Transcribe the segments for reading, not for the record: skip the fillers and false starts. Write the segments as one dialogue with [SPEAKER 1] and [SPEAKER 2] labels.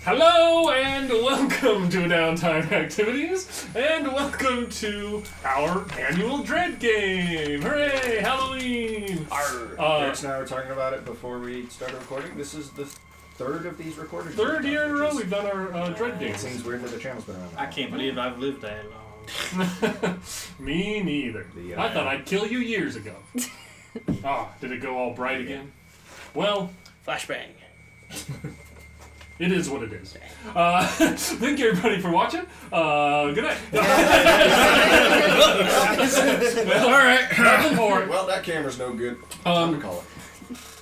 [SPEAKER 1] Hello and welcome to Downtime Activities, and welcome to our annual Dread game. Hooray, Halloween!
[SPEAKER 2] Rich and I were talking about it before we started recording. This is the third of these recordings.
[SPEAKER 1] Third year in a row we've done our Dread game.
[SPEAKER 2] It seems weird that the channel's been around.
[SPEAKER 3] I can't believe I've lived that long.
[SPEAKER 1] Me neither. I thought I'd kill you years ago. Did it go all bright again? Well,
[SPEAKER 3] Flashbang.
[SPEAKER 1] it is what it is. Thank you everybody for watching. Good night.
[SPEAKER 2] Alright.
[SPEAKER 1] Nothing more.
[SPEAKER 2] Well, that camera's no good. Time to call it.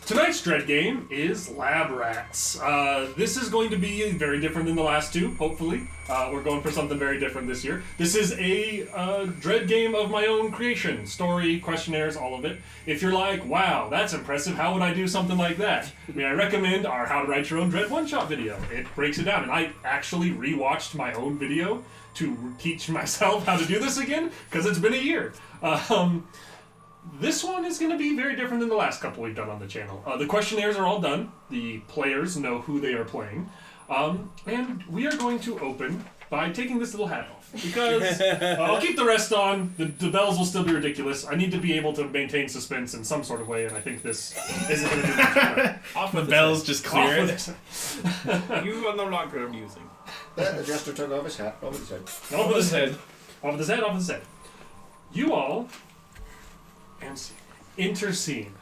[SPEAKER 1] Tonight's Dread game is Lab Rats. This is going to be very different than the last two, hopefully. We're going for something very different this year. This is a Dread game of my own creation. Story, questionnaires, all of it. If you're like, wow, that's impressive, how would I do something like that? I recommend our How to Write Your Own Dread one-shot video. It breaks it down, and I actually rewatched my own video to teach myself how to do this again, because it's been a year. This one is going to be very different than the last couple we've done on the channel. The questionnaires are all done. The players know who they are playing. And we are going to open by taking this little hat off. Because I'll keep the rest on. The bells will still be ridiculous. I need to be able to maintain suspense in some sort of way, and I think this isn't going to do much.
[SPEAKER 3] Off the bells, just clear it.
[SPEAKER 1] You
[SPEAKER 3] are no longer amusing.
[SPEAKER 2] The jester took off his hat. Over his head.
[SPEAKER 1] Off with his head. Off with his head, off with his head. You all... and enter scene.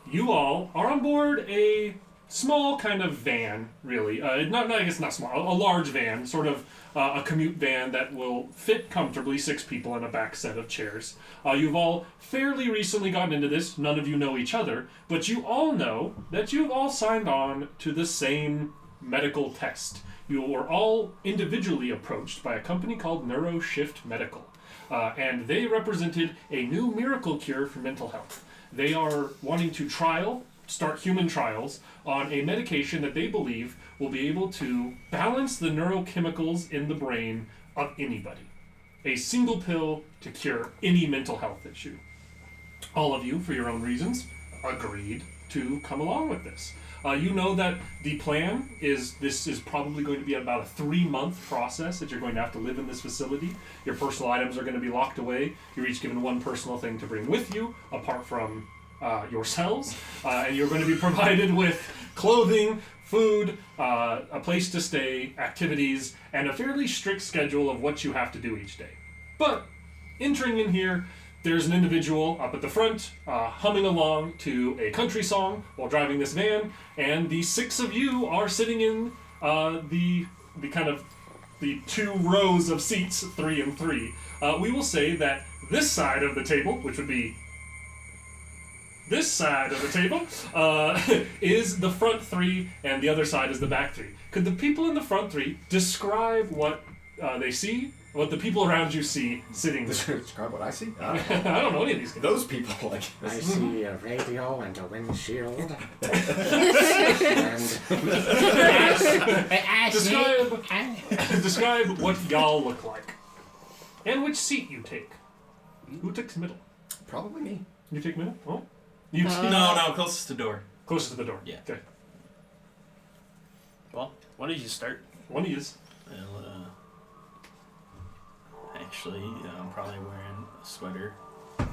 [SPEAKER 1] You all are on board a small kind of van, really. I guess not small, a large van, sort of a commute van that will fit comfortably 6 people in a back set of chairs. You've all fairly recently gotten into this. None of you know each other, but you all know that you've all signed on to the same medical test. You were all individually approached by a company called NeuroShift Medical. And they represented a new miracle cure for mental health. They are wanting to start human trials on a medication that they believe will be able to balance the neurochemicals in the brain of anybody. A single pill to cure any mental health issue. All of you, for your own reasons, agreed to come along with this. You know that the plan is this is probably going to be about a 3-month process that you're going to have to live in this facility. Your personal items are going to be locked away. You're each given one personal thing to bring with you, apart from yourselves. And you're going to be provided with clothing, food, a place to stay, activities, and a fairly strict schedule of what you have to do each day. But entering in here, there's an individual up at the front humming along to a country song while driving this van, and the 6 of you are sitting in the 2 rows of seats, 3 and 3. We will say that this side of the table, which would be this side of the table, is the front 3, and the other side is the back 3. Could the people in the front 3 describe what they see? What the people around you see sitting there.
[SPEAKER 2] Describe what I see?
[SPEAKER 1] I don't know any of these guys.
[SPEAKER 2] Those people, like...
[SPEAKER 4] I see a radio and a windshield.
[SPEAKER 1] Describe what y'all look like. And which seat you take. Who takes middle?
[SPEAKER 2] Probably me.
[SPEAKER 1] You take middle? Oh.
[SPEAKER 3] No, closest to the door.
[SPEAKER 1] Closest to the door.
[SPEAKER 3] Yeah.
[SPEAKER 1] Okay.
[SPEAKER 3] Well, why don't you start?
[SPEAKER 1] One of yous.
[SPEAKER 3] Well, actually, I'm probably wearing a sweater.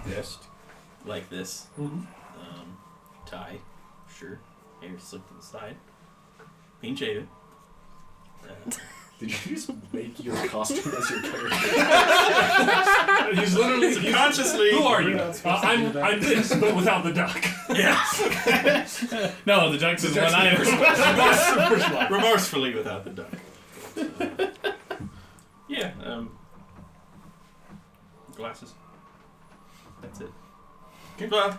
[SPEAKER 2] Vest.
[SPEAKER 3] Like this.
[SPEAKER 1] Mm-hmm.
[SPEAKER 3] Tie. Sure. Hair slicked to the side. Clean shaven.
[SPEAKER 2] Did you just make your costume as your character?
[SPEAKER 1] He's literally...
[SPEAKER 3] Subconsciously...
[SPEAKER 1] Who are you? I'm this, but without the duck.
[SPEAKER 3] Yeah. No, the duck's is one I remorsefully without the duck. Yeah, glasses. That's it.
[SPEAKER 1] Okay.
[SPEAKER 3] Well,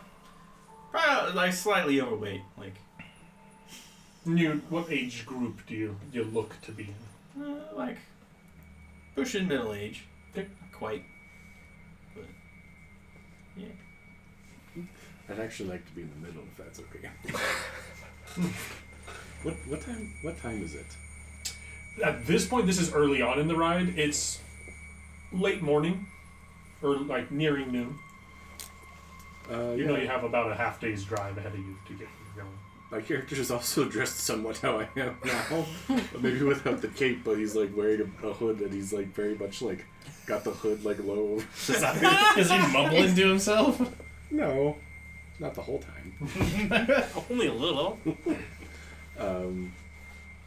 [SPEAKER 3] probably like slightly overweight. Like,
[SPEAKER 1] What age group do you look to be in?
[SPEAKER 3] like pushing middle age.
[SPEAKER 1] Okay.
[SPEAKER 3] Not quite. But yeah.
[SPEAKER 4] I'd actually like to be in the middle if that's okay. What time is it?
[SPEAKER 1] At this point, this is early on in the ride. It's late morning, or like nearing noon. You know you have about a half day's drive ahead of you to get going.
[SPEAKER 4] my character is also dressed somewhat how I am now. Maybe without the cape, but he's like wearing a hood and he's like very much like got the hood like low.
[SPEAKER 3] Is he mumbling to himself?
[SPEAKER 4] No, not the whole time.
[SPEAKER 5] Only a little.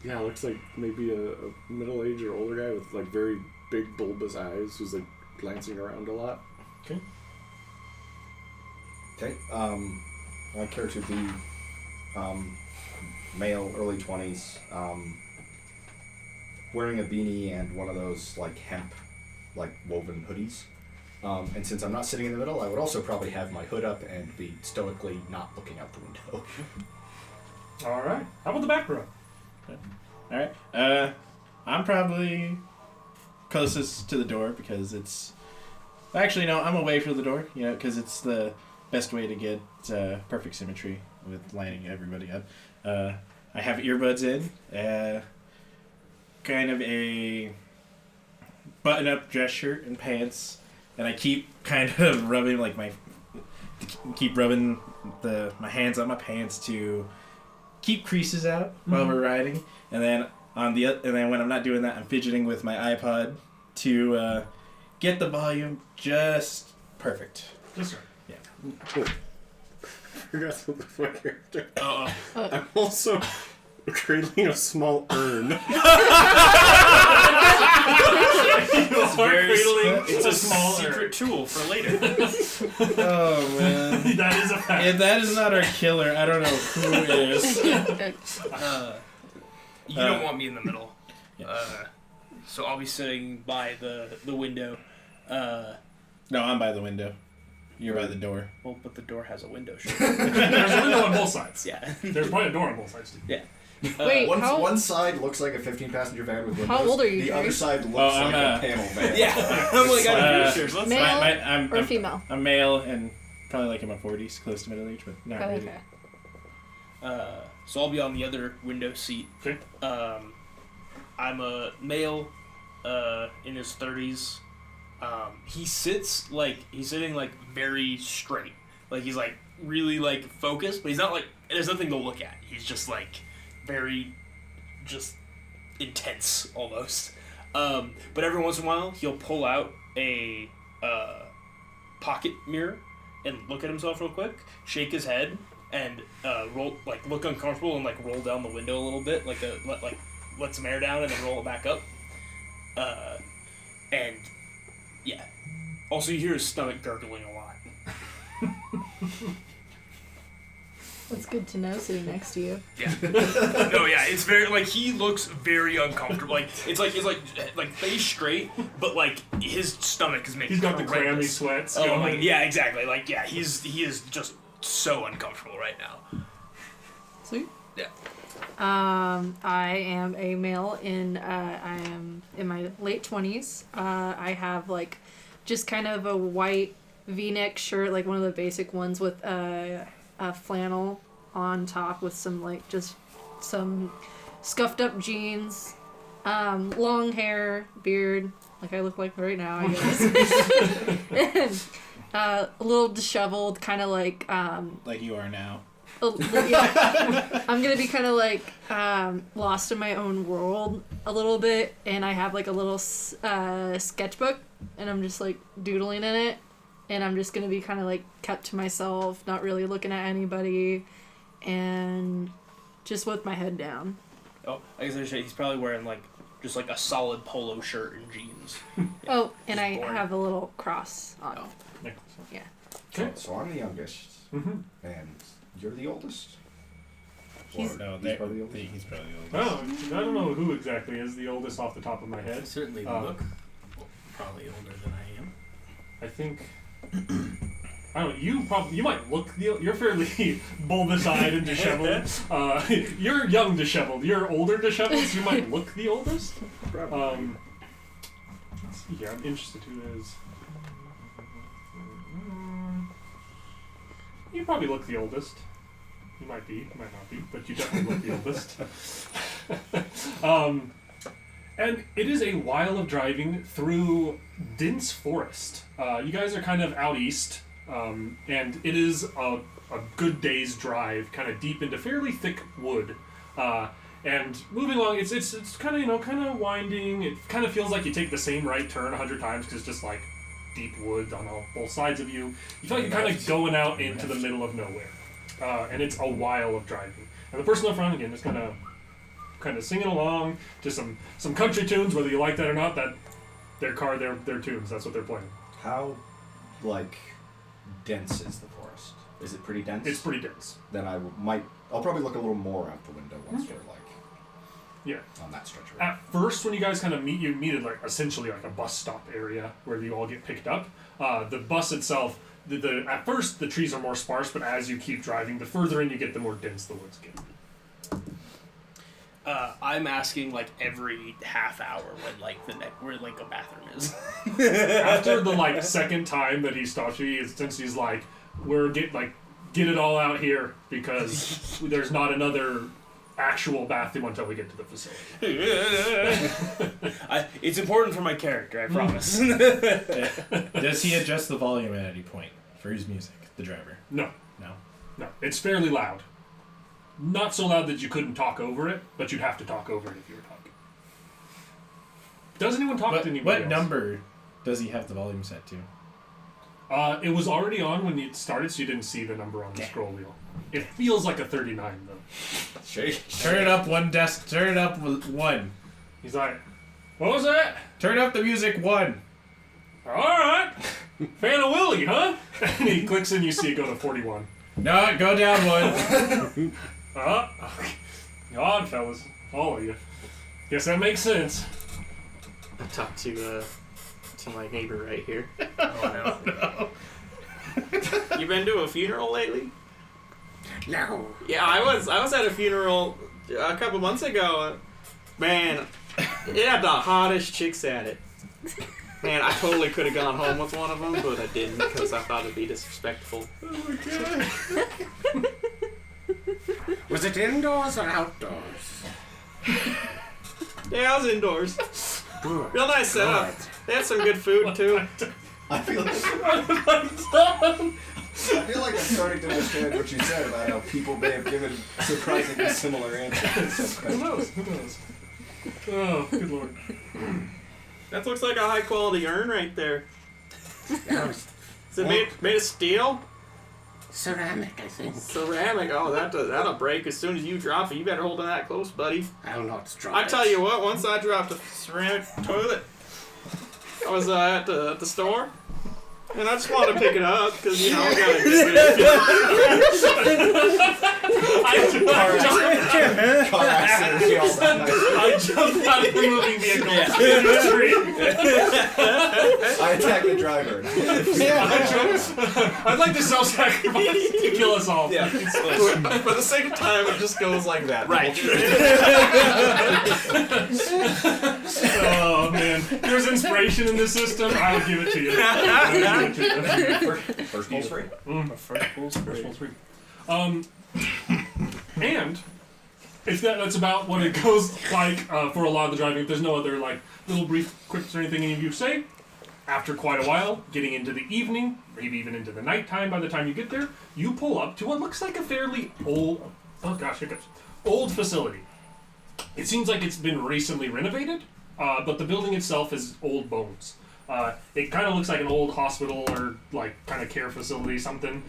[SPEAKER 4] Yeah, looks like maybe a middle-aged or older guy with like very big bulbous eyes who's like glancing around a lot.
[SPEAKER 3] Okay.
[SPEAKER 2] Okay. My character would be male, early 20s, wearing a beanie and one of those like hemp, like woven hoodies. And since I'm not sitting in the middle, I would also probably have my hood up and be stoically not looking out the window.
[SPEAKER 1] All right. How about the back row?
[SPEAKER 3] Alright. I'm probably closest to the door because it's... Actually, no, I'm away from the door, because it's the best way to get perfect symmetry with lining everybody up. I have earbuds in, kind of a button-up dress shirt and pants, and I keep kind of rubbing my hands on my pants to keep creases out while we're riding, and then when I'm not doing that, I'm fidgeting with my iPod to get the volume just perfect.
[SPEAKER 1] Just right.
[SPEAKER 3] Yeah.
[SPEAKER 4] Cool. Forgot to look at my character.
[SPEAKER 5] Uh-oh.
[SPEAKER 4] I'm also cradling a small urn.
[SPEAKER 5] It's a small secret tool for later.
[SPEAKER 3] Oh man,
[SPEAKER 1] That is a fact.
[SPEAKER 3] if that is not our killer, I don't know who is.
[SPEAKER 5] You don't want me in the middle.
[SPEAKER 3] Yeah.
[SPEAKER 5] So I'll be sitting by the window.
[SPEAKER 3] No, I'm by the window. You're by the door.
[SPEAKER 5] Well, but the door has a window. Sure.
[SPEAKER 1] There's a window on both sides.
[SPEAKER 5] Yeah.
[SPEAKER 1] There's probably a door on both sides too.
[SPEAKER 5] Yeah.
[SPEAKER 6] Wait,
[SPEAKER 2] One side looks like a 15-passenger van with windows.
[SPEAKER 6] How old are you,
[SPEAKER 2] The
[SPEAKER 6] Jerry?
[SPEAKER 2] other side looks
[SPEAKER 3] I'm
[SPEAKER 2] like a panel van.
[SPEAKER 5] Yeah. I'm like, I have pictures. Let's
[SPEAKER 6] Male
[SPEAKER 3] I'm
[SPEAKER 6] or female?
[SPEAKER 3] I'm male and probably like in my 40s, close to middle age, but not
[SPEAKER 6] Oh,
[SPEAKER 3] really.
[SPEAKER 6] okay.
[SPEAKER 5] So I'll be on the other window seat.
[SPEAKER 1] Okay.
[SPEAKER 5] I'm a male, in his 30s. He's sitting very straight. Like he's like really like focused, but he's not like there's nothing to look at. He's just like very just intense almost. But every once in a while he'll pull out a pocket mirror and look at himself real quick, shake his head, and look uncomfortable and roll down the window a little bit, let some air down and then roll it back up. And yeah. Also, you hear his stomach gurgling a lot.
[SPEAKER 6] That's good to know sitting next to you.
[SPEAKER 5] Yeah. No, yeah, it's very he looks very uncomfortable. It's face straight, but his stomach is making.
[SPEAKER 1] He's got the clammy
[SPEAKER 5] horrendous.
[SPEAKER 1] sweats.
[SPEAKER 5] Oh
[SPEAKER 1] going.
[SPEAKER 5] my, yeah, exactly. He is just so uncomfortable right now.
[SPEAKER 6] Sweet.
[SPEAKER 5] Yeah.
[SPEAKER 6] I am a male I am in my late 20s. I have just kind of a white V-neck shirt, one of the basic ones with a flannel on top with some some scuffed up jeans, long hair, beard, like I look like right now, I guess. And, a little disheveled, kind of like
[SPEAKER 3] you are now.
[SPEAKER 6] yeah. I'm gonna be kind of lost in my own world a little bit, and I have a little sketchbook, and I'm just doodling in it, and I'm just gonna be kind of kept to myself, not really looking at anybody, and just with my head down.
[SPEAKER 5] Oh, I guess I should say he's probably wearing just a solid polo shirt and jeans.
[SPEAKER 6] Oh, and
[SPEAKER 5] Just
[SPEAKER 6] I
[SPEAKER 5] boring.
[SPEAKER 6] have a little cross on.
[SPEAKER 5] Oh.
[SPEAKER 6] Yeah.
[SPEAKER 2] So I'm the youngest,
[SPEAKER 1] Mm-hmm.
[SPEAKER 2] and you're the oldest?
[SPEAKER 6] He's-
[SPEAKER 2] Or
[SPEAKER 3] No,
[SPEAKER 2] he's probably the oldest?
[SPEAKER 3] he's probably the oldest.
[SPEAKER 1] Oh, I don't know who exactly is the oldest off the top of my head.
[SPEAKER 3] Certainly look probably older than I am.
[SPEAKER 1] I think. I don't know. You might look you're fairly bulbous-eyed and disheveled. You're young disheveled. You're older disheveled. So you might look the oldest.
[SPEAKER 4] Probably.
[SPEAKER 1] Let's see here. I'm interested who is. You probably look the oldest. You might be, you might not be, but you definitely look the oldest. And it is a while of driving through dense forest. You guys are kind of out east, and it is a good day's drive, kind of deep into fairly thick wood. And moving along, it's kind of winding. It kind of feels like you take the same right turn 100 times because it's just like deep wood on both sides of you. You feel like you're kind of going out into the middle of nowhere, and it's a while of driving. And the person up front again is kind of singing along to some country tunes, whether you like that or not. That their tunes. That's what they're playing.
[SPEAKER 2] How, like, dense is the forest? Is it pretty dense?
[SPEAKER 1] It's pretty dense.
[SPEAKER 2] Then I'll probably look a little more out the window once we're
[SPEAKER 1] Yeah.
[SPEAKER 2] on that stretch. Right?
[SPEAKER 1] At first, when you guys kind of meet at like essentially like a bus stop area where you all get picked up. The bus itself, at first the trees are more sparse, but as you keep driving, the further in you get, the more dense the woods get.
[SPEAKER 5] I'm asking like every half hour when like where like a bathroom is.
[SPEAKER 1] After the like second time that he stops you, he's like, get it all out here because there's not another actual bathroom until we get to the facility.
[SPEAKER 5] It's important for my character, I promise.
[SPEAKER 3] Does he adjust the volume at any point for his music, the driver?
[SPEAKER 1] No.
[SPEAKER 3] No?
[SPEAKER 1] It's fairly loud. Not so loud that you couldn't talk over it, but you'd have to talk over it if you were talking. Does anyone talk to anybody
[SPEAKER 3] What
[SPEAKER 1] else?
[SPEAKER 3] number does he have the volume set to?
[SPEAKER 1] It was already on when it started, so you didn't see the number on the scroll wheel. It feels like a 39, though.
[SPEAKER 3] Turn it up turn it up 1.
[SPEAKER 1] He's like, what was that?
[SPEAKER 3] Turn up the music 1.
[SPEAKER 1] Alright. Fan of Willie, huh? And he clicks and you see it go to 41.
[SPEAKER 3] No, go down 1.
[SPEAKER 1] God, fellas. All of you. Guess that makes sense.
[SPEAKER 7] I talked to my neighbor right here.
[SPEAKER 5] Oh, no. You been to a funeral lately?
[SPEAKER 7] No.
[SPEAKER 5] Yeah, I was at a funeral a couple months ago. Man, it had the hottest chicks at it. Man, I totally could have gone home with one of them, but I didn't because I thought it'd be disrespectful.
[SPEAKER 3] Oh my god.
[SPEAKER 7] Was it indoors or outdoors?
[SPEAKER 5] Yeah, I was indoors.
[SPEAKER 7] Good.
[SPEAKER 5] Real nice setup. They had some good food too.
[SPEAKER 2] I feel like I'm starting to understand what you said about how people may have given surprisingly similar answers.
[SPEAKER 1] Who knows? Oh, good lord.
[SPEAKER 5] That looks like a high quality urn right there.
[SPEAKER 7] No,
[SPEAKER 5] Is it made of steel?
[SPEAKER 7] ceramic, I think.
[SPEAKER 5] Ceramic. Oh, that'll break as soon as you drop it. You better hold on that close, buddy.
[SPEAKER 7] I'll not drop
[SPEAKER 5] I
[SPEAKER 7] it.
[SPEAKER 5] tell you what. Once I dropped a ceramic toilet, I was at the store. And I just wanted to pick it up because, you know, I got to get rid of it.
[SPEAKER 2] Car accident, y'all.
[SPEAKER 1] I jumped out of the moving vehicle in the tree.
[SPEAKER 2] I attack the driver.
[SPEAKER 1] I'd like to self-sacrifice to kill us all.
[SPEAKER 2] Yeah.
[SPEAKER 5] For the sake of time, it just goes like that. Right.
[SPEAKER 1] Oh, man. There's inspiration in this system. I'll give it to you.
[SPEAKER 2] First roll's free.
[SPEAKER 1] First roll's free. And if that's about what it goes like for a lot of the driving. If there's no other like little brief quips or anything any of you say, after quite a while, getting into the evening, maybe even into the nighttime by the time you get there, you pull up to what looks like a fairly old, old facility. It seems like it's been recently renovated, but the building itself is old bones. It kind of looks like an old hospital or like kind of care facility, something.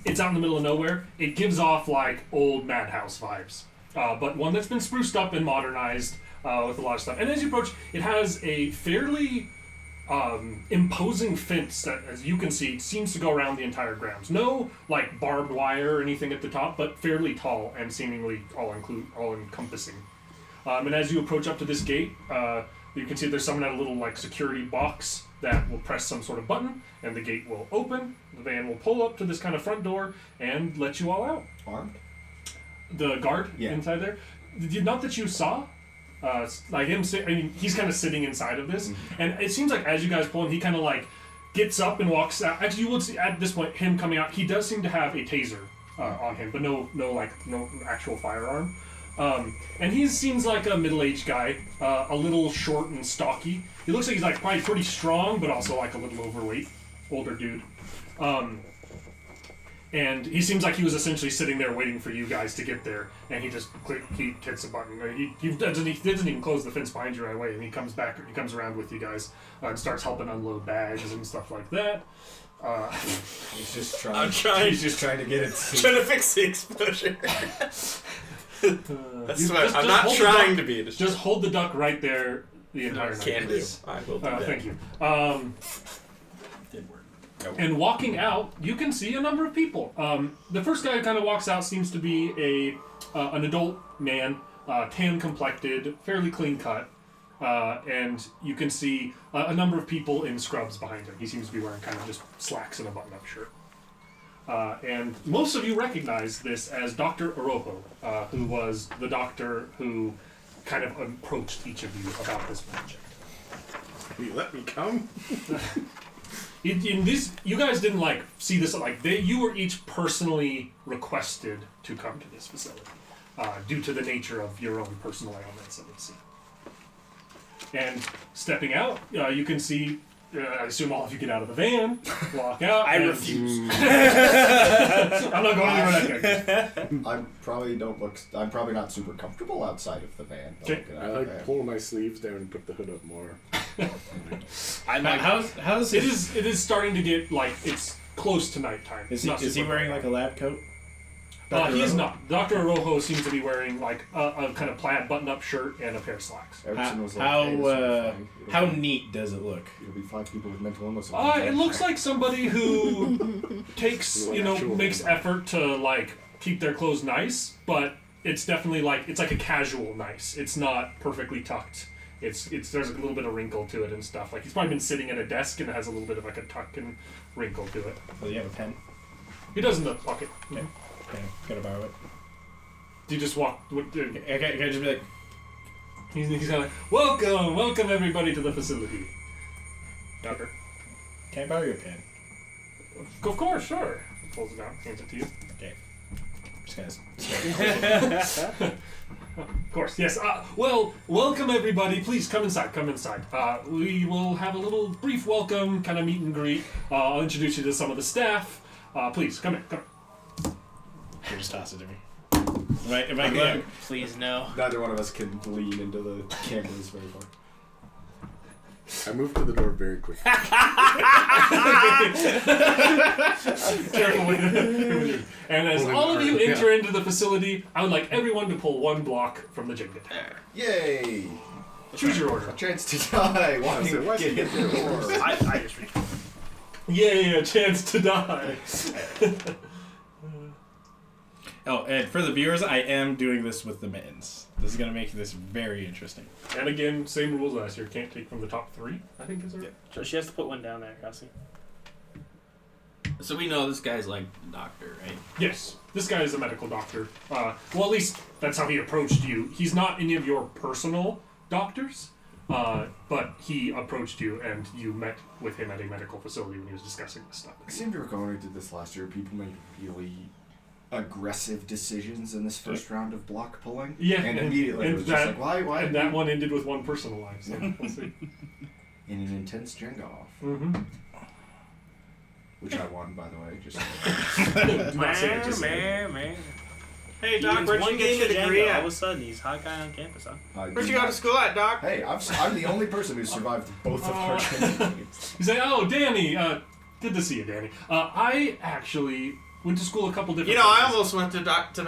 [SPEAKER 1] It's out in the middle of nowhere. It gives off like old madhouse vibes, but one that's been spruced up and modernized with a lot of stuff. And as you approach, it has a fairly imposing fence that, as you can see, seems to go around the entire grounds. No like barbed wire or anything at the top, but fairly tall and seemingly all-encompassing. And as you approach up to this gate, you can see there's someone at a little like security box that will press some sort of button, and the gate will open. The van will pull up to this kind of front door and let you all out.
[SPEAKER 2] Armed?
[SPEAKER 1] The guard
[SPEAKER 2] Yeah.
[SPEAKER 1] inside there, not that you saw, like him. He's kind of sitting inside of this, and it seems like as you guys pull him, he kind of like gets up and walks out. Actually, you would see at this point him coming out. He does seem to have a taser on him, but no actual firearm. And he seems like a middle-aged guy, a little short and stocky. He looks like he's like probably pretty strong, but also like a little overweight. older dude. And he seems like he was essentially sitting there waiting for you guys to get there, and he just he hits a button. He doesn't even close the fence behind you right away, and he comes around with you guys and starts helping unload bags and stuff like that.
[SPEAKER 2] He's just trying.
[SPEAKER 8] He's
[SPEAKER 2] just trying to get it.
[SPEAKER 8] trying to fix the exposure. That's what I'm not
[SPEAKER 1] hold
[SPEAKER 8] trying to be a distraction.
[SPEAKER 1] Just hold the duck right there the entire night.
[SPEAKER 8] Can do.
[SPEAKER 1] please.
[SPEAKER 8] I will do that.
[SPEAKER 1] Thank you.
[SPEAKER 3] Did work.
[SPEAKER 1] And walking out, you can see a number of people. The first guy who kind of walks out seems to be an adult man, tan complected, fairly clean cut, and you can see a number of people in scrubs behind him. He seems to be wearing kind of just slacks and a button-up shirt. And most of you recognize this as Dr. Orojo, who was the doctor who kind of approached each of you about this project.
[SPEAKER 4] Will you let me come?
[SPEAKER 1] In this, you guys didn't see this you were each personally requested to come to this facility due to the nature of your own personal ailments, I would see. And stepping out, you can see. I assume all of you get out of the van, walk out.
[SPEAKER 8] I refuse.
[SPEAKER 1] I'm not going anywhere that quick.
[SPEAKER 2] I'm probably not super comfortable outside of the van.
[SPEAKER 1] Okay.
[SPEAKER 4] I pull my sleeves down and put the hood up more.
[SPEAKER 5] I'm like,
[SPEAKER 3] How's
[SPEAKER 1] It is starting to get it's close to nighttime.
[SPEAKER 3] Is
[SPEAKER 1] It's not
[SPEAKER 3] he
[SPEAKER 1] super
[SPEAKER 3] wearing
[SPEAKER 1] bright.
[SPEAKER 3] like a lab coat?
[SPEAKER 1] He is not. Dr. Arojo seems to be wearing a kind of plaid button-up shirt and a pair of slacks.
[SPEAKER 2] Erickson was like,
[SPEAKER 3] How
[SPEAKER 2] "Hey, this will be fine.
[SPEAKER 3] how
[SPEAKER 2] It'll be-
[SPEAKER 3] neat does it look?
[SPEAKER 2] It'll be 5 people with mental illness.
[SPEAKER 1] It looks like somebody who takes, makes effort to keep their clothes nice, but it's definitely it's like a casual nice. It's not perfectly tucked. It's there's a little bit of wrinkle to it and stuff. He's probably been sitting at a desk and it has a little bit of a tuck and wrinkle to it.
[SPEAKER 3] Oh, you have a pen?
[SPEAKER 1] He does in the pocket.
[SPEAKER 3] Okay. Okay, gotta borrow it.
[SPEAKER 1] Do you just walk?
[SPEAKER 3] Can I just be like,
[SPEAKER 1] He's kind of welcome everybody to the facility. Doctor.
[SPEAKER 3] can I borrow your pen?
[SPEAKER 1] Of course, sure. Pulls it out, hands it to you.
[SPEAKER 3] Okay. Just gonna.
[SPEAKER 1] Of course, yes. Welcome everybody. Please come inside. Come inside. We will have a little brief welcome, kind of meet and greet. I'll introduce you to some of the staff. Please come in. Come.
[SPEAKER 3] Here, just toss it to me. Am I good?
[SPEAKER 5] please no.
[SPEAKER 2] Neither one of us can lean into the cameras very far.
[SPEAKER 4] I moved to the door very quickly.
[SPEAKER 1] Careful with it. And as all of you enter into the facility, I would like everyone to pull 1 block from the Jenga tower.
[SPEAKER 2] Yay!
[SPEAKER 1] Choose your order.
[SPEAKER 2] A chance to die. Why
[SPEAKER 4] So why
[SPEAKER 2] get hit in the door?
[SPEAKER 5] I just reached.
[SPEAKER 1] Yay, a chance to die.
[SPEAKER 3] Oh, and for the viewers, I am doing this with the mittens. This is gonna make this very interesting.
[SPEAKER 1] And again, same rules last year. Can't take from the top 3, I think is it.
[SPEAKER 5] So she has to put one down there, Cassie.
[SPEAKER 7] So we know this guy's like the doctor, right?
[SPEAKER 1] Yes, this guy is a medical doctor. Well, at least that's how he approached you. He's not any of your personal doctors, but he approached you and you met with him at a medical facility when he was discussing this stuff.
[SPEAKER 2] I seem to recall when we did this last year, people made really aggressive decisions in this first round of block pulling.
[SPEAKER 1] Yeah,
[SPEAKER 2] and immediately it was just like, why?
[SPEAKER 1] And that one ended with 1 personal life, so we'll see.
[SPEAKER 2] In an intense Jenga off.
[SPEAKER 1] Mm-hmm.
[SPEAKER 2] Which I won, by the way. Just
[SPEAKER 1] Do not say it, just say it.
[SPEAKER 5] man.
[SPEAKER 8] Hey, Doc, where'd you get your degree
[SPEAKER 5] All
[SPEAKER 8] at?
[SPEAKER 5] of a sudden, he's hot guy on campus, huh?
[SPEAKER 8] Where'd you go to school at, Doc?
[SPEAKER 2] Hey, I'm the only person who survived both of our Jenga games.
[SPEAKER 1] You say, oh, Danny, good to see you, Danny. I actually went to school a couple different
[SPEAKER 8] You know, I
[SPEAKER 1] places.
[SPEAKER 8] almost went to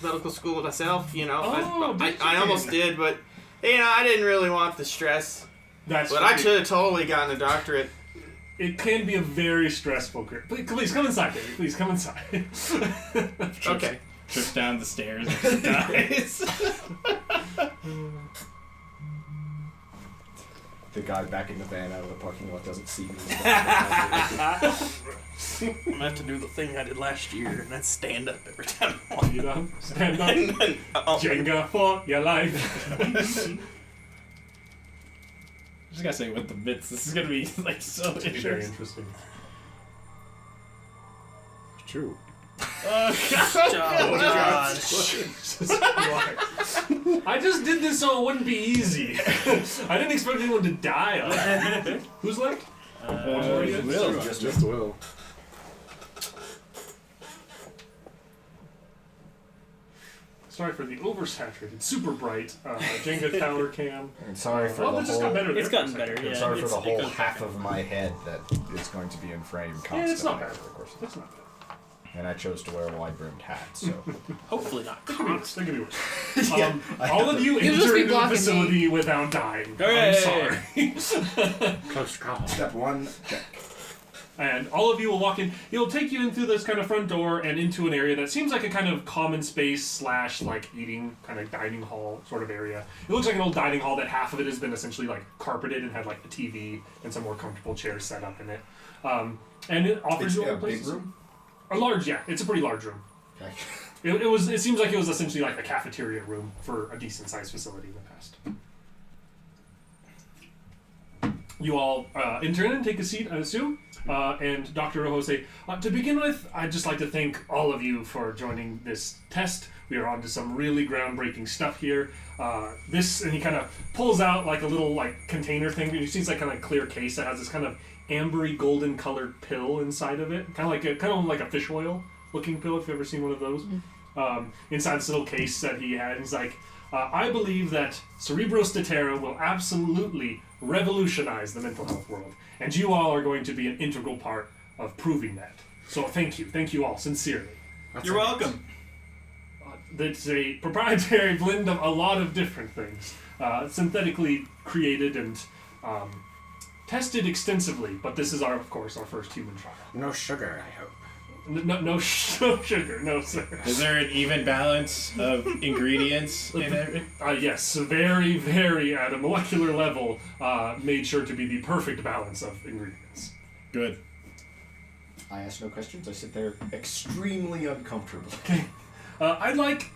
[SPEAKER 8] medical school myself. You know,
[SPEAKER 1] Oh, did you?
[SPEAKER 8] I almost did, but I didn't really want the stress.
[SPEAKER 1] That's
[SPEAKER 8] But I should have totally gotten a doctorate.
[SPEAKER 1] It can be a very stressful career. Please come inside, Danny. Please come inside.
[SPEAKER 8] Okay.
[SPEAKER 3] Trips down the stairs and dies.
[SPEAKER 2] The guy back in the van out of the parking lot doesn't see me.
[SPEAKER 8] I'm gonna have to do the thing I did last year, and that's stand up every time.
[SPEAKER 1] You know, stand up, Jenga for your life.
[SPEAKER 3] Just gotta say, with the bits, this is gonna be so
[SPEAKER 1] Very
[SPEAKER 3] interesting.
[SPEAKER 1] interesting.
[SPEAKER 4] It's true.
[SPEAKER 5] Oh, God.
[SPEAKER 1] I just did this so it wouldn't be easy. I didn't expect anyone to die on it. Who's left?
[SPEAKER 3] Will.
[SPEAKER 4] Just Will.
[SPEAKER 1] Sorry for the oversaturated, super bright Jenga tower cam.
[SPEAKER 2] And sorry for
[SPEAKER 1] Oh,
[SPEAKER 2] the
[SPEAKER 1] it just got
[SPEAKER 2] whole.
[SPEAKER 1] better.
[SPEAKER 5] It's
[SPEAKER 1] there
[SPEAKER 5] gotten
[SPEAKER 1] for a second.
[SPEAKER 5] better, yeah.
[SPEAKER 2] Sorry for the
[SPEAKER 5] it
[SPEAKER 2] whole
[SPEAKER 5] goes
[SPEAKER 2] half
[SPEAKER 5] back
[SPEAKER 2] of my head that is going to be in frame constantly.
[SPEAKER 1] Yeah, it's not bad.
[SPEAKER 2] over the course of
[SPEAKER 1] It's
[SPEAKER 2] this.
[SPEAKER 1] not bad.
[SPEAKER 2] And I chose to wear a wide-brimmed hat, so.
[SPEAKER 5] Hopefully not.
[SPEAKER 1] There could be worse. There could be worse.
[SPEAKER 2] Yeah, I
[SPEAKER 1] all
[SPEAKER 2] have
[SPEAKER 1] of you
[SPEAKER 6] You'll just
[SPEAKER 1] enter
[SPEAKER 6] be
[SPEAKER 1] into the
[SPEAKER 6] blocking
[SPEAKER 1] facility without dying.
[SPEAKER 5] Hooray!
[SPEAKER 1] I'm sorry.
[SPEAKER 4] Close call.
[SPEAKER 2] Step 1, check.
[SPEAKER 1] And all of you will walk in. He'll take you in through this kind of front door and into an area that seems like a kind of common space / like eating kind of dining hall sort of area. It looks like an old dining hall that half of it has been essentially like carpeted and had like a TV and some more comfortable chairs set up in it. And it offers
[SPEAKER 2] It's
[SPEAKER 1] you
[SPEAKER 2] a
[SPEAKER 1] a place.
[SPEAKER 2] big room?
[SPEAKER 1] A large, yeah. It's a pretty large room.
[SPEAKER 2] Okay.
[SPEAKER 1] It seems like it was essentially like a cafeteria room for a decent sized facility in the past. You all enter in and take a seat, I assume. And Dr. Rojo to begin with, I'd just like to thank all of you for joining this test. We are on to some really groundbreaking stuff here. And he kind of pulls out like a little like container thing. You see it's like kind of clear case that has this kind of ambery golden colored pill inside of it, kind of like a fish oil looking pill. If you've ever seen one of those, inside this little case that he had, he's like, I believe that Cerebrostatera will absolutely revolutionize the mental health world, and you all are going to be an integral part of proving that. So thank you all sincerely.
[SPEAKER 5] You're welcome.
[SPEAKER 1] It's a proprietary blend of a lot of different things, synthetically created and tested extensively. But this is of course, our first human trial.
[SPEAKER 4] No sugar, I hope.
[SPEAKER 1] No sugar, no sir.
[SPEAKER 3] Is there an even balance of ingredients in it?
[SPEAKER 1] Yes, very, very at a molecular level, made sure to be the perfect balance of ingredients.
[SPEAKER 3] Good.
[SPEAKER 2] I ask no questions. I sit there extremely uncomfortable.
[SPEAKER 1] Okay. I'd like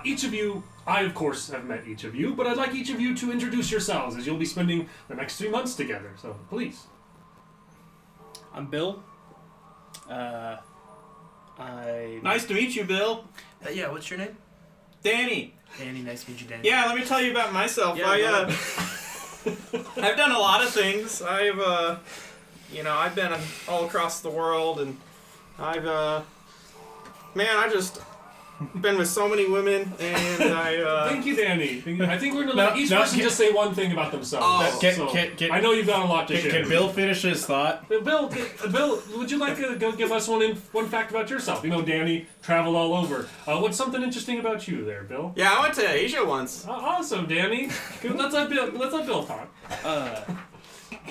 [SPEAKER 1] each of you, I of course have met each of you, but I'd like each of you to introduce yourselves as you'll be spending the next 3 months together. So, please.
[SPEAKER 5] I'm Bill.
[SPEAKER 8] Nice to meet you, Bill.
[SPEAKER 7] Yeah, what's your name?
[SPEAKER 8] Danny.
[SPEAKER 7] Danny, nice to meet you, Danny.
[SPEAKER 8] Yeah, let me tell you about myself.
[SPEAKER 7] Yeah,
[SPEAKER 8] I've done a lot of things. I've been all across the world, and I've just been with so many women, and
[SPEAKER 1] Thank you, Danny. I think we're going to let each
[SPEAKER 3] no,
[SPEAKER 1] person just say one thing about themselves.
[SPEAKER 8] Oh.
[SPEAKER 1] I know you've got a lot to share.
[SPEAKER 3] Can Bill finish his thought?
[SPEAKER 1] Bill, would you like to go give us one fact about yourself? You know, Danny traveled all over. What's something interesting about you there, Bill?
[SPEAKER 8] yeah, I went to Asia once.
[SPEAKER 1] Awesome, Danny. Let's let Bill talk.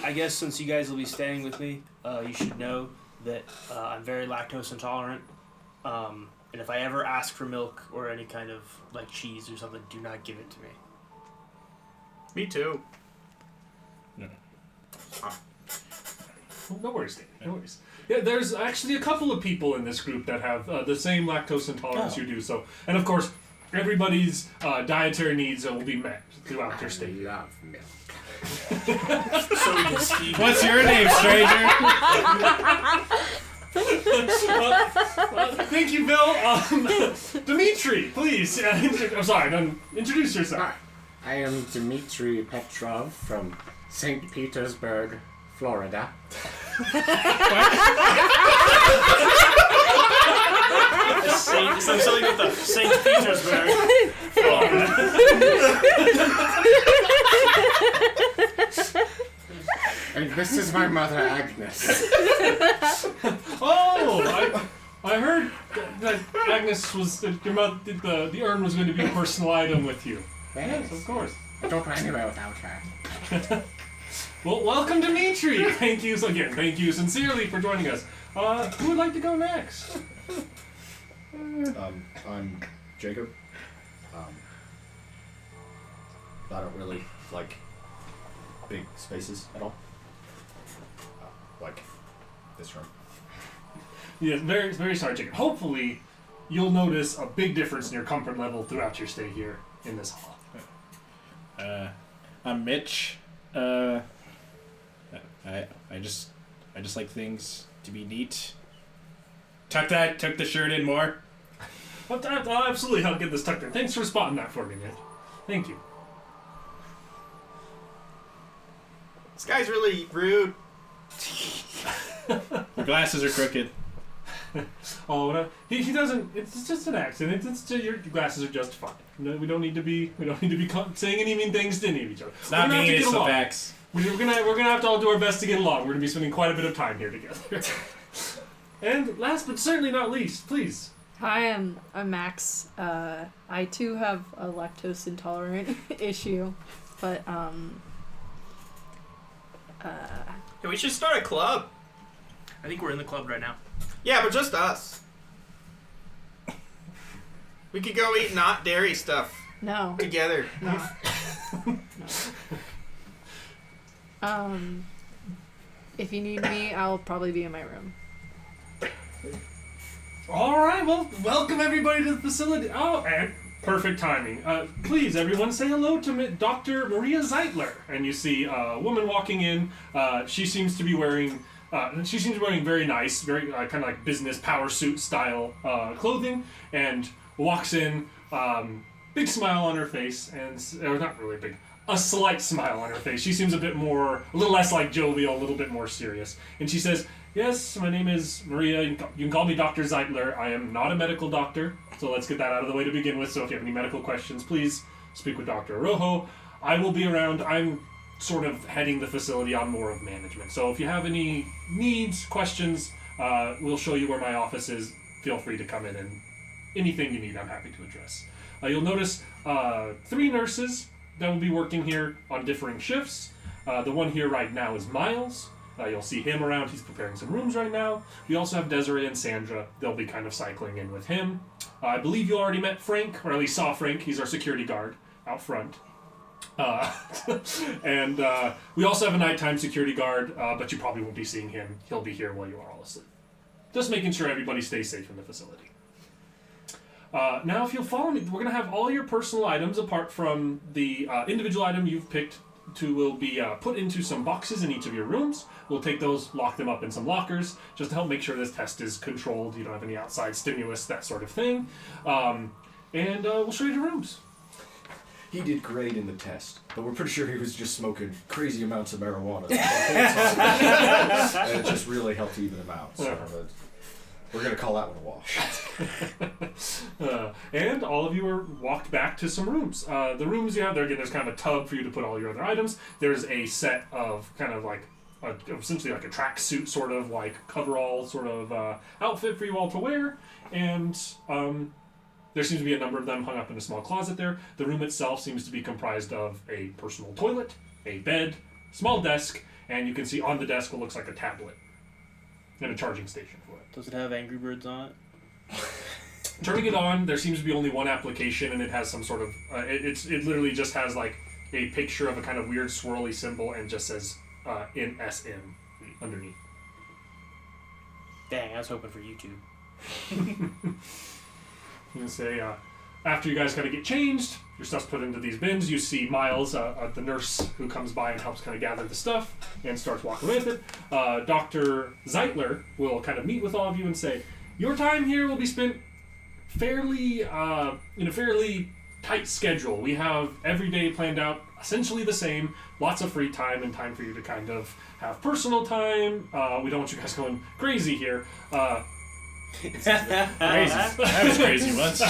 [SPEAKER 5] I guess since you guys will be staying with me, you should know that I'm very lactose intolerant. And if I ever ask for milk or any kind of like cheese or something, do not give it to me.
[SPEAKER 8] Me too.
[SPEAKER 1] No worries, Danny. No worries. Yeah, there's actually a couple of people in this group that have the same lactose intolerance you do. So, and of course, everybody's dietary needs will be met throughout their stay.
[SPEAKER 4] Love milk.
[SPEAKER 3] What's your name, stranger?
[SPEAKER 1] Thank you, Bill. Dimitri, please. I'm sorry. Introduce yourself.
[SPEAKER 4] Hi, I am Dmitry Petrov from St. Petersburg, Florida.
[SPEAKER 5] Something with the St. Petersburg.
[SPEAKER 4] And this is my mother, Agnes.
[SPEAKER 1] Oh, I heard that Agnes was your mother. The urn was going to be a personal item with you. Yes, of course.
[SPEAKER 4] I don't go anywhere without her.
[SPEAKER 1] Well, welcome, Dimitri. Thank you sincerely for joining us. Who would like to go next?
[SPEAKER 2] I'm Jacob. I don't really like big spaces at all. Like this room.
[SPEAKER 1] Yes, very, very sorry, Jacob. Hopefully, you'll notice a big difference in your comfort level throughout your stay here in this hall.
[SPEAKER 3] I'm Mitch. I just like things to be neat. Tuck the shirt in more.
[SPEAKER 1] I'll absolutely help get this tucked in. Thanks for spotting that for me, Mitch. Thank you.
[SPEAKER 8] This guy's really rude.
[SPEAKER 3] Your glasses are crooked.
[SPEAKER 1] Oh no, he doesn't. It's just an accident. It's just, your glasses are just fine. No, we don't need to be saying any mean things to any of each other.
[SPEAKER 3] It's not mean, it's the facts.
[SPEAKER 1] We're gonna have to all do our best to get along. We're gonna be spending quite a bit of time here together. And last but certainly not least, please.
[SPEAKER 6] Hi, I'm Max. I too have a lactose intolerant issue, but
[SPEAKER 8] Hey, we should start a club.
[SPEAKER 5] I think we're in the club right now.
[SPEAKER 8] Yeah, but just us. We could go eat not dairy stuff
[SPEAKER 6] no.
[SPEAKER 8] together.
[SPEAKER 6] No. If you need me, I'll probably be in my room.
[SPEAKER 1] All right, well, welcome everybody to the facility. Oh, and perfect timing. Please, everyone, say hello to Dr. Maria Zeitler. And you see a woman walking in. She seems to be wearing very nice, very kind of like business power suit style clothing, and walks in. Big smile on her face, or not really big. A slight smile on her face. She seems a little less like jovial, a little bit more serious. And she says, "Yes, my name is Maria. You can call me Dr. Zeitler. I am not a medical doctor, so let's get that out of the way to begin with. So if you have any medical questions, please speak with Dr. Arojo. I will be around. I'm sort of heading the facility on more of management. So if you have any needs, questions, we'll show you where my office is. Feel free to come in, and anything you need, I'm happy to address." You'll notice 3 nurses that will be working here on differing shifts. The one here right now is Miles. You'll see him around. He's preparing some rooms right now. We also have Desiree and Sandra. They'll be kind of cycling in with him. I believe you already met Frank, or at least saw Frank. He's our security guard out front. And we also have a nighttime security guard, but you probably won't be seeing him. He'll be here while you are all asleep. Just making sure everybody stays safe in the facility. Now, if you'll follow me, we're going to have all your personal items, apart from the individual item you've picked, will be put into some boxes in each of your rooms. We'll take those, lock them up in some lockers, just to help make sure this test is controlled. You don't have any outside stimulus, that sort of thing. And we'll show you the rooms.
[SPEAKER 2] He did great in the test, but we're pretty sure he was just smoking crazy amounts of marijuana the whole time. And it just really helped even him out. So we're going to call that one a wash.
[SPEAKER 1] And all of you are walked back to some rooms. The rooms you have there, again, there's kind of a tub for you to put all your other items. There's a set of kind of like, essentially like a tracksuit sort of like coverall sort of outfit for you all to wear. And there seems to be a number of them hung up in a small closet there. The room itself seems to be comprised of a personal toilet, a bed, small desk, and you can see on the desk what looks like a tablet and a charging station for it.
[SPEAKER 5] Does it have Angry Birds on it?
[SPEAKER 1] Turning it on, there seems to be only one application, and it has some sort of... it literally just has like a picture of a kind of weird swirly symbol and just says NSM underneath.
[SPEAKER 5] Dang, I was hoping for YouTube.
[SPEAKER 1] You can say, after you guys kind of get changed, your stuff's put into these bins, you see Miles, the nurse who comes by and helps kind of gather the stuff and starts walking with it. Dr. Zeitler will kind of meet with all of you and say, your time here will be spent fairly in a fairly tight schedule. We have every day planned out essentially the same, lots of free time and time for you to kind of have personal time. We don't want you guys going crazy here.
[SPEAKER 3] Crazy. That was crazy once.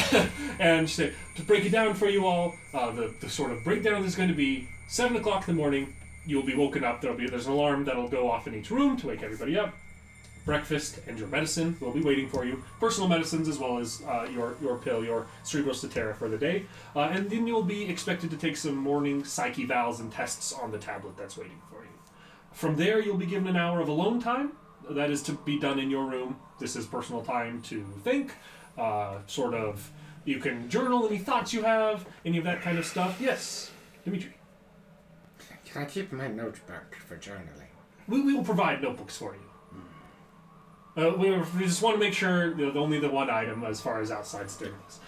[SPEAKER 1] And she said, to break it down for you all, the sort of breakdown is going to be 7 o'clock in the morning. You'll be woken up. There's an alarm that'll go off in each room to wake everybody up. Breakfast and your medicine will be waiting for you. Personal medicines as well as your pill, your Cerebrostatera for the day. And then you'll be expected to take some morning psyche vals and tests on the tablet that's waiting for you. From there, you'll be given an hour of alone time. That is to be done in your room. This is personal time to think, sort of, you can journal any thoughts you have, any of that kind of stuff. Yes, Dimitri.
[SPEAKER 9] Can I keep my notebook for journaling?
[SPEAKER 1] We will provide notebooks for you. We just want to make sure only the one item as far as outside stimulus.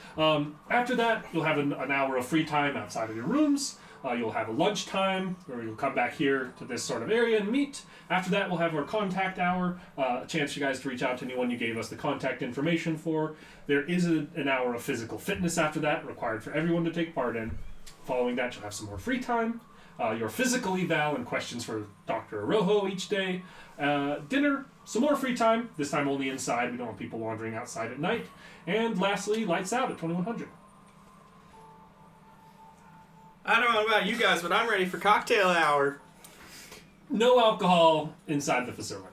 [SPEAKER 1] After that, you'll have an hour of free time outside of your rooms. You'll have a lunch time where you'll come back here to this sort of area and meet. After that, we'll have our contact hour, a chance for you guys to reach out to anyone you gave us the contact information for. There is an hour of physical fitness after that, required for everyone to take part in. Following that, you'll have some more free time. your physical eval and questions for Dr. Arojo each day. Dinner, some more free time, this time only inside. We don't want people wandering outside at night. And lastly, lights out at 2100.
[SPEAKER 8] I don't know about you guys, but I'm ready for cocktail hour.
[SPEAKER 1] No alcohol inside the facility.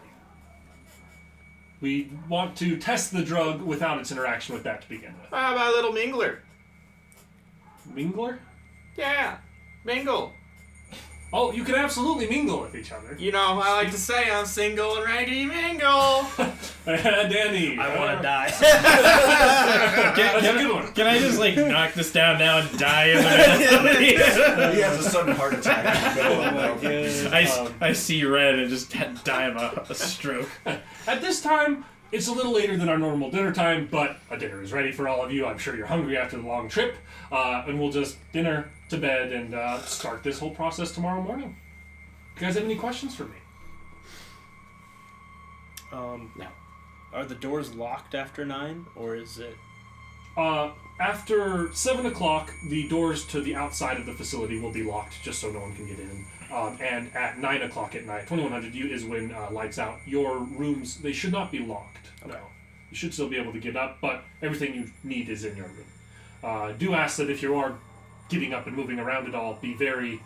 [SPEAKER 1] We want to test the drug without its interaction with that to begin with.
[SPEAKER 8] How about a little mingler?
[SPEAKER 1] Mingler?
[SPEAKER 8] Yeah, mingle.
[SPEAKER 1] Oh, you can absolutely mingle with each other.
[SPEAKER 8] You know, I like to say I'm single and ready to mingle.
[SPEAKER 1] Danny.
[SPEAKER 5] I want to die.
[SPEAKER 1] That's a good one.
[SPEAKER 3] Can I just like knock this down now and die in the middle of
[SPEAKER 2] He has a sudden heart attack in the middle of
[SPEAKER 3] I see red and just die of a stroke.
[SPEAKER 1] At this time, it's a little later than our normal dinner time, but a dinner is ready for all of you. I'm sure you're hungry after the long trip. And we'll just dinner to bed and start this whole process tomorrow morning. You guys have any questions for me?
[SPEAKER 5] No. Are the doors locked after 9, or is it?
[SPEAKER 1] After 7 o'clock, the doors to the outside of the facility will be locked, just so no one can get in. And at 9 o'clock at night, 2100 is when lights out. Your rooms, they should not be locked.
[SPEAKER 5] Okay.
[SPEAKER 1] No. You should still be able to get up, but everything you need is in your room. Do ask that if you are getting up and moving around at all, be very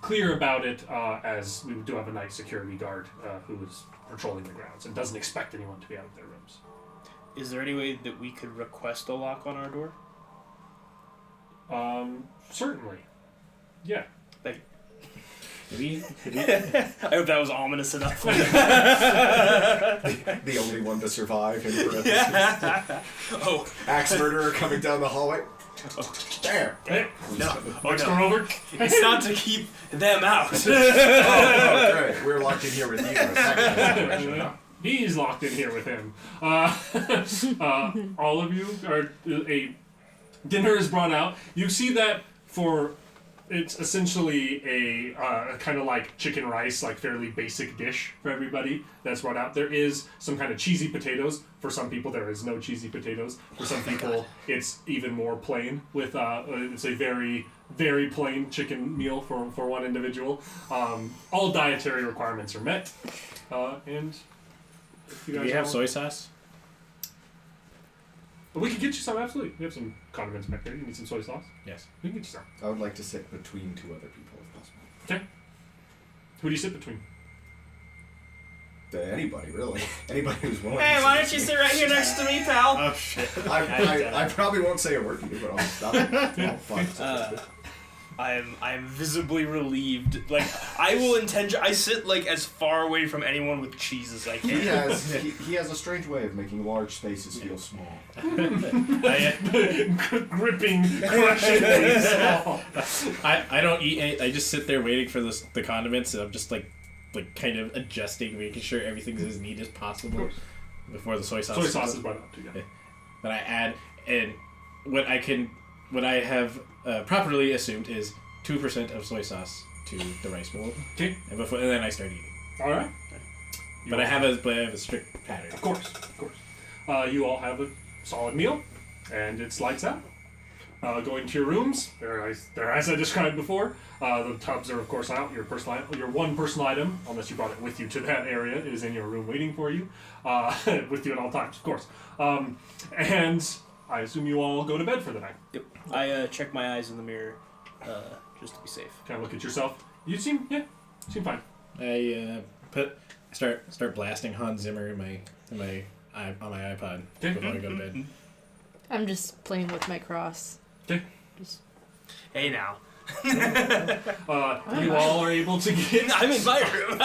[SPEAKER 1] clear about it, as we do have a night security guard who is patrolling the grounds and doesn't expect anyone to be out of their rooms.
[SPEAKER 5] Is there any way that we could request a lock on our door?
[SPEAKER 1] Certainly. Yeah.
[SPEAKER 5] Thank you.
[SPEAKER 3] Maybe
[SPEAKER 5] I hope that was ominous enough.
[SPEAKER 2] The only one to survive in parentheses.
[SPEAKER 5] Oh,
[SPEAKER 2] Axe murderer coming down the hallway. There.
[SPEAKER 1] Hey,
[SPEAKER 5] no.
[SPEAKER 1] next door over.
[SPEAKER 5] It's not to keep them out.
[SPEAKER 2] Oh, great. We're locked in here with you for a second. Situation, huh?
[SPEAKER 1] He's locked in here with him. All of you are a dinner is brought out. You see that it's essentially a kind of like chicken rice, like fairly basic dish for everybody that's brought out. There is some kind of cheesy potatoes. For some people, there is no cheesy potatoes. For some people, it's even more plain with it's a very, very plain chicken meal for one individual. All dietary requirements are met. And if you
[SPEAKER 3] do
[SPEAKER 1] guys
[SPEAKER 3] we have
[SPEAKER 1] all-
[SPEAKER 3] soy sauce?
[SPEAKER 1] But we can get you some, absolutely. We have some condiments back there. You need some soy sauce?
[SPEAKER 3] Yes.
[SPEAKER 1] We can get you some.
[SPEAKER 2] I would like to sit between two other people if possible.
[SPEAKER 1] Okay. Who do you sit between?
[SPEAKER 2] Anybody, really. Anybody who's willing
[SPEAKER 8] Hey,
[SPEAKER 2] to
[SPEAKER 8] why
[SPEAKER 2] sit
[SPEAKER 8] don't you sit right here next to me, pal?
[SPEAKER 3] Oh shit.
[SPEAKER 2] I probably won't say a word to you, but I'll stop it. I'll find something.
[SPEAKER 5] I am visibly relieved. Like I will I sit like as far away from anyone with cheese as I can.
[SPEAKER 2] He has a strange way of making large spaces feel small.
[SPEAKER 1] Gripping, crushingly small.
[SPEAKER 3] I don't eat any, I just sit there waiting for the condiments, and I'm just like kind of adjusting, making sure everything's as neat as possible before the soy sauce.
[SPEAKER 1] Soy sauce is brought up too, yeah.
[SPEAKER 3] That I add, and what I have properly assumed is 2% of soy sauce to the rice bowl.
[SPEAKER 1] Okay.
[SPEAKER 3] And then I start eating.
[SPEAKER 1] All right.
[SPEAKER 3] But I have a strict pattern.
[SPEAKER 1] Of course. You all have a solid meal, and it's lights out. Going to your rooms, they're as I described before. The tubs are of course out. Your one personal item, unless you brought it with you to that area, is in your room waiting for you, with you at all times, of course. And I assume you all go to bed for the night.
[SPEAKER 5] Yep. I check my eyes in the mirror, just to be safe.
[SPEAKER 1] Kind of look at yourself. You seem fine.
[SPEAKER 3] I start blasting Hans Zimmer on my iPod before I go to bed.
[SPEAKER 6] I'm just playing with my cross.
[SPEAKER 1] Okay.
[SPEAKER 5] Hey now.
[SPEAKER 1] You all are able to get.
[SPEAKER 5] I'm in my room.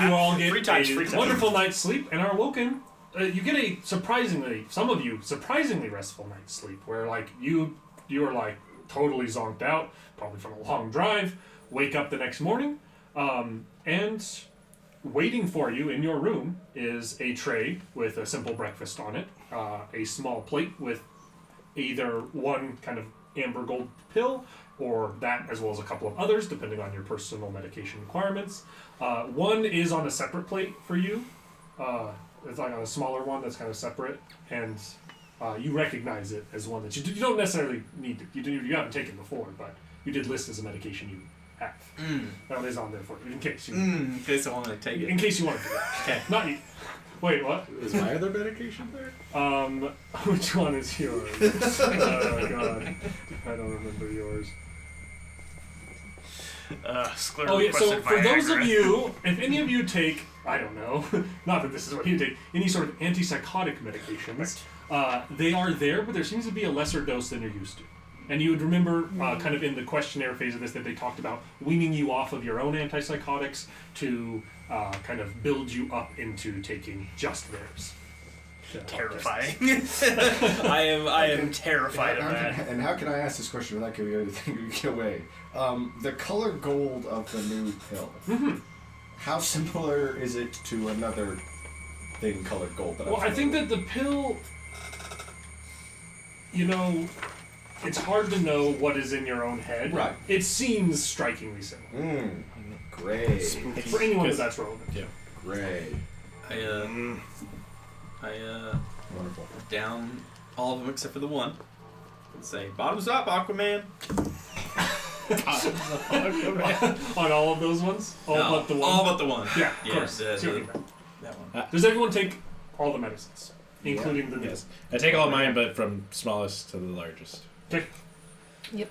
[SPEAKER 1] You all get
[SPEAKER 5] Free time.
[SPEAKER 1] wonderful night's sleep and are woken. You get some of you surprisingly restful night's sleep, where like you are like totally zonked out, probably from a long drive. Wake up the next morning, and waiting for you in your room is a tray with a simple breakfast on it, a small plate with either one kind of amber gold pill or that, as well as a couple of others, depending on your personal medication requirements. One is on a separate plate for you. It's like on a smaller one that's kind of separate, and you recognize it as one that you don't necessarily need. You haven't taken before, but you did list as a medication you have. That is on there for you, in case you
[SPEAKER 8] In case I want to take
[SPEAKER 1] in
[SPEAKER 8] it.
[SPEAKER 1] case you want to do that.
[SPEAKER 8] Okay.
[SPEAKER 1] Not you. Wait, what?
[SPEAKER 4] Is my other medication there?
[SPEAKER 1] Which one is yours? Oh god, I don't remember yours.
[SPEAKER 5] Sclerosis
[SPEAKER 1] Oh yeah, so
[SPEAKER 5] requested
[SPEAKER 1] for those of
[SPEAKER 5] Viagra.
[SPEAKER 1] you, if any of you take, I don't know, not that this is what you take, any sort of antipsychotic medications, they are there, but there seems to be a lesser dose than you're used to. And you would remember, kind of in the questionnaire phase of this, that they talked about weaning you off of your own antipsychotics to kind of build you up into taking just theirs.
[SPEAKER 5] Terrifying. I am terrified of that.
[SPEAKER 2] And how can I ask this question without giving everything away? The color gold of the new pill. How similar is it to another thing colored gold?
[SPEAKER 1] Well, I think that the pill, it's hard to know what is in your own head.
[SPEAKER 2] Right.
[SPEAKER 1] It seems strikingly similar.
[SPEAKER 2] Gray.
[SPEAKER 1] For anyone that's relevant.
[SPEAKER 3] Yeah.
[SPEAKER 2] Gray.
[SPEAKER 8] I
[SPEAKER 2] Wonderful.
[SPEAKER 8] down all of them except for the one. And say, bottoms up, Aquaman.
[SPEAKER 1] On all of those ones? All
[SPEAKER 8] No,
[SPEAKER 1] but the one?
[SPEAKER 8] All but the one.
[SPEAKER 1] Yeah, of
[SPEAKER 8] Yeah,
[SPEAKER 1] course.
[SPEAKER 8] the-
[SPEAKER 1] See what you mean.
[SPEAKER 8] That one.
[SPEAKER 1] Does everyone take all the medicines? Including the
[SPEAKER 3] Yes. I take all mine, but from smallest to the largest.
[SPEAKER 1] Okay.
[SPEAKER 6] Yep.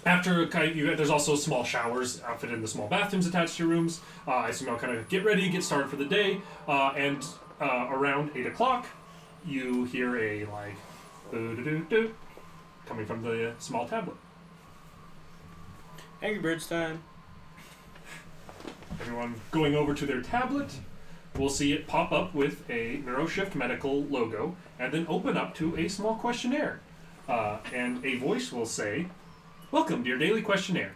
[SPEAKER 1] After there's also small showers outfitted in the small bathrooms attached to your rooms. I assume I'll kind of get ready, get started for the day, and around 8 o'clock, you hear a doo-doo-doo-doo coming from the small tablet.
[SPEAKER 8] Angry Birds time.
[SPEAKER 1] Everyone going over to their tablet will see it pop up with a NeuroShift medical logo and then open up to a small questionnaire. And a voice will say, "Welcome to your daily questionnaire.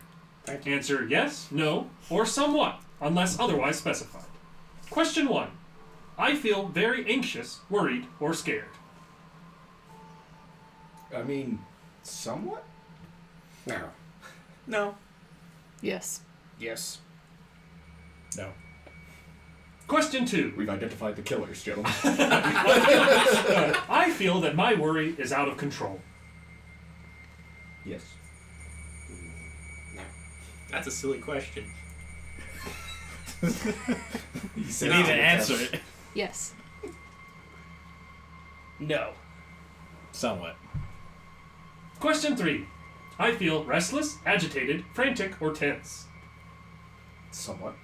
[SPEAKER 1] Answer yes, no, or somewhat, unless otherwise specified. Question 1. I feel very anxious, worried, or scared."
[SPEAKER 2] I mean, somewhat?
[SPEAKER 9] No.
[SPEAKER 8] No.
[SPEAKER 6] Yes.
[SPEAKER 8] Yes.
[SPEAKER 3] No.
[SPEAKER 1] Question 2.
[SPEAKER 2] We've identified the killers, gentlemen.
[SPEAKER 1] I feel that my worry is out of control.
[SPEAKER 2] Yes.
[SPEAKER 8] That's a silly question.
[SPEAKER 2] You
[SPEAKER 3] You need to answer it.
[SPEAKER 6] Yes.
[SPEAKER 5] No.
[SPEAKER 3] Somewhat.
[SPEAKER 1] Question 3. I feel restless, agitated, frantic, or tense.
[SPEAKER 2] Somewhat.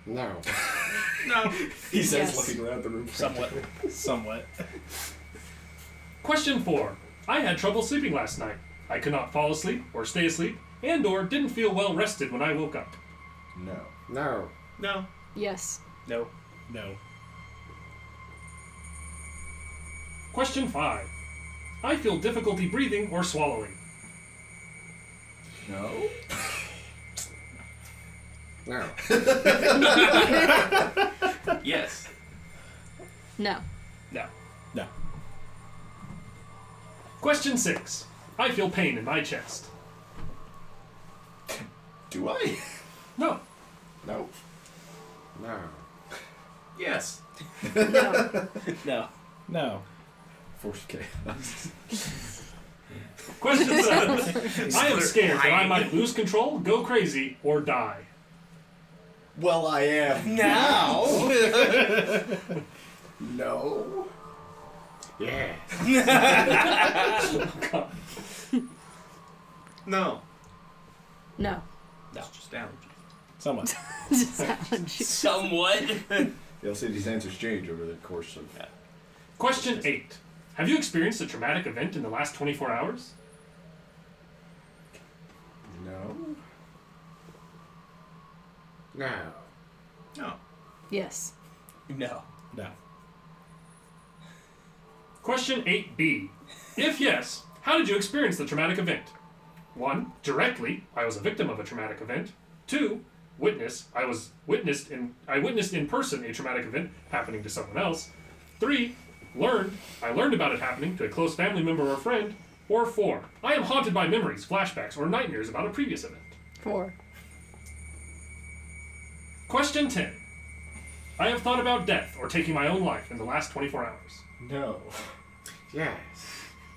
[SPEAKER 9] No.
[SPEAKER 8] No.
[SPEAKER 2] He says,
[SPEAKER 6] Yes.
[SPEAKER 2] looking around the room.
[SPEAKER 3] Somewhat. Somewhat.
[SPEAKER 1] Question 4. I had trouble sleeping last night. I could not fall asleep or stay asleep, and/or didn't feel well rested when I woke up.
[SPEAKER 2] No.
[SPEAKER 9] No.
[SPEAKER 8] No.
[SPEAKER 6] Yes.
[SPEAKER 5] No.
[SPEAKER 3] No.
[SPEAKER 1] Question 5. I feel difficulty breathing or swallowing.
[SPEAKER 2] No.
[SPEAKER 9] No.
[SPEAKER 8] Yes.
[SPEAKER 6] No.
[SPEAKER 5] No.
[SPEAKER 3] No.
[SPEAKER 1] Question 6. I feel pain in my chest.
[SPEAKER 2] Do I?
[SPEAKER 1] No.
[SPEAKER 2] No.
[SPEAKER 9] No.
[SPEAKER 8] Yes.
[SPEAKER 6] No.
[SPEAKER 5] No.
[SPEAKER 3] No.
[SPEAKER 2] Force chaos.
[SPEAKER 1] Question 7. I am scared that I might lose control, go crazy, or die.
[SPEAKER 2] Well, I am
[SPEAKER 8] Now.
[SPEAKER 2] No.
[SPEAKER 9] Yeah.
[SPEAKER 8] No.
[SPEAKER 6] No.
[SPEAKER 8] That's just allergy.
[SPEAKER 3] Somewhat.
[SPEAKER 6] Just allergy.
[SPEAKER 5] Somewhat.
[SPEAKER 2] You'll see these answers change over the course of.
[SPEAKER 1] Question 8. Have you experienced a traumatic event in the last 24 hours?
[SPEAKER 2] No.
[SPEAKER 9] No.
[SPEAKER 8] No.
[SPEAKER 6] Yes.
[SPEAKER 5] No.
[SPEAKER 3] No.
[SPEAKER 1] Question 8b. If yes, how did you experience the traumatic event? 1. Directly, I was a victim of a traumatic event. 2. I witnessed in person a traumatic event happening to someone else. 3. I learned about it happening to a close family member or friend. Or 4. I am haunted by memories, flashbacks, or nightmares about a previous event.
[SPEAKER 6] 4.
[SPEAKER 1] Question 10. I have thought about death or taking my own life in the last 24 hours.
[SPEAKER 2] No.
[SPEAKER 9] Yes.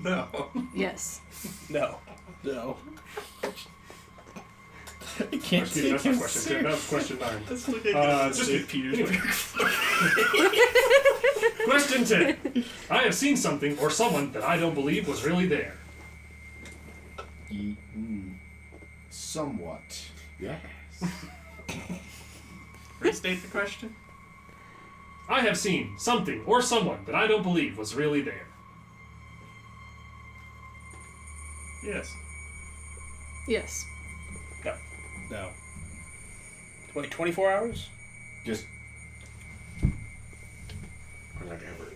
[SPEAKER 8] No.
[SPEAKER 6] Yes.
[SPEAKER 5] No.
[SPEAKER 3] No. I can't
[SPEAKER 1] Excuse me,
[SPEAKER 3] take
[SPEAKER 1] that's
[SPEAKER 3] him
[SPEAKER 1] not question 10. That was question 9.
[SPEAKER 5] Let's look at
[SPEAKER 1] Just
[SPEAKER 5] St.
[SPEAKER 1] anyway. Question 10. I have seen something or someone that I don't believe was really there.
[SPEAKER 2] Somewhat.
[SPEAKER 4] Yes.
[SPEAKER 5] Restate the question.
[SPEAKER 1] I have seen something or someone that I don't believe was really there.
[SPEAKER 5] Yes.
[SPEAKER 6] Yes.
[SPEAKER 3] No.
[SPEAKER 5] Wait, 24 hours?
[SPEAKER 2] Just
[SPEAKER 4] Or like ever.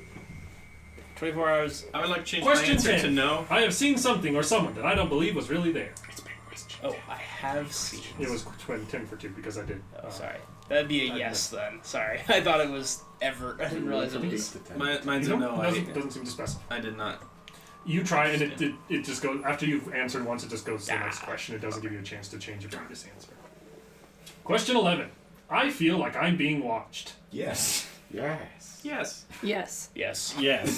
[SPEAKER 5] 24 hours.
[SPEAKER 8] I would like to change
[SPEAKER 1] Question
[SPEAKER 8] my answer
[SPEAKER 1] 10.
[SPEAKER 8] to no.
[SPEAKER 1] I have seen something or someone that I don't believe was really there.
[SPEAKER 5] Oh, I have seen.
[SPEAKER 1] It was 10 for 2 because I did.
[SPEAKER 5] Oh, sorry. That'd be a yes then. Sorry. I thought it was ever. I didn't realize it was.
[SPEAKER 8] Mine's a no.
[SPEAKER 1] Doesn't seem to specify.
[SPEAKER 8] I did not.
[SPEAKER 1] You try and it just goes, after you've answered once, it just goes to the next question. It doesn't give you a chance to change your previous answer. Question 11. I feel like I'm being watched.
[SPEAKER 2] yes.
[SPEAKER 4] Yes.
[SPEAKER 8] Yes.
[SPEAKER 6] Yes.
[SPEAKER 5] Yes.
[SPEAKER 3] Yes.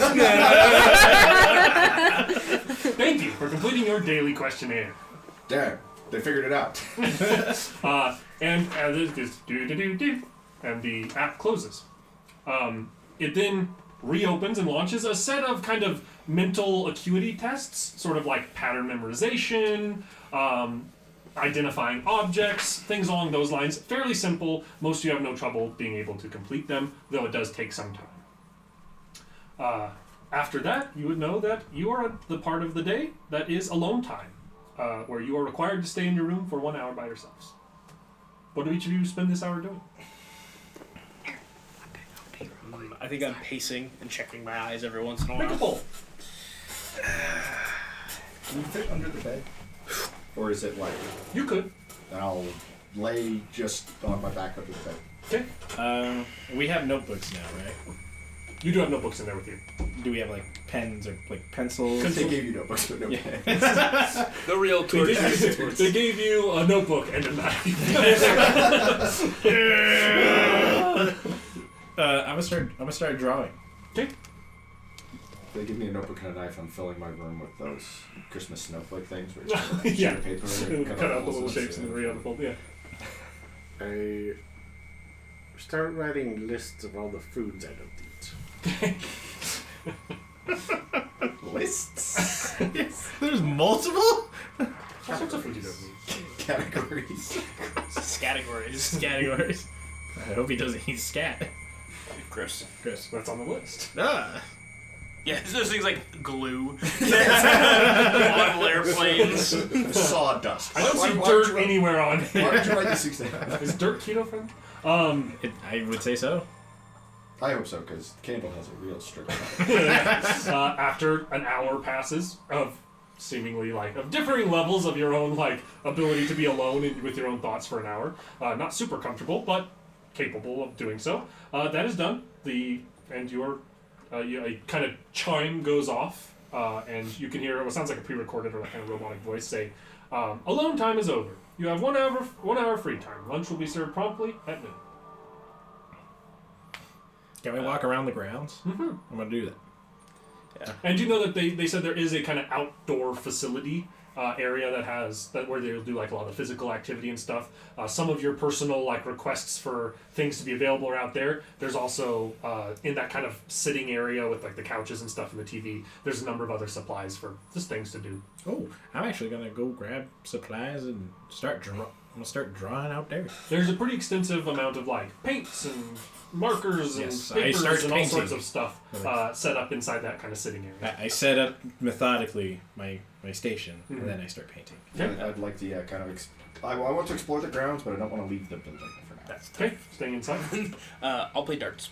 [SPEAKER 1] Thank you for completing your daily questionnaire.
[SPEAKER 2] Damn. They figured it out.
[SPEAKER 1] And it goes do, and the app closes. It then reopens and launches a set of kind of mental acuity tests, sort of like pattern memorization, identifying objects, things along those lines. Fairly simple. Most of you have no trouble being able to complete them, though it does take some time. After that, you would know that you are at the part of the day that is alone time, where you are required to stay in your room for 1 hour by yourselves. What do each of you spend this hour doing?
[SPEAKER 5] I think I'm pacing and checking my eyes every once in a
[SPEAKER 1] Make a
[SPEAKER 5] while.
[SPEAKER 1] poll.
[SPEAKER 2] Can you fit under the bed? Or is it like,
[SPEAKER 1] You could.
[SPEAKER 2] I'll lay just on my back under the bed?
[SPEAKER 1] Okay.
[SPEAKER 3] We have notebooks now, right?
[SPEAKER 1] You do have notebooks in there with you.
[SPEAKER 3] Do we have like pens or like pencils?
[SPEAKER 2] They gave you notebooks, but no
[SPEAKER 3] Yeah.
[SPEAKER 2] pens.
[SPEAKER 5] The real tour.
[SPEAKER 1] They gave you a notebook and a knife.
[SPEAKER 3] I'm gonna start drawing.
[SPEAKER 1] Okay.
[SPEAKER 2] If they give me a notebook and a knife, I'm filling my room with those Christmas snowflake things where you just
[SPEAKER 1] Yeah.
[SPEAKER 2] sheet of paper and
[SPEAKER 1] Cut out the little
[SPEAKER 2] holes in it.
[SPEAKER 1] shapes and then re-unfold. Yeah.
[SPEAKER 4] I start writing lists of all the foods I don't eat.
[SPEAKER 2] Lists.
[SPEAKER 3] There's multiple
[SPEAKER 1] All sorts of food you don't need.
[SPEAKER 2] Categories.
[SPEAKER 5] Categories.
[SPEAKER 3] categories. I hope he doesn't eat scat.
[SPEAKER 5] Chris.
[SPEAKER 3] Chris.
[SPEAKER 1] That's on the list.
[SPEAKER 5] Yeah, there's things like glue. Model airplanes.
[SPEAKER 2] Sawdust.
[SPEAKER 1] I don't see
[SPEAKER 2] Why
[SPEAKER 1] dirt
[SPEAKER 2] don't you-
[SPEAKER 1] anywhere on
[SPEAKER 2] Why
[SPEAKER 1] here.
[SPEAKER 2] did you write these things down?
[SPEAKER 1] Is dirt keto friendly?
[SPEAKER 3] I would say so.
[SPEAKER 2] I hope so, because Candle has a real strict.
[SPEAKER 1] After an hour passes of seemingly of differing levels of your own ability to be alone with your own thoughts for an hour, not super comfortable, but capable of doing so. That is done. A kind of chime goes off, and you can hear what sounds like a pre-recorded or kind of robotic voice say, "Alone time is over. You have 1 hour free time. Lunch will be served promptly at noon."
[SPEAKER 3] Can we walk around the grounds?
[SPEAKER 1] Mm-hmm.
[SPEAKER 3] I'm gonna do that.
[SPEAKER 1] And you know that they said there is a kind of outdoor facility area where they'll do a lot of physical activity and stuff. Some of your personal requests for things to be available are out there. There's also in that kind of sitting area with the couches and stuff and the TV. There's a number of other supplies for just things to do.
[SPEAKER 3] Oh, I'm actually gonna go grab supplies and I'm gonna start drawing out there.
[SPEAKER 1] There's a pretty extensive amount of paints and markers and
[SPEAKER 3] Yes, I
[SPEAKER 1] papers
[SPEAKER 3] start
[SPEAKER 1] and all
[SPEAKER 3] painting.
[SPEAKER 1] sorts of stuff set up inside that kind of sitting area.
[SPEAKER 3] I set up methodically my station, and then I start painting.
[SPEAKER 1] Okay.
[SPEAKER 2] I'd like the kind of. I want to explore the grounds, but I don't want to leave the building for now.
[SPEAKER 5] That's
[SPEAKER 1] Okay, staying inside.
[SPEAKER 5] I'll play darts.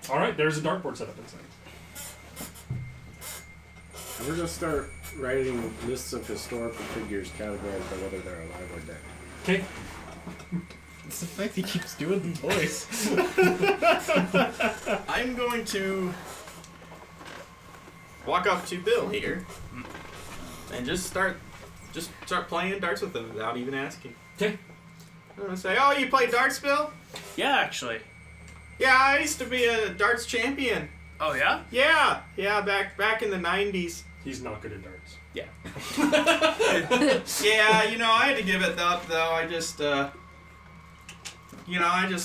[SPEAKER 1] All right, there's a dartboard set up inside.
[SPEAKER 4] I'm gonna start writing lists of historical figures categorized by whether they're alive or dead.
[SPEAKER 1] Okay.
[SPEAKER 3] It's the fact he keeps doing the voice.
[SPEAKER 8] I'm going to walk up to Bill here and just start playing darts with him without even asking.
[SPEAKER 1] Okay.
[SPEAKER 8] I'm gonna say, "Oh, you play darts, Bill?
[SPEAKER 5] Yeah, actually.
[SPEAKER 8] Yeah, I used to be a darts champion.
[SPEAKER 5] Oh yeah?
[SPEAKER 8] Yeah, back in the '90s.
[SPEAKER 1] He's not good at darts.
[SPEAKER 8] Yeah, I had to give it up though. I just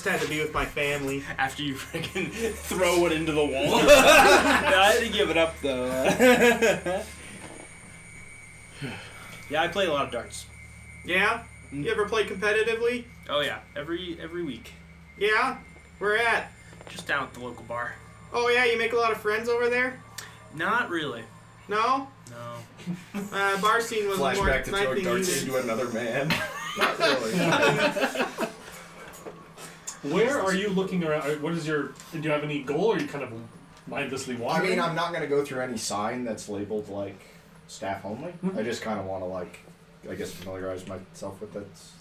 [SPEAKER 8] had to be with my family.
[SPEAKER 5] After you freaking throw it into the wall. I had to give it up though. Yeah, I play a lot of darts.
[SPEAKER 8] Yeah? You ever play competitively?
[SPEAKER 5] Oh yeah, every week.
[SPEAKER 8] Yeah? Where at?
[SPEAKER 5] Just down at the local bar.
[SPEAKER 8] Oh yeah, you make a lot of friends over there?
[SPEAKER 5] Not really.
[SPEAKER 8] No?
[SPEAKER 5] No.
[SPEAKER 8] Bar scene was more
[SPEAKER 2] Flashback to
[SPEAKER 8] my
[SPEAKER 2] throw
[SPEAKER 8] thing
[SPEAKER 2] darts
[SPEAKER 8] either.
[SPEAKER 2] into another man. Not really.
[SPEAKER 1] Where are you looking around? What is your? Do you have any goal, or are you kind of mindlessly
[SPEAKER 2] I
[SPEAKER 1] wandering?
[SPEAKER 2] mean, I'm not going to go through any sign that's labeled, like, staff only. I just kind of want to, like, I guess familiarize myself with its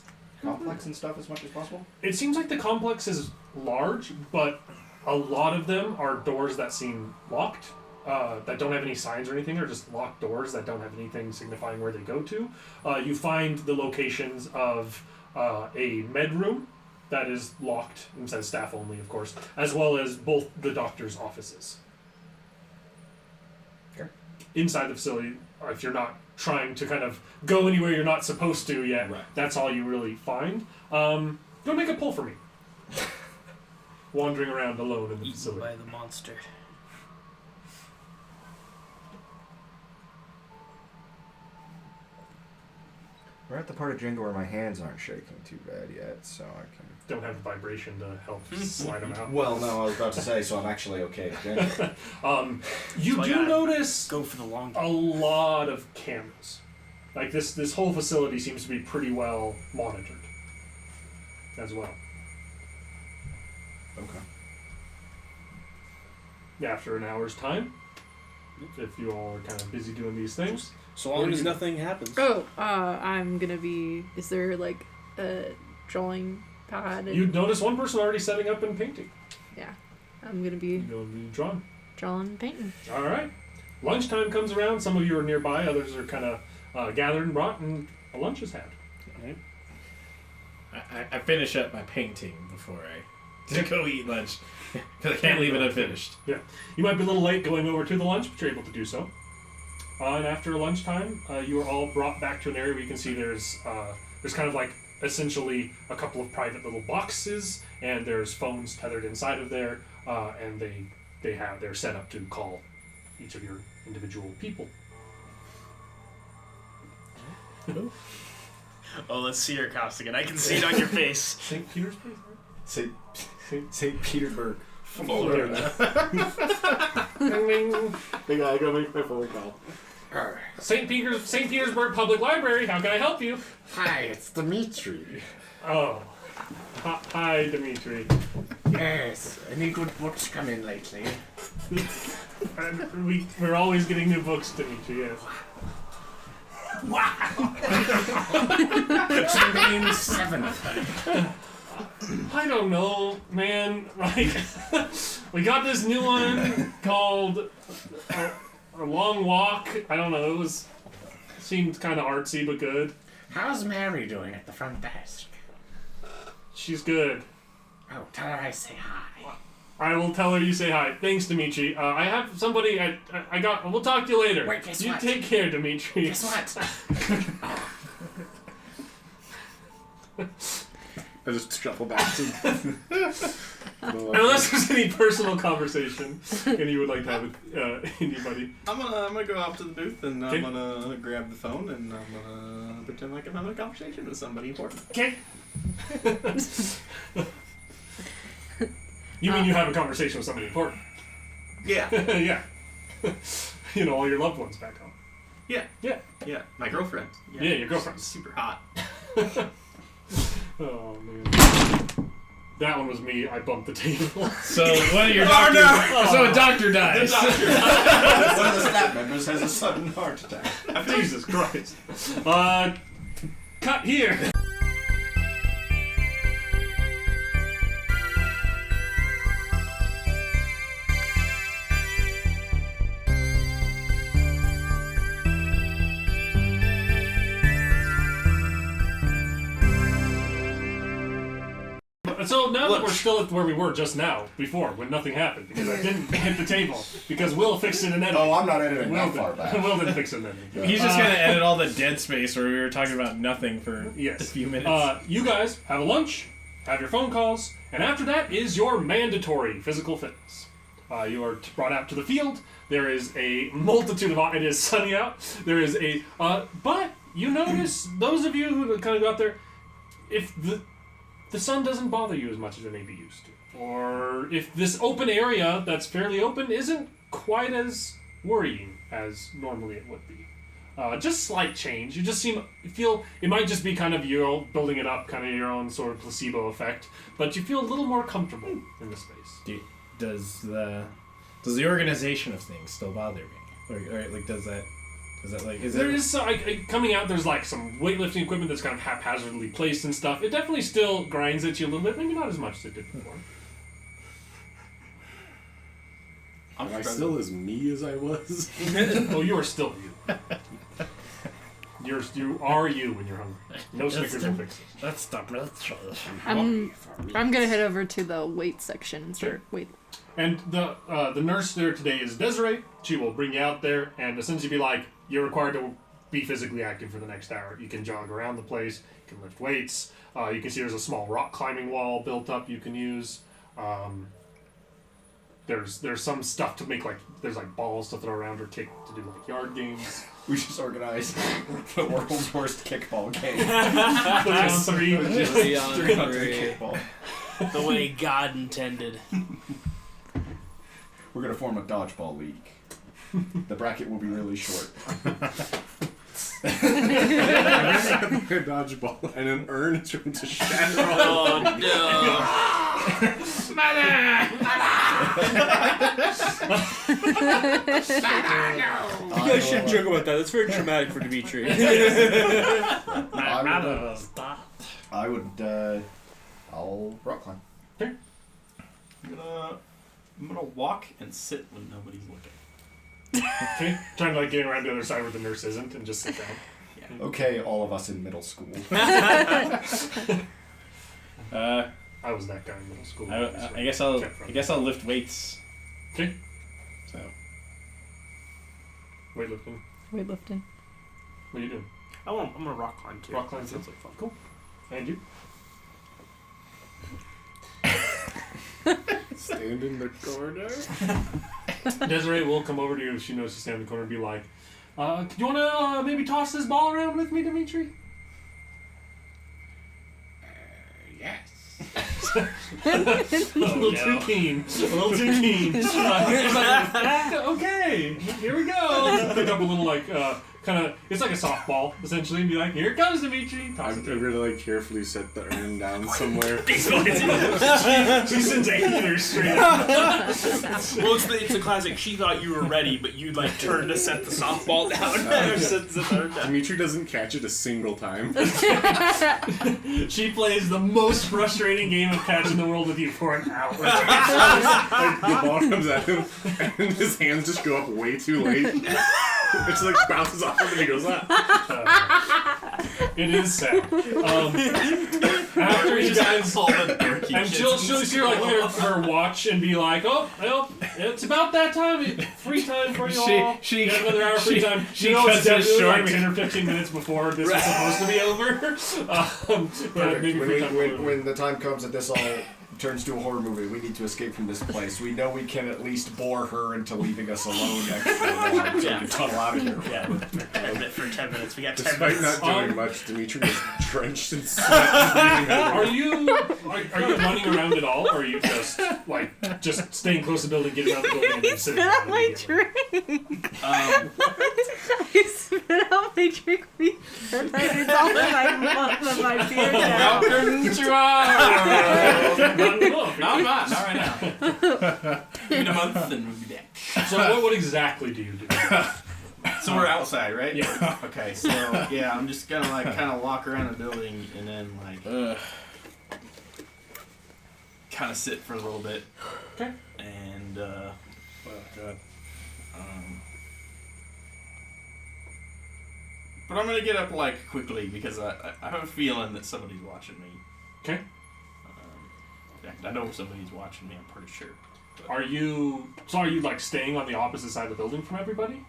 [SPEAKER 2] complex and stuff as much as possible.
[SPEAKER 1] It seems like the complex is large, but a lot of them are doors that seem locked, that don't have any signs or anything, or just locked doors that don't have anything signifying where they go to. You find the locations of a med room that is locked and says staff only, of course, as well as both the doctor's offices.
[SPEAKER 2] Okay.
[SPEAKER 1] Inside the facility, if you're not trying to kind of go anywhere you're not supposed to yet,
[SPEAKER 2] Right.
[SPEAKER 1] that's all you really find. Go make a pull for me. Wandering around alone in the
[SPEAKER 5] Eaten
[SPEAKER 1] facility.
[SPEAKER 5] by the monster.
[SPEAKER 2] We're at the part of Jenga where my hands aren't shaking too bad yet, so I can...
[SPEAKER 1] Don't have the vibration to help slide them out.
[SPEAKER 2] Well, no, I was about to say, so I'm actually okay at Jenga.
[SPEAKER 1] You
[SPEAKER 5] So I
[SPEAKER 1] do
[SPEAKER 5] gotta
[SPEAKER 1] notice
[SPEAKER 5] Go for the long
[SPEAKER 1] a lot of cameras. Like this whole facility seems to be pretty well monitored as well.
[SPEAKER 2] Okay.
[SPEAKER 1] After an hour's time, if you all are kind of busy doing these things.
[SPEAKER 5] So long as nothing happens.
[SPEAKER 6] Oh, I'm gonna be. Is there like a drawing pad? And,
[SPEAKER 1] You notice one person already setting up and painting.
[SPEAKER 6] yeah, I'm gonna be
[SPEAKER 1] You'll be drawn.
[SPEAKER 6] drawing and painting.
[SPEAKER 1] All right. Lunchtime comes around. Some of you are nearby. Others are kind of gathered and brought, and a lunch is had.
[SPEAKER 3] Alright. I finish up my painting before I go eat lunch. Because I can't leave it unfinished.
[SPEAKER 1] Yeah. You might be a little late going over to the lunch, but you're able to do so. And after lunchtime, you are all brought back to an area where you can see there's kind of like essentially a couple of private little boxes, and there's phones tethered inside of there, and they're set up to call each of your individual people.
[SPEAKER 5] Oh, let's see your costume again. I can see it on your face.
[SPEAKER 1] St. Petersburg?
[SPEAKER 2] St. Petersburg.
[SPEAKER 1] Florida.
[SPEAKER 4] Hey, I gotta make my phone call.
[SPEAKER 1] St. Petersburg Public Library. How can I help you?
[SPEAKER 9] Hi, it's Dimitri.
[SPEAKER 1] Oh, hi, Dimitri.
[SPEAKER 9] Yes, any good books come in lately?
[SPEAKER 1] We're always getting new books, Dimitri. Yes.
[SPEAKER 9] Which names 7 of them?
[SPEAKER 1] I don't know, man. Like, we got this new one called A Long Walk. I don't know. Seemed kind of artsy but good.
[SPEAKER 9] How's Mary doing at the front desk?
[SPEAKER 1] She's good.
[SPEAKER 9] Oh, tell her I say hi.
[SPEAKER 1] I will tell her you say hi. Thanks, Dimitri. I have somebody. I got. We'll talk to you later.
[SPEAKER 9] Wait, guess
[SPEAKER 1] you
[SPEAKER 9] what?
[SPEAKER 1] take care, Dimitri.
[SPEAKER 9] Guess what?
[SPEAKER 4] I just shuffle back to.
[SPEAKER 1] Unless there's any personal conversation and you would like to have with anybody.
[SPEAKER 8] I'm gonna go up to the booth and
[SPEAKER 1] Okay.
[SPEAKER 8] I'm gonna grab the phone and I'm gonna pretend like I'm having a conversation with somebody important.
[SPEAKER 1] Okay. You mean you have a conversation with somebody important?
[SPEAKER 8] Yeah,
[SPEAKER 1] Yeah. You know, all your loved ones back home.
[SPEAKER 8] yeah,
[SPEAKER 1] Yeah.
[SPEAKER 8] yeah. My girlfriend.
[SPEAKER 1] Yeah, your girlfriend.
[SPEAKER 8] Super hot.
[SPEAKER 1] Oh, man. That one was me. I bumped the table.
[SPEAKER 3] So one of your doctors. So a doctor dies.
[SPEAKER 2] One of the staff members has a sudden heart attack.
[SPEAKER 1] Jesus Christ. Cut here. So now that
[SPEAKER 5] Look.
[SPEAKER 1] we're still at where we were just now, before, when nothing happened, because I didn't hit the table, because Will fixed it in editing.
[SPEAKER 2] Oh, I'm not editing
[SPEAKER 1] Will
[SPEAKER 2] that far back.
[SPEAKER 1] Will didn't fix it in editing.
[SPEAKER 3] He's just gonna edit all the dead space where we were talking about nothing for
[SPEAKER 1] Yes.
[SPEAKER 3] a few minutes.
[SPEAKER 1] You guys have a lunch, have your phone calls, and after that is your mandatory physical fitness. You are brought out to the field. There is a multitude of... It is sunny out. There is a... but you notice, those of you who kind of go out there, if the sun doesn't bother you as much as it may be used to, or if this open area that's fairly open isn't quite as worrying as normally it would be. Just slight change. You just feel it might just be kind of you all building it up, kind of your own sort of placebo effect, but you feel a little more comfortable in the space.
[SPEAKER 3] Does the organization of things still bother me? Or like does that like is
[SPEAKER 1] There
[SPEAKER 3] it?
[SPEAKER 1] is coming out. There's like some weightlifting equipment that's kind of haphazardly placed and stuff. It definitely still grinds at you a little bit, maybe not as much as it did before.
[SPEAKER 4] Am I still as me as I was?
[SPEAKER 1] Oh, you are still you. You are you when you're hungry. No Snickers will fix it.
[SPEAKER 3] That's the
[SPEAKER 6] I'm gonna head over to the weight section and start weight.
[SPEAKER 1] And the nurse there today is Desiree. She will bring you out there and essentially be like, you're required to be physically active for the next hour. You can jog around the place. You can lift weights. You can see there's a small rock climbing wall built up you can use. There's some stuff to make there's balls to throw around or kick to do yard games.
[SPEAKER 2] We just organized the world's worst kickball game.
[SPEAKER 1] 3 on 3.
[SPEAKER 2] Just
[SPEAKER 5] 3 on
[SPEAKER 2] 3 on 3
[SPEAKER 5] 3.
[SPEAKER 2] kickball.
[SPEAKER 5] The way God intended.
[SPEAKER 2] We're gonna form a dodgeball league. The bracket will be really short.
[SPEAKER 4] A dodgeball and an urn is going to shatter all.
[SPEAKER 5] Oh no! You guys shouldn't joke about that. That's very traumatic for Dimitri.
[SPEAKER 2] I'll rock climb.
[SPEAKER 8] I'm gonna walk and sit when nobody's looking.
[SPEAKER 1] Okay. Trying to get around the other side where the nurse isn't and just sit down.
[SPEAKER 2] Okay, all of us in middle school.
[SPEAKER 1] I was that guy in middle school.
[SPEAKER 3] I guess I'll lift weights.
[SPEAKER 1] Okay.
[SPEAKER 3] So
[SPEAKER 1] Weightlifting.
[SPEAKER 6] Weightlifting.
[SPEAKER 1] What are you doing?
[SPEAKER 5] I'm gonna rock climb too.
[SPEAKER 1] Rock climb
[SPEAKER 5] That sounds like fun.
[SPEAKER 1] Cool. And you?
[SPEAKER 4] Stand in the corner.
[SPEAKER 1] Desiree will come over to you if she knows you stand in the corner and be like, do you want to maybe toss this ball around with me, Dimitri?
[SPEAKER 9] Yes.
[SPEAKER 1] A little too keen. A little too keen. Okay, here we go. Pick up a little it's like a softball essentially, and be like, "Here it comes, Dimitri." Toss
[SPEAKER 4] I'm
[SPEAKER 1] it to him.
[SPEAKER 4] gonna carefully set the urn down somewhere.
[SPEAKER 1] She sends a heater straight up.
[SPEAKER 5] Well, it's a classic. She thought you were ready, but you turned to set the softball down. Or set the third down.
[SPEAKER 4] Dimitri doesn't catch it a single time.
[SPEAKER 1] She plays the most frustrating game of catch in the world with you for an hour.
[SPEAKER 4] The ball comes at him, and his hands just go up way too late. It just bounces off him, and he goes up.
[SPEAKER 1] It is sad. After you guys, and she'll see her watch and be like, "Oh, well, it's about that time. Free time for you all.
[SPEAKER 3] She
[SPEAKER 1] You got another hour free time."
[SPEAKER 3] she
[SPEAKER 1] You know,
[SPEAKER 3] cuts
[SPEAKER 1] it's
[SPEAKER 3] it
[SPEAKER 1] definitely
[SPEAKER 3] short.
[SPEAKER 1] like 10 or 15 minutes before this was supposed to be over. But maybe free time.
[SPEAKER 2] When the time comes that this all turns to a horror movie, we need to escape from this place. We know we can at least bore her into leaving us alone extra long so we can tunnel out of here.
[SPEAKER 5] Yeah, for 10 minutes. We got 10
[SPEAKER 4] Despite
[SPEAKER 5] minutes.
[SPEAKER 4] not doing much, Dimitri is drenched in sweat. And
[SPEAKER 1] Are you running around at all, or are you just staying close to the building, getting around the building, and then sitting
[SPEAKER 6] Spit
[SPEAKER 1] down
[SPEAKER 6] out my
[SPEAKER 1] immediately?
[SPEAKER 6] drink. I spit out my drink because it's all in my beer now.
[SPEAKER 8] Welcome to our... No, I'm not. Not right now. Give it a month and we'll be back.
[SPEAKER 1] So what exactly do you do?
[SPEAKER 8] So we're outside, right?
[SPEAKER 1] Yeah.
[SPEAKER 8] Okay, so yeah, I'm just gonna kind of walk around the building and then kind of sit for a little bit.
[SPEAKER 1] Okay.
[SPEAKER 8] And
[SPEAKER 3] Oh god.
[SPEAKER 8] but I'm gonna get up quickly because I have a feeling that somebody's watching me.
[SPEAKER 1] Okay.
[SPEAKER 5] I know somebody's watching me. I'm pretty sure. But
[SPEAKER 1] Are you like staying on the opposite side of the building from everybody?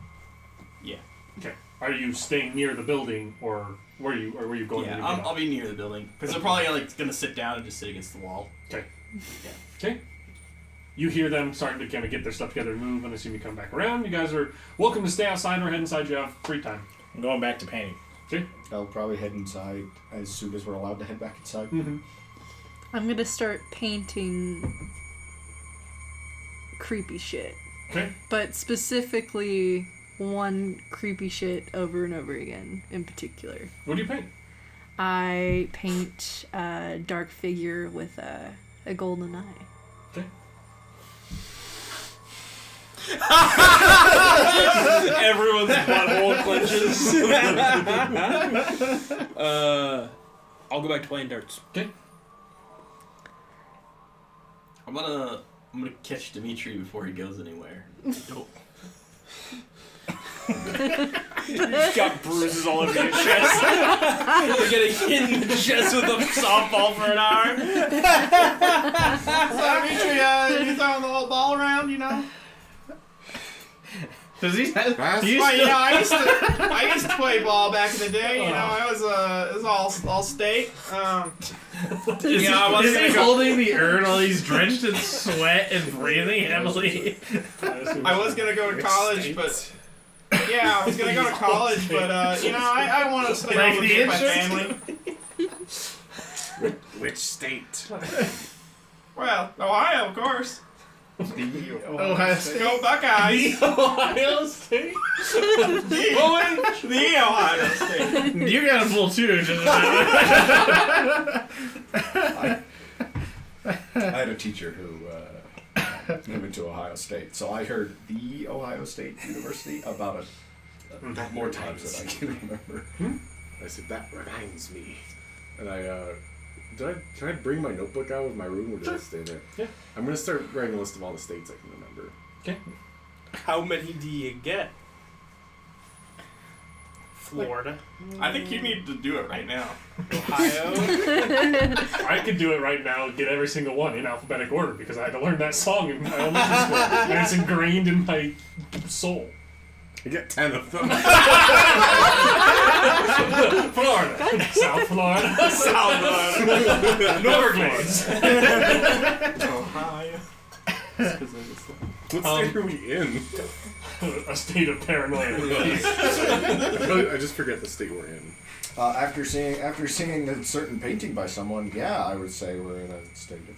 [SPEAKER 5] Yeah.
[SPEAKER 1] Okay. Are you staying near the building, or were you going?
[SPEAKER 5] Yeah,
[SPEAKER 1] to
[SPEAKER 5] I'll be near the building because they're probably like gonna sit down and just sit against the wall.
[SPEAKER 1] Okay.
[SPEAKER 5] Yeah.
[SPEAKER 1] Okay. You hear them starting to kind of get their stuff together and move, and as soon as you come back around, you guys are welcome to stay outside or head inside. You have free time.
[SPEAKER 3] I'm going back to painting.
[SPEAKER 1] Okay.
[SPEAKER 2] I'll probably head inside as soon as we're allowed to head back inside.
[SPEAKER 1] Mm-hmm.
[SPEAKER 6] I'm gonna start painting creepy shit.
[SPEAKER 1] Okay.
[SPEAKER 6] But specifically one creepy shit over and over again in particular.
[SPEAKER 1] What do you paint?
[SPEAKER 6] I paint a dark figure with a golden eye.
[SPEAKER 1] Okay.
[SPEAKER 5] Everyone's butthole clenches. I'll go back to playing darts.
[SPEAKER 1] Okay.
[SPEAKER 5] I'm gonna catch Dimitri before he goes anywhere. He's got bruises all over your chest. You're getting hit in the chest with a softball for an hour.
[SPEAKER 8] So, Dimitri, you throwing the whole ball around, you know?
[SPEAKER 3] Does he?
[SPEAKER 9] That's
[SPEAKER 8] Well, you know, I used to play ball back in the day. You know, it was all state.
[SPEAKER 3] Is
[SPEAKER 8] You know, I wasn't
[SPEAKER 3] he
[SPEAKER 8] gonna go-
[SPEAKER 3] holding the urn while he's drenched in sweat and breathing heavily?
[SPEAKER 8] I was gonna go to college, but yeah, I was gonna go to college, but you know, I want to stay
[SPEAKER 3] Like
[SPEAKER 8] home
[SPEAKER 3] the
[SPEAKER 8] with my
[SPEAKER 3] insurance?
[SPEAKER 8] family.
[SPEAKER 9] Which state?
[SPEAKER 8] Well, Ohio, of course.
[SPEAKER 3] Ohio State.
[SPEAKER 8] Go Buckeyes.
[SPEAKER 1] Ohio State.
[SPEAKER 8] The Ohio State.
[SPEAKER 3] You got a bull too. Just
[SPEAKER 2] I had a teacher who went to Ohio State, so I heard the Ohio State University about more times than I can remember.
[SPEAKER 4] I said, that reminds me. And can I bring my notebook out of my room, or did I stay there?
[SPEAKER 1] Yeah.
[SPEAKER 4] I'm going to start writing a list of all the states I can remember.
[SPEAKER 1] Okay.
[SPEAKER 5] How many do you get?
[SPEAKER 8] Florida. I think you need to do it right now. Ohio.
[SPEAKER 1] I could do it right now, get every single one in alphabetic order, because I had to learn that song in my elementary school, and it's ingrained in my soul.
[SPEAKER 4] I get 10 of them.
[SPEAKER 1] Florida, South Florida,
[SPEAKER 8] South Florida.
[SPEAKER 1] Everglades.
[SPEAKER 8] Ohio.
[SPEAKER 4] What state are we in?
[SPEAKER 1] A state of paranoia.
[SPEAKER 4] I just forget the state we're in.
[SPEAKER 2] After seeing a certain painting by someone, yeah, I would say we're in a state of.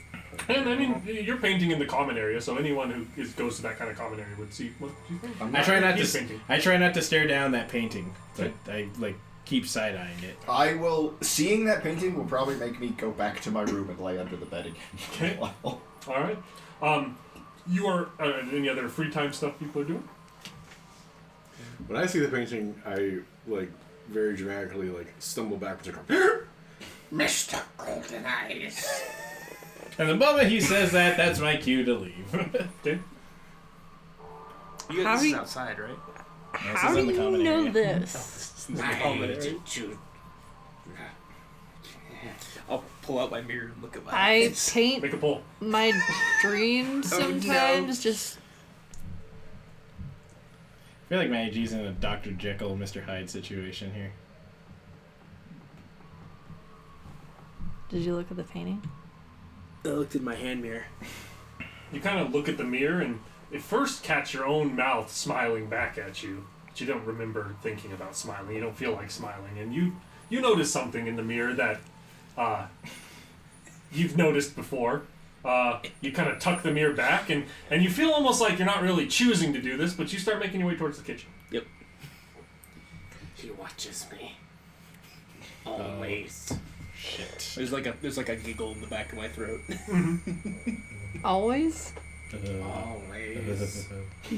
[SPEAKER 1] And I mean, you're painting in the common area, so anyone who goes to that kind of common area would see what you think.
[SPEAKER 3] I try not
[SPEAKER 1] He's
[SPEAKER 3] to.
[SPEAKER 1] painting.
[SPEAKER 3] I try not to stare down that painting. But I like keep side eyeing it.
[SPEAKER 2] I will. Seeing that painting will probably make me go back to my room and lay under the bed again.
[SPEAKER 1] Okay. All right. You are any other free time stuff people are doing?
[SPEAKER 4] When I see the painting, I, very dramatically, stumble backwards and go,
[SPEAKER 9] Mr. Golden Eyes.
[SPEAKER 3] And the moment he says that, that's my cue to leave.
[SPEAKER 1] Okay.
[SPEAKER 5] You
[SPEAKER 6] How
[SPEAKER 5] guys,
[SPEAKER 6] do
[SPEAKER 5] this is
[SPEAKER 6] you-
[SPEAKER 5] outside, right?
[SPEAKER 6] How do you know this?
[SPEAKER 9] Why did you...
[SPEAKER 5] I'll pull out my mirror and look at my
[SPEAKER 6] I
[SPEAKER 5] eyes.
[SPEAKER 6] paint
[SPEAKER 1] Make a poll.
[SPEAKER 6] my dreams sometimes. Just
[SPEAKER 3] I feel like Maggie G's in a Dr. Jekyll, Mr. Hyde situation here.
[SPEAKER 6] did you look at the painting?
[SPEAKER 5] I looked in my hand mirror.
[SPEAKER 1] You kind of look at the mirror and at first catch your own mouth smiling back at you, but you don't remember thinking about smiling. You don't feel like smiling, and you notice something in the mirror that you've noticed before. You kind of tuck the mirror back, and you feel almost like you're not really choosing to do this, but you start making your way towards the kitchen.
[SPEAKER 5] Yep.
[SPEAKER 9] He watches me. Always.
[SPEAKER 3] Shit.
[SPEAKER 5] There's like a giggle in the back of my throat.
[SPEAKER 6] Always?
[SPEAKER 9] Always.
[SPEAKER 6] Do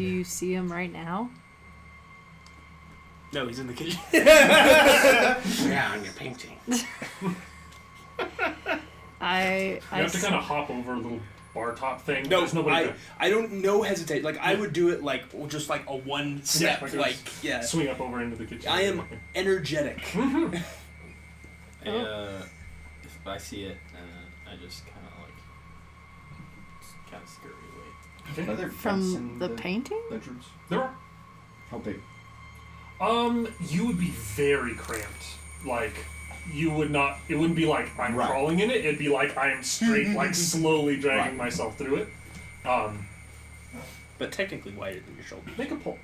[SPEAKER 6] you see him right now?
[SPEAKER 5] No, he's in the kitchen.
[SPEAKER 9] Yeah, on your painting.
[SPEAKER 6] I
[SPEAKER 1] You have to kind of hop over a little bar top thing.
[SPEAKER 5] No,
[SPEAKER 1] There's nobody
[SPEAKER 5] I don't know hesitate. Like I would do it just like a one step.
[SPEAKER 1] like
[SPEAKER 5] Like
[SPEAKER 1] to
[SPEAKER 5] yeah.
[SPEAKER 1] swing up over into the kitchen.
[SPEAKER 5] I am energetic.
[SPEAKER 6] Oh.
[SPEAKER 10] If I see it, I just kind of
[SPEAKER 7] kind of scurry away.
[SPEAKER 2] Are there vents
[SPEAKER 6] From
[SPEAKER 2] in
[SPEAKER 6] the painting?
[SPEAKER 2] bedrooms?
[SPEAKER 1] There are.
[SPEAKER 2] How big?
[SPEAKER 1] You would be very cramped. Like, you would not. It wouldn't be like I'm
[SPEAKER 2] Right.
[SPEAKER 1] crawling in it. It'd be like I am straight, like slowly dragging myself through it.
[SPEAKER 5] But technically wider than your shoulder.
[SPEAKER 1] Make a pull.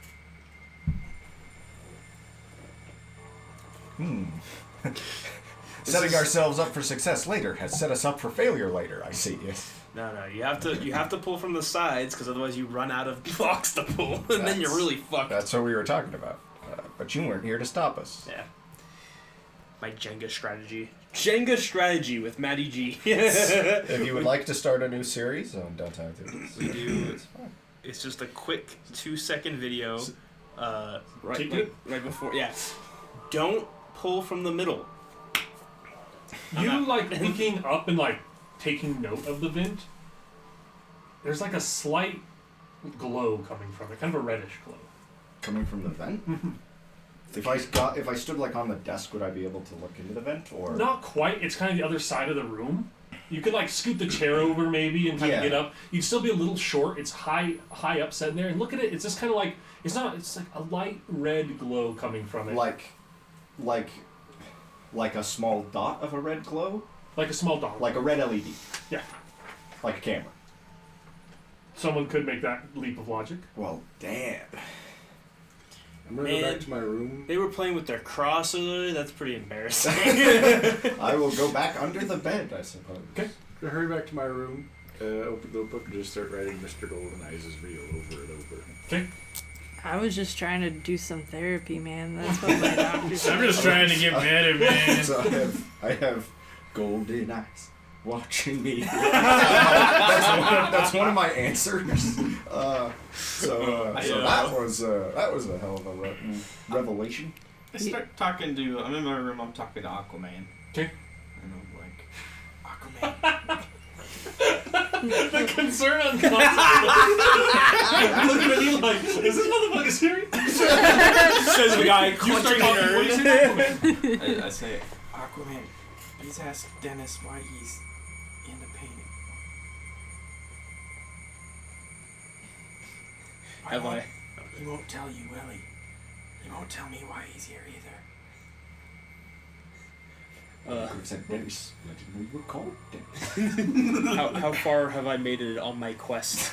[SPEAKER 2] Setting ourselves up for success later has set us up for failure later. I see. Yes.
[SPEAKER 5] No, you have to pull from the sides because otherwise you run out of blocks to pull, and then you're really fucked.
[SPEAKER 2] That's what we were talking about. But you weren't here to stop us.
[SPEAKER 5] Yeah. My Jenga strategy. Jenga strategy with Matty G.
[SPEAKER 2] If you would like to start a new series on Downtime Activities,
[SPEAKER 5] We do. It's just a quick 2-second video. Right before. Yeah. Don't pull from the middle.
[SPEAKER 1] You like looking up and like taking note of the vent. There's like a slight glow coming from it, kind of a reddish glow.
[SPEAKER 2] coming from the vent. If I stood like on the desk, would I be able to look into the vent or
[SPEAKER 1] Not quite. It's kind of the other side of the room. You could like scoot the chair over maybe and kind of get up. You'd still be a little short. It's high up set in there, and look at it. It's just kind of like it's not. It's like a light red glow coming from it,
[SPEAKER 2] like a small dot of a red glow,
[SPEAKER 1] like a small dot.
[SPEAKER 2] like a red LED,
[SPEAKER 1] Yeah,
[SPEAKER 2] like a camera.
[SPEAKER 1] someone could make that leap of logic.
[SPEAKER 2] Well, damn.
[SPEAKER 4] I'm gonna go back to my room.
[SPEAKER 5] They were playing with their cross earlier. That's pretty embarrassing.
[SPEAKER 2] I will go back under the bed, I suppose.
[SPEAKER 1] Okay.
[SPEAKER 4] I'm gonna hurry back to my room, open the notebook, and just start writing Mr. Golden Eyes' video over and over.
[SPEAKER 1] Okay.
[SPEAKER 6] I was just trying to do some therapy, man. That's what my doctor said.
[SPEAKER 3] I'm just trying to get better, man.
[SPEAKER 2] So I have golden eyes watching me. that's one of my answers. So that was a hell of a revelation.
[SPEAKER 8] I start talking to. I'm in my room. I'm talking to Aquaman.
[SPEAKER 1] Okay.
[SPEAKER 8] And I'm like, Aquaman.
[SPEAKER 1] The concern on constantly looking at me like, is this motherfucker serious?
[SPEAKER 5] Says the guy
[SPEAKER 1] You start
[SPEAKER 5] clutching
[SPEAKER 1] talking, what do you
[SPEAKER 5] nerves.
[SPEAKER 1] say, Aquaman?
[SPEAKER 8] I say, Aquaman. Please ask Dennis why he's in the painting.
[SPEAKER 5] Have I?
[SPEAKER 8] He won't tell you, will he? He won't tell me why he's here either.
[SPEAKER 2] Said Dennis. I didn't know you were called Dennis.
[SPEAKER 5] How far have I made it on my quest?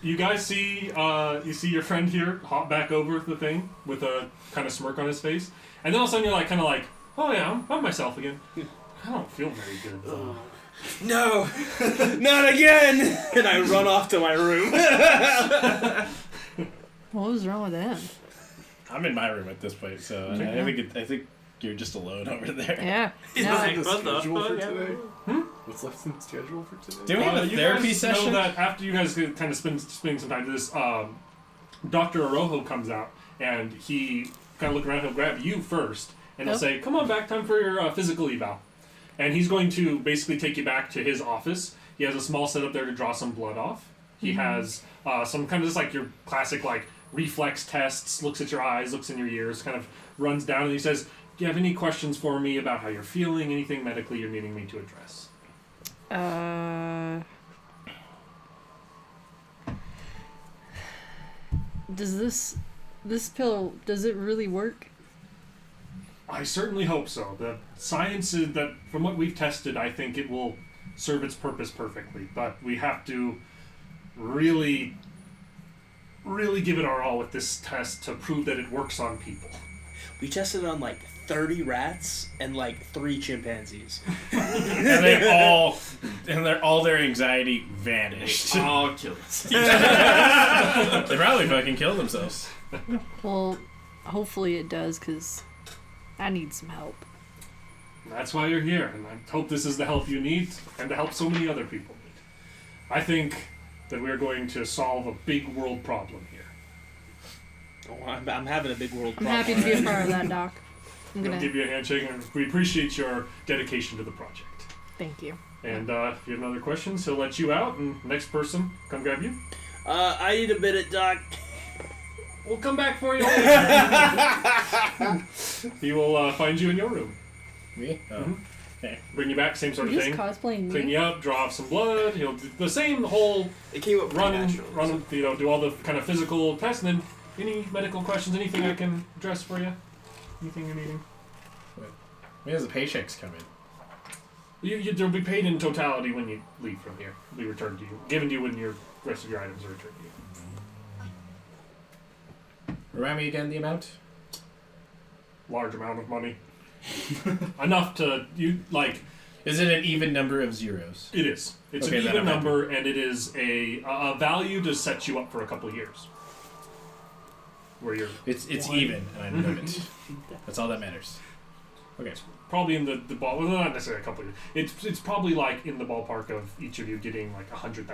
[SPEAKER 1] You guys see, your friend here hop back over the thing with a kind of smirk on his face, and then all of a sudden you're like, kind of like, oh yeah, I'm myself again. I don't feel very good though.
[SPEAKER 5] No, not again! And I run off to my room.
[SPEAKER 6] What was wrong with him?
[SPEAKER 3] I'm in my room at this point, so I think you're just alone over there.
[SPEAKER 6] Yeah.
[SPEAKER 4] What's
[SPEAKER 6] No,
[SPEAKER 4] left in the
[SPEAKER 5] what the
[SPEAKER 4] schedule for
[SPEAKER 5] fuck?
[SPEAKER 4] today? What's left in the schedule for today?
[SPEAKER 3] Do we have a
[SPEAKER 1] You
[SPEAKER 3] therapy
[SPEAKER 1] guys
[SPEAKER 3] session?
[SPEAKER 1] know that after you guys kind of spending some time to this, Dr. Arojo comes out and he kind of look around. He'll grab you first and he'll
[SPEAKER 6] Yep.
[SPEAKER 1] say, "Come on back, time for your physical eval." And he's going to basically take you back to his office. He has a small setup there to draw some blood off. He has some kind of just like your classic like reflex tests. Looks at your eyes, looks in your ears, kind of runs down, and he says, "Do you have any questions for me about how you're feeling? Anything medically you're needing me to address?"
[SPEAKER 6] Does this pill, does it really work?
[SPEAKER 1] I certainly hope so. The science is that, from what we've tested, I think it will serve its purpose perfectly. But we have to really give it our all with this test to prove that it works on people.
[SPEAKER 5] We tested on like 30 rats and like 3 chimpanzees.
[SPEAKER 3] and all their anxiety vanished.
[SPEAKER 8] All killers.
[SPEAKER 3] They probably fucking killed themselves.
[SPEAKER 6] Well, hopefully it does, because I need some help.
[SPEAKER 1] That's why you're here, and I hope this is the help you need, and to help so many other people need. I think that we're going to solve a big world problem here.
[SPEAKER 5] Oh, I'm having a big world
[SPEAKER 6] I'm
[SPEAKER 5] problem.
[SPEAKER 6] happy to be a
[SPEAKER 5] already.
[SPEAKER 6] part of that, Doc. I'm
[SPEAKER 1] I'm going
[SPEAKER 6] gonna
[SPEAKER 1] to give you a handshake, and we appreciate your dedication to the project.
[SPEAKER 6] thank you.
[SPEAKER 1] And if you have another questions, he'll let you out, and next person, come grab you.
[SPEAKER 5] I need a minute, Doc.
[SPEAKER 1] We'll come back for you. He will find you in your room.
[SPEAKER 3] Me? Oh. Okay.
[SPEAKER 1] Bring you back, same sort of
[SPEAKER 6] You're
[SPEAKER 1] thing.
[SPEAKER 6] just cosplaying
[SPEAKER 1] Clean
[SPEAKER 6] me.
[SPEAKER 1] you up, draw off some blood. He'll do the same whole
[SPEAKER 5] It came up
[SPEAKER 1] run,
[SPEAKER 5] naturally.
[SPEAKER 1] do all the kind of physical tests, and then any medical questions, anything I can address for you? Anything you're needing?
[SPEAKER 3] When does the paychecks come in?
[SPEAKER 1] You'll be paid in totality when you leave from here. Be returned to you, given to you when your rest of your items are returned to you.
[SPEAKER 3] Remind me again the amount?
[SPEAKER 1] Large amount of money, enough to
[SPEAKER 3] Is it an even number of zeros?
[SPEAKER 1] It is. It's
[SPEAKER 3] Okay,
[SPEAKER 1] an
[SPEAKER 3] then
[SPEAKER 1] even
[SPEAKER 3] I'm happy.
[SPEAKER 1] number, and it is a value to set you up for a couple of years. Where you're
[SPEAKER 3] It's even, and I know it. That's all that matters. Okay.
[SPEAKER 1] probably in the ball. Well, not necessarily a couple of years. It's probably like in the ballpark of each of you getting like $100,000.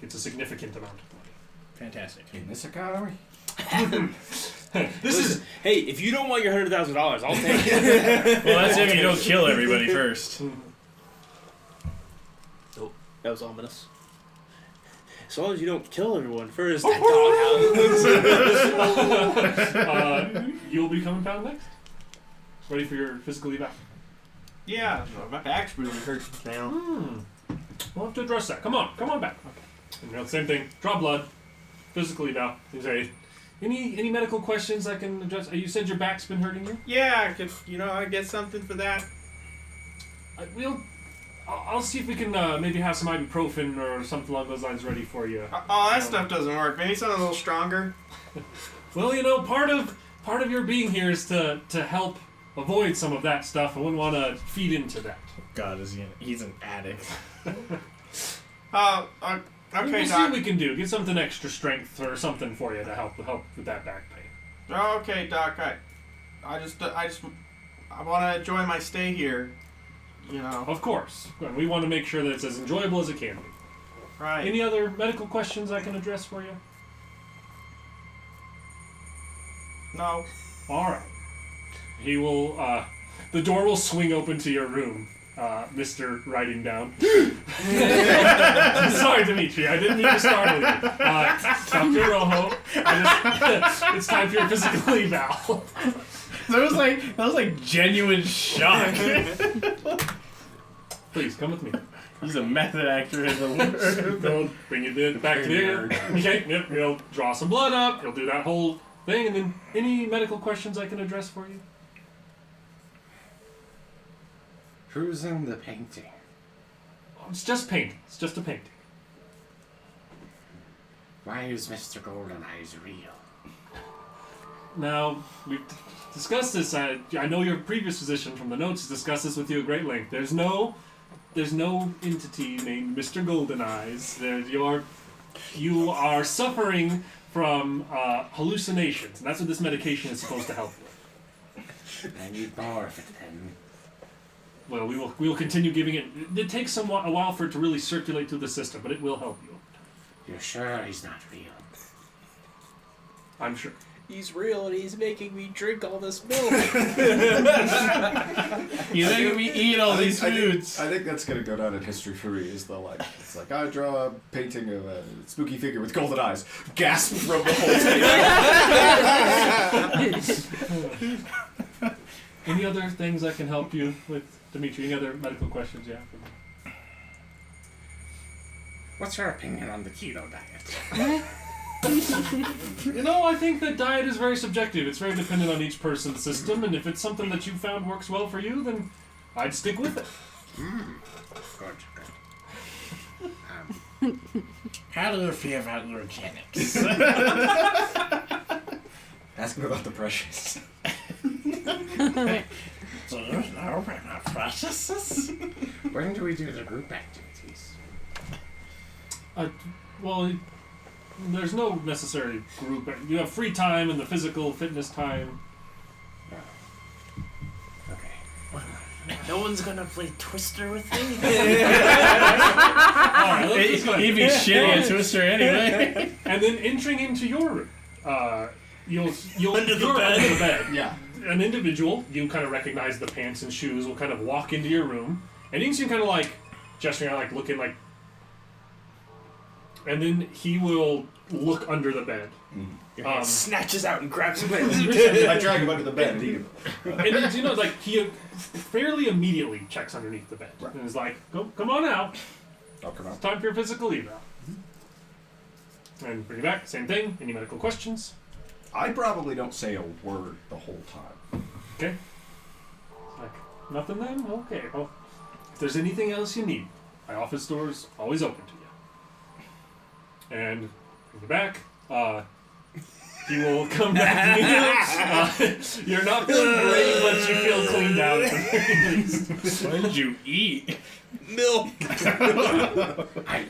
[SPEAKER 1] It's a significant amount of money.
[SPEAKER 3] Fantastic.
[SPEAKER 2] In this economy?
[SPEAKER 1] This is
[SPEAKER 5] Hey, if you don't want your $100,000, I'll take it.
[SPEAKER 3] Well, that's if you don't kill everybody first.
[SPEAKER 5] That was ominous. As long as you don't kill everyone first,
[SPEAKER 1] Oh,
[SPEAKER 5] that doghouse.
[SPEAKER 1] you'll be coming down next. Ready for your physical eval?
[SPEAKER 8] Yeah, my back's really hurts now.
[SPEAKER 1] We'll have to address that. Come on back. And same thing. Draw blood. Physical eval. You say, any medical questions I can address? You said your back's been hurting you.
[SPEAKER 8] Yeah, I could, I get something for that.
[SPEAKER 1] I'll see if we can maybe have some ibuprofen or something along those lines ready for you.
[SPEAKER 8] Oh, that stuff doesn't work. Maybe something a little stronger.
[SPEAKER 1] Well, part of your being here is to help avoid some of that stuff. I wouldn't want to feed into that.
[SPEAKER 3] God, he's an addict.
[SPEAKER 8] Okay,
[SPEAKER 1] We'll see
[SPEAKER 8] Doc.
[SPEAKER 1] what we can do. Get something extra strength or something for you to help with that back pain.
[SPEAKER 8] Okay, Doc. I want to enjoy my stay here.
[SPEAKER 1] Of course. We want to make sure that it's as enjoyable as it can be.
[SPEAKER 8] Right.
[SPEAKER 1] Any other medical questions I can address for you?
[SPEAKER 8] No.
[SPEAKER 1] All right. He will. The door will swing open to your room, Mr. Writing Down. Sorry, Dimitri. I didn't mean to startle you. Dr. Rojo, it's time for your physical eval.
[SPEAKER 3] That was like genuine shock.
[SPEAKER 1] Please come with me.
[SPEAKER 3] He's a method actor in the world.
[SPEAKER 1] Go bring you back to here. Okay. Yep. He'll draw some blood up. He'll do that whole thing, and then any medical questions I can address for you.
[SPEAKER 9] Who's in the painting?
[SPEAKER 1] Oh, it's just painting. It's just a painting.
[SPEAKER 9] Why is Mr. Golden Eyes real?
[SPEAKER 1] Now, we've discussed this. I know your previous physician from the notes has discussed this with you at great length. There's no entity named Mr. Golden Eyes. You are suffering from hallucinations, and that's what this medication is supposed to help with.
[SPEAKER 9] I need more of it then.
[SPEAKER 1] Well, we will continue giving it. It takes a while for it to really circulate through the system, but it will help you.
[SPEAKER 9] You're sure he's not real?
[SPEAKER 1] I'm sure.
[SPEAKER 5] He's real and he's making me drink all this milk.
[SPEAKER 3] He's making me eat all these foods.
[SPEAKER 2] I think that's gonna go down in history for me. It's like I draw a painting of a spooky figure with golden eyes. Gasp from the whole table.
[SPEAKER 1] Any other things I can help you with, Dimitri? Any other medical questions you have for me?
[SPEAKER 9] What's your opinion on the keto diet?
[SPEAKER 1] I think that diet is very subjective. It's very dependent on each person's system, and if it's something that you found works well for you, then I'd stick with it.
[SPEAKER 9] Good.
[SPEAKER 3] How do you feel about eugenics?
[SPEAKER 2] Ask him about the precious.
[SPEAKER 3] Do you know about my processes?
[SPEAKER 9] When do we do the group activities?
[SPEAKER 1] Well, there's no necessary group. You have free time and the physical fitness time.
[SPEAKER 9] Okay.
[SPEAKER 7] No one's gonna play Twister with me?
[SPEAKER 1] Alright, let's just go ahead.
[SPEAKER 3] He'd be shitty at Twister anyway.
[SPEAKER 1] And then entering into your room, you'll
[SPEAKER 7] Under the
[SPEAKER 1] you're
[SPEAKER 7] bed.
[SPEAKER 1] under the bed.
[SPEAKER 2] Yeah.
[SPEAKER 1] An individual, you kind of recognize the pants and shoes, will kind of walk into your room, and you can see him kind of like gesturing out, like looking like, and then he will look under the bed.
[SPEAKER 5] Your hand snatches out and grabs him.
[SPEAKER 2] I drag him under the bed and eat him.
[SPEAKER 1] And you know, like he fairly immediately checks underneath the bed and is like, "Come on out.
[SPEAKER 2] I'll come out.
[SPEAKER 1] It's time for your physical eval." And bring you back. Same thing. Any medical questions?
[SPEAKER 2] I probably don't say a word the whole time.
[SPEAKER 1] Okay. Like nothing then. Okay. Well, if there's anything else you need, my office door's always open to you. And bring you back. He will come back to you. You're not feeling great, but you feel cleaned out at the very least.
[SPEAKER 3] What did you eat?
[SPEAKER 5] Milk.
[SPEAKER 9] I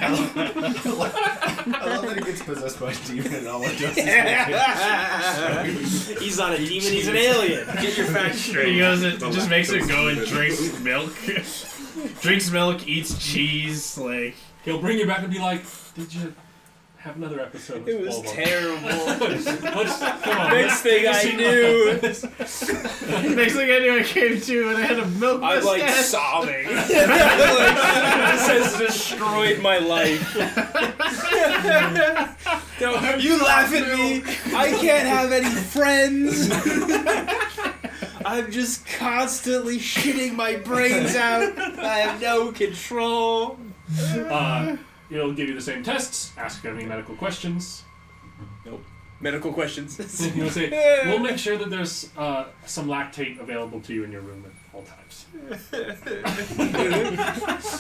[SPEAKER 9] love milk.
[SPEAKER 2] I love that he gets possessed by a demon and all it does is
[SPEAKER 5] He's not a demon, he's an alien. Get your facts straight.
[SPEAKER 3] He goes and just makes it go and drinks milk. Drinks milk, eats cheese, like...
[SPEAKER 1] He'll bring you back and be like, "Did you have another episode?"
[SPEAKER 5] It was
[SPEAKER 1] Volvo?"
[SPEAKER 5] terrible.
[SPEAKER 1] Come on.
[SPEAKER 5] Next thing I knew,
[SPEAKER 3] Next thing I knew, I came to and I had a milk
[SPEAKER 5] I'm like
[SPEAKER 3] mustache.
[SPEAKER 5] sobbing. This has destroyed my life. You laugh at me. I can't have any friends. I'm just constantly shitting my brains out. I have no control.
[SPEAKER 1] He'll give you the same tests, ask if you have any medical questions.
[SPEAKER 5] Medical questions.
[SPEAKER 1] He'll say, "We'll make sure that there's some lactate available to you in your room at all times."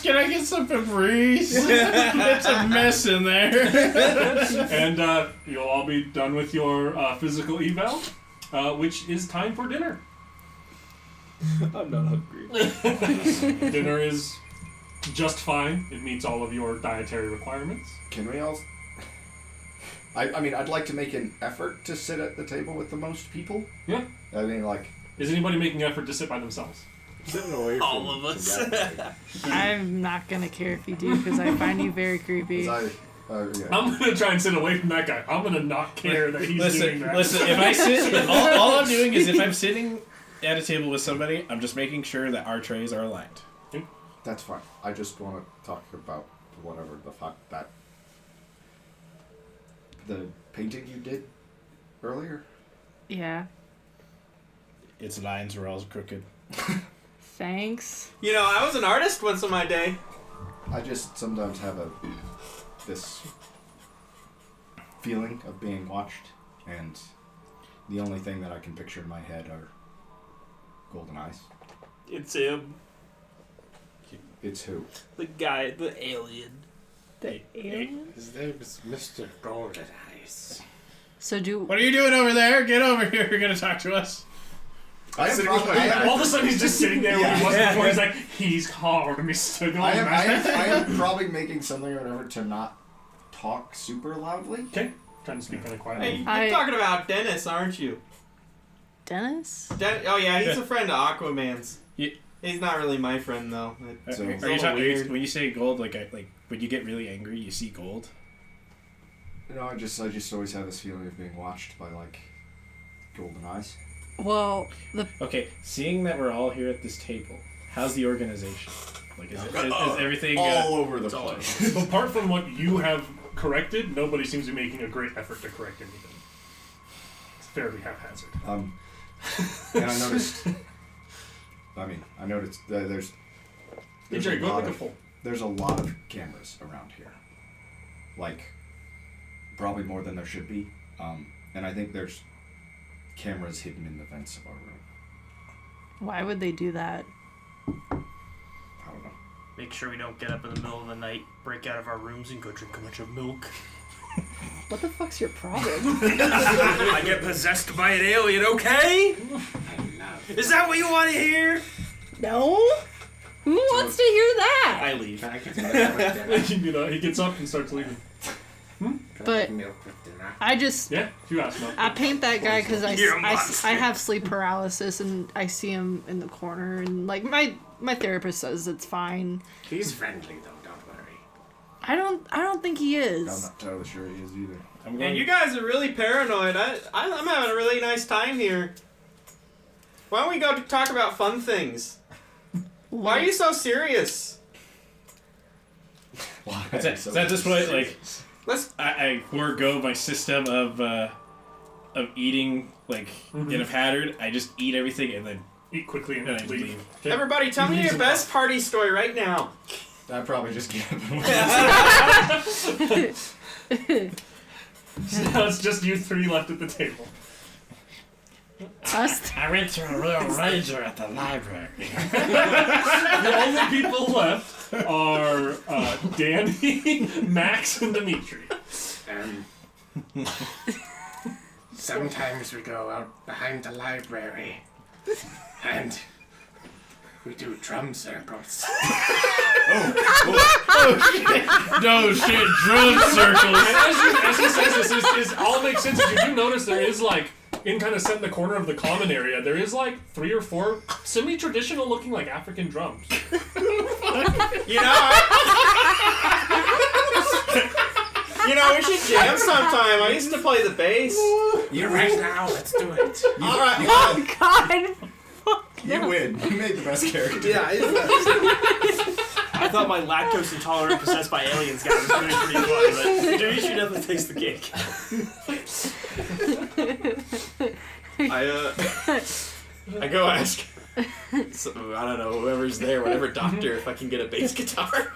[SPEAKER 3] Can I get some Febreze? It's a mess in there.
[SPEAKER 1] And you'll all be done with your physical eval, which is time for dinner.
[SPEAKER 5] I'm not hungry.
[SPEAKER 1] Dinner is just fine. It meets all of your dietary requirements.
[SPEAKER 2] Can we all... I mean, I'd like to make an effort to sit at the table with the most people.
[SPEAKER 1] Yeah.
[SPEAKER 2] I mean, like...
[SPEAKER 1] Is anybody making effort to sit by themselves?
[SPEAKER 4] Sitting away from
[SPEAKER 5] All of us.
[SPEAKER 4] the
[SPEAKER 6] I'm not gonna care if you do because I find you very creepy.
[SPEAKER 2] 'cause yeah.
[SPEAKER 1] I'm gonna try and sit away from that guy. I'm gonna not care that he's doing that.
[SPEAKER 3] Listen, if I sit... All I'm doing is if I'm sitting at a table with somebody, I'm just making sure that our trays are aligned.
[SPEAKER 2] That's fine. I just want to talk about whatever the fuck that... The painting you did earlier?
[SPEAKER 6] Yeah.
[SPEAKER 3] Its lines were all crooked.
[SPEAKER 6] Thanks.
[SPEAKER 8] You know, I was an artist once in my day.
[SPEAKER 2] I just sometimes have this feeling of being watched, and the only thing that I can picture in my head are golden eyes.
[SPEAKER 5] It's him.
[SPEAKER 2] It's who?
[SPEAKER 5] The guy, the alien.
[SPEAKER 6] The alien?
[SPEAKER 9] His name is Mr. Golden Eyes.
[SPEAKER 6] So do
[SPEAKER 3] What are you doing over there? Get over here. You're going to talk to us.
[SPEAKER 2] I am
[SPEAKER 1] All of a sudden he's just sitting there when he wasn't before. He's like, "He's called Mr. Golden."
[SPEAKER 2] I am probably making something or whatever to not talk super loudly.
[SPEAKER 1] Okay, trying to speak kind of quietly.
[SPEAKER 8] Hey, you're talking about Dennis, aren't you?
[SPEAKER 6] Dennis?
[SPEAKER 8] Oh yeah, he's a friend of Aquaman's.
[SPEAKER 3] Yeah.
[SPEAKER 8] He's not really my friend though.
[SPEAKER 2] So-
[SPEAKER 3] Are
[SPEAKER 8] It's
[SPEAKER 3] you
[SPEAKER 8] a little
[SPEAKER 3] talking,
[SPEAKER 8] weird.
[SPEAKER 3] when you say gold, like when you get really angry, you see gold?
[SPEAKER 2] No, I just always have this feeling of being watched by like golden eyes.
[SPEAKER 6] Well, the
[SPEAKER 3] Okay, seeing that we're all here at this table, how's the organization? Like, is everything...
[SPEAKER 2] all over the place.
[SPEAKER 1] Apart from what you have corrected, nobody seems to be making a great effort to correct anything. It's fairly haphazard.
[SPEAKER 2] And I noticed. I noticed that
[SPEAKER 1] Hey, Jerry, go make a full.
[SPEAKER 2] there's a lot of cameras around here. Like, probably more than there should be. And I think there's cameras hidden in the vents of our room.
[SPEAKER 6] why would they do that?
[SPEAKER 2] I don't know.
[SPEAKER 5] Make sure we don't get up in the middle of the night, break out of our rooms, and go drink a bunch of milk.
[SPEAKER 6] What the fuck's your problem?
[SPEAKER 5] I get possessed by an alien, okay? Is that what you want to hear?
[SPEAKER 6] No. Who wants to hear that?
[SPEAKER 5] I leave.
[SPEAKER 9] Can I get some milk with dinner?
[SPEAKER 1] You know, he gets up and starts leaving.
[SPEAKER 9] Can I
[SPEAKER 6] But-
[SPEAKER 9] get milk with dinner?
[SPEAKER 6] I just
[SPEAKER 1] Yeah, if you ask him.
[SPEAKER 6] I paint that guy because
[SPEAKER 5] You're a monster.
[SPEAKER 6] I have sleep paralysis and I see him in the corner and like my therapist says it's fine.
[SPEAKER 9] He's friendly though, don't worry.
[SPEAKER 6] I don't think he
[SPEAKER 2] I'm
[SPEAKER 6] is.
[SPEAKER 2] not totally sure he is either.
[SPEAKER 3] I'm
[SPEAKER 8] Man, you guys are really paranoid. I'm having a really nice time here. Why don't we go to talk about fun things? Why are you so serious?
[SPEAKER 2] Why?
[SPEAKER 3] It's at this point, like, I forego my system of eating like in a pattern. I just eat everything and then
[SPEAKER 1] Eat quickly and
[SPEAKER 3] I
[SPEAKER 1] leave.
[SPEAKER 3] leave.
[SPEAKER 1] Okay.
[SPEAKER 8] Everybody, tell me your best party story right now.
[SPEAKER 2] I probably just gave him
[SPEAKER 1] So now it's just you three left at the table.
[SPEAKER 6] Us.
[SPEAKER 3] I went to a real rager at the library.
[SPEAKER 1] The only people left are Danny, Max, and Dimitri.
[SPEAKER 9] Sometimes we go out behind the library and we do drum circles.
[SPEAKER 3] No shit, drum circles.
[SPEAKER 1] And as he says this, all makes sense. As you do notice, there is like, in kind of set in the corner of the common area, there is like 3 or 4 semi-traditional looking like African drums.
[SPEAKER 8] You know, we should jam sometime. I used to play the bass.
[SPEAKER 9] You're right now, let's do it.
[SPEAKER 8] All right.
[SPEAKER 6] Oh God.
[SPEAKER 2] You win. You made the best character.
[SPEAKER 8] Yeah,
[SPEAKER 5] I thought my lactose intolerant possessed by aliens guy was doing pretty fun, but Dimitri definitely takes the cake.
[SPEAKER 7] I go ask. So, I don't know, whoever's there, whatever doctor, if I can get a bass guitar.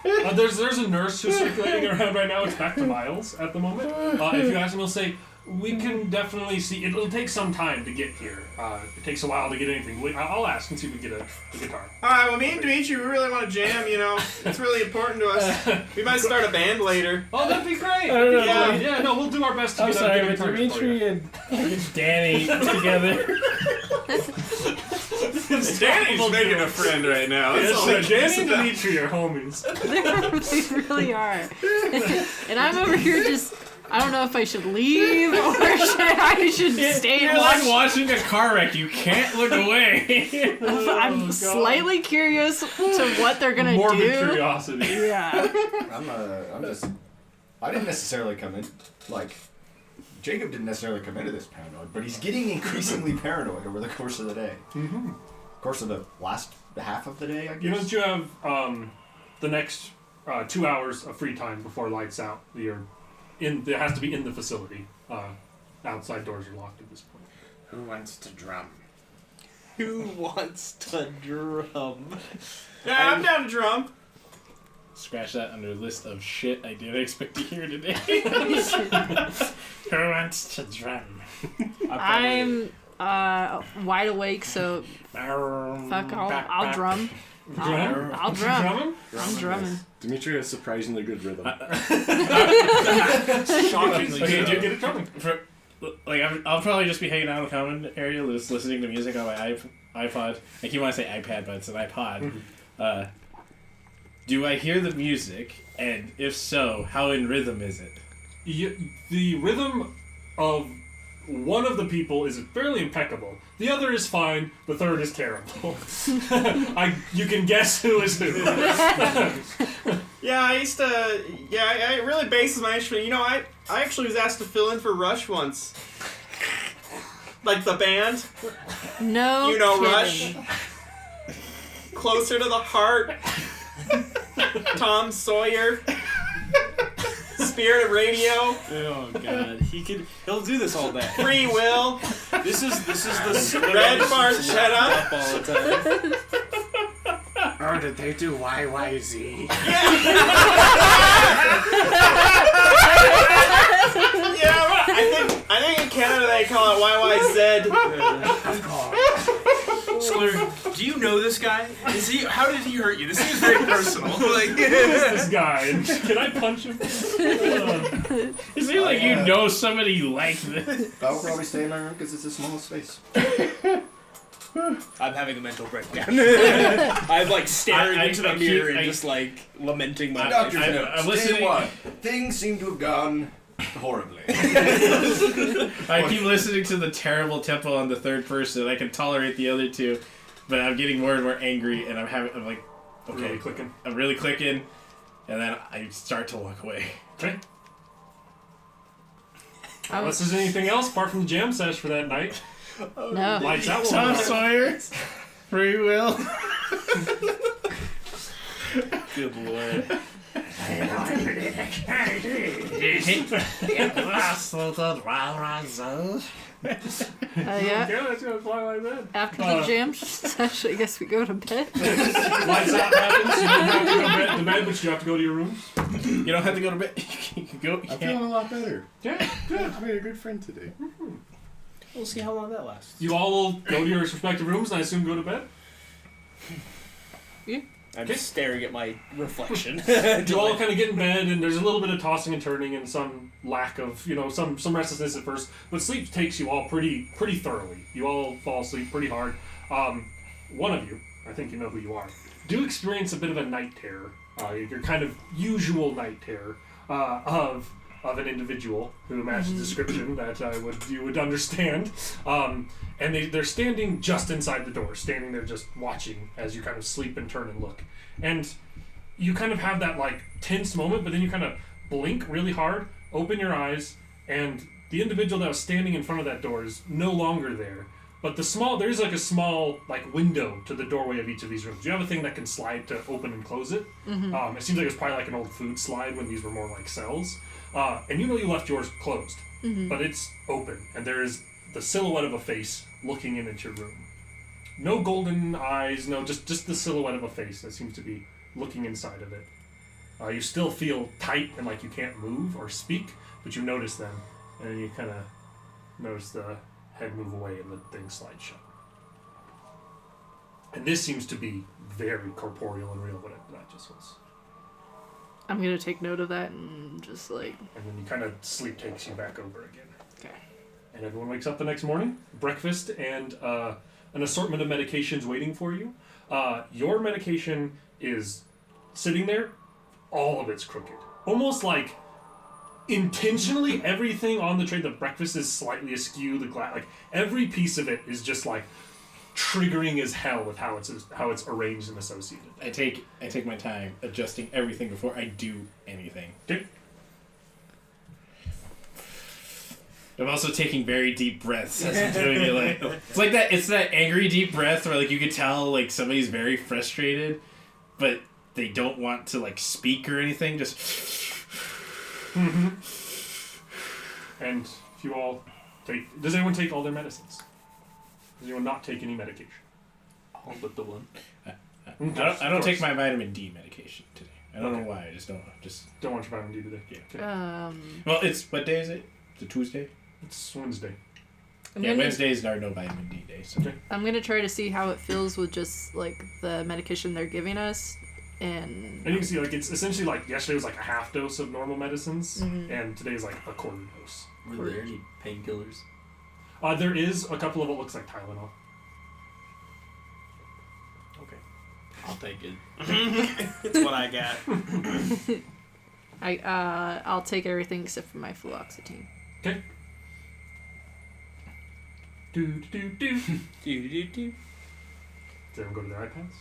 [SPEAKER 1] There's a nurse who's circulating around right now. It's back to Miles at the moment. If you ask him, he'll say, we can definitely see. It'll take some time to get here. It takes a while to get anything. I'll ask and see if we can get a guitar.
[SPEAKER 8] Alright, well, me and Dimitri, we really want to jam, you know. It's really important to us. We might start a band later.
[SPEAKER 1] Oh, that'd be great.
[SPEAKER 3] don't know.
[SPEAKER 1] Yeah, no, we'll do our best to
[SPEAKER 3] I'm
[SPEAKER 1] get
[SPEAKER 3] sorry,
[SPEAKER 1] a
[SPEAKER 3] but
[SPEAKER 1] guitar for you.
[SPEAKER 3] Dimitri and Danny together.
[SPEAKER 7] Danny's making a friend right now. That's all
[SPEAKER 1] Yes,
[SPEAKER 7] I
[SPEAKER 1] Danny
[SPEAKER 7] care
[SPEAKER 1] and
[SPEAKER 7] about.
[SPEAKER 1] Dimitri are homies.
[SPEAKER 6] They really are. And I'm over here just, I don't know if I should leave or I should stay
[SPEAKER 3] You're
[SPEAKER 6] and
[SPEAKER 3] like
[SPEAKER 6] watch.
[SPEAKER 3] watching a car wreck. You can't look away.
[SPEAKER 6] I'm
[SPEAKER 1] God.
[SPEAKER 6] slightly curious to what they're gonna
[SPEAKER 1] Morbid
[SPEAKER 6] do.
[SPEAKER 1] curiosity.
[SPEAKER 6] Yeah.
[SPEAKER 2] I didn't necessarily come in, like, Jacob didn't necessarily come into this paranoid, but he's getting increasingly paranoid over the course of the day.
[SPEAKER 1] Mm-hmm.
[SPEAKER 2] Course of the last half of the day, I guess.
[SPEAKER 1] You know that you have the next 2 hours of free time before lights out. It has to be in the facility. Outside doors are locked at this point.
[SPEAKER 9] Who wants to drum?
[SPEAKER 5] Who wants to drum?
[SPEAKER 8] Yeah, I'm down to drum.
[SPEAKER 3] Scratch that under the list of shit I didn't expect to hear today. Who wants to drum?
[SPEAKER 6] I'm wide awake, so fuck, I'll drum. I'll drum.
[SPEAKER 1] Drumming?
[SPEAKER 6] I'm drumming.
[SPEAKER 4] Dimitri has surprisingly good rhythm.
[SPEAKER 3] Shockingly
[SPEAKER 1] Okay,
[SPEAKER 3] good.
[SPEAKER 1] you get it drumming.
[SPEAKER 3] I'll probably just be hanging out in the common area, just listening to music on my iPod. I keep wanting to say iPad, but it's an iPod. Do I hear the music? And if so, how in rhythm is it?
[SPEAKER 1] The rhythm of one of the people is fairly impeccable. The other is fine. The third is terrible. You can guess who is who.
[SPEAKER 8] Yeah, I really bases my instrument. You know, I actually was asked to fill in for Rush once. Like the band.
[SPEAKER 6] No.
[SPEAKER 8] You know
[SPEAKER 6] kidding.
[SPEAKER 8] Rush. Closer to the Heart. Tom Sawyer. Spirit of Radio.
[SPEAKER 5] Oh god, he'll do this all day.
[SPEAKER 8] Free Will.
[SPEAKER 5] This is the
[SPEAKER 8] Red Barchetta.
[SPEAKER 5] all the time.
[SPEAKER 9] Oh, did they do YYZ?
[SPEAKER 8] Yeah, I think in Canada they call it YYZ.
[SPEAKER 9] Of course.
[SPEAKER 5] Skler, do you know this guy? How did he hurt you? This seems very personal. Like,
[SPEAKER 1] Who is this guy? And can I punch him?
[SPEAKER 3] It seems like you know somebody like this.
[SPEAKER 2] I'll probably stay in my room because it's a small space.
[SPEAKER 5] I'm having a mental breakdown. I'm like staring into the mirror and just like lamenting my life.
[SPEAKER 3] I'm listening.
[SPEAKER 2] Things seem to have gone horribly.
[SPEAKER 3] I keep listening to the terrible tempo on the third person. I can tolerate the other two, but I'm getting more and more angry, and I'm like, okay,
[SPEAKER 1] Really clicking.
[SPEAKER 3] I'm really clicking, and then I start to walk away.
[SPEAKER 1] Okay. Unless there's anything else apart from the jam sesh for that night.
[SPEAKER 6] No.
[SPEAKER 1] Lights out.
[SPEAKER 3] Tom Sawyer, Free Will.
[SPEAKER 5] Good lord.
[SPEAKER 6] Yeah.
[SPEAKER 1] Okay, let's go fly like that.
[SPEAKER 6] After the jam session, I guess we go to bed.
[SPEAKER 1] Lights out happens. You don't have to go to bed, but you have to go to your rooms.
[SPEAKER 3] You don't have to go to bed. You can go.
[SPEAKER 4] I'm feeling a lot better.
[SPEAKER 1] Yeah, good.
[SPEAKER 4] I made a good friend today.
[SPEAKER 5] We'll see how long that lasts.
[SPEAKER 1] You all will go to your respective rooms and I assume go to bed.
[SPEAKER 5] I'm just staring at my reflection.
[SPEAKER 1] You all kind of get in bed, and there's a little bit of tossing and turning, and some lack of, some restlessness at first. But sleep takes you all pretty thoroughly. You all fall asleep pretty hard. One of you, I think you know who you are, do experience a bit of a night terror. Your kind of usual night terror of an individual who matches the description that you would understand. And they're standing just inside the door, standing there just watching as you kind of sleep and turn and look. And you kind of have that like tense moment, but then you kind of blink really hard, open your eyes, and the individual that was standing in front of that door is no longer there. But there's like a small like window to the doorway of each of these rooms. You have a thing that can slide to open and close it. It seems like it's probably like an old food slide when these were more like cells. And you left yours closed, but it's open, and there is the silhouette of a face looking in at your room. No golden eyes, no, just the silhouette of a face that seems to be looking inside of it. You still feel tight and like you can't move or speak, but you notice them, and you kind of notice the head move away and the thing slide shut. And this seems to be very corporeal and real, whatever that just was.
[SPEAKER 6] I'm gonna take note of that and just like.
[SPEAKER 1] And then you kind of sleep takes you back over again.
[SPEAKER 6] Okay.
[SPEAKER 1] And everyone wakes up the next morning, breakfast, and an assortment of medications waiting for you. Your medication is sitting there, all of it's crooked. Almost like intentionally everything on the tray, the breakfast is slightly askew, the glass, like every piece of it is just like triggering as hell with how it's arranged and associated.
[SPEAKER 3] I take my time adjusting everything before I do anything.
[SPEAKER 1] Okay.
[SPEAKER 3] I'm also taking very deep breaths as I'm doing it. Like it's like that. It's that angry deep breath where like you could tell like somebody's very frustrated, but they don't want to like speak or anything. Just.
[SPEAKER 1] And if you all take, does anyone take all their medicines? Does anyone not take any medication?
[SPEAKER 7] All but the one.
[SPEAKER 3] I don't take my vitamin D medication today. I don't know why. I just don't.
[SPEAKER 1] Don't want your vitamin D today.
[SPEAKER 3] Yeah.
[SPEAKER 1] Okay.
[SPEAKER 3] Well, it's what day is it? It's a Tuesday.
[SPEAKER 1] It's Wednesday.
[SPEAKER 3] Wednesdays are no vitamin D days. So.
[SPEAKER 1] Okay.
[SPEAKER 6] I'm gonna try to see how it feels with just like the medication they're giving us, and
[SPEAKER 1] you can see like it's essentially like yesterday was like a half dose of normal medicines, and today's like a quarter dose.
[SPEAKER 7] Were there any painkillers?
[SPEAKER 1] There is a couple of what looks like Tylenol.
[SPEAKER 7] Okay. I'll take it.
[SPEAKER 5] That's what I got.
[SPEAKER 6] I'll take everything except for my fluoxetine.
[SPEAKER 1] Okay. Do. Does everyone go to their iPads?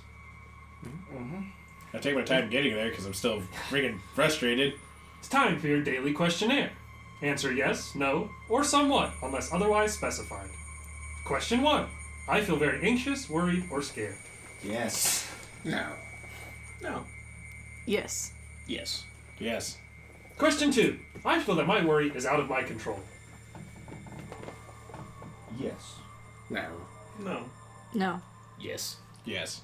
[SPEAKER 3] I take my time getting there because I'm still freaking frustrated.
[SPEAKER 1] It's time for your daily questionnaire. Answer yes, no, or somewhat, unless otherwise specified. Question 1. I feel very anxious, worried, or scared.
[SPEAKER 2] Yes.
[SPEAKER 4] No.
[SPEAKER 5] No.
[SPEAKER 6] Yes.
[SPEAKER 5] Yes.
[SPEAKER 3] Yes.
[SPEAKER 1] Question 2. I feel that my worry is out of my control.
[SPEAKER 2] Yes.
[SPEAKER 4] No.
[SPEAKER 5] No.
[SPEAKER 6] No.
[SPEAKER 5] Yes.
[SPEAKER 3] Yes.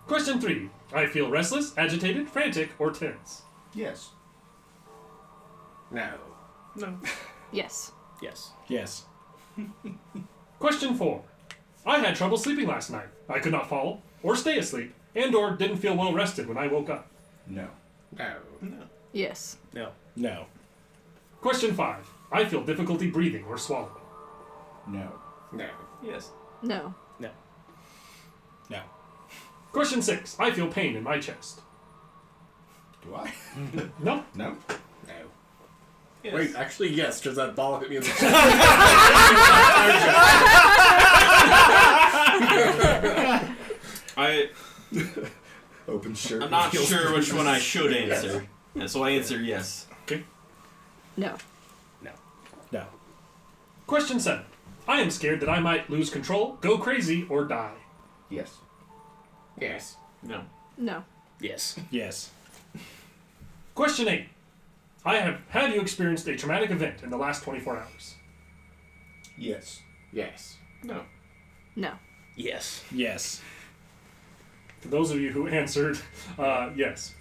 [SPEAKER 1] Question 3. I feel restless, agitated, frantic, or tense.
[SPEAKER 2] Yes.
[SPEAKER 4] No.
[SPEAKER 5] No.
[SPEAKER 6] Yes.
[SPEAKER 5] Yes.
[SPEAKER 3] Yes.
[SPEAKER 1] Question 4. I had trouble sleeping last night. I could not fall or stay asleep, and or didn't feel well rested when I woke up.
[SPEAKER 2] No.
[SPEAKER 4] No.
[SPEAKER 5] No.
[SPEAKER 6] Yes.
[SPEAKER 5] No.
[SPEAKER 3] No.
[SPEAKER 1] Question 5. I feel difficulty breathing or swallowing.
[SPEAKER 2] No.
[SPEAKER 4] No.
[SPEAKER 5] Yes.
[SPEAKER 6] No.
[SPEAKER 5] No.
[SPEAKER 3] No.
[SPEAKER 1] Question 6. I feel pain in my chest.
[SPEAKER 2] Do I?
[SPEAKER 1] No.
[SPEAKER 2] No.
[SPEAKER 4] No.
[SPEAKER 5] Yes.
[SPEAKER 4] Wait, actually, yes, because that ball hit me in the chest.
[SPEAKER 2] Open shirt.
[SPEAKER 7] I'm not
[SPEAKER 2] feels
[SPEAKER 7] sure
[SPEAKER 2] pretty
[SPEAKER 7] which one I
[SPEAKER 2] good.
[SPEAKER 7] should answer. And so I answer yes.
[SPEAKER 6] No.
[SPEAKER 3] No.
[SPEAKER 1] Question 7. I am scared that I might lose control, go crazy, or die.
[SPEAKER 2] Yes.
[SPEAKER 4] Yes.
[SPEAKER 7] No.
[SPEAKER 6] No.
[SPEAKER 5] Yes.
[SPEAKER 3] Yes.
[SPEAKER 1] Question 8. Have you experienced a traumatic event in the last 24 hours?
[SPEAKER 2] Yes.
[SPEAKER 4] Yes.
[SPEAKER 8] No.
[SPEAKER 6] No.
[SPEAKER 5] Yes.
[SPEAKER 3] Yes.
[SPEAKER 1] For those of you who answered, yes.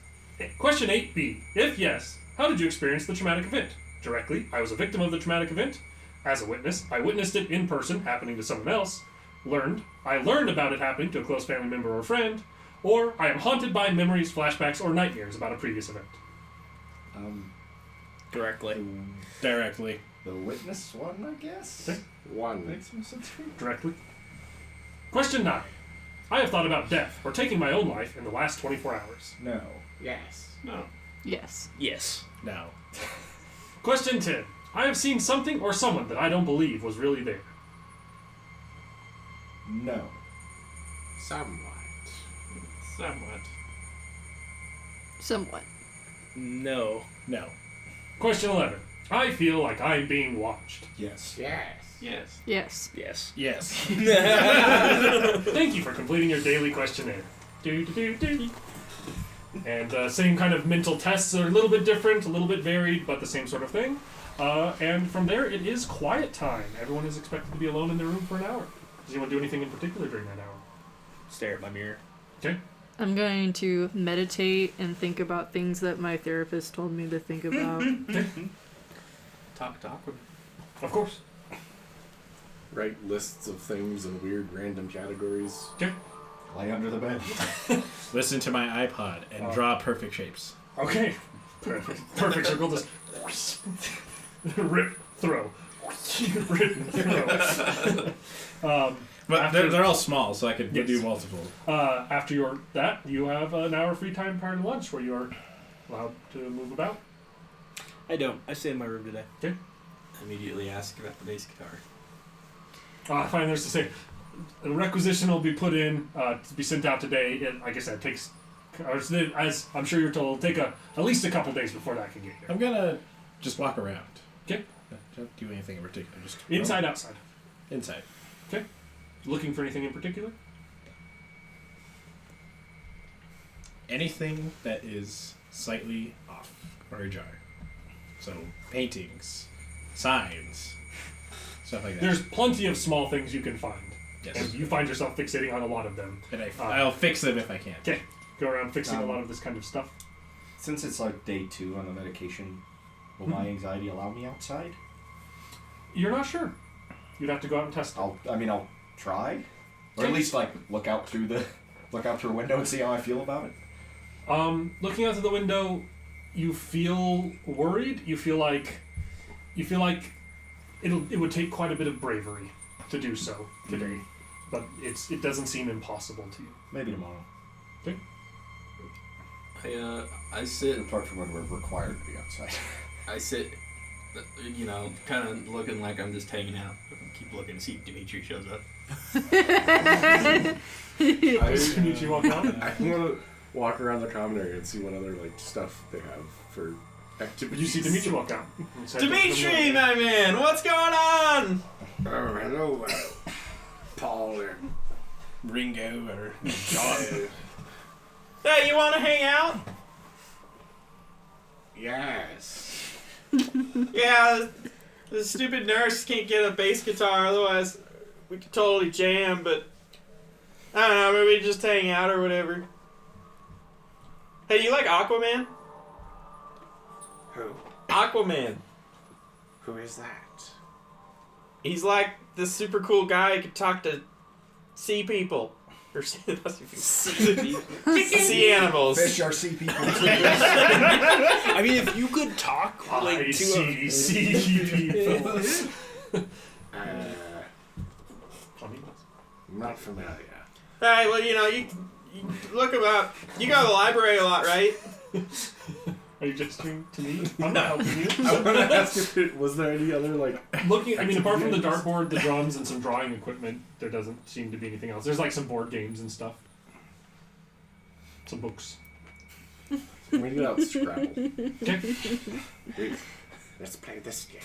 [SPEAKER 1] Question 8b. If yes, how did you experience the traumatic event? Directly, I was a victim of the traumatic event. As a witness, I witnessed it in person happening to someone else. I learned about it happening to a close family member or friend. Or I am haunted by memories, flashbacks, or nightmares about a previous event.
[SPEAKER 5] Directly.
[SPEAKER 3] Directly.
[SPEAKER 2] The witness one, I guess.
[SPEAKER 1] Okay.
[SPEAKER 4] One.
[SPEAKER 2] Makes some sense to me.
[SPEAKER 1] Directly. Question 9. I have thought about death or taking my own life in the last 24 hours.
[SPEAKER 2] No.
[SPEAKER 4] Yes.
[SPEAKER 1] No.
[SPEAKER 6] Yes.
[SPEAKER 5] Yes.
[SPEAKER 3] No.
[SPEAKER 1] Question 10. I have seen something or someone that I don't believe was really there.
[SPEAKER 2] No.
[SPEAKER 4] Somewhat.
[SPEAKER 8] Somewhat.
[SPEAKER 6] Somewhat.
[SPEAKER 5] No.
[SPEAKER 3] No.
[SPEAKER 1] Question 11. I feel like I'm being watched.
[SPEAKER 2] Yes.
[SPEAKER 4] Yes.
[SPEAKER 8] Yes.
[SPEAKER 6] Yes.
[SPEAKER 5] Yes.
[SPEAKER 3] Yes.
[SPEAKER 1] Thank you for completing your daily questionnaire. Do. And same kind of mental tests are a little bit different, a little bit varied, but the same sort of thing. And from there, it is quiet time. Everyone is expected to be alone in their room for an hour. Does anyone do anything in particular during that hour?
[SPEAKER 5] Stare at my mirror.
[SPEAKER 1] Okay.
[SPEAKER 6] I'm going to meditate and think about things that my therapist told me to think about.
[SPEAKER 8] Talk to Aquaman.
[SPEAKER 1] Of course.
[SPEAKER 4] Write lists of things in weird random categories.
[SPEAKER 1] Okay.
[SPEAKER 2] Lay under the bed.
[SPEAKER 3] Listen to my iPod and draw perfect shapes.
[SPEAKER 1] Okay. Perfect circle. Just rip, throw. Rip, throw.
[SPEAKER 3] But they're all small, so I could do multiple.
[SPEAKER 1] After you have an hour free time prior to lunch where you are allowed to move about.
[SPEAKER 5] I don't. I stay in my room today.
[SPEAKER 1] Okay.
[SPEAKER 8] Immediately ask about the bass guitar.
[SPEAKER 1] Fine, there's to say, a requisition will be put in to be sent out today. It, like I said, takes, as I'm sure you're told, take at least a couple days before that can get here.
[SPEAKER 3] I'm gonna just walk around.
[SPEAKER 1] Okay.
[SPEAKER 3] Don't do anything in particular. Just
[SPEAKER 1] Inside, outside.
[SPEAKER 3] Inside.
[SPEAKER 1] Okay. Looking for anything in particular?
[SPEAKER 3] Anything that is slightly off or ajar. So paintings, signs, stuff like that.
[SPEAKER 1] There's plenty of small things you can find.
[SPEAKER 3] Yes.
[SPEAKER 1] And you find yourself fixating on a lot of them.
[SPEAKER 3] And I'll fix them if I can.
[SPEAKER 1] Okay. Go around fixing a lot of this kind of stuff.
[SPEAKER 2] Since it's like day 2 on the medication, will my anxiety allow me outside?
[SPEAKER 1] You're not sure. You'd have to go out and test it.
[SPEAKER 2] I'll try, or at least like look out through a window and see how I feel about it.
[SPEAKER 1] Looking out through the window, you feel worried. You feel like it would take quite a bit of bravery to do so today, but it doesn't seem impossible to you.
[SPEAKER 2] Maybe tomorrow.
[SPEAKER 1] Okay.
[SPEAKER 8] I sit.
[SPEAKER 2] Apart from when we're required to be outside.
[SPEAKER 8] I sit. You know, kind of looking like I'm just hanging out. Keep looking to see if Dimitri shows up.
[SPEAKER 1] Dimitri walk out.
[SPEAKER 4] I want to walk around the common area and see what other like stuff they have for activities.
[SPEAKER 1] You see Dimitri walk out.
[SPEAKER 8] Dimitri, my man, what's going on?
[SPEAKER 4] Oh, hello, Paul or
[SPEAKER 3] Ringo or John.
[SPEAKER 8] Hey, you want to hang out?
[SPEAKER 4] Yes.
[SPEAKER 8] Yeah, the stupid nurse can't get a bass guitar, otherwise we could totally jam, but I don't know, maybe just hang out or whatever. Hey, you like Aquaman?
[SPEAKER 4] Who?
[SPEAKER 8] Aquaman.
[SPEAKER 4] Who is that?
[SPEAKER 8] He's like this super cool guy who can talk to sea people. Or sea animals.
[SPEAKER 2] Fish are sea people.
[SPEAKER 5] I mean, if you could talk like
[SPEAKER 1] I
[SPEAKER 5] to
[SPEAKER 1] see people.
[SPEAKER 4] I'm not familiar.
[SPEAKER 8] Alright, well, you know, you look about. You go to the library a lot, right?
[SPEAKER 1] Are you gesturing to me? I'm not helping you.
[SPEAKER 4] I want to ask if was there any other like
[SPEAKER 1] Looking, I mean, apart from the dartboard, the drums, and some drawing equipment, there doesn't seem to be anything else. There's like some board games and stuff. Some books.
[SPEAKER 4] we get out Scrabble.
[SPEAKER 1] Okay.
[SPEAKER 4] Let's play this game.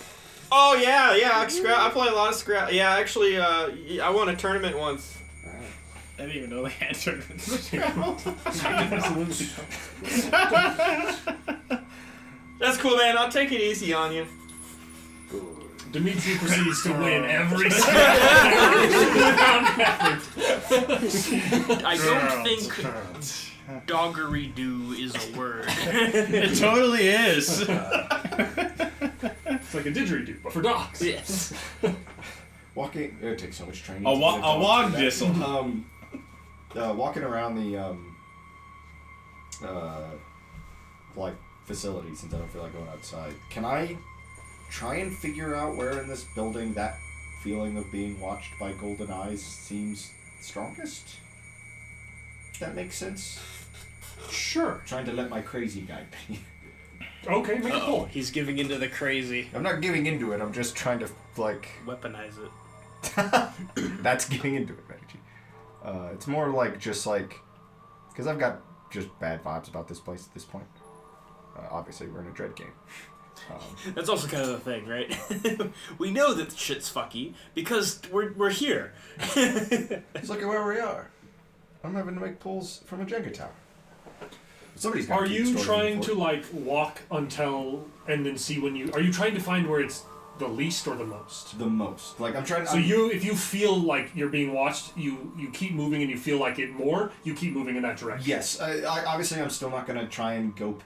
[SPEAKER 8] Oh, yeah, I play a lot of Scrabble. Yeah, actually, I won a tournament once.
[SPEAKER 3] I didn't even know they had tournaments.
[SPEAKER 8] That's cool, man. I'll take it easy on you.
[SPEAKER 1] Dimitri proceeds to win every round effort.
[SPEAKER 5] I don't think doggery-doo is a word.
[SPEAKER 3] It totally is.
[SPEAKER 1] It's like a didgeridoo, but for dogs.
[SPEAKER 5] Yes.
[SPEAKER 2] Walking. It takes so much training.
[SPEAKER 3] A
[SPEAKER 2] to get dog
[SPEAKER 3] wog
[SPEAKER 2] that.
[SPEAKER 3] distal.
[SPEAKER 2] Walking around the like facility, since I don't feel like going outside. Can I try and figure out where in this building that feeling of being watched by golden eyes seems strongest? That makes sense.
[SPEAKER 1] Sure.
[SPEAKER 2] Trying to let my crazy guide me.
[SPEAKER 1] Okay, make a
[SPEAKER 5] Oh,
[SPEAKER 1] pull.
[SPEAKER 5] he's giving into the crazy.
[SPEAKER 2] I'm not giving into it. I'm just trying to like.
[SPEAKER 5] Weaponize it.
[SPEAKER 2] That's getting into it, Reggie. It's more like just like, because I've got just bad vibes about this place at this point. Obviously, we're in a Dread game.
[SPEAKER 5] That's also kind of the thing, right? We know that shit's fucky because we're here.
[SPEAKER 2] Just look at where we are. I'm having to make pulls from a Jenga tower. Somebody's got
[SPEAKER 1] Are
[SPEAKER 2] to keep
[SPEAKER 1] you
[SPEAKER 2] storing
[SPEAKER 1] trying
[SPEAKER 2] them
[SPEAKER 1] to
[SPEAKER 2] for it.
[SPEAKER 1] like walk until and then see when you? Are you trying to find where it's the least or the most?
[SPEAKER 2] The most. Like I'm trying to.
[SPEAKER 1] So if you feel like you're being watched, you keep moving and you feel like it more, you keep moving in that direction.
[SPEAKER 2] Yes. I obviously I'm still not gonna try and go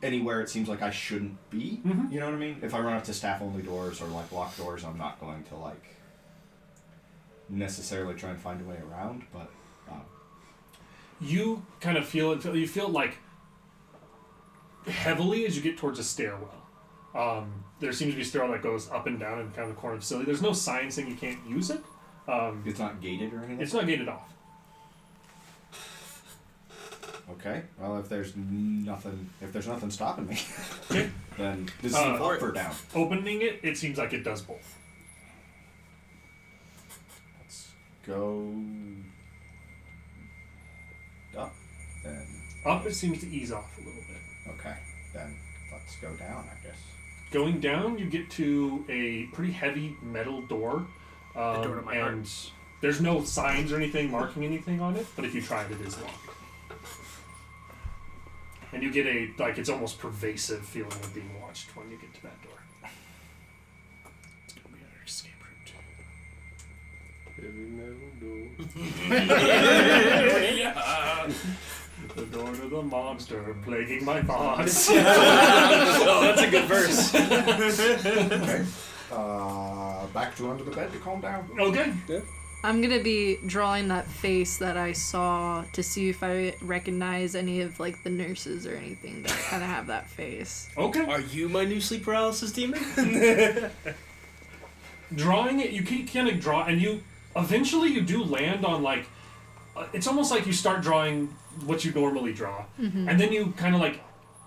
[SPEAKER 2] anywhere it seems like I shouldn't be.
[SPEAKER 1] Mhm.
[SPEAKER 2] You know what I mean? If I run up to staff only doors or like locked doors, I'm not going to like necessarily try and find a way around. But
[SPEAKER 1] You kind of feel it. You feel like heavily as you get towards a stairwell. There seems to be a stairwell that goes up and down in kind of the corner of the facility. There's no sign saying you can't use it.
[SPEAKER 2] it's not gated or anything.
[SPEAKER 1] It's not gated off.
[SPEAKER 2] Okay. Well, if there's nothing stopping me,
[SPEAKER 1] Okay.
[SPEAKER 2] then this is
[SPEAKER 1] Uh,
[SPEAKER 2] up or down.
[SPEAKER 1] Opening it, it seems like it does both.
[SPEAKER 2] Let's go up. Then
[SPEAKER 1] Up, it seems to ease off a little bit.
[SPEAKER 2] okay. Then let's go down, I guess.
[SPEAKER 1] Going down, you get to a pretty heavy metal door.
[SPEAKER 5] door to my
[SPEAKER 1] and there's no signs or anything marking anything on it, but if you try it, it is locked. And you get it's almost pervasive feeling of being watched when you get to that door.
[SPEAKER 3] It's gonna be our escape route too.
[SPEAKER 4] Heavy metal door.
[SPEAKER 1] The door to the monster plaguing my thoughts.
[SPEAKER 5] Oh, that's a good verse.
[SPEAKER 2] Okay. Back to under the bed to calm down.
[SPEAKER 1] Okay.
[SPEAKER 6] I'm gonna be drawing that face that I saw to see if I recognize any of like the nurses or anything that kind of have that face.
[SPEAKER 1] Okay.
[SPEAKER 5] Are you my new sleep paralysis demon?
[SPEAKER 1] Drawing it, you keep kind of draw, and you eventually you do land on like, it's almost like you start drawing what you normally draw, and then you kind of like,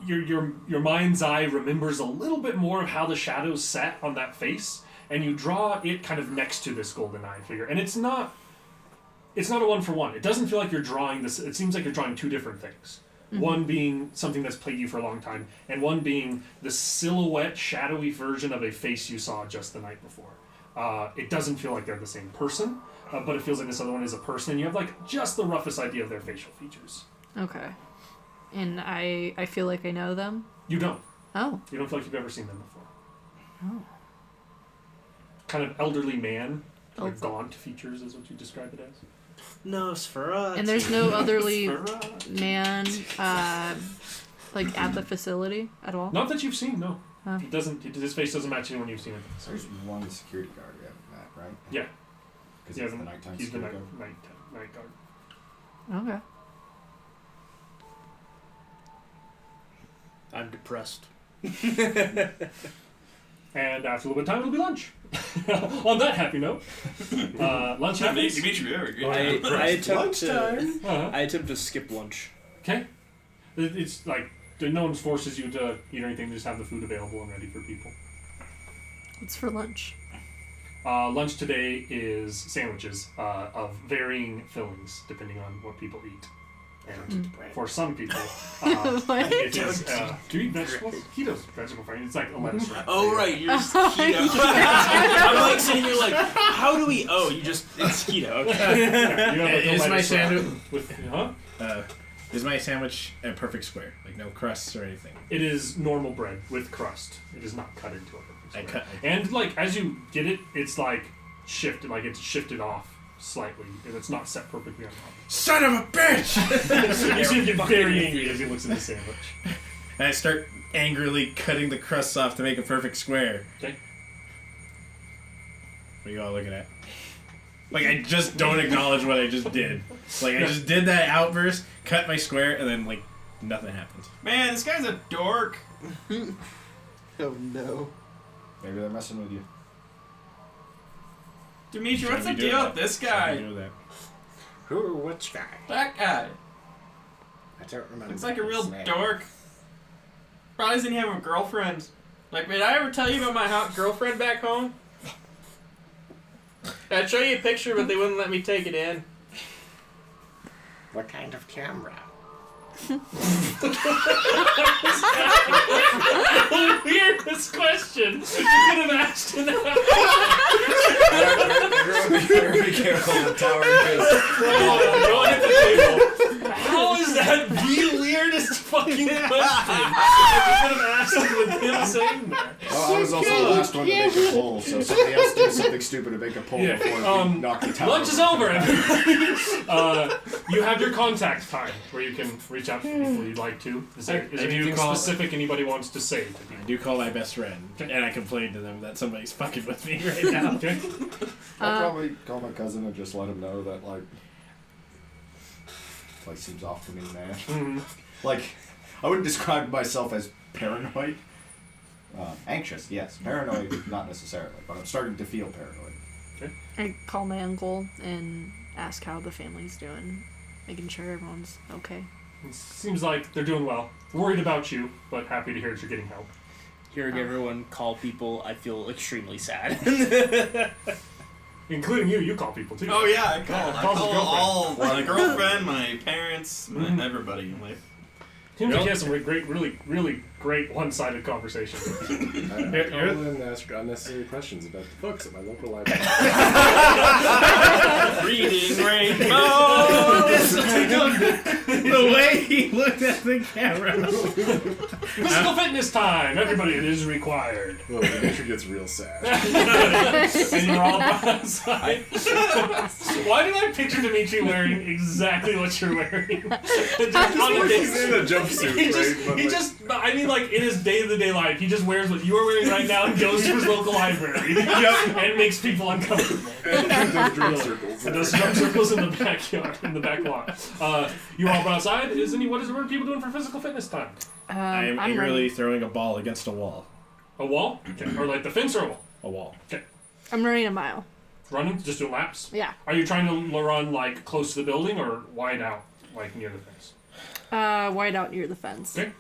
[SPEAKER 1] your mind's eye remembers a little bit more of how the shadows sat on that face, and you draw it kind of next to this golden eye figure, and it's not a one for one. It doesn't feel like you're drawing this. It seems like you're drawing two different things. One being something that's plagued you for a long time, and one being the silhouette, shadowy version of a face you saw just the night before. It doesn't feel like they're the same person, but it feels like this other one is a person, and you have like just the roughest idea of their facial features.
[SPEAKER 6] Okay. And I feel like I know them.
[SPEAKER 1] You don't.
[SPEAKER 6] Oh.
[SPEAKER 1] You don't feel like you've ever seen them before.
[SPEAKER 6] Oh.
[SPEAKER 1] Kind of elderly man, like
[SPEAKER 6] Oh.
[SPEAKER 1] gaunt features is what you describe it as.
[SPEAKER 5] Nosferatu.
[SPEAKER 6] And there's no elderly man like at the facility at all?
[SPEAKER 1] Not that you've seen, no.
[SPEAKER 6] Oh.
[SPEAKER 1] He doesn't. His face doesn't match anyone you've seen it.
[SPEAKER 2] So there's one security guard we haven't met, right?
[SPEAKER 1] Yeah.
[SPEAKER 2] Because
[SPEAKER 1] Yeah,
[SPEAKER 2] it's the nighttime
[SPEAKER 1] He's the
[SPEAKER 2] security
[SPEAKER 1] night
[SPEAKER 2] guard.
[SPEAKER 1] guard.
[SPEAKER 6] Okay.
[SPEAKER 5] I'm depressed.
[SPEAKER 1] And after a little bit of time, it'll be lunch. On that happy note, lunch happens.
[SPEAKER 5] I attempt to.
[SPEAKER 1] Uh-huh.
[SPEAKER 5] I attempt to skip lunch.
[SPEAKER 1] Okay. It's like no one forces you to eat anything. They just have the food available and ready for people.
[SPEAKER 6] What's for lunch?
[SPEAKER 1] Lunch today is sandwiches of varying fillings depending on what people eat. And for some people,
[SPEAKER 6] What?
[SPEAKER 1] it is. Do you eat vegetables? Keto's vegetable frame. It's like a lettuce wrap.
[SPEAKER 5] Oh right, you're just keto. I'm like sitting here like, how do we? Oh, you just it's keto. Okay.
[SPEAKER 1] Yeah, you have like a
[SPEAKER 3] Is my
[SPEAKER 1] lettuce wrap
[SPEAKER 3] sandwich
[SPEAKER 1] with huh?
[SPEAKER 3] Is my sandwich a perfect square? Like no crusts or anything?
[SPEAKER 1] It is normal bread with crust. It is not cut into a perfect square.
[SPEAKER 3] I
[SPEAKER 1] And like as you get it, it's like shifted, like it's shifted off slightly, and it's not set perfectly on top.
[SPEAKER 3] Son of a bitch!
[SPEAKER 1] You see him get very angry as he looks at the sandwich.
[SPEAKER 3] And I start angrily cutting the crusts off to make a perfect square.
[SPEAKER 1] Okay.
[SPEAKER 3] What are you all looking at? Like, I just don't acknowledge what I just did. Like, I just did that outburst, cut my square, and then, like, nothing happened.
[SPEAKER 8] Man, this guy's a dork.
[SPEAKER 7] Oh no.
[SPEAKER 2] Maybe they're messing with you.
[SPEAKER 8] Dimitri, what's the
[SPEAKER 3] Shouldn't be doing
[SPEAKER 8] deal
[SPEAKER 3] that.
[SPEAKER 8] with this
[SPEAKER 3] Shouldn't
[SPEAKER 8] guy?
[SPEAKER 3] be doing that.
[SPEAKER 9] Who? Which guy?
[SPEAKER 8] That guy.
[SPEAKER 9] I don't remember.
[SPEAKER 8] Looks like a
[SPEAKER 9] his
[SPEAKER 8] real
[SPEAKER 9] name.
[SPEAKER 8] dork. Probably doesn't even have a girlfriend. Like, did I ever tell you about my hot girlfriend back home? I'd show you a picture, but they wouldn't let me take it in.
[SPEAKER 9] What kind of camera?
[SPEAKER 1] Weirdest question. You could have asked it.
[SPEAKER 2] Be careful of the tower
[SPEAKER 1] Go hit the table. How is that the weirdest fucking question? I could have asked it with him saying that.
[SPEAKER 2] Oh, I was also the last one to make a pull, so somebody else did something stupid to make a pull
[SPEAKER 1] Yeah,
[SPEAKER 2] before we knocked the tower.
[SPEAKER 1] Lunch is over, everybody. You have your contact time where you can reach out to people you'd like to. Is there anything specific anybody wants to say to people?
[SPEAKER 3] I do call my best friend, and I complain to them that somebody's fucking with me right now.
[SPEAKER 1] Okay.
[SPEAKER 2] I'll probably call my cousin and just let him know that, like, place seems off to me, man.
[SPEAKER 1] Mm-hmm.
[SPEAKER 2] Like, I wouldn't describe myself as paranoid. Anxious, yes. Paranoid, not necessarily, but I'm starting to feel paranoid.
[SPEAKER 6] I call my uncle and ask how the family's doing, making sure everyone's okay.
[SPEAKER 1] It seems like they're doing well. Worried about you, but happy to hear that you're getting help.
[SPEAKER 5] Hearing everyone call people, I feel extremely sad.
[SPEAKER 1] Including you. You call people too.
[SPEAKER 8] Oh yeah, I call. I
[SPEAKER 1] Calls his
[SPEAKER 8] call
[SPEAKER 1] girlfriend.
[SPEAKER 8] all my girlfriend, my parents, everybody in life.
[SPEAKER 1] Seems like he has some great, really great one-sided conversation.
[SPEAKER 4] I call and ask unnecessary questions about the books at my local library.
[SPEAKER 8] Reading rainbows.
[SPEAKER 3] The way he looked at the camera.
[SPEAKER 1] Physical fitness time. Everybody, it is required.
[SPEAKER 4] Well, Dimitri gets real sad.
[SPEAKER 1] And you're all outside. Why did I picture Dimitri wearing exactly what you're wearing? Just on the
[SPEAKER 4] He's in a jumpsuit, right?
[SPEAKER 1] I mean, like, in his day-to-day life, he just wears what you are wearing right now and goes to his local library. And makes people uncomfortable.
[SPEAKER 4] And does drum circles.
[SPEAKER 1] And those drum circles in the backyard, in the back lawn. You all outside? What are people doing for physical fitness time?
[SPEAKER 3] I am
[SPEAKER 6] I'm
[SPEAKER 3] angrily
[SPEAKER 6] running.
[SPEAKER 3] throwing a ball against a wall.
[SPEAKER 1] A wall? Okay. Or like the fence or a wall?
[SPEAKER 3] A wall.
[SPEAKER 1] Okay.
[SPEAKER 6] I'm running a mile.
[SPEAKER 1] Running? Just doing laps?
[SPEAKER 6] Yeah.
[SPEAKER 1] Are you trying to run, like, close to the building or wide out, like, near the fence?
[SPEAKER 6] Wide out near the fence.
[SPEAKER 1] Okay.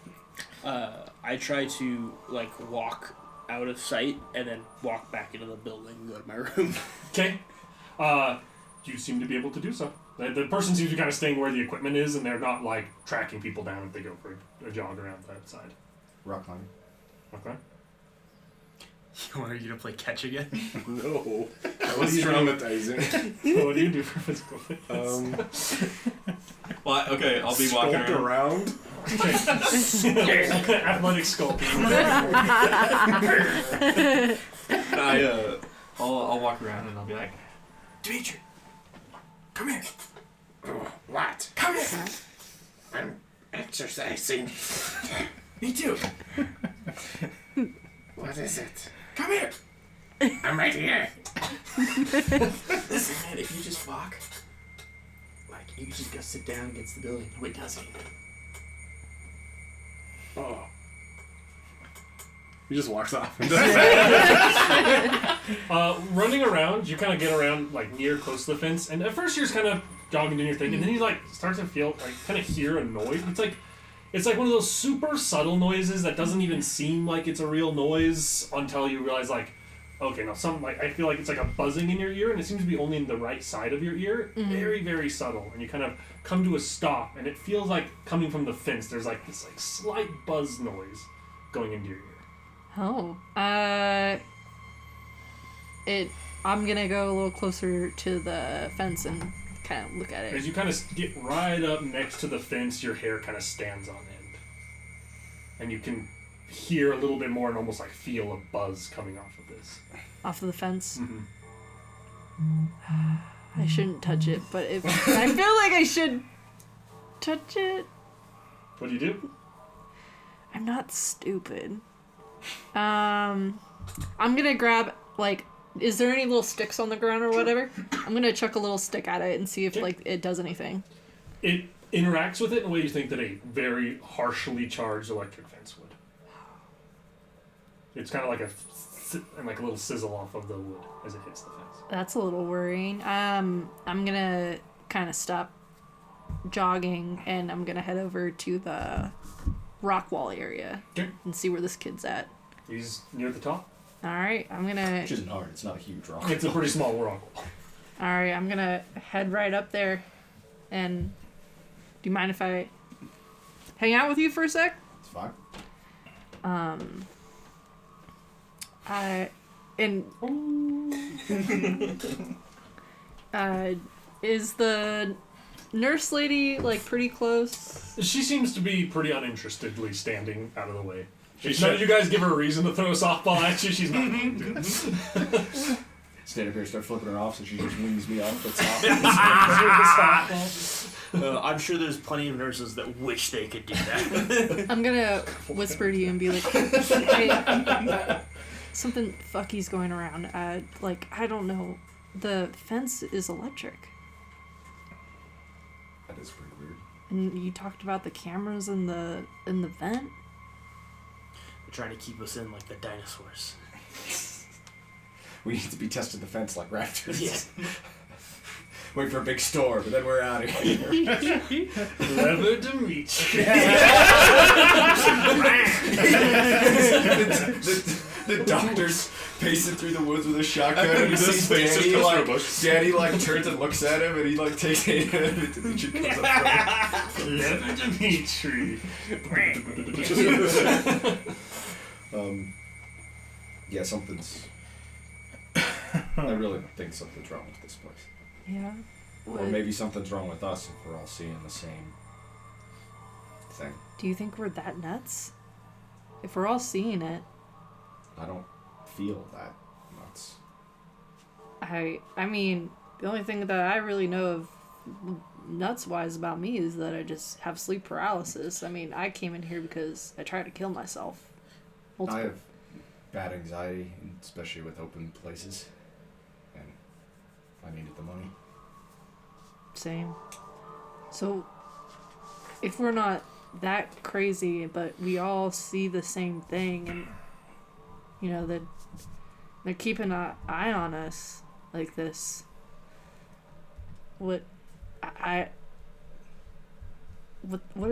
[SPEAKER 5] I try to like walk out of sight and then walk back into the building and go to my room.
[SPEAKER 1] Okay. You seem to be able to do so. The person seems to be kind of staying where the equipment is, and they're not, like, tracking people down if they go for a jog around that side.
[SPEAKER 2] Rock climbing.
[SPEAKER 1] Okay.
[SPEAKER 8] Are you gonna play catch again?
[SPEAKER 4] No. That was traumatizing.
[SPEAKER 1] What do you do for physical fitness?
[SPEAKER 8] Well, okay, I'll be walking
[SPEAKER 4] Sculpt
[SPEAKER 8] around.
[SPEAKER 1] Athletic sculpting.
[SPEAKER 8] I'll walk around and I'll be like,
[SPEAKER 9] Dimitri, come here. Oh, what? Come here. I'm exercising.
[SPEAKER 8] me too.
[SPEAKER 9] What is it?
[SPEAKER 8] Come here.
[SPEAKER 9] I'm right here.
[SPEAKER 7] Listen, man, if you just walk, like, you just go sit down against the building. No, it doesn't.
[SPEAKER 4] Oh. He just walks off.
[SPEAKER 1] Running around, you kind of get around, like, near close to the fence, and at first you're just kind of jogging doing your thing, and then you, like, start to feel, like, kind of hear a noise. It's like one of those super subtle noises that doesn't even seem like it's a real noise until you realize, like, okay, now I feel like it's like a buzzing in your ear, and it seems to be only in the right side of your ear.
[SPEAKER 6] Mm-hmm.
[SPEAKER 1] Very, very subtle, and you kind of come to a stop, and it feels like coming from the fence. There's, like, this, like, slight buzz noise going into your ear.
[SPEAKER 6] Oh. I'm gonna go a little closer to the fence and kind of look at
[SPEAKER 1] As
[SPEAKER 6] it.
[SPEAKER 1] you kind of get right up next to the fence, your hair kind of stands on end. And you can hear a little bit more and almost like feel a buzz coming off of this.
[SPEAKER 6] Off of the fence.
[SPEAKER 1] Mm-hmm.
[SPEAKER 6] I shouldn't touch it, but if I feel like I should touch it.
[SPEAKER 1] What do you do?
[SPEAKER 6] I'm not stupid. I'm gonna grab, like, is there any little sticks on the ground or whatever? I'm gonna chuck a little stick at it and see if, like, it does anything.
[SPEAKER 1] It interacts with it in a way you think that a very harshly charged electric fence would. It's kind of like a little sizzle off of the wood as it hits the fence.
[SPEAKER 6] That's a little worrying. I'm gonna kind of stop jogging and I'm gonna head over to the rock wall area
[SPEAKER 1] Okay.
[SPEAKER 6] and see where this kid's at.
[SPEAKER 1] He's near the top.
[SPEAKER 6] Alright, I'm gonna...
[SPEAKER 2] Which isn't hard. It's not a huge rock.
[SPEAKER 1] It's a pretty small rock wall.
[SPEAKER 6] Alright, I'm gonna head right up there and... Do you mind if I hang out with you for a sec?
[SPEAKER 2] It's fine.
[SPEAKER 6] Is the nurse lady, like, pretty close?
[SPEAKER 1] She seems to be pretty uninterestedly standing out of the way. If none of you guys give her a reason to throw a softball at you, she's not going to.
[SPEAKER 2] Stand up here, start flipping her off, so she just wings me off. That's all.
[SPEAKER 5] I'm sure there's plenty of nurses that wish they could do that.
[SPEAKER 6] I'm gonna whisper to you and be like, hey, something fucky's going around. Like, I don't know. The fence is electric.
[SPEAKER 2] That is pretty weird.
[SPEAKER 6] And you talked about the cameras in the vent?
[SPEAKER 5] They're trying to keep us in like the dinosaurs.
[SPEAKER 2] We need to be testing the fence like raptors.
[SPEAKER 5] Yeah.
[SPEAKER 2] Wait for a big storm, but then we're out of here.
[SPEAKER 1] Clever Dimitri.
[SPEAKER 2] the doctor's pacing through the woods with a shotgun, and he
[SPEAKER 4] This
[SPEAKER 2] sees
[SPEAKER 4] face
[SPEAKER 2] Danny,
[SPEAKER 4] just goes
[SPEAKER 2] like,
[SPEAKER 4] through a bush.
[SPEAKER 2] Danny, like, turns and looks at him, and he, like, takes aim at him, and Dimitri comes up
[SPEAKER 1] Clever Dimitri.
[SPEAKER 2] Yeah, something's... I really think something's wrong with this place.
[SPEAKER 6] Yeah.
[SPEAKER 2] Or maybe something's wrong with us if we're all seeing the same thing.
[SPEAKER 6] Do you think we're that nuts? If we're all seeing it,
[SPEAKER 2] I don't feel that nuts.
[SPEAKER 6] I mean, the only thing that I really know of nuts-wise about me is that I just have sleep paralysis. I mean, I came in here because I tried to kill myself.
[SPEAKER 2] I have bad anxiety, especially with open places. And I needed the money.
[SPEAKER 6] Same. So, if we're not that crazy, but we all see the same thing, and, you know, that they're keeping an eye on us like this, what do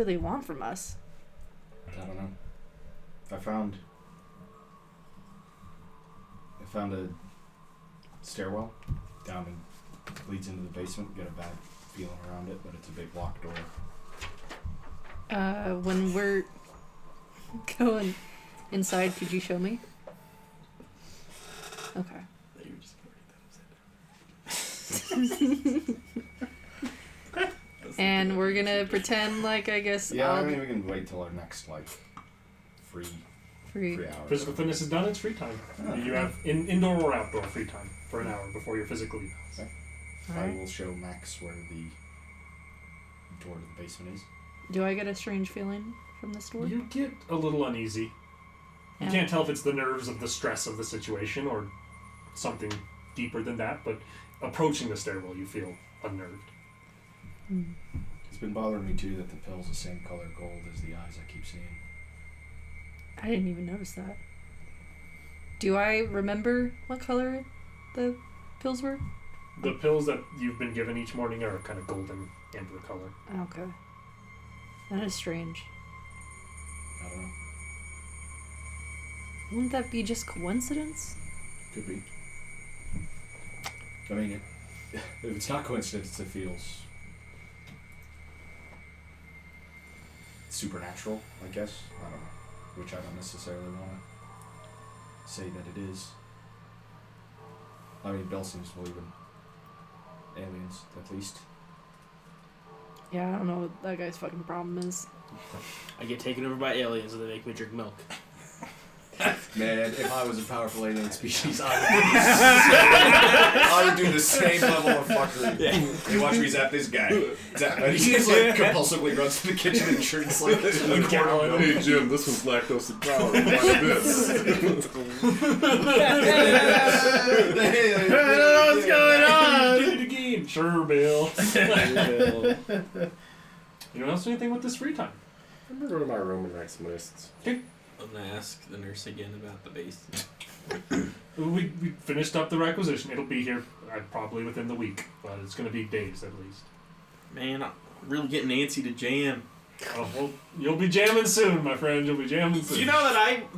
[SPEAKER 6] they want from us?
[SPEAKER 2] I don't know. I found a stairwell down and leads into the basement. Get a bad feeling around it, but it's a big locked door.
[SPEAKER 6] When we're going inside, could you show me? Okay. And we're gonna pretend like, I guess,
[SPEAKER 2] Yeah,
[SPEAKER 6] I'll
[SPEAKER 2] I mean, we can wait till our next, like, free
[SPEAKER 6] free.
[SPEAKER 2] hours.
[SPEAKER 1] Physical fitness is done, it's free time.
[SPEAKER 2] Oh.
[SPEAKER 1] You have indoor or outdoor free time for an hour before your physical evals.
[SPEAKER 2] I
[SPEAKER 6] Alright.
[SPEAKER 2] will show Max where the door to the basement is.
[SPEAKER 6] Do I get a strange feeling from this door?
[SPEAKER 1] You get a little uneasy. You
[SPEAKER 6] Yeah.
[SPEAKER 1] can't tell if it's the nerves of the stress of the situation or something deeper than that, but approaching the stairwell, you feel unnerved.
[SPEAKER 2] It's been bothering me too that the pill's the same color gold as the eyes I keep seeing.
[SPEAKER 6] I didn't even notice that. Do I remember what color the pills were?
[SPEAKER 1] The pills that you've been given each morning are kind of golden amber color.
[SPEAKER 6] Okay. That is strange.
[SPEAKER 2] I don't know.
[SPEAKER 6] Wouldn't that be just coincidence?
[SPEAKER 2] Could be. I mean, if it's not coincidence, it feels supernatural, I guess. I don't know. Which I don't necessarily want to say that it is. I mean, Bill seems to believe in aliens, at least.
[SPEAKER 6] Yeah, I don't know what that guy's fucking problem is.
[SPEAKER 5] I get taken over by aliens and they make me drink milk.
[SPEAKER 2] Man, if I was a powerful alien species, I would do the same level of fuckery.
[SPEAKER 7] Yeah.
[SPEAKER 2] Hey, watch me zap this guy. Zap. And he just like compulsively runs to the kitchen and drinks like a quart of milk.
[SPEAKER 4] Hey Jim, this one's lactose intolerant. Watch this.
[SPEAKER 3] I don't know what's going on.
[SPEAKER 1] Did it again. Sure, Bill. You don't else do anything with this free time?
[SPEAKER 4] I'm gonna go to my room and write some lists.
[SPEAKER 7] I'm gonna ask the nurse again about the base.
[SPEAKER 1] We finished up the requisition. It'll be here probably within the week, but it's going to be days at least.
[SPEAKER 7] Man, I'm really getting antsy to jam.
[SPEAKER 1] Oh, well, you'll be jamming soon, my friend. You'll be jamming soon.
[SPEAKER 8] You know that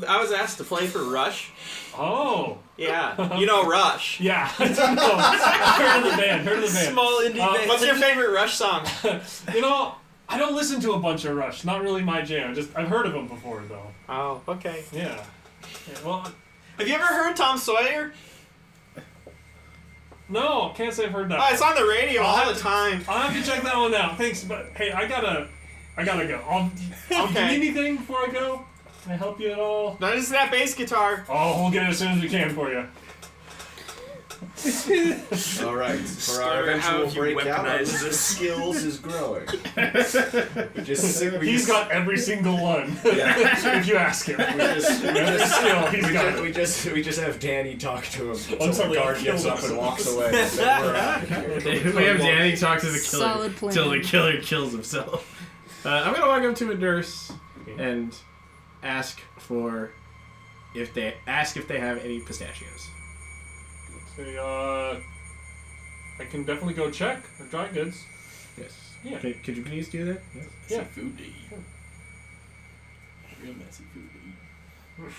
[SPEAKER 8] I was asked to play for Rush?
[SPEAKER 1] Oh.
[SPEAKER 8] Yeah. You know Rush.
[SPEAKER 1] Yeah. I don't know. Heard of the band.
[SPEAKER 8] Small indie band. What's your favorite Rush song?
[SPEAKER 1] You know, I don't listen to a bunch of Rush. Not really my jam. I've heard of them before, though.
[SPEAKER 8] Oh, okay.
[SPEAKER 1] Yeah. Well,
[SPEAKER 8] Have you ever heard Tom Sawyer?
[SPEAKER 1] no, can't say I've heard that.
[SPEAKER 8] Oh, it's on the radio
[SPEAKER 1] I'll
[SPEAKER 8] all
[SPEAKER 1] have
[SPEAKER 8] the time.
[SPEAKER 1] I'll have to check that one out. Thanks, but hey, I gotta go. Do
[SPEAKER 8] Okay.
[SPEAKER 1] you need anything before I go? Can I help you at all?
[SPEAKER 8] No, just that bass guitar.
[SPEAKER 1] Oh, we'll get it as soon as we can for you.
[SPEAKER 2] All right, for our eventual breakout, our list of skills is growing.
[SPEAKER 1] He's got every single one. If you ask him.
[SPEAKER 2] We just have Danny talk to him
[SPEAKER 1] Until
[SPEAKER 2] until the
[SPEAKER 1] they
[SPEAKER 2] guard
[SPEAKER 1] kill
[SPEAKER 2] gets up and
[SPEAKER 1] themselves.
[SPEAKER 2] walks away. And then we're out of here.
[SPEAKER 3] We have Danny talk to the killer
[SPEAKER 6] Solid plan.
[SPEAKER 3] till the killer kills himself. I'm gonna walk up to a nurse and ask if they have any pistachios.
[SPEAKER 1] Say, I can definitely go check. Or dry goods.
[SPEAKER 3] Yes.
[SPEAKER 1] Yeah.
[SPEAKER 3] Could you please do that? Yes.
[SPEAKER 1] Yeah.
[SPEAKER 7] Food to eat. Real messy food to eat.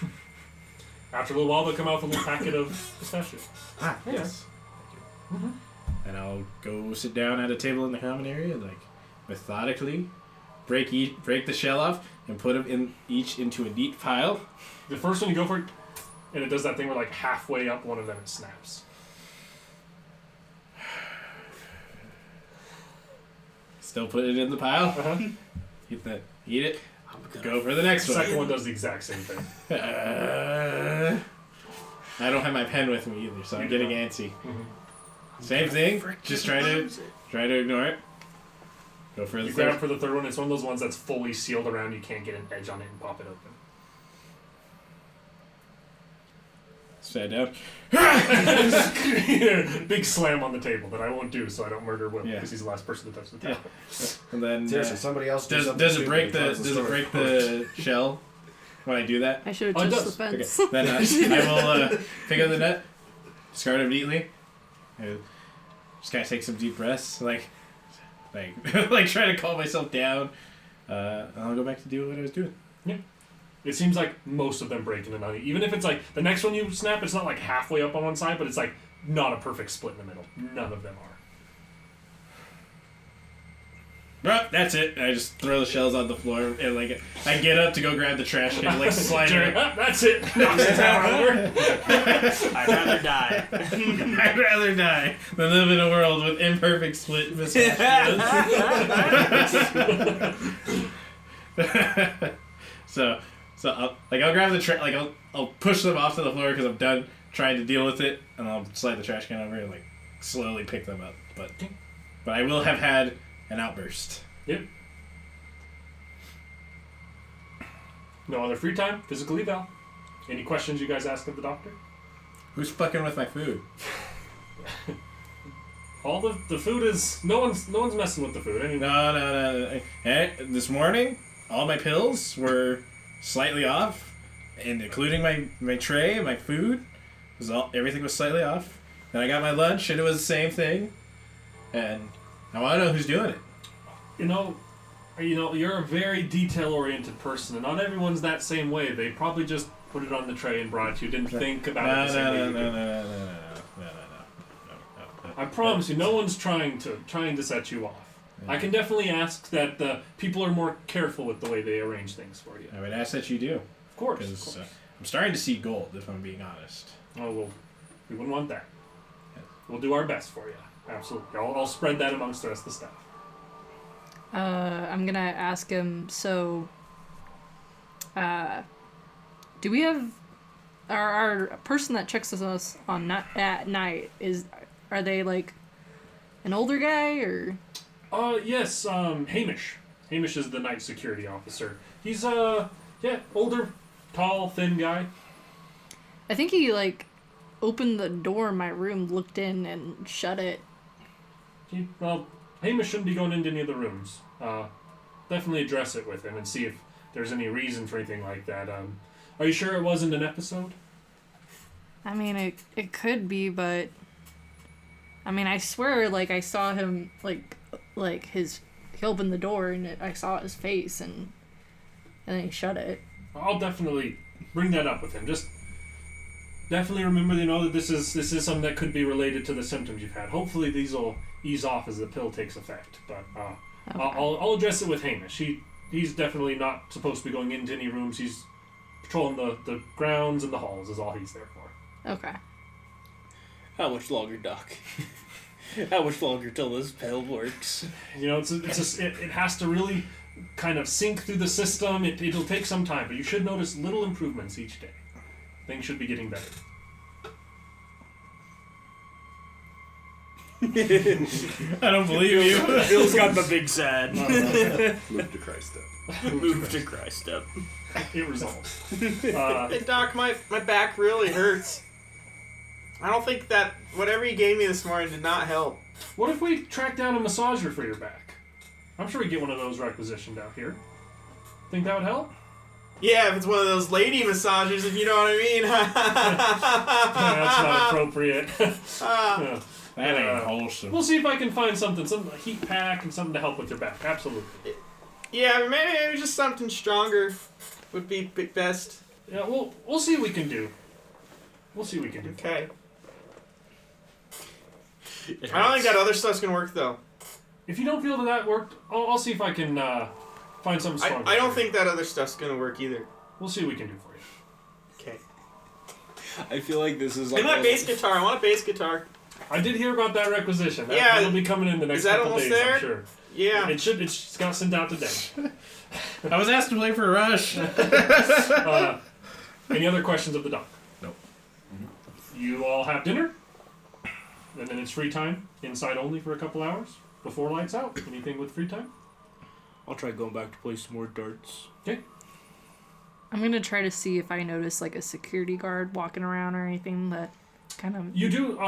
[SPEAKER 1] After a little while, they'll come out with a little packet of pistachios.
[SPEAKER 3] Ah, yes. And I'll go sit down at a table in the common area and methodically break the shell off and put them each into a neat pile.
[SPEAKER 1] The first one you go for it, and it does that thing where halfway up one of them it snaps.
[SPEAKER 3] Still put it in the pile. Eat it. Go for the next
[SPEAKER 1] The
[SPEAKER 3] one.
[SPEAKER 1] second one does the exact same thing.
[SPEAKER 3] I don't have my pen with me either, so I'm getting antsy. Same thing. Just try to ignore it. Go for the
[SPEAKER 1] You
[SPEAKER 3] third.
[SPEAKER 1] grab for the third one. It's one of those ones that's fully sealed around. You can't get an edge on it and pop it open.
[SPEAKER 3] Sit down.
[SPEAKER 1] Big slam on the table that I won't do, so I don't murder Will
[SPEAKER 3] Yeah.
[SPEAKER 1] because he's the last person to touch the table.
[SPEAKER 3] And then
[SPEAKER 2] Seriously, somebody else
[SPEAKER 3] does
[SPEAKER 2] something
[SPEAKER 3] it
[SPEAKER 2] stupid
[SPEAKER 3] break
[SPEAKER 2] and
[SPEAKER 3] the
[SPEAKER 2] tells
[SPEAKER 3] the shell when I do that?
[SPEAKER 6] I should
[SPEAKER 1] Oh,
[SPEAKER 6] have
[SPEAKER 1] it
[SPEAKER 6] touched
[SPEAKER 1] does.
[SPEAKER 6] suspense.
[SPEAKER 3] Okay. Then I will pick up the net, discard it neatly, and just kind of take some deep breaths, like try to calm myself down. And I'll go back to do what I was doing.
[SPEAKER 1] It seems like most of them break into none. Even if it's the next one you snap, it's not halfway up on one side, but it's not a perfect split in the middle. None of them are.
[SPEAKER 3] Well, that's it. And I just throw the shells on the floor, and I get up to go grab the trash can, slide it.
[SPEAKER 1] That's it. Knocks the tower over.
[SPEAKER 5] I'd rather die.
[SPEAKER 3] I'd rather die than live in a world with imperfect split pistachios. So I'll grab the trash, I'll push them off to the floor because I'm done trying to deal with it, and I'll slide the trash can over and slowly pick them up. But I will have had an outburst.
[SPEAKER 1] Yep. No other free time. Physical eval. Any questions you guys ask of the doctor?
[SPEAKER 3] Who's fucking with my food?
[SPEAKER 1] All the food is no one's messing with the food anyway.
[SPEAKER 3] No. Hey, this morning, all my pills were slightly off, and including my tray and my food, everything was slightly off. Then I got my lunch, and it was the same thing. And I want to know who's doing it.
[SPEAKER 1] You're a very detail-oriented person, and not everyone's that same way. They probably just put it on the tray and brought it to you. Didn't think about it the same way you did.
[SPEAKER 3] No.
[SPEAKER 1] I promise you, no one's trying to set you off.
[SPEAKER 3] Yeah.
[SPEAKER 1] I can definitely ask that the people are more careful with the way they arrange things for you.
[SPEAKER 3] I would ask that you do.
[SPEAKER 1] Of course.
[SPEAKER 3] Because I'm starting to see gold, if I'm being honest.
[SPEAKER 1] Oh, well, we wouldn't want that. We'll do our best for you. Absolutely. I'll spread that amongst the rest of the staff.
[SPEAKER 6] I'm gonna ask him, so, do we have, our person that checks us on at night, are they, like, an older guy, or?
[SPEAKER 1] Yes, Hamish. Hamish is the night security officer. He's, older, tall, thin guy.
[SPEAKER 6] I think he, like, opened the door in my room, looked in, and shut it.
[SPEAKER 1] Hamish shouldn't be going into any of the rooms. Definitely address it with him and see if there's any reason for anything like that. Are you sure it wasn't an episode?
[SPEAKER 6] I mean, it could be, but... I mean, I swear, like, I saw him, like he opened the door, and I saw his face, and then he shut it.
[SPEAKER 1] I'll definitely bring that up with him. Just definitely remember, that this is something that could be related to the symptoms you've had. Hopefully these will ease off as the pill takes effect. But
[SPEAKER 6] Okay.
[SPEAKER 1] I'll address it with Hamish. He's definitely not supposed to be going into any rooms. He's patrolling the grounds and the halls is all he's there for.
[SPEAKER 6] Okay.
[SPEAKER 5] How much longer, Doc? How much longer till this pill works?
[SPEAKER 1] It has to really kind of sink through the system. It'll take some time, but you should notice little improvements each day. Things should be getting better.
[SPEAKER 3] I don't believe you.
[SPEAKER 5] Bill's got the big sad.
[SPEAKER 4] Move to Christ step.
[SPEAKER 5] Move to Christ step.
[SPEAKER 1] It resolves.
[SPEAKER 8] Hey, Doc, my back really hurts. I don't think that whatever you gave me this morning did not help.
[SPEAKER 1] What if we track down a massager for your back? I'm sure we get one of those requisitioned out here. Think that would help?
[SPEAKER 8] Yeah, if it's one of those lady massages, if you know what I mean.
[SPEAKER 1] That's not appropriate. Yeah.
[SPEAKER 3] That ain't wholesome.
[SPEAKER 1] We'll see if I can find some a heat pack and something to help with your back. Absolutely.
[SPEAKER 8] Yeah, maybe just something stronger would be best.
[SPEAKER 1] Yeah, we'll see what we can do. We'll see what we can do.
[SPEAKER 8] Okay. I don't think that other stuff's gonna work though.
[SPEAKER 1] If you don't feel that worked, I'll see if I can find something stronger.
[SPEAKER 8] I don't think that other stuff's gonna work either.
[SPEAKER 1] We'll see what we can do for you.
[SPEAKER 8] Okay.
[SPEAKER 5] I feel like this is
[SPEAKER 8] Hey,
[SPEAKER 5] like...
[SPEAKER 8] my bass guitar. I want a bass guitar.
[SPEAKER 1] I did hear about that requisition.
[SPEAKER 8] Yeah,
[SPEAKER 1] That'll be coming in the next
[SPEAKER 8] is that
[SPEAKER 1] couple
[SPEAKER 8] almost
[SPEAKER 1] days,
[SPEAKER 8] there?
[SPEAKER 1] I'm sure.
[SPEAKER 8] Yeah.
[SPEAKER 1] It's got sent out today.
[SPEAKER 3] I was asked to play for Rush.
[SPEAKER 1] Any other questions of the doc?
[SPEAKER 2] Nope.
[SPEAKER 1] You all have dinner, and then it's free time, inside only for a couple hours, before lights out. Anything with free time?
[SPEAKER 5] I'll try going back to play some more darts.
[SPEAKER 1] Okay.
[SPEAKER 6] I'm gonna try to see if I notice, like, a security guard walking around or anything that kind of...
[SPEAKER 1] You do,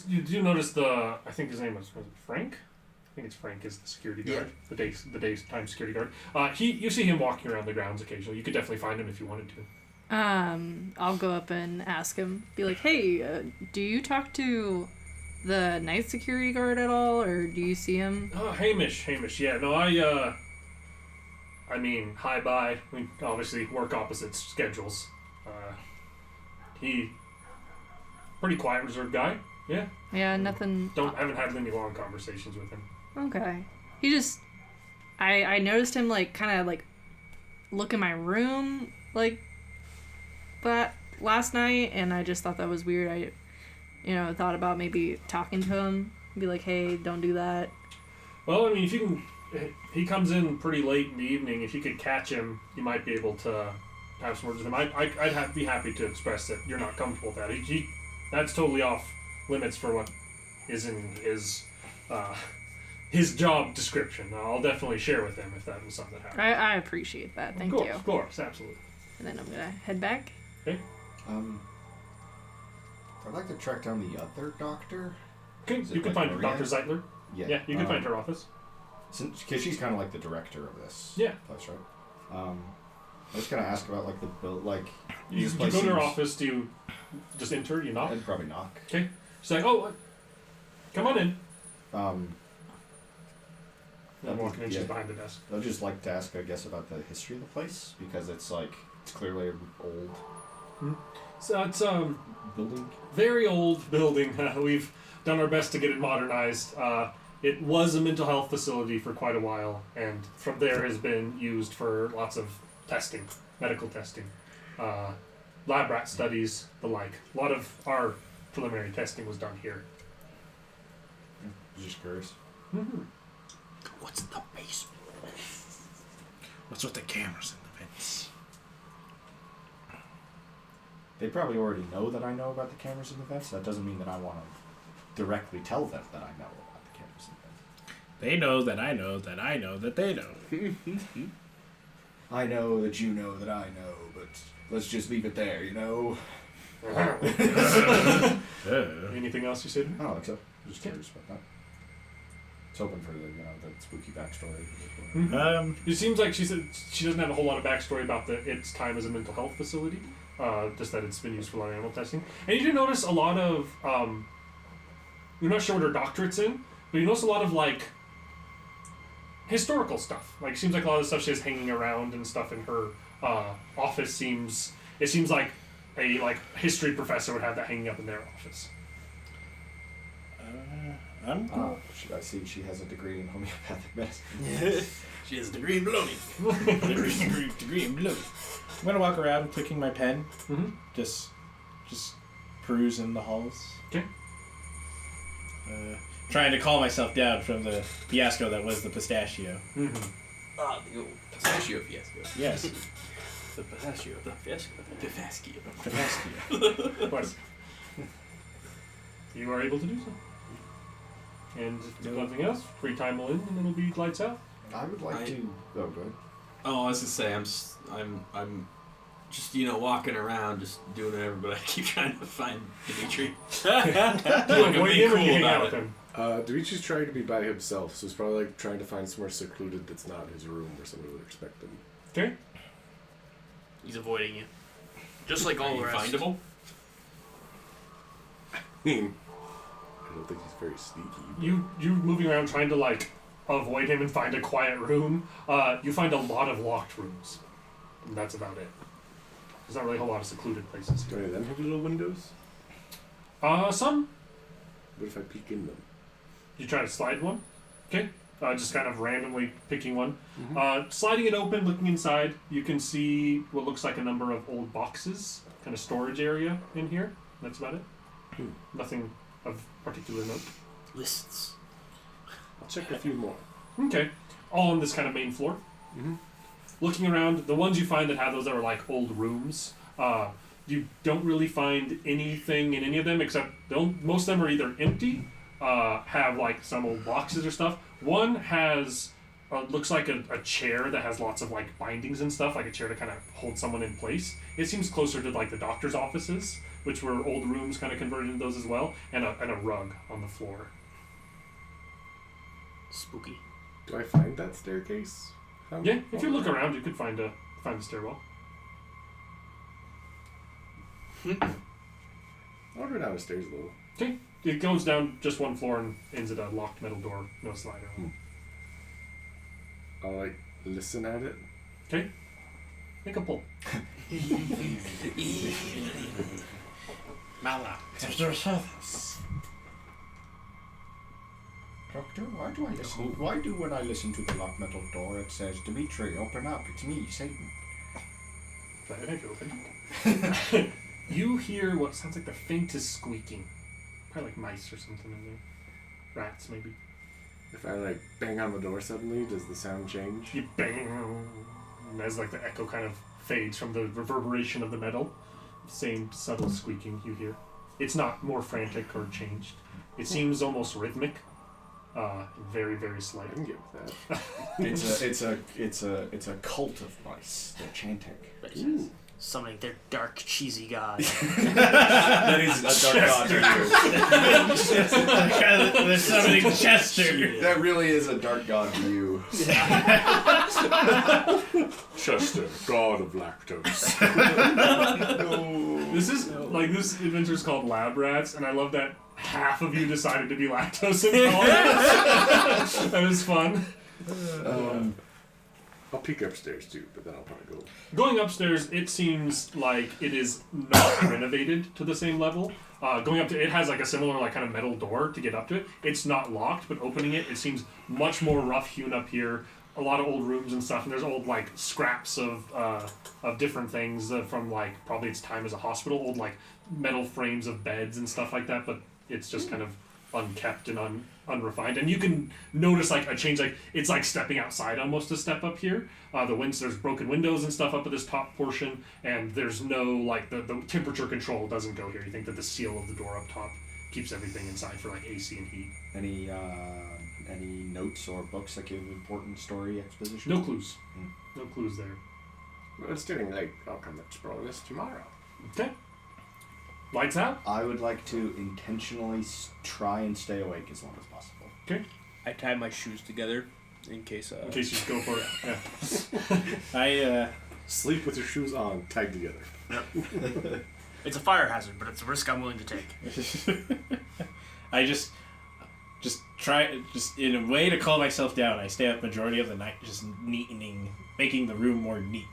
[SPEAKER 1] you do notice I think his name was it Frank? I think it's Frank is the security guard, the daytime security guard. You see him walking around the grounds occasionally. You could definitely find him if you wanted to.
[SPEAKER 6] I'll go up and ask him, be like, hey, do you talk to the night security guard at all, or do you see him?
[SPEAKER 1] Oh, Hamish, yeah. No, I mean, hi-bye. We obviously work opposite schedules. He, pretty quiet, reserved guy. Yeah.
[SPEAKER 6] Yeah, nothing...
[SPEAKER 1] Haven't had any long conversations with him.
[SPEAKER 6] Okay. He just... I noticed him, like, kind of, like, look in my room, like, that last night, and I just thought that was weird. I, thought about maybe talking to him, be like, hey, don't do that.
[SPEAKER 1] Well, I mean, if you can... He comes in pretty late in the evening. If you could catch him, you might be able to have some words with him. I'd be happy to express that you're not comfortable with that. That's totally off limits for what is in his job description. I'll definitely share with him if that was something that happened.
[SPEAKER 6] I appreciate that. Thank you.
[SPEAKER 1] Of course, absolutely.
[SPEAKER 6] And then I'm going to head back.
[SPEAKER 1] Okay.
[SPEAKER 2] I'd like to track down the other doctor.
[SPEAKER 1] Okay, you can find Dr. Zeitler. Yeah, you can find her office.
[SPEAKER 2] Because she's kind of like the director of this place, right? I was going to ask about, like, the build, like...
[SPEAKER 1] You go to her office, do you just enter, you knock?
[SPEAKER 2] I'd probably knock.
[SPEAKER 1] Okay. She's like, oh, come on in.
[SPEAKER 2] I'm
[SPEAKER 1] walking in, she's behind the desk.
[SPEAKER 2] I'd just like to ask, I guess, about the history of the place, because it's, like, it's clearly an old...
[SPEAKER 1] So it's,
[SPEAKER 2] building?
[SPEAKER 1] Very old building. We've done our best to get it modernized. It was a mental health facility for quite a while, and from there has been used for lots of testing, medical testing, lab rat studies, the like. A lot of our preliminary testing was done here.
[SPEAKER 2] I was just curious.
[SPEAKER 5] What's in the basement?
[SPEAKER 3] What's with the cameras in the vents?
[SPEAKER 2] They probably already know that I know about the cameras in the vents. That doesn't mean that I want to directly tell them that I know about the cameras in the vents.
[SPEAKER 3] They know that I know that I know that they know.
[SPEAKER 2] I know that you know that I know, but let's just leave it there, you know?
[SPEAKER 1] Anything else you said?
[SPEAKER 2] I don't think so. I'm just curious about that. It's open for the, the spooky backstory.
[SPEAKER 1] It seems like she said she doesn't have a whole lot of backstory about its time as a mental health facility. Just that it's been used for a lot of animal testing. And you do notice a lot of, you're not sure what her doctorate's in, but you notice a lot of, like, historical stuff. Like, it seems like a lot of the stuff she has hanging around and stuff in her office seems like a, like, history professor would have that hanging up in their office.
[SPEAKER 3] I'm
[SPEAKER 2] Oh, I see she has a degree in homeopathic medicine.
[SPEAKER 7] She has a degree in bloating.
[SPEAKER 3] degree in blue. I'm gonna walk around clicking my pen.
[SPEAKER 1] Mm-hmm.
[SPEAKER 3] Just peruse in the halls.
[SPEAKER 1] Okay.
[SPEAKER 3] Trying to calm myself down from the fiasco that was the pistachio.
[SPEAKER 1] Mm-hmm.
[SPEAKER 7] Ah, the old pistachio fiasco.
[SPEAKER 3] Yes.
[SPEAKER 7] The pistachio. The fiasco. The
[SPEAKER 3] Fiasco.
[SPEAKER 1] Of course. You are able to do so. And if there's nothing else, free time will end and it'll be lights out.
[SPEAKER 2] I would like to... Oh, go ahead.
[SPEAKER 7] Oh, I was gonna say I'm just walking around just doing whatever, but I keep trying to find Dimitri.
[SPEAKER 1] You avoid him or you hang out with him?
[SPEAKER 4] Dimitri's trying to be by himself, so he's probably like trying to find somewhere secluded that's not his room where somebody would expect him.
[SPEAKER 1] Okay.
[SPEAKER 5] He's avoiding you. Just like all the rest.
[SPEAKER 7] Findable?
[SPEAKER 4] I don't think he's very sneaky.
[SPEAKER 1] You moving around trying to, like, avoid him and find a quiet room. You find a lot of locked rooms. And that's about it. There's not really a whole lot of secluded places
[SPEAKER 4] Do
[SPEAKER 1] here.
[SPEAKER 4] any of them have little windows?
[SPEAKER 1] Some.
[SPEAKER 4] What if I peek in them?
[SPEAKER 1] You try to slide one. Okay. Just kind of randomly picking one.
[SPEAKER 4] Mm-hmm.
[SPEAKER 1] Sliding it open, looking inside, you can see what looks like a number of old boxes. Kind of storage area in here. That's about it. Nothing of particular note.
[SPEAKER 5] Lists.
[SPEAKER 4] I'll check a few more.
[SPEAKER 1] Okay. All on this kind of main floor.
[SPEAKER 4] Mm-hmm.
[SPEAKER 1] Looking around, the ones you find that have those are like old rooms. You don't really find anything in any of them except most of them are either empty, have like some old boxes or stuff. One has looks like a chair that has lots of like bindings and stuff, like a chair to kind of hold someone in place. It seems closer to like the doctor's offices, which were old rooms kind of converted into those as well, and a rug on the floor.
[SPEAKER 5] Spooky.
[SPEAKER 4] Do I find that staircase?
[SPEAKER 1] Yeah, if you look around, you could find the stairwell.
[SPEAKER 4] I'll go down the stairs a little.
[SPEAKER 1] Okay, it goes down just one floor and ends at a locked metal door, no slider.
[SPEAKER 4] I'll like listen at it.
[SPEAKER 1] Okay, make a pull.
[SPEAKER 7] Mala.
[SPEAKER 2] Doctor, why do I listen? Why do when I listen to the locked metal door it says, Dimitri, open up, it's me, Satan.
[SPEAKER 1] Right, I open. You hear what sounds like the faintest squeaking. Probably like mice or something in there. Rats, maybe.
[SPEAKER 4] If I like bang on the door suddenly, does the sound change?
[SPEAKER 1] You bang, and as like the echo kind of fades from the reverberation of the metal, same subtle squeaking you hear. It's not more frantic or changed. It seems almost rhythmic. Very, very slight.
[SPEAKER 4] I can get with that.
[SPEAKER 2] It's a cult of mice. They're chanting.
[SPEAKER 5] Summoning their dark, cheesy god.
[SPEAKER 7] That is a dark god.
[SPEAKER 3] They're summoning Chester.
[SPEAKER 2] That really is a dark god to you.
[SPEAKER 4] Chester, god of lactose.
[SPEAKER 1] This this adventure is called Lab Rats, and I love that half of you decided to be lactose intolerant. That is fun.
[SPEAKER 4] I'll peek upstairs too, but then I'll probably go.
[SPEAKER 1] Going upstairs, it seems like it is not renovated to the same level. Going up to it has like a similar like kind of metal door to get up to it. It's not locked, but opening it seems much more rough hewn up here. A lot of old rooms and stuff, and there's old like scraps of different things from like probably its time as a hospital. Old like metal frames of beds and stuff like that, but it's just kind of unkept and unrefined. And you can notice like a change, like it's like stepping outside almost a step up here. There's broken windows and stuff up at this top portion, and there's no like the temperature control doesn't go here. You think that the seal of the door up top keeps everything inside for like AC and heat.
[SPEAKER 2] Any notes or books that give important story exposition?
[SPEAKER 1] No clues. No clues there.
[SPEAKER 9] Well, it's getting late. I'll come explore this tomorrow.
[SPEAKER 1] Okay. Lights out.
[SPEAKER 2] I would like to intentionally try and stay awake as long as possible.
[SPEAKER 1] Okay.
[SPEAKER 5] I tie my shoes together in case.
[SPEAKER 1] In case you go for it. Yeah.
[SPEAKER 4] Sleep with your shoes on, tied together.
[SPEAKER 5] It's a fire hazard, but it's a risk I'm willing to take.
[SPEAKER 3] I just try, just in a way to calm myself down, I stay up majority of the night just neatening, making the room more neat.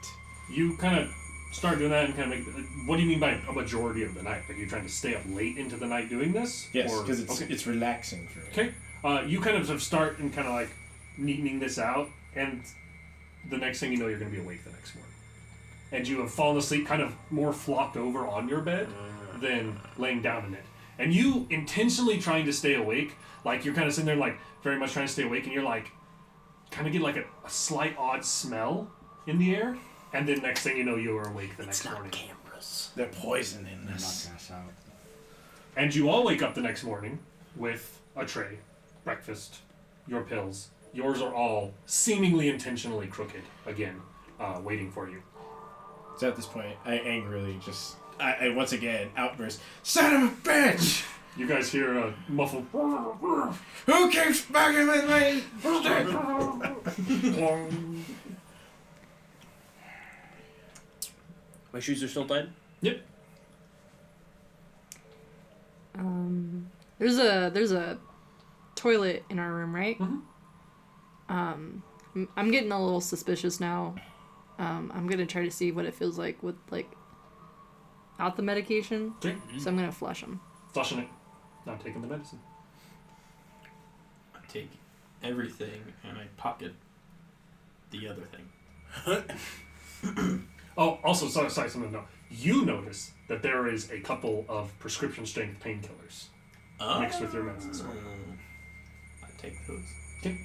[SPEAKER 1] You kind of start doing that and kind of make. What do you mean by a majority of the night? Like you're trying to stay up late into the night doing this?
[SPEAKER 3] Yes, because it's relaxing for me.
[SPEAKER 1] Okay. You kind of start and kind of like neatening this out, and the next thing you know, you're going to be awake the next morning. And you have fallen asleep kind of more flopped over on your bed than laying down in it. And you intentionally trying to stay awake, like you're kind of sitting there like very much trying to stay awake, and you're like kind of get like a slight odd smell in the air, and then next thing you know, you are awake the next morning.
[SPEAKER 5] Cameras.
[SPEAKER 3] They're poison in
[SPEAKER 2] I'm not
[SPEAKER 3] this.
[SPEAKER 2] gonna sound.
[SPEAKER 1] And you all wake up the next morning with a tray, breakfast, your pills. Yours are all seemingly intentionally crooked again, waiting for you.
[SPEAKER 3] So at this point, I angrily I once again outburst, "Son of a bitch!
[SPEAKER 1] You guys hear a muffled.
[SPEAKER 3] Who keeps fucking with me?"
[SPEAKER 5] My shoes are still tied?
[SPEAKER 1] Yep.
[SPEAKER 6] There's a toilet in our room, right? I'm getting a little suspicious now. I'm gonna try to see what it feels like with like out the medication.
[SPEAKER 1] Okay.
[SPEAKER 6] So I'm gonna flush them.
[SPEAKER 1] Flushing it. Not taking the medicine.
[SPEAKER 7] I take everything and I pocket the other thing.
[SPEAKER 1] Oh, also, sorry, something to know. You notice that there is a couple of prescription strength painkillers mixed with your medicine.
[SPEAKER 7] I take those.
[SPEAKER 1] Okay.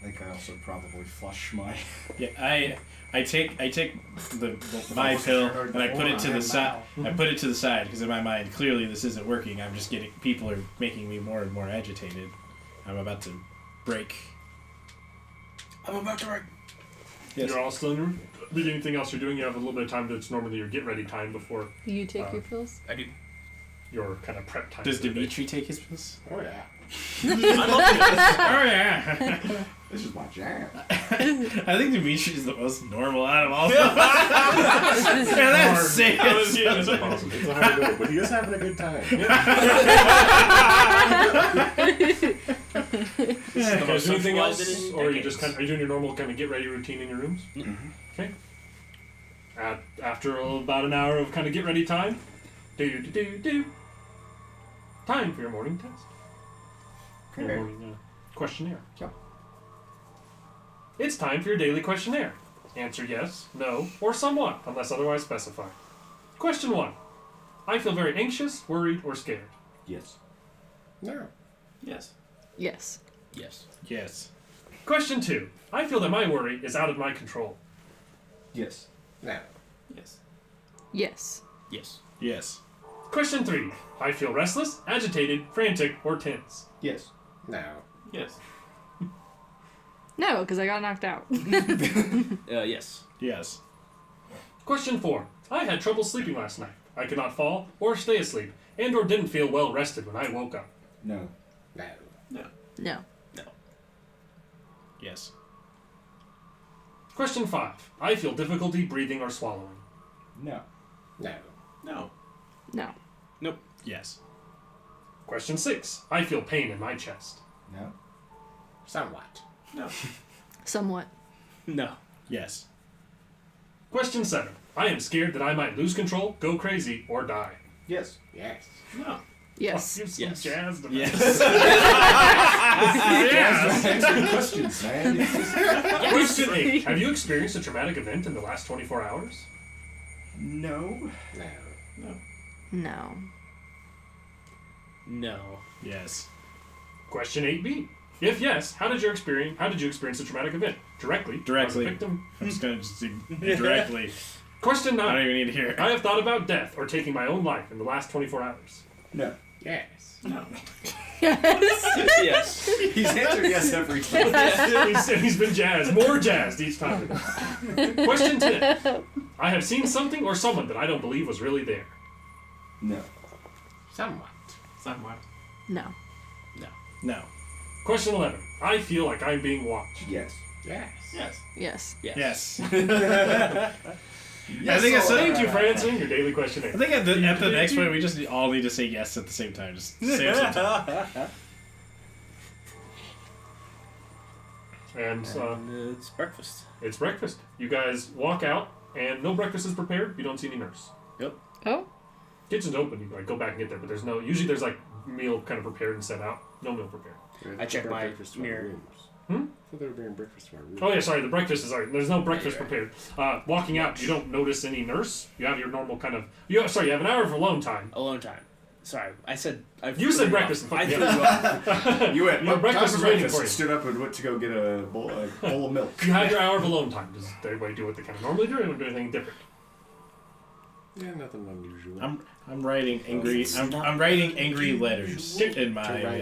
[SPEAKER 2] I think I also probably flush my.
[SPEAKER 3] Yeah, I take my pill and I put it to the side. I put it to the side because in my mind, clearly this isn't working. I'm just getting people are making me more and more agitated. I'm about to break. Yes.
[SPEAKER 1] You're all still in your room? Did anything else you're doing? You have a little bit of time that's normally your get ready time before
[SPEAKER 6] You take your pills?
[SPEAKER 5] I do.
[SPEAKER 1] your kind of prep time.
[SPEAKER 3] Does
[SPEAKER 1] for the day.
[SPEAKER 3] Dimitri take his pills?
[SPEAKER 9] Oh, yeah.
[SPEAKER 5] I love this.
[SPEAKER 3] Oh yeah.
[SPEAKER 2] This is my jam.
[SPEAKER 3] I think Dimitri is the most normal out of all of them. Yeah, that's sick.
[SPEAKER 1] It's impossible.
[SPEAKER 4] It's a hard day, but he is having a good time.
[SPEAKER 1] Is there anything else,
[SPEAKER 5] socialized in
[SPEAKER 1] or are you
[SPEAKER 5] decades.
[SPEAKER 1] just are you doing your normal kind of get ready routine in your rooms? Okay. After about an hour of kind of get ready time, time for your morning test. Your morning questionnaire.
[SPEAKER 2] Yeah.
[SPEAKER 1] It's time for your daily questionnaire. Answer yes, no, or somewhat, unless otherwise specified. Question 1. I feel very anxious, worried, or scared.
[SPEAKER 2] Yes.
[SPEAKER 9] No.
[SPEAKER 7] Yes.
[SPEAKER 6] Yes.
[SPEAKER 5] Yes.
[SPEAKER 3] Yes.
[SPEAKER 1] Question 2. I feel that my worry is out of my control.
[SPEAKER 2] Yes.
[SPEAKER 9] No.
[SPEAKER 7] Yes.
[SPEAKER 6] Yes.
[SPEAKER 5] Yes.
[SPEAKER 3] Yes.
[SPEAKER 1] Question 3. I feel restless, agitated, frantic, or tense.
[SPEAKER 2] Yes.
[SPEAKER 9] No.
[SPEAKER 7] Yes.
[SPEAKER 6] No, because I got knocked out.
[SPEAKER 5] Yes.
[SPEAKER 3] Yes.
[SPEAKER 1] Question 4. I had trouble sleeping last night. I could not fall or stay asleep, and or didn't feel well rested when I woke up.
[SPEAKER 2] No.
[SPEAKER 9] No.
[SPEAKER 6] No.
[SPEAKER 3] Yes.
[SPEAKER 1] Question 5. I feel difficulty breathing or swallowing.
[SPEAKER 2] No.
[SPEAKER 9] No.
[SPEAKER 7] No.
[SPEAKER 6] No.
[SPEAKER 3] Yes.
[SPEAKER 1] Question 6. I feel pain in my chest.
[SPEAKER 2] No.
[SPEAKER 9] Somewhat.
[SPEAKER 7] No.
[SPEAKER 6] Somewhat.
[SPEAKER 5] No.
[SPEAKER 3] Yes.
[SPEAKER 1] Question 7. I am scared that I might lose control, go crazy, or die.
[SPEAKER 2] Yes.
[SPEAKER 9] Yes.
[SPEAKER 7] No.
[SPEAKER 6] Yes.
[SPEAKER 1] You're so
[SPEAKER 5] Yes.
[SPEAKER 1] jazzed about
[SPEAKER 3] Yes.
[SPEAKER 2] Answering questions, man. It's just-
[SPEAKER 1] Question 8. Have you experienced a traumatic event in the last 24 hours?
[SPEAKER 2] No.
[SPEAKER 9] No.
[SPEAKER 6] No.
[SPEAKER 5] No.
[SPEAKER 3] Yes.
[SPEAKER 1] Question 8B. If yes, how did you experience a traumatic event? Directly.
[SPEAKER 3] Directly.
[SPEAKER 1] As a victim.
[SPEAKER 3] I'm just gonna just do directly.
[SPEAKER 1] Question
[SPEAKER 3] I don't
[SPEAKER 1] 9.
[SPEAKER 3] even need to hear it.
[SPEAKER 1] I have thought about death or taking my own life in the last 24 hours.
[SPEAKER 2] No.
[SPEAKER 9] Yes.
[SPEAKER 5] Yes.
[SPEAKER 2] He's answered yes every time.
[SPEAKER 1] He's been jazzed. More jazzed each time. Question 10. I have seen something or someone that I don't believe was really there.
[SPEAKER 2] No.
[SPEAKER 9] Somewhat.
[SPEAKER 7] Somewhat.
[SPEAKER 6] No.
[SPEAKER 3] No.
[SPEAKER 1] Question 11. I feel like I'm being watched.
[SPEAKER 2] Yes.
[SPEAKER 9] Yes.
[SPEAKER 7] Yes.
[SPEAKER 6] Yes.
[SPEAKER 3] Yes.
[SPEAKER 2] Yes.
[SPEAKER 3] I think it's
[SPEAKER 1] Thank you for answering your daily question 8.
[SPEAKER 3] I think at the next point we just all need to say yes at the same time. Just save some time.
[SPEAKER 1] And
[SPEAKER 5] it's breakfast.
[SPEAKER 1] it's breakfast. You guys walk out, and no breakfast is prepared. You don't see any nurse.
[SPEAKER 6] Oh.
[SPEAKER 1] Kitchen's open. You go back and get there, but there's no. Usually there's like meal kind of prepared and set out. No meal prepared.
[SPEAKER 5] I check my
[SPEAKER 9] breakfast to our
[SPEAKER 5] mirror.
[SPEAKER 9] rooms.
[SPEAKER 1] Hmm?
[SPEAKER 9] I thought they were bringing breakfast to our rooms.
[SPEAKER 1] Oh yeah, sorry. The breakfast is sorry. There's no breakfast
[SPEAKER 5] Yeah.
[SPEAKER 1] prepared. Walking out, you don't notice any nurse. You have your normal kind of. You have an hour of alone time.
[SPEAKER 5] Alone time. Sorry, I said.
[SPEAKER 1] You said breakfast.
[SPEAKER 5] I threw
[SPEAKER 1] Yeah.
[SPEAKER 5] you off.
[SPEAKER 2] You went.
[SPEAKER 1] Your breakfast is waiting for you.
[SPEAKER 2] Stood up and went to go get a bowl of milk.
[SPEAKER 1] You have your hour of alone time. Does everybody do what they kind of normally do, or do anything different?
[SPEAKER 9] Yeah, nothing unusual.
[SPEAKER 3] I'm writing angry. I'm writing angry letters in my.
[SPEAKER 6] I'm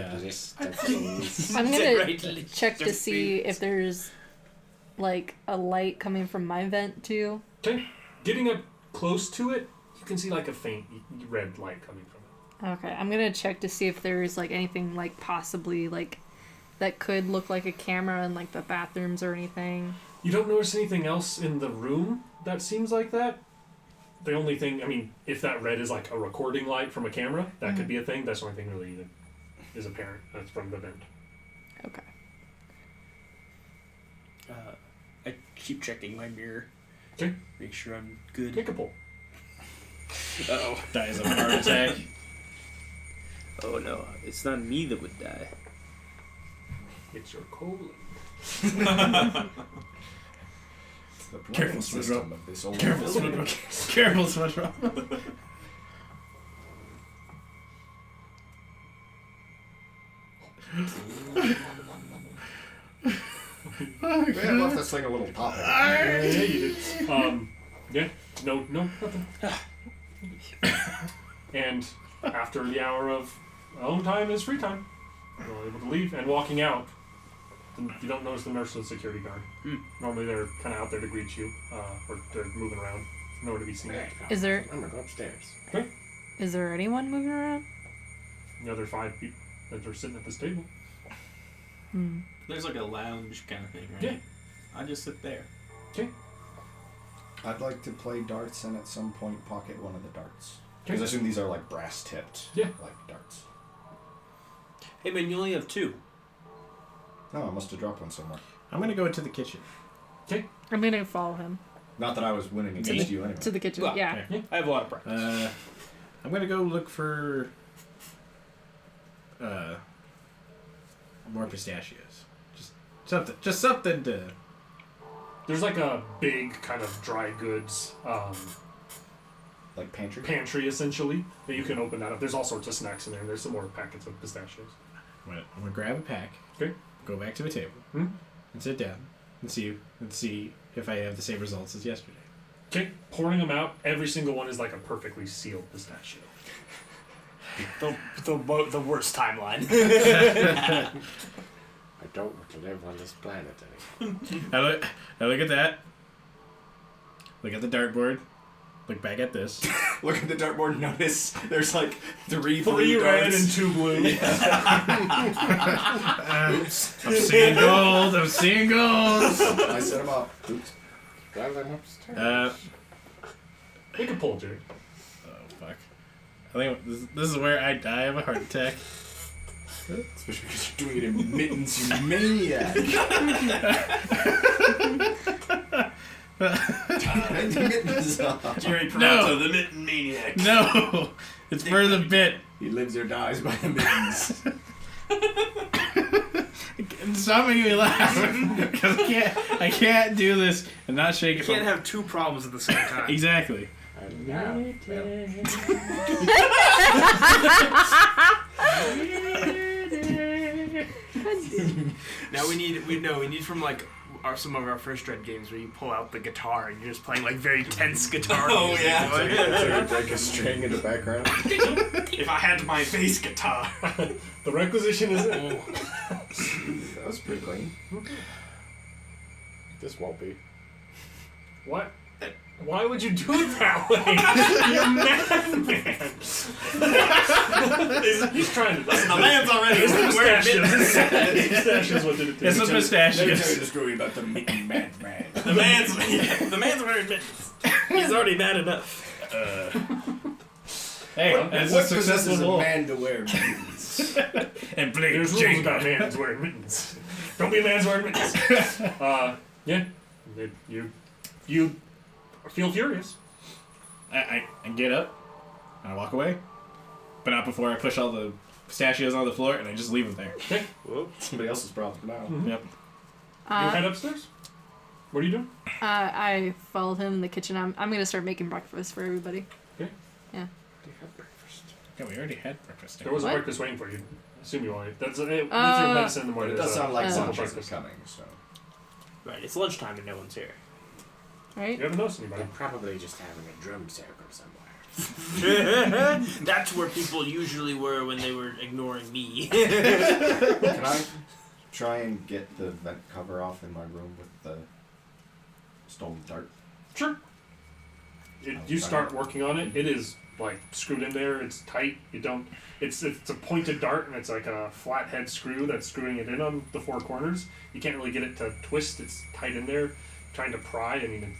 [SPEAKER 6] gonna
[SPEAKER 5] Right.
[SPEAKER 6] check to see if there's like a light coming from my vent too.
[SPEAKER 1] Okay. Getting up close to it, you can see like a faint red light coming from it.
[SPEAKER 6] Okay, I'm gonna check to see if there's like anything like possibly like that could look like a camera in like the bathrooms or anything.
[SPEAKER 1] You don't notice anything else in the room that seems like that. The only thing, I mean, if that red is like a recording light from a camera, that could be a thing. That's the only thing really that is apparent. That's from the vent.
[SPEAKER 6] Okay.
[SPEAKER 5] I keep checking my mirror.
[SPEAKER 1] Okay.
[SPEAKER 5] Make sure I'm good.
[SPEAKER 1] Take a pull.
[SPEAKER 5] Uh-oh.
[SPEAKER 3] Dies of a heart attack.
[SPEAKER 5] Oh no, it's not me that would die.
[SPEAKER 1] It's your colon.
[SPEAKER 2] The
[SPEAKER 3] Careful,
[SPEAKER 2] brain system of this old
[SPEAKER 3] Careful,
[SPEAKER 2] building.
[SPEAKER 3] Careful, SpongeBob.
[SPEAKER 2] We had left this thing a little pop.
[SPEAKER 1] Yeah, you did. Yeah. No, nothing. And after the hour of alone time is free time. You're able to leave and walking out. You don't notice the nurse or the security guard. Normally they're kind of out there to greet you, or they're moving around, nowhere to be seen.
[SPEAKER 6] Is there
[SPEAKER 9] I'm gonna go upstairs.
[SPEAKER 6] is there anyone moving around?
[SPEAKER 1] The other 5 people that are sitting at this table.
[SPEAKER 7] There's like a lounge kind of thing, right?
[SPEAKER 1] Yeah.
[SPEAKER 7] I just sit there.
[SPEAKER 2] I'd like to play darts and at some point pocket one of the darts.
[SPEAKER 1] Okay.
[SPEAKER 2] Because I assume these are like brass tipped.
[SPEAKER 1] Yeah.
[SPEAKER 2] Like darts.
[SPEAKER 5] Hey man, you only have 2.
[SPEAKER 2] Oh, I must have dropped one somewhere.
[SPEAKER 3] I'm gonna go into the kitchen.
[SPEAKER 6] I'm gonna follow him
[SPEAKER 2] Not that I was winning against you anyway.
[SPEAKER 6] to the kitchen.
[SPEAKER 5] Well,
[SPEAKER 6] yeah.
[SPEAKER 5] I have a lot of practice.
[SPEAKER 3] I'm gonna go look for more pistachios. Just something to.
[SPEAKER 1] There's like a big kind of dry goods
[SPEAKER 2] Like pantry?
[SPEAKER 1] pantry essentially that you can open that up. There's all sorts of snacks in there. There's some more packets of pistachios.
[SPEAKER 3] I'm gonna grab a pack.
[SPEAKER 1] Okay.
[SPEAKER 3] Go back to a table and sit down and see if I have the same results as yesterday.
[SPEAKER 1] Okay, pouring them out. Every single one is like a perfectly sealed pistachio.
[SPEAKER 5] The worst timeline.
[SPEAKER 9] I don't want to live on this planet anymore.
[SPEAKER 3] I look at that. Look at the dartboard. Look back at this.
[SPEAKER 2] Look at the dartboard and notice there's like 3
[SPEAKER 1] 3 red
[SPEAKER 2] darts.
[SPEAKER 1] and 2 blue.
[SPEAKER 3] I'm seeing gold. I'm seeing gold.
[SPEAKER 2] I set them up. Oops.
[SPEAKER 9] Well, I'm upstairs.
[SPEAKER 1] Make a pull, Jerry.
[SPEAKER 3] Oh fuck! I think this is where I die of a heart attack.
[SPEAKER 2] Especially because you're doing it in mittens, you maniac. Mittens off.
[SPEAKER 7] Jerry
[SPEAKER 3] No.
[SPEAKER 7] the Mitten Maniac.
[SPEAKER 3] No, it's for the bit.
[SPEAKER 2] He lives or dies by the mittens.
[SPEAKER 3] Stop making me laugh because I can't do this and not shake
[SPEAKER 5] You
[SPEAKER 3] it.
[SPEAKER 5] can't have 2 problems at the same time.
[SPEAKER 3] Exactly.
[SPEAKER 9] And now,
[SPEAKER 5] Now we need from like some of our first Dread games where you pull out the guitar and you're just playing like very tense guitar.
[SPEAKER 7] Oh,
[SPEAKER 5] music.
[SPEAKER 7] yeah.
[SPEAKER 2] So you break a string in the background.
[SPEAKER 5] If I had my bass guitar.
[SPEAKER 1] The requisition is in.
[SPEAKER 2] That was pretty clean.
[SPEAKER 4] This won't be.
[SPEAKER 1] What? Why would you do it that way? You're madman. He's trying to.
[SPEAKER 5] The man's already
[SPEAKER 1] His
[SPEAKER 5] wearing
[SPEAKER 1] mustache
[SPEAKER 5] mittens.
[SPEAKER 1] is mustache is what did it to
[SPEAKER 3] It's
[SPEAKER 1] me.
[SPEAKER 3] a pistachios.
[SPEAKER 2] the story about the mean man.
[SPEAKER 5] The man's wearing mittens. He's already mad enough.
[SPEAKER 3] Hey, as a
[SPEAKER 2] What
[SPEAKER 3] successful
[SPEAKER 2] possesses a
[SPEAKER 3] wolf.
[SPEAKER 2] man to wear mittens?
[SPEAKER 3] And play
[SPEAKER 1] There's rules
[SPEAKER 3] Jenga.
[SPEAKER 1] about mans wearing mittens. Don't be a man's wearing mittens. Yeah. You feel furious.
[SPEAKER 3] I get up, and I walk away, but not before I push all the pistachios on the floor, and I just leave them there.
[SPEAKER 1] Okay.
[SPEAKER 2] Somebody else's problem now.
[SPEAKER 3] Yep.
[SPEAKER 1] You head upstairs. What are you doing?
[SPEAKER 6] I followed him in the kitchen. I'm gonna start making breakfast for everybody.
[SPEAKER 1] Okay.
[SPEAKER 6] Yeah.
[SPEAKER 3] Yeah, we already had breakfast.
[SPEAKER 1] There was a
[SPEAKER 6] What?
[SPEAKER 1] breakfast waiting for you. I assume you wanted. That's with your
[SPEAKER 6] Uh,
[SPEAKER 1] medicine in the
[SPEAKER 2] But
[SPEAKER 1] morning.
[SPEAKER 2] it does
[SPEAKER 1] there's
[SPEAKER 2] sound like
[SPEAKER 1] a simple
[SPEAKER 2] lunch isn't
[SPEAKER 1] breakfast.
[SPEAKER 2] coming, so.
[SPEAKER 5] Right, it's lunchtime and no one's here.
[SPEAKER 6] Right.
[SPEAKER 1] You haven't noticed anybody.
[SPEAKER 9] They're probably just having a drum circle somewhere.
[SPEAKER 5] That's where people usually were when they were ignoring me.
[SPEAKER 2] Can I try and get the vent cover off in my room with the stolen dart?
[SPEAKER 1] Sure. You start working on it. It is like screwed in there. It's tight. You don't. It's a pointed dart, and it's like a flathead screw that's screwing it in on the four corners. You can't really get it to twist. It's tight in there. Trying to pry. I mean,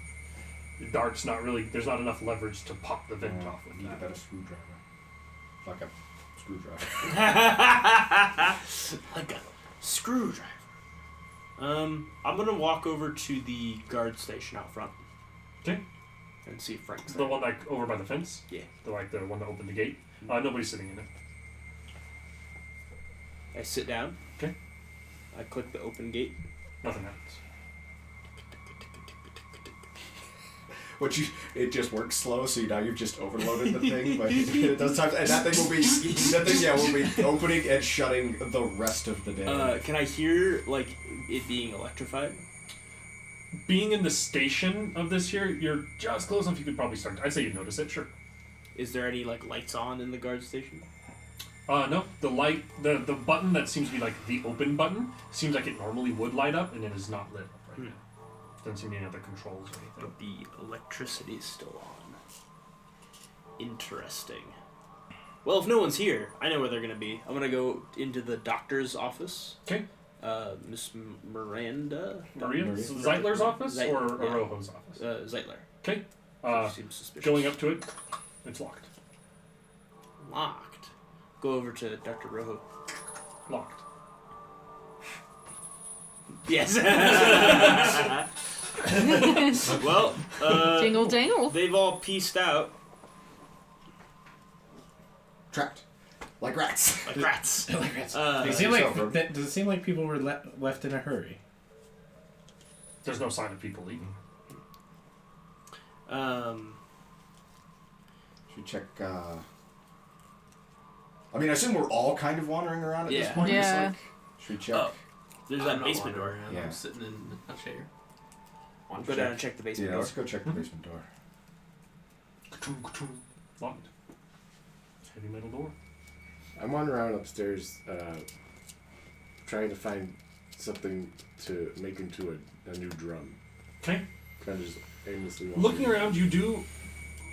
[SPEAKER 1] the dart's not really. There's not enough leverage to pop the vent off with
[SPEAKER 2] Need a
[SPEAKER 1] that.
[SPEAKER 2] better screwdriver. Like a screwdriver.
[SPEAKER 5] Like a screwdriver. I'm gonna walk over to the guard station out front.
[SPEAKER 1] Okay.
[SPEAKER 5] And see if Frank's
[SPEAKER 1] The
[SPEAKER 5] there.
[SPEAKER 1] one like over by the fence.
[SPEAKER 5] Yeah.
[SPEAKER 1] The one that opened the gate. Nobody's sitting in it.
[SPEAKER 5] I sit down.
[SPEAKER 1] Okay.
[SPEAKER 5] I click the open gate.
[SPEAKER 1] Nothing happens.
[SPEAKER 2] It just works slow, so now you've just overloaded the thing, but it does times, and that thing will be opening and shutting the rest of the day.
[SPEAKER 5] Can I hear like it being electrified?
[SPEAKER 1] Being in the station of this here, you're just close enough. You could probably start. I'd say you'd notice it. Sure.
[SPEAKER 5] Is there any like lights on in the guard station?
[SPEAKER 1] No. The light, the button that seems to be like the open button, seems like it normally would light up, and it is not lit up right now. Doesn't seem to be any other controls or anything.
[SPEAKER 5] But the electricity's still on. Interesting. Well, if no one's here, I know where they're gonna be. I'm gonna go into the doctor's office.
[SPEAKER 1] Okay.
[SPEAKER 5] Miss Miranda.
[SPEAKER 1] Maria? Zeitler's office
[SPEAKER 5] Zeit-
[SPEAKER 1] or
[SPEAKER 5] yeah.
[SPEAKER 1] Arojo's office?
[SPEAKER 5] Zeitler.
[SPEAKER 1] Okay.
[SPEAKER 5] Seems suspicious.
[SPEAKER 1] Going up to it, it's locked.
[SPEAKER 5] Locked. Go over to Dr. Rojo.
[SPEAKER 1] Locked.
[SPEAKER 5] Yes. Well,
[SPEAKER 6] Jingle jangle.
[SPEAKER 5] they've all pieced out
[SPEAKER 2] Trapped. Like rats.
[SPEAKER 5] like rats.
[SPEAKER 2] Like rats.
[SPEAKER 3] Does it seem like people were left in a hurry?
[SPEAKER 1] There's no sign of people leaving.
[SPEAKER 2] Should we check, I mean, I assume we're all kind of wandering around at this
[SPEAKER 5] Yeah.
[SPEAKER 2] point. just
[SPEAKER 6] Yeah.
[SPEAKER 2] like- should we check?
[SPEAKER 7] Oh.
[SPEAKER 5] There's
[SPEAKER 7] I'm
[SPEAKER 5] that
[SPEAKER 7] not
[SPEAKER 5] basement
[SPEAKER 7] wandering
[SPEAKER 5] door.
[SPEAKER 7] around,
[SPEAKER 2] Yeah.
[SPEAKER 7] I'm sitting in a chair.
[SPEAKER 5] I'll go down and check the basement
[SPEAKER 2] Yeah,
[SPEAKER 5] door.
[SPEAKER 2] let's go check the basement door.
[SPEAKER 1] Locked. Heavy metal door.
[SPEAKER 4] I'm wandering around upstairs, trying to find something to make into a new drum.
[SPEAKER 1] Okay.
[SPEAKER 4] Kind of just aimlessly wandering.
[SPEAKER 1] Looking around, you do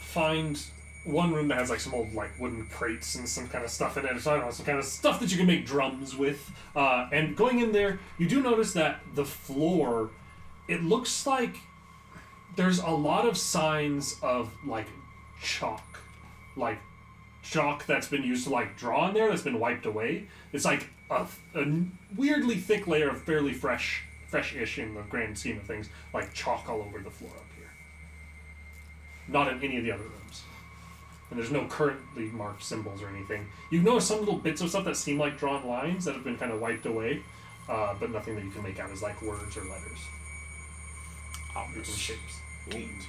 [SPEAKER 1] find one room that has like some old like wooden crates and some kind of stuff in it. So I don't know, some kind of stuff that you can make drums with. And going in there, you do notice that the floor, it looks like there's a lot of signs of like chalk that's been used to like draw in there that's been wiped away. It's like a weirdly thick layer of fairly fresh-ish in the grand scheme of things, like chalk all over the floor up here. Not in any of the other rooms. And there's no currently marked symbols or anything. You've noticed some little bits of stuff that seem like drawn lines that have been kind of wiped away, but nothing that you can make out as like words or letters. Different shapes.
[SPEAKER 5] Neat.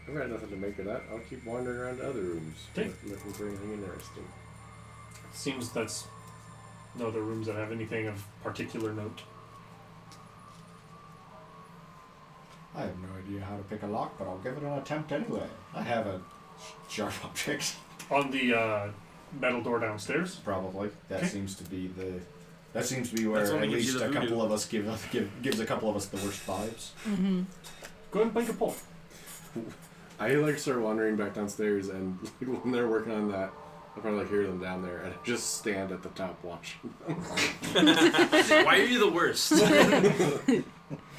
[SPEAKER 4] I've got nothing to make of that. I'll keep wandering around to other rooms,
[SPEAKER 1] Okay.
[SPEAKER 4] looking for anything interesting.
[SPEAKER 1] Seems that's no other rooms that have anything of particular note.
[SPEAKER 2] I have no idea how to pick a lock, but I'll give it an attempt anyway. I have a sharp object.
[SPEAKER 1] On the metal door downstairs.
[SPEAKER 2] Probably. That
[SPEAKER 1] Okay.
[SPEAKER 2] seems to be the. That seems to be where
[SPEAKER 5] That's what
[SPEAKER 2] at
[SPEAKER 5] gives you
[SPEAKER 2] least
[SPEAKER 5] the
[SPEAKER 2] a couple
[SPEAKER 5] voodoo.
[SPEAKER 2] of us gives a couple of us the worst vibes.
[SPEAKER 6] Mm-hmm.
[SPEAKER 1] Go ahead and make a pull.
[SPEAKER 4] I like start wandering back downstairs, and when they're working on that, I'll probably like hear them down there, and I just stand at the top watching them.
[SPEAKER 5] Why are you the worst?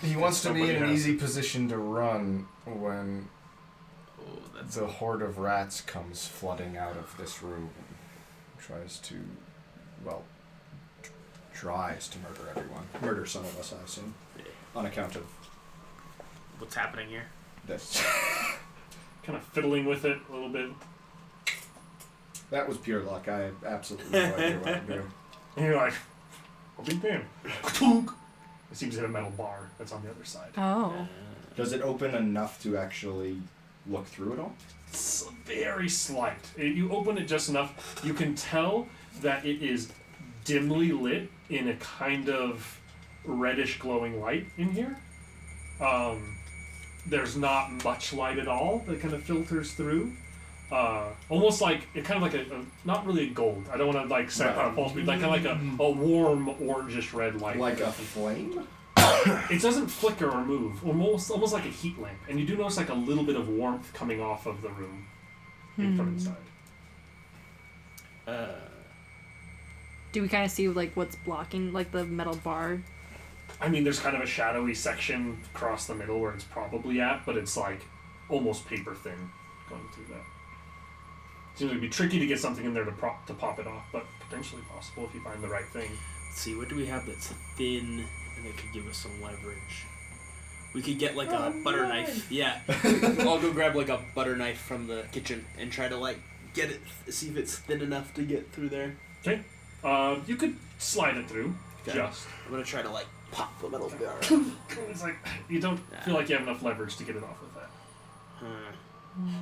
[SPEAKER 2] He wants to be
[SPEAKER 1] Somebody
[SPEAKER 2] in an
[SPEAKER 1] has
[SPEAKER 2] easy position to run when
[SPEAKER 5] Oh, that's
[SPEAKER 2] the horde of rats comes flooding out of this room and tries to, well, tries to murder everyone. Murder some of us, I assume. On account of
[SPEAKER 5] what's happening here.
[SPEAKER 2] this.
[SPEAKER 1] Kind of fiddling with it a little bit.
[SPEAKER 2] That was pure luck. I have absolutely no idea what I'm doing.
[SPEAKER 1] And you're like, I'll be damned. It seems to hit a metal bar that's on the other side.
[SPEAKER 6] Oh.
[SPEAKER 2] Does it open enough to actually look through it all?
[SPEAKER 1] It's very slight. You open it just enough, you can tell that it is dimly lit in a kind of reddish glowing light in here. There's not much light at all that kind of filters through. Almost like it kind of like a not really a gold. I don't want to like set out a false, but like kind of like a warm orangish red light.
[SPEAKER 2] Like a flame?
[SPEAKER 1] It doesn't flicker or move, almost like a heat lamp, and you do notice like a little bit of warmth coming off of the room, from inside.
[SPEAKER 6] Do we kind of see like what's blocking like the metal bar?
[SPEAKER 1] I mean, there's kind of a shadowy section across the middle where it's probably at, but it's like almost paper thin going through that. Seems to be tricky to get something in there to pop it off, but potentially possible if you find the right thing.
[SPEAKER 5] Let's see, what do we have that's thin and that could give us some leverage? We could get like a butter knife. Yeah. I'll go grab like a butter knife from the kitchen and try to like get it, see if it's thin enough to get through there.
[SPEAKER 1] Okay. You could slide it through,
[SPEAKER 5] Okay.
[SPEAKER 1] just.
[SPEAKER 5] I'm gonna try to like pop the metal bar.
[SPEAKER 1] It's like, you don't feel like you have enough leverage to get it off with that.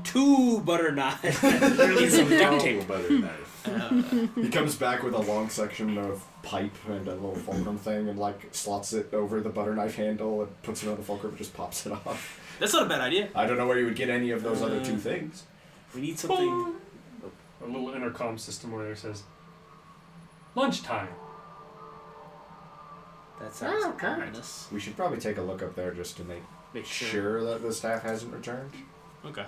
[SPEAKER 5] 2 butter knives. Need some duct tape.
[SPEAKER 4] Butter knife.
[SPEAKER 2] He comes back with a long section of pipe and a little fulcrum thing and like slots it over the butter knife handle and puts it on the fulcrum and just pops it off.
[SPEAKER 5] That's not a bad idea.
[SPEAKER 2] I don't know where you would get any of those other two things.
[SPEAKER 5] We need something.
[SPEAKER 1] A little intercom system where it says, lunchtime.
[SPEAKER 5] That sounds ominous.
[SPEAKER 2] We should probably take a look up there just to make sure that the staff hasn't returned.
[SPEAKER 5] Okay.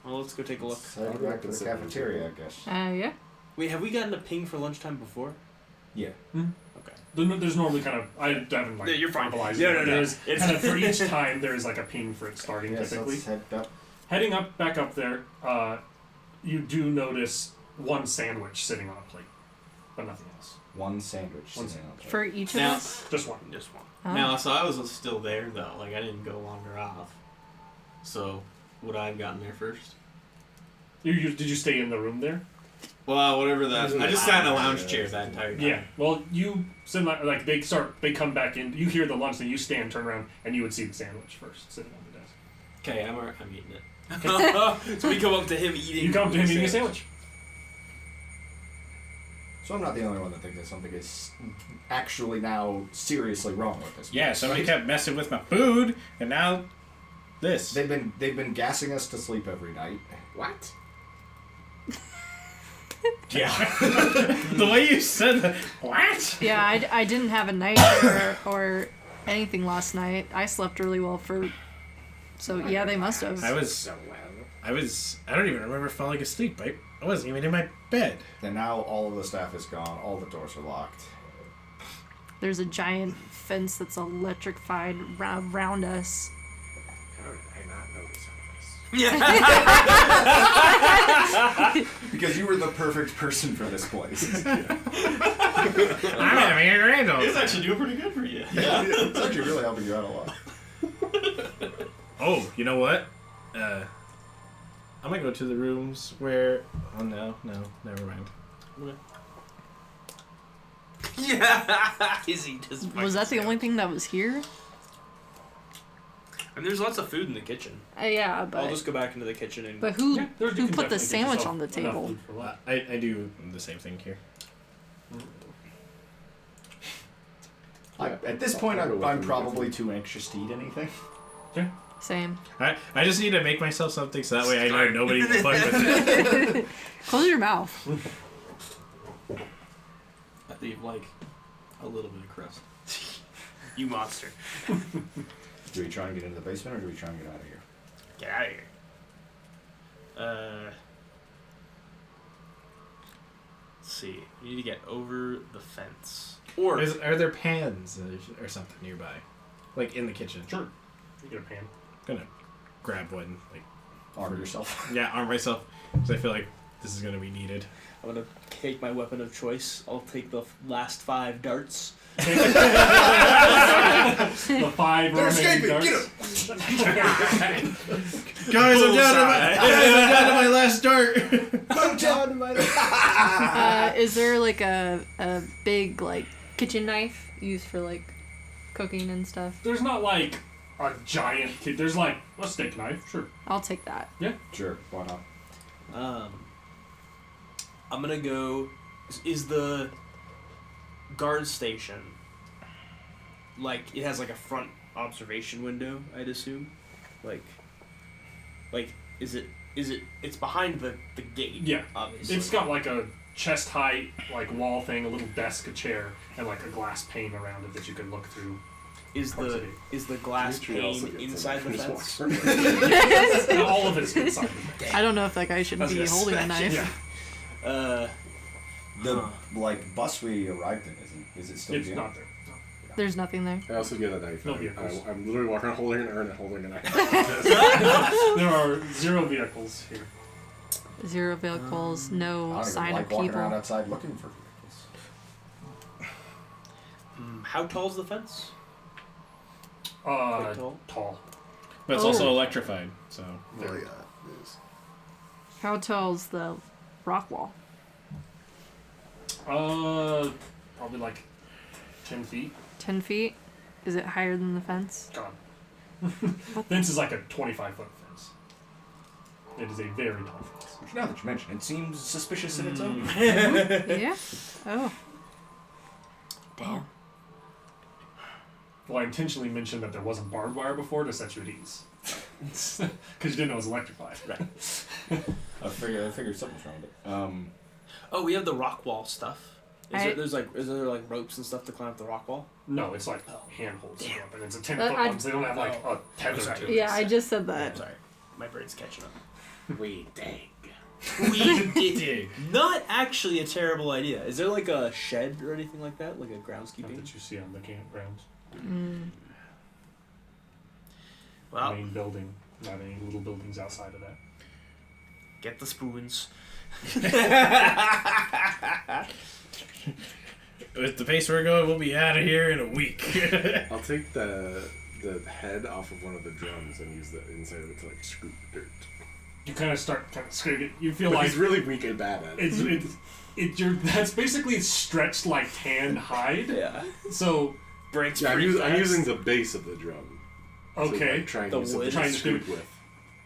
[SPEAKER 5] Well, let's go take a look.
[SPEAKER 2] Let's head back to the cafeteria, I guess.
[SPEAKER 6] Yeah.
[SPEAKER 5] Wait, have we gotten a ping for lunchtime before?
[SPEAKER 2] Yeah.
[SPEAKER 5] Okay.
[SPEAKER 1] There's normally kind of, I haven't like,
[SPEAKER 5] Yeah, you're fine.
[SPEAKER 1] verbalized
[SPEAKER 5] No,
[SPEAKER 1] it.
[SPEAKER 5] no, no.
[SPEAKER 1] There's
[SPEAKER 5] It's-
[SPEAKER 1] kind of for each time there's like a ping for it starting
[SPEAKER 2] Yes,
[SPEAKER 1] typically.
[SPEAKER 2] let's head up.
[SPEAKER 1] Heading back up there, you do notice one sandwich sitting on a plate, but nothing else.
[SPEAKER 2] One sandwich.
[SPEAKER 1] One
[SPEAKER 2] sitting on the
[SPEAKER 6] For each of
[SPEAKER 7] Now-
[SPEAKER 6] us?
[SPEAKER 1] Just one.
[SPEAKER 5] Just one.
[SPEAKER 6] Oh.
[SPEAKER 7] Now, so I was still there though. Like I didn't go wander off. So would I have gotten there first?
[SPEAKER 1] Did you stay in the room there?
[SPEAKER 7] Well, whatever that. I just sat in a lounge chair that entire time.
[SPEAKER 1] Yeah. Well, you sit like they come back in. You hear the lunch, then you stand, turn around, and you would see the sandwich first sitting on the desk.
[SPEAKER 7] Okay, I'm eating it.
[SPEAKER 5] So we come up to him eating.
[SPEAKER 1] You come to him eating a sandwich.
[SPEAKER 2] So I'm not the only one that thinks that something is actually now seriously wrong with this.
[SPEAKER 3] Yeah,
[SPEAKER 2] place,
[SPEAKER 3] somebody
[SPEAKER 2] right?
[SPEAKER 3] kept messing with my food, and now this.
[SPEAKER 2] They've been gassing us to sleep every night.
[SPEAKER 4] What?
[SPEAKER 3] Yeah. The way you said that. What?
[SPEAKER 6] Yeah, I didn't have a night or anything last night. I slept really well so yeah, they must have.
[SPEAKER 3] I don't even remember falling asleep. I wasn't even in my bed.
[SPEAKER 2] And now all of the staff is gone. All the doors are locked.
[SPEAKER 6] There's a giant fence that's electrified around us.
[SPEAKER 4] How did I not notice all this?
[SPEAKER 2] Because you were the perfect person for this place.
[SPEAKER 3] I'm having a grand old
[SPEAKER 5] It's
[SPEAKER 3] time.
[SPEAKER 5] actually doing pretty good for you.
[SPEAKER 2] Yeah, it's actually really helping you out a lot.
[SPEAKER 3] Oh, you know what? I'm gonna go to the rooms where. Oh no, never mind.
[SPEAKER 5] Yeah. Is he just?
[SPEAKER 6] Was that the only thing that was here?
[SPEAKER 5] And there's lots of food in the kitchen.
[SPEAKER 6] Yeah,
[SPEAKER 5] I'll
[SPEAKER 6] but
[SPEAKER 5] just go back into the kitchen and.
[SPEAKER 6] but who
[SPEAKER 1] Yeah, you
[SPEAKER 6] who
[SPEAKER 1] can
[SPEAKER 6] put the
[SPEAKER 1] definitely get
[SPEAKER 6] sandwich
[SPEAKER 1] yourself
[SPEAKER 6] on the
[SPEAKER 1] enough
[SPEAKER 6] table?
[SPEAKER 1] food for lunch.
[SPEAKER 3] I do the same thing here.
[SPEAKER 2] At this point, I'm probably too anxious to eat anything.
[SPEAKER 6] Same.
[SPEAKER 3] I just need to make myself something so that way I know nobody will fuck with it.
[SPEAKER 6] Close your mouth.
[SPEAKER 7] I leave like a little bit of crust.
[SPEAKER 5] You monster.
[SPEAKER 2] Do we try and get into the basement, or do we try and get out of here?
[SPEAKER 5] Get out of here. Let's see. You need to get over the fence. Or
[SPEAKER 3] Are there pans or something nearby? Like in the kitchen?
[SPEAKER 1] Sure. You get a pan.
[SPEAKER 3] Gonna grab one. Like,
[SPEAKER 2] Armor yourself.
[SPEAKER 3] yeah, arm myself. Because I feel like this is gonna be needed.
[SPEAKER 5] I'm gonna take my weapon of choice. I'll take the last 5 darts.
[SPEAKER 1] The 5 remaining darts.
[SPEAKER 3] Guys, I'm down to my last dart.
[SPEAKER 2] I'm down to my.
[SPEAKER 6] Is there like a big like kitchen knife used for like cooking and stuff?
[SPEAKER 1] There's not like a giant kid. There's like a steak knife. Sure.
[SPEAKER 6] I'll take that.
[SPEAKER 2] Sure, why not?
[SPEAKER 5] I'm gonna go. Is the guard station like it has like a front observation window? I'd assume. Like is it? It's behind the gate.
[SPEAKER 1] Yeah.
[SPEAKER 5] Obviously.
[SPEAKER 1] It's got like a chest height like wall thing, a little desk, a chair, and like a glass pane around it that you can look through.
[SPEAKER 5] Is the glass
[SPEAKER 4] Dimitri also
[SPEAKER 5] pane
[SPEAKER 4] gets
[SPEAKER 5] inside the
[SPEAKER 4] in there.
[SPEAKER 5] fence?
[SPEAKER 1] And all of it's inside the fence.
[SPEAKER 6] I don't know if that guy should
[SPEAKER 1] I was
[SPEAKER 6] be
[SPEAKER 1] gonna
[SPEAKER 6] holding a
[SPEAKER 1] say,
[SPEAKER 6] knife.
[SPEAKER 1] Yeah.
[SPEAKER 2] The bus we arrived in is it still
[SPEAKER 1] It's
[SPEAKER 2] jammed?
[SPEAKER 1] not there.
[SPEAKER 6] There's nothing there.
[SPEAKER 4] I also get a knife.
[SPEAKER 1] No vehicles.
[SPEAKER 4] I'm literally walking around holding an urn and holding a knife.
[SPEAKER 1] There are 0 vehicles here.
[SPEAKER 6] 0 vehicles, no
[SPEAKER 2] I don't
[SPEAKER 6] sign
[SPEAKER 2] even
[SPEAKER 6] of
[SPEAKER 2] like walking around
[SPEAKER 6] people.
[SPEAKER 2] outside looking for vehicles.
[SPEAKER 5] How tall's the fence? Tall?
[SPEAKER 1] Tall.
[SPEAKER 3] But it's also electrified, so.
[SPEAKER 1] Very
[SPEAKER 6] How tall's the rock wall?
[SPEAKER 1] Probably like 10 feet.
[SPEAKER 6] 10 feet? Is it higher than the fence?
[SPEAKER 1] God. Fence is like a 25-foot fence. It is a very tall fence.
[SPEAKER 2] Now that you mention it, seems suspicious in its own.
[SPEAKER 6] Yeah. Oh. Damn.
[SPEAKER 1] Well, I intentionally mentioned that there wasn't barbed wire before to set you at ease. Because you didn't know it was electrified.
[SPEAKER 5] Right.
[SPEAKER 2] I figured something's wrong with it.
[SPEAKER 5] Oh, we have the rock wall stuff. Is
[SPEAKER 6] I-
[SPEAKER 5] there like ropes and stuff to climb up the rock wall?
[SPEAKER 1] No, it's like handholds.
[SPEAKER 5] Damn.
[SPEAKER 1] Up, and it's a 10-foot
[SPEAKER 6] I-
[SPEAKER 1] one, so they don't have like a tether
[SPEAKER 5] sorry.
[SPEAKER 1] to it.
[SPEAKER 6] Yeah, I just said that.
[SPEAKER 5] Sorry, my brain's catching up.
[SPEAKER 4] We dig.
[SPEAKER 5] We did. Not actually a terrible idea. Is there like a shed or anything like that, like a
[SPEAKER 1] Not
[SPEAKER 5] groundskeeping?
[SPEAKER 1] that you see on the campgrounds.
[SPEAKER 5] Well,
[SPEAKER 1] Main building, not any little buildings outside of that.
[SPEAKER 5] get the spoons.
[SPEAKER 3] With the pace we're going, we'll be out of here in a week.
[SPEAKER 4] I'll take the head off of one of the drums and use the inside of it to like scoop dirt.
[SPEAKER 1] You kind of start scraping. You feel
[SPEAKER 4] But
[SPEAKER 1] like
[SPEAKER 4] he's really weak and bad at it.
[SPEAKER 1] that's basically stretched like tanned hide.
[SPEAKER 5] Yeah.
[SPEAKER 1] So
[SPEAKER 5] Breaks
[SPEAKER 4] Yeah,
[SPEAKER 5] pretty
[SPEAKER 4] I'm
[SPEAKER 5] fast.
[SPEAKER 4] using the base of the drum.
[SPEAKER 1] okay.
[SPEAKER 4] To, like, try and
[SPEAKER 5] The
[SPEAKER 4] use
[SPEAKER 5] wood.
[SPEAKER 4] something
[SPEAKER 1] Trying
[SPEAKER 4] to
[SPEAKER 1] to
[SPEAKER 4] scoop
[SPEAKER 1] do-
[SPEAKER 4] with.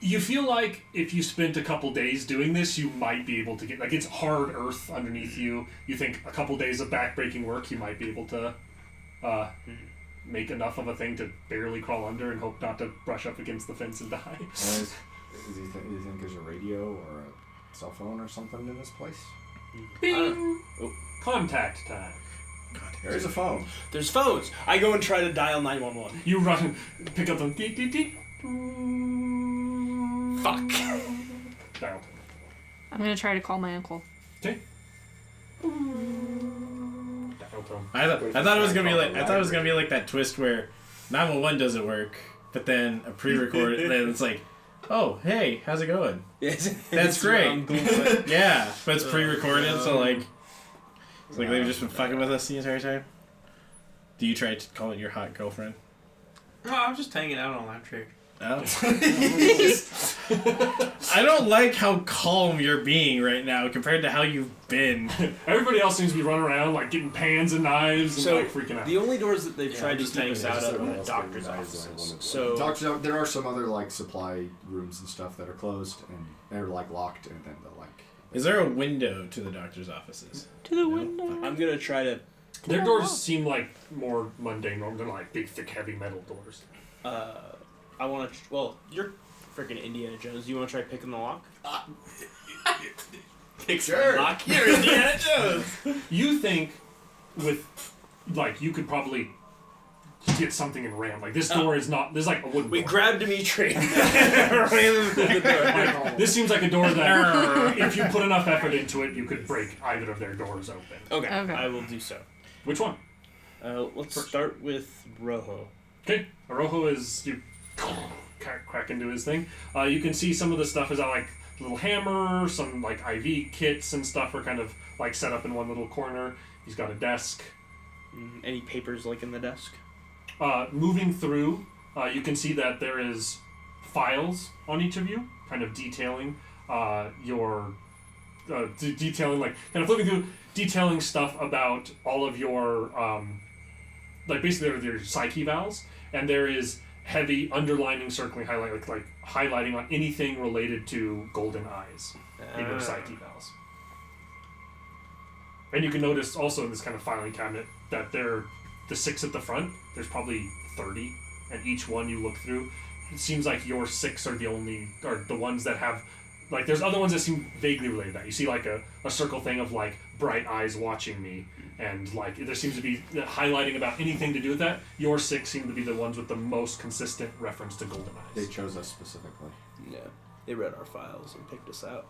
[SPEAKER 1] You feel like if you spent a couple days doing this, you might be able to get like it's hard earth underneath you. You think a couple days of backbreaking work, you might be able to make enough of a thing to barely crawl under and hope not to brush up against the fence and die.
[SPEAKER 2] Do you think there's a radio or a cell phone or something in this place?
[SPEAKER 1] Bing! Contact time.
[SPEAKER 2] There is a phone.
[SPEAKER 5] There's phones. I go and try to dial 911.
[SPEAKER 1] You run, pick up the beep beep beep.
[SPEAKER 5] Fuck.
[SPEAKER 1] Dial.
[SPEAKER 6] I'm gonna try to call my uncle.
[SPEAKER 1] Okay. Dial tone.
[SPEAKER 3] I thought it was gonna be like that twist where 911 doesn't work, but then a pre-record, then it's like, oh hey, how's it going? That's great. Yeah, but it's pre-recorded, so like, it's like they've just been fucking with us the entire time. Do you try to call it your hot girlfriend?
[SPEAKER 7] No, I'm just hanging out on electric.
[SPEAKER 3] Oh. I don't like how calm you're being right now compared to how you've been.
[SPEAKER 1] Everybody else seems to be running around like getting pans and knives and
[SPEAKER 5] So
[SPEAKER 1] like freaking out.
[SPEAKER 5] the only doors that they've tried to
[SPEAKER 4] just
[SPEAKER 5] keep
[SPEAKER 4] keeping
[SPEAKER 5] us
[SPEAKER 4] it
[SPEAKER 5] out
[SPEAKER 4] just
[SPEAKER 5] of
[SPEAKER 4] so
[SPEAKER 5] are
[SPEAKER 4] else
[SPEAKER 5] doctor's
[SPEAKER 4] getting knives, I
[SPEAKER 5] offices.
[SPEAKER 4] wanted to-
[SPEAKER 5] So
[SPEAKER 2] Doctor, there are some other like supply rooms and stuff that are closed and they're like locked, and then they're like.
[SPEAKER 3] Is there a window to the doctor's offices?
[SPEAKER 6] To the window.
[SPEAKER 5] I'm gonna try to.
[SPEAKER 1] Their doors seem like more mundane, than like big, thick, heavy metal doors.
[SPEAKER 5] I want to. Well, you're freaking Indiana Jones. You want to try picking the lock?
[SPEAKER 7] Pick the lock. You're Indiana Jones.
[SPEAKER 1] You think with like you could probably get something and ram. Like this door is not. There's like a wooden.
[SPEAKER 5] We
[SPEAKER 1] door.
[SPEAKER 5] grabbed Dimitri. Ran him through the door.
[SPEAKER 1] Like, this seems like a door that if you put enough effort into it, you could break either of their doors open.
[SPEAKER 5] Okay,
[SPEAKER 6] Okay.
[SPEAKER 5] I will do so.
[SPEAKER 1] Which one?
[SPEAKER 5] Let's start with Rojo.
[SPEAKER 1] Okay, Arojo is you crack into his thing. You can see some of the stuff is at like a little hammer, some like IV kits and stuff are kind of like set up in one little corner. He's got a desk.
[SPEAKER 5] Any papers like in the desk?
[SPEAKER 1] Moving through, you can see that there is files on each of you, kind of detailing your detailing like kind of flipping through, detailing stuff about all of your like basically they're psyche vowels, and there is heavy underlining, circling, highlight like highlighting on anything related to golden eyes in your psyche vowels. And you can notice also in this kind of filing cabinet that the 6 at the front, there's probably 30, and each one you look through, it seems like your 6 are the ones that have, like there's other ones that seem vaguely related to that. You see like a circle thing of like bright eyes watching me, and like there seems to be highlighting about anything to do with that. Your 6 seem to be the ones with the most consistent reference to golden eyes.
[SPEAKER 2] They chose us specifically.
[SPEAKER 5] Yeah. They read our files and picked us out.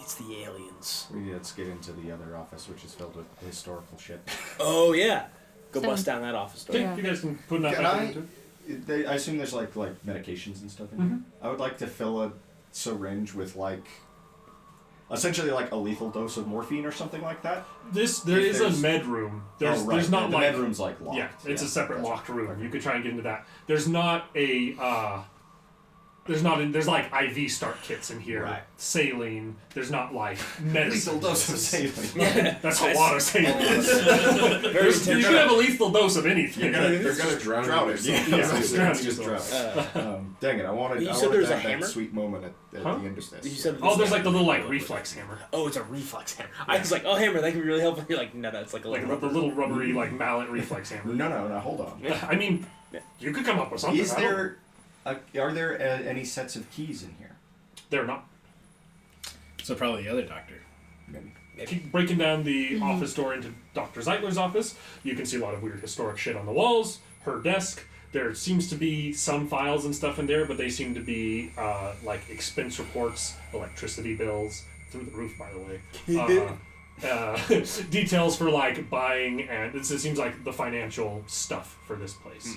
[SPEAKER 5] It's the aliens.
[SPEAKER 2] Let's get into the other office, which is filled with historical shit.
[SPEAKER 5] Oh yeah. Go
[SPEAKER 6] So-
[SPEAKER 5] bust down that office door.
[SPEAKER 1] Okay,
[SPEAKER 6] Yeah.
[SPEAKER 1] you guys can put enough
[SPEAKER 2] Can
[SPEAKER 1] effort
[SPEAKER 2] I-
[SPEAKER 1] into it.
[SPEAKER 2] I assume there's like medications and stuff in here. I would like to fill a syringe with like, essentially like a lethal dose of morphine or something like that.
[SPEAKER 1] There
[SPEAKER 2] If
[SPEAKER 1] is a
[SPEAKER 2] there's-
[SPEAKER 1] med room. There's
[SPEAKER 2] right.
[SPEAKER 1] there's not
[SPEAKER 2] the
[SPEAKER 1] like
[SPEAKER 2] med room's like locked.
[SPEAKER 1] yeah, it's a separate
[SPEAKER 2] gotcha.
[SPEAKER 1] locked room. You could try and get into that. There's not a there's like IV start kits in here.
[SPEAKER 2] Right.
[SPEAKER 1] Saline. There's not like medicine.
[SPEAKER 2] Lethal dose of saline.
[SPEAKER 1] That's a lot of saline.
[SPEAKER 5] Very
[SPEAKER 1] You can have a lethal dose of anything.
[SPEAKER 4] They're gonna drown you.
[SPEAKER 2] Yeah,
[SPEAKER 1] it's drowning
[SPEAKER 2] just
[SPEAKER 1] yourself.
[SPEAKER 2] drown. Dang it! I wanted.
[SPEAKER 5] You
[SPEAKER 2] I
[SPEAKER 5] said
[SPEAKER 2] wanted
[SPEAKER 5] there's a
[SPEAKER 2] that
[SPEAKER 5] hammer?
[SPEAKER 2] sweet moment at
[SPEAKER 1] Huh?
[SPEAKER 2] the end of this.
[SPEAKER 5] You said
[SPEAKER 1] Oh, there's like the little like reflex hammer,
[SPEAKER 5] Oh, it's a reflex hammer. I was like, oh, hammer, that can be really helpful. You're like, no, it's like a
[SPEAKER 1] like
[SPEAKER 5] little
[SPEAKER 1] the little rubbery like mallet reflex hammer.
[SPEAKER 2] No, hold on.
[SPEAKER 1] I mean, you could come up with something.
[SPEAKER 2] Is
[SPEAKER 1] I don't-
[SPEAKER 2] there? Are there any sets of keys in here?
[SPEAKER 1] They're not.
[SPEAKER 3] So probably the other doctor.
[SPEAKER 2] Maybe.
[SPEAKER 1] Keep breaking down the office door into Dr. Zeitler's office. You can see a lot of weird historic shit on the walls. Her desk. There seems to be some files and stuff in there, but they seem to be like expense reports, electricity bills, through the roof, by the way. Details for like buying, and it seems like the financial stuff for this place.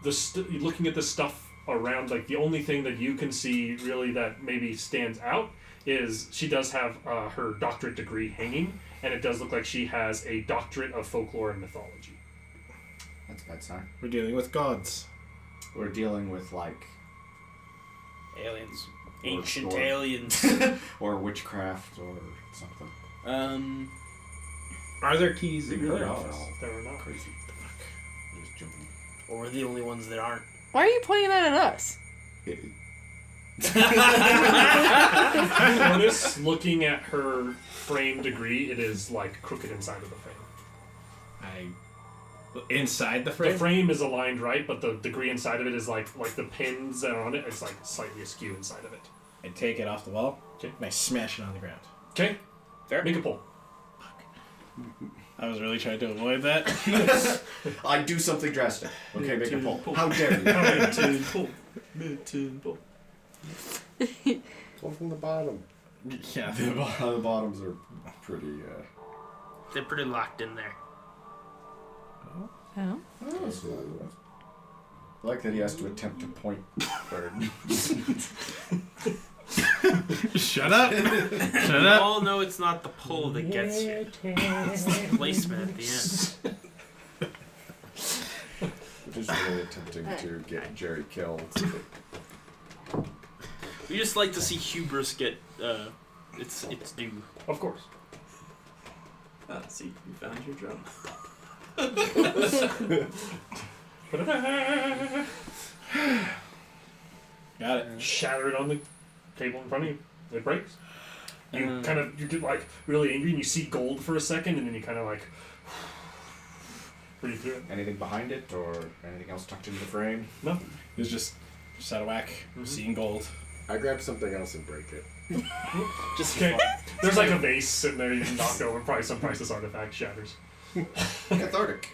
[SPEAKER 1] Looking at the stuff around, like the only thing that you can see really that maybe stands out is she does have her doctorate degree hanging, and it does look like she has a doctorate of folklore and mythology.
[SPEAKER 2] That's a bad sign.
[SPEAKER 3] We're dealing with gods.
[SPEAKER 2] We're dealing with like
[SPEAKER 5] aliens.
[SPEAKER 2] Or-
[SPEAKER 5] Ancient
[SPEAKER 2] or-
[SPEAKER 5] aliens.
[SPEAKER 2] or witchcraft or something.
[SPEAKER 3] Are there keys in
[SPEAKER 2] Really
[SPEAKER 3] your
[SPEAKER 2] are.
[SPEAKER 3] office?
[SPEAKER 1] There are not.
[SPEAKER 2] Crazy. I'm just jumping.
[SPEAKER 5] Or we're the only ones that aren't.
[SPEAKER 6] Why are you pointing that at us?
[SPEAKER 1] You notice, looking at her frame degree, it is like crooked inside of the frame.
[SPEAKER 3] Inside the
[SPEAKER 1] The
[SPEAKER 3] frame?
[SPEAKER 1] frame is aligned right, but the degree inside of it is like the pins that are on it. It's like slightly askew inside of it.
[SPEAKER 3] I take it off the wall.
[SPEAKER 1] Okay.
[SPEAKER 3] And I smash it on the ground.
[SPEAKER 1] Okay,
[SPEAKER 5] Fair.
[SPEAKER 1] make a pull.
[SPEAKER 3] I was really trying to avoid that.
[SPEAKER 2] I do something drastic. Okay, make a pull.
[SPEAKER 1] Pull.
[SPEAKER 2] How dare you?
[SPEAKER 1] Pull.
[SPEAKER 4] Pull from the bottom.
[SPEAKER 3] Yeah.
[SPEAKER 2] The bottoms are pretty.
[SPEAKER 5] They're pretty locked in there.
[SPEAKER 6] Oh.
[SPEAKER 2] I like that he has to attempt to point. Or
[SPEAKER 3] Shut up. Shut
[SPEAKER 5] We
[SPEAKER 3] up.
[SPEAKER 5] all know it's not the pull that gets you. It's the placement at the end.
[SPEAKER 2] Just really attempting to get Jerry killed.
[SPEAKER 5] We just like to see hubris get its due.
[SPEAKER 1] Of course.
[SPEAKER 7] Ah, see, you found your drum.
[SPEAKER 3] Got it.
[SPEAKER 1] Shatter it on the table in front of you. It breaks. You you get like really angry and you see gold for a second and then you kind of like breathe through it.
[SPEAKER 2] Anything behind it or anything else tucked into the frame?
[SPEAKER 1] No.
[SPEAKER 3] It was just out of whack. Seeing gold.
[SPEAKER 4] I grab something else and break it.
[SPEAKER 5] Just
[SPEAKER 1] Okay. There's like a vase sitting there you knocked over. Probably some priceless artifact shatters.
[SPEAKER 2] Cathartic.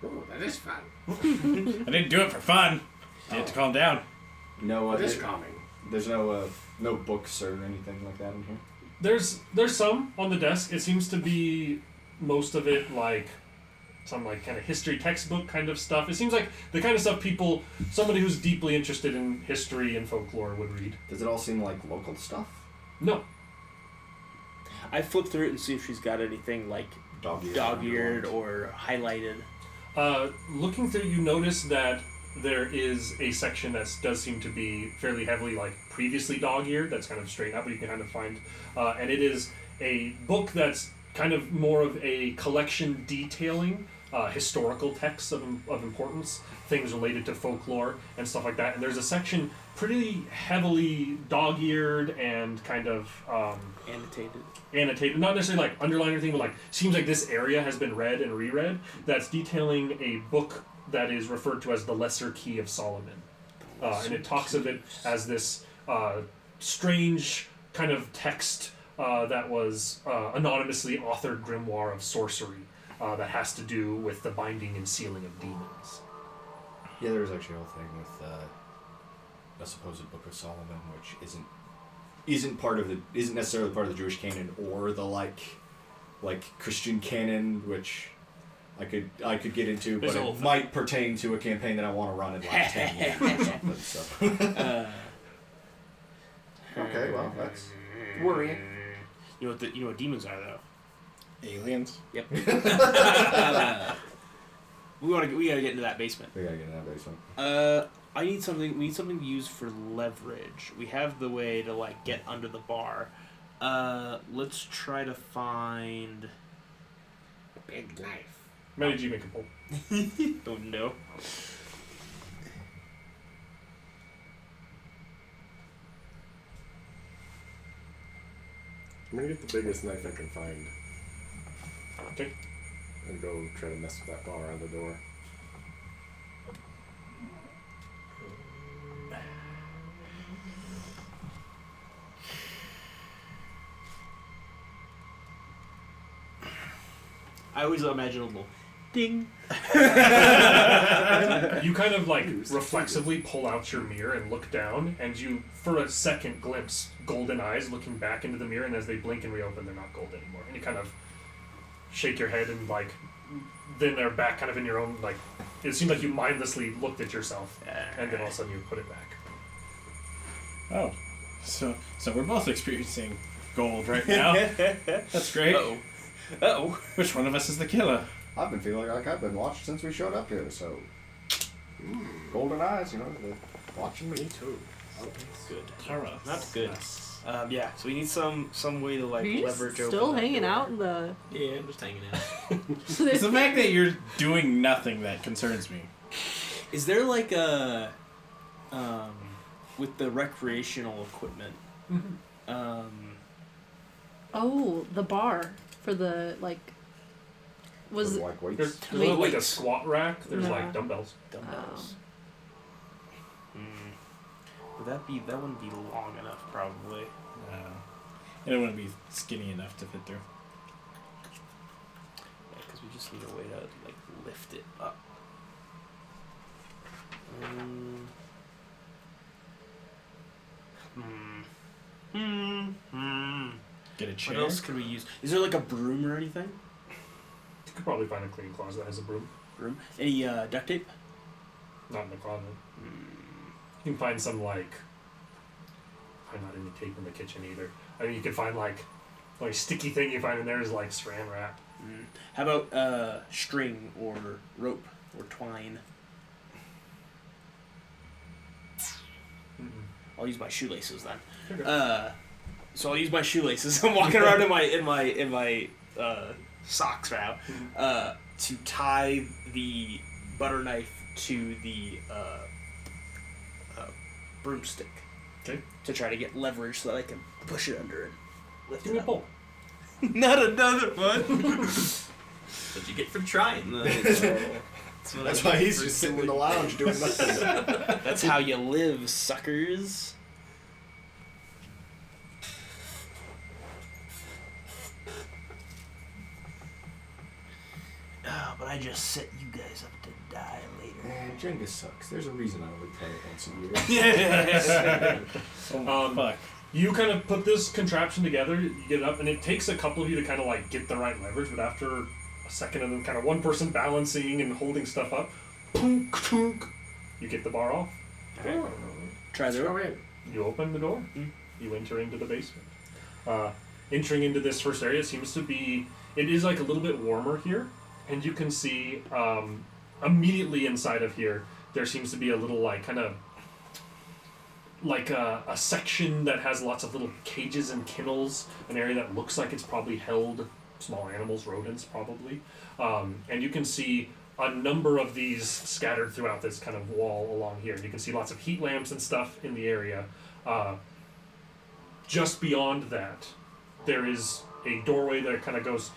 [SPEAKER 9] Oh, that is fun.
[SPEAKER 3] I didn't do it for fun. You had to calm down.
[SPEAKER 2] No,
[SPEAKER 9] It is calming.
[SPEAKER 2] there's no books or anything like that in here.
[SPEAKER 1] There's some on the desk. It seems to be most of it like some like kind of history textbook kind of stuff. It seems like the kind of stuff somebody who's deeply interested in history and folklore would read.
[SPEAKER 2] Does it all seem like local stuff?
[SPEAKER 1] No.
[SPEAKER 5] I flip through it and see if she's got anything like dog-eared or highlighted.
[SPEAKER 1] Looking through, you notice that there is a section that does seem to be fairly heavily like previously dog-eared. That's kind of straightened out, but you can kind of find, and it is a book that's kind of more of a collection detailing historical texts of importance, things related to folklore and stuff like that. And there's a section pretty heavily dog-eared and kind of annotated, not necessarily like underlined or anything, but like seems like this area has been read and reread. That's detailing a book that is referred to as the Lesser Key of Solomon, and it talks of it as this strange kind of text that was anonymously authored grimoire of sorcery that has to do with the binding and sealing of demons.
[SPEAKER 2] Yeah, there was actually a whole thing with a supposed Book of Solomon, which isn't necessarily part of the Jewish canon or the like Christian canon, which I could get into, but it might pertain to a campaign that I want to run in like 10 years or something. So. Okay, well that's worrying.
[SPEAKER 5] You know what demons are though.
[SPEAKER 3] Aliens.
[SPEAKER 5] Yep. we gotta get into that basement.
[SPEAKER 2] We gotta get in that basement.
[SPEAKER 5] We need something to use for leverage. We have the way to like get under the bar. Let's try to find
[SPEAKER 9] A big knife.
[SPEAKER 1] Many do you make a pull?
[SPEAKER 5] Don't know.
[SPEAKER 4] I'm gonna get the biggest knife I can find
[SPEAKER 1] Okay.
[SPEAKER 4] and go try to mess with that bar on the door.
[SPEAKER 5] I always imagine a little ding.
[SPEAKER 1] You kind of like reflexively pull out your mirror and look down, and you, for a second, glimpse golden eyes looking back into the mirror, and as they blink and reopen, they're not gold anymore. And you kind of shake your head and like, then they're back kind of in your own, like, it seemed like you mindlessly looked at yourself, and then all of a sudden you put it back.
[SPEAKER 3] Oh, so we're both experiencing gold right now. That's great.
[SPEAKER 5] Uh-oh.
[SPEAKER 3] Which one of us is the killer?
[SPEAKER 2] I've been feeling like I've been watched since we showed up here, so golden eyes, they're watching me too.
[SPEAKER 5] Good.
[SPEAKER 3] Tara.
[SPEAKER 5] Not good. Yeah, so we need some way to like
[SPEAKER 6] Are you
[SPEAKER 5] leverage
[SPEAKER 6] just
[SPEAKER 5] over
[SPEAKER 6] still
[SPEAKER 5] that
[SPEAKER 6] hanging
[SPEAKER 5] door.
[SPEAKER 6] out in the?
[SPEAKER 7] Yeah, I'm just hanging out.
[SPEAKER 3] It's the fact that you're doing nothing that concerns me.
[SPEAKER 5] Is there like a with the recreational equipment?
[SPEAKER 6] Oh, the bar for the like. Was it?
[SPEAKER 2] Like weights.
[SPEAKER 1] There's
[SPEAKER 6] Wait,
[SPEAKER 1] like a
[SPEAKER 6] wait.
[SPEAKER 1] squat rack, there's
[SPEAKER 6] No.
[SPEAKER 1] like dumbbells.
[SPEAKER 5] Dumbbells. Would that wouldn't be long enough, probably.
[SPEAKER 3] It wouldn't be skinny enough to fit through.
[SPEAKER 5] Yeah, because we just need a way to like lift it up.
[SPEAKER 3] Get a chair.
[SPEAKER 5] What else can we use? Is there like a broom or anything?
[SPEAKER 1] You could probably find a clean closet that has a broom.
[SPEAKER 5] Broom? Any duct tape?
[SPEAKER 1] Not in the closet. You can find some like, probably not any tape in the kitchen either. I mean, you could find like sticky thing you find in there is like saran wrap.
[SPEAKER 5] How about string or rope or twine? I'll use my shoelaces then.
[SPEAKER 1] Okay.
[SPEAKER 5] So I'll use my shoelaces. I'm walking around in my socks now to tie the butter knife to the broomstick.
[SPEAKER 1] Okay.
[SPEAKER 5] To try to get leverage so that I can push it under and lift
[SPEAKER 1] Give
[SPEAKER 5] it
[SPEAKER 1] me a
[SPEAKER 5] up.
[SPEAKER 1] pull.
[SPEAKER 5] Not another one.
[SPEAKER 7] What you get for trying?
[SPEAKER 2] That's why he's just sitting in the lounge doing nothing.
[SPEAKER 5] That's how you live, suckers. Oh, but I just set you guys up to die later.
[SPEAKER 2] Man, Jenga sucks. There's a reason I only play it once a year.
[SPEAKER 3] Fuck.
[SPEAKER 1] You kind of put this contraption together, you get it up, and it takes a couple of you to kind of like get the right leverage, but after a second of them kind of one person balancing and holding stuff up, punk, punk, you get the bar off.
[SPEAKER 5] Okay. Try the
[SPEAKER 9] Go
[SPEAKER 5] door.
[SPEAKER 9] in.
[SPEAKER 1] You open the door, you enter into the basement. Entering into this first area seems to be, it is like a little bit warmer here, and you can see immediately inside of here, there seems to be a little like kind of like a section that has lots of little cages and kennels, an area that looks like it's probably held small animals, rodents probably. And you can see a number of these scattered throughout this kind of wall along here. You can see lots of heat lamps and stuff in the area. Just beyond that, there is a doorway that kind of goes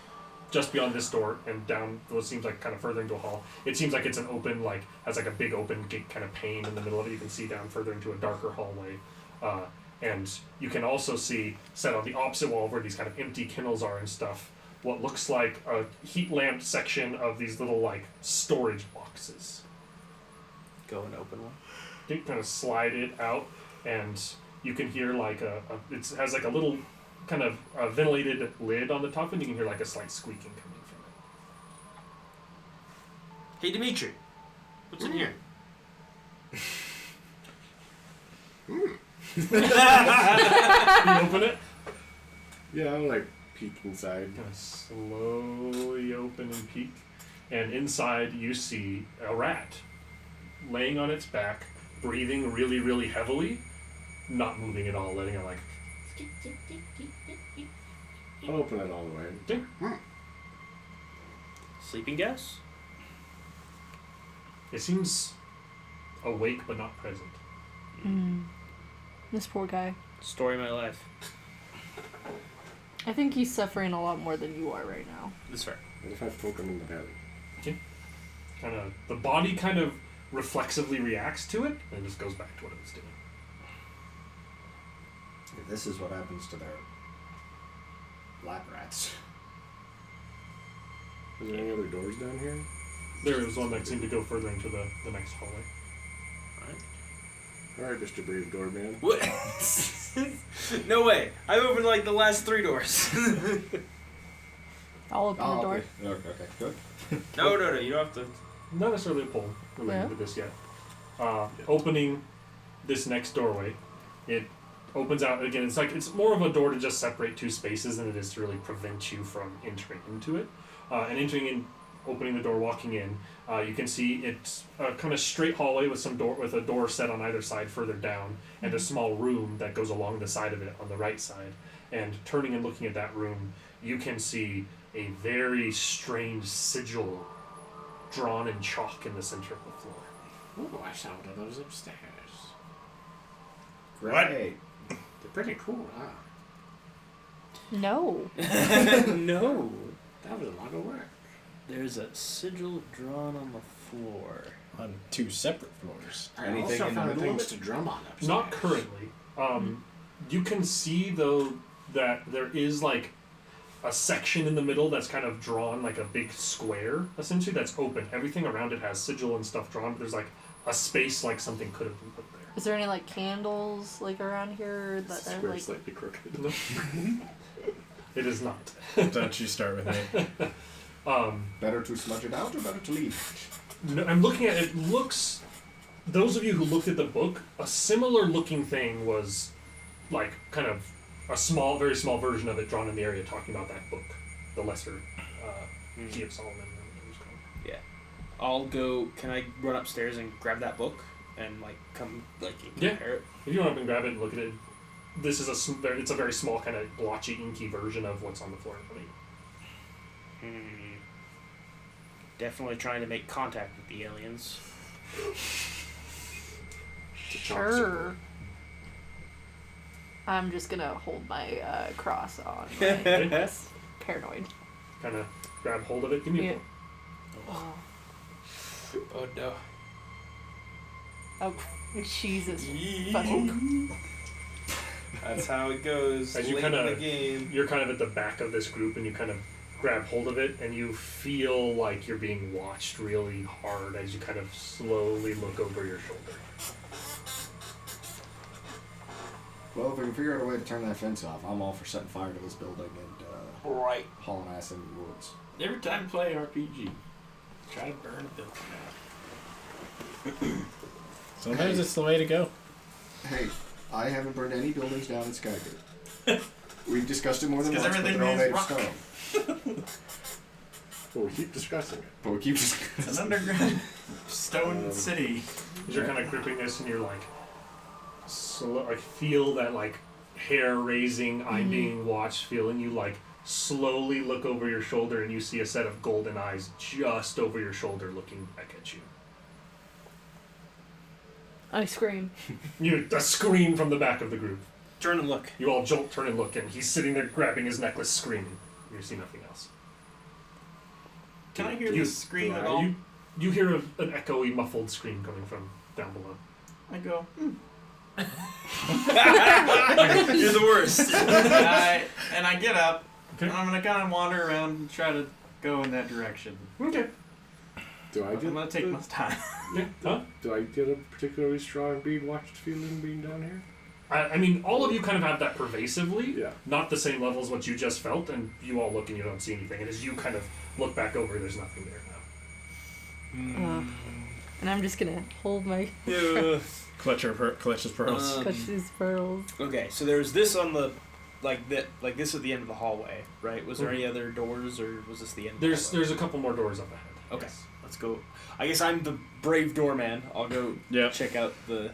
[SPEAKER 1] just beyond this door and down what seems like kind of further into a hall. It seems like it's an open, like, has like a big open gate kind of pane in the middle of it. You can see down further into a darker hallway. And you can also see, set on the opposite wall where these kind of empty kennels are and stuff, what looks like a heat lamp section of these little, like, storage boxes.
[SPEAKER 5] Go and open one.
[SPEAKER 1] You kind of slide it out, and you can hear, like, it has, like, a little kind of ventilated lid on the top, and you can hear, like, a slight squeaking coming from it.
[SPEAKER 5] Hey, Dimitri. What's in here?
[SPEAKER 1] You open it?
[SPEAKER 4] Yeah, I'll like peek inside.
[SPEAKER 1] Kind of slowly open and peek, and inside you see a rat laying on its back, breathing really, really heavily, not moving at all, letting it like.
[SPEAKER 4] I'll open it all the way.
[SPEAKER 5] Sleeping gas?
[SPEAKER 1] It seems awake but not present.
[SPEAKER 6] This poor guy.
[SPEAKER 5] Story of my life.
[SPEAKER 6] I think he's suffering a lot more than you are right now.
[SPEAKER 5] That's fair.
[SPEAKER 4] What if I poke him in the belly?
[SPEAKER 1] Kind of, the body kind of reflexively reacts to it, and just goes back to what it was doing.
[SPEAKER 2] This is what happens to their lab rats.
[SPEAKER 4] Is there any other doors down here?
[SPEAKER 1] There was one that seemed to go further into the next hallway.
[SPEAKER 4] Alright, Mr. Brave Doorman.
[SPEAKER 5] What? No way. I've opened like the last 3 doors.
[SPEAKER 6] I'll open the door.
[SPEAKER 2] Okay, good.
[SPEAKER 5] No, you don't have to.
[SPEAKER 1] Not necessarily a pull related
[SPEAKER 6] Yeah.
[SPEAKER 1] to this yet. Opening this next doorway, it opens out again. It's like it's more of a door to just separate 2 spaces than it is to really prevent you from entering into it. And entering in, opening the door, walking in, you can see it's a kind of straight hallway with a door set on either side further down, and a small room that goes along the side of it on the right side. And turning and looking at that room, you can see a very strange sigil drawn in chalk in the center of the floor.
[SPEAKER 9] Ooh, I saw one of those upstairs.
[SPEAKER 2] Great.
[SPEAKER 9] They're pretty cool, huh?
[SPEAKER 6] No.
[SPEAKER 5] No.
[SPEAKER 9] That was a lot of work.
[SPEAKER 5] There's a sigil drawn on the floor.
[SPEAKER 3] On 2 separate floors.
[SPEAKER 9] I
[SPEAKER 2] Anything
[SPEAKER 9] also
[SPEAKER 2] in the
[SPEAKER 9] found
[SPEAKER 2] middle of
[SPEAKER 9] things
[SPEAKER 2] it?
[SPEAKER 9] to drum on upstairs.
[SPEAKER 1] Not currently. You can see though that there is like a section in the middle that's kind of drawn like a big square, essentially, that's open. Everything around it has sigil and stuff drawn, but there's like a space like something could have been put there.
[SPEAKER 6] Is there any like candles like around here that are
[SPEAKER 4] Square
[SPEAKER 6] like?
[SPEAKER 4] slightly crooked.
[SPEAKER 1] It is not.
[SPEAKER 3] Don't you start with me.
[SPEAKER 2] Better to smudge it out or better to leave?
[SPEAKER 1] No, I'm looking at it. Looks. Those of you who looked at the book, a similar looking thing was like kind of a small, very small version of it drawn in the area, talking about that book, the Lesser Key of Solomon. Whatever it was called.
[SPEAKER 5] Yeah. I'll go. Can I run upstairs and grab that book and like come like compare it?
[SPEAKER 1] If you run up and grab it and look at it, this is it's a very small kind of blotchy, inky version of what's on the floor in front of you.
[SPEAKER 5] Definitely trying to make contact with the aliens.
[SPEAKER 6] Sure. I'm just gonna hold my cross on. My paranoid.
[SPEAKER 1] Kind of grab hold of it. Give me a
[SPEAKER 6] Yeah. Oh.
[SPEAKER 5] Oh no.
[SPEAKER 6] Oh, Jesus. Fucking.
[SPEAKER 5] That's how it goes.
[SPEAKER 1] As you
[SPEAKER 5] late
[SPEAKER 1] kinda-
[SPEAKER 5] in the game.
[SPEAKER 1] You're kind of at the back of this group, and you kind of grab hold of it, and you feel like you're being watched really hard as you kind of slowly look over your shoulder.
[SPEAKER 2] Well, if we can figure out a way to turn that fence off, I'm all for setting fire to this building and
[SPEAKER 5] Right.
[SPEAKER 2] hauling ass into the woods.
[SPEAKER 7] Every time you play RPG, try to burn a building.
[SPEAKER 3] Sometimes it's the way to go.
[SPEAKER 2] Hey, I haven't burned any buildings down in Skygate. We've discussed it more than
[SPEAKER 7] 'Cause
[SPEAKER 2] once, but
[SPEAKER 7] everything
[SPEAKER 2] they're all made
[SPEAKER 7] is
[SPEAKER 2] of stone.
[SPEAKER 4] Well, we keep discussing it.
[SPEAKER 2] But we keep
[SPEAKER 7] It's
[SPEAKER 2] discussing
[SPEAKER 7] an underground stone city.
[SPEAKER 1] As you're kind of gripping this, and you're like, I feel that like hair raising, I'm being watched feeling. You like slowly look over your shoulder, and you see a set of golden eyes just over your shoulder, looking back at you.
[SPEAKER 6] I scream.
[SPEAKER 1] A scream from the back of the group.
[SPEAKER 5] Turn and look.
[SPEAKER 1] You all jolt, turn, and look, and he's sitting there grabbing his necklace, screaming. You see nothing else.
[SPEAKER 7] Can I hear
[SPEAKER 1] You-
[SPEAKER 7] this scream at all?
[SPEAKER 1] You hear an echoey, muffled scream coming from down below.
[SPEAKER 7] I go,
[SPEAKER 5] You're the worst.
[SPEAKER 7] and I get up,
[SPEAKER 1] Okay.
[SPEAKER 7] and I'm gonna kind of wander around and try to go in that direction.
[SPEAKER 1] Okay.
[SPEAKER 4] Do I
[SPEAKER 7] I'm
[SPEAKER 4] get
[SPEAKER 7] gonna take my time.
[SPEAKER 1] Yeah. Huh?
[SPEAKER 4] Do I get a particularly strong being watched feeling being down here?
[SPEAKER 1] I mean, all of you kind of have that pervasively.
[SPEAKER 4] Yeah.
[SPEAKER 1] Not the same level as what you just felt, and you all look and you don't see anything. And as you kind of look back over, there's nothing there now.
[SPEAKER 6] And I'm just gonna hold my
[SPEAKER 3] Clutch his pearls.
[SPEAKER 6] clutch these pearls.
[SPEAKER 5] Okay, so there's this on the like this at the end of the hallway, right? Was there any other doors, or was this the end?
[SPEAKER 1] There's
[SPEAKER 5] of the hallway?
[SPEAKER 1] a couple more doors up ahead.
[SPEAKER 5] Okay,
[SPEAKER 1] Yes.
[SPEAKER 5] let's go. I guess I'm the brave doorman. I'll go
[SPEAKER 3] Yep.
[SPEAKER 5] check out the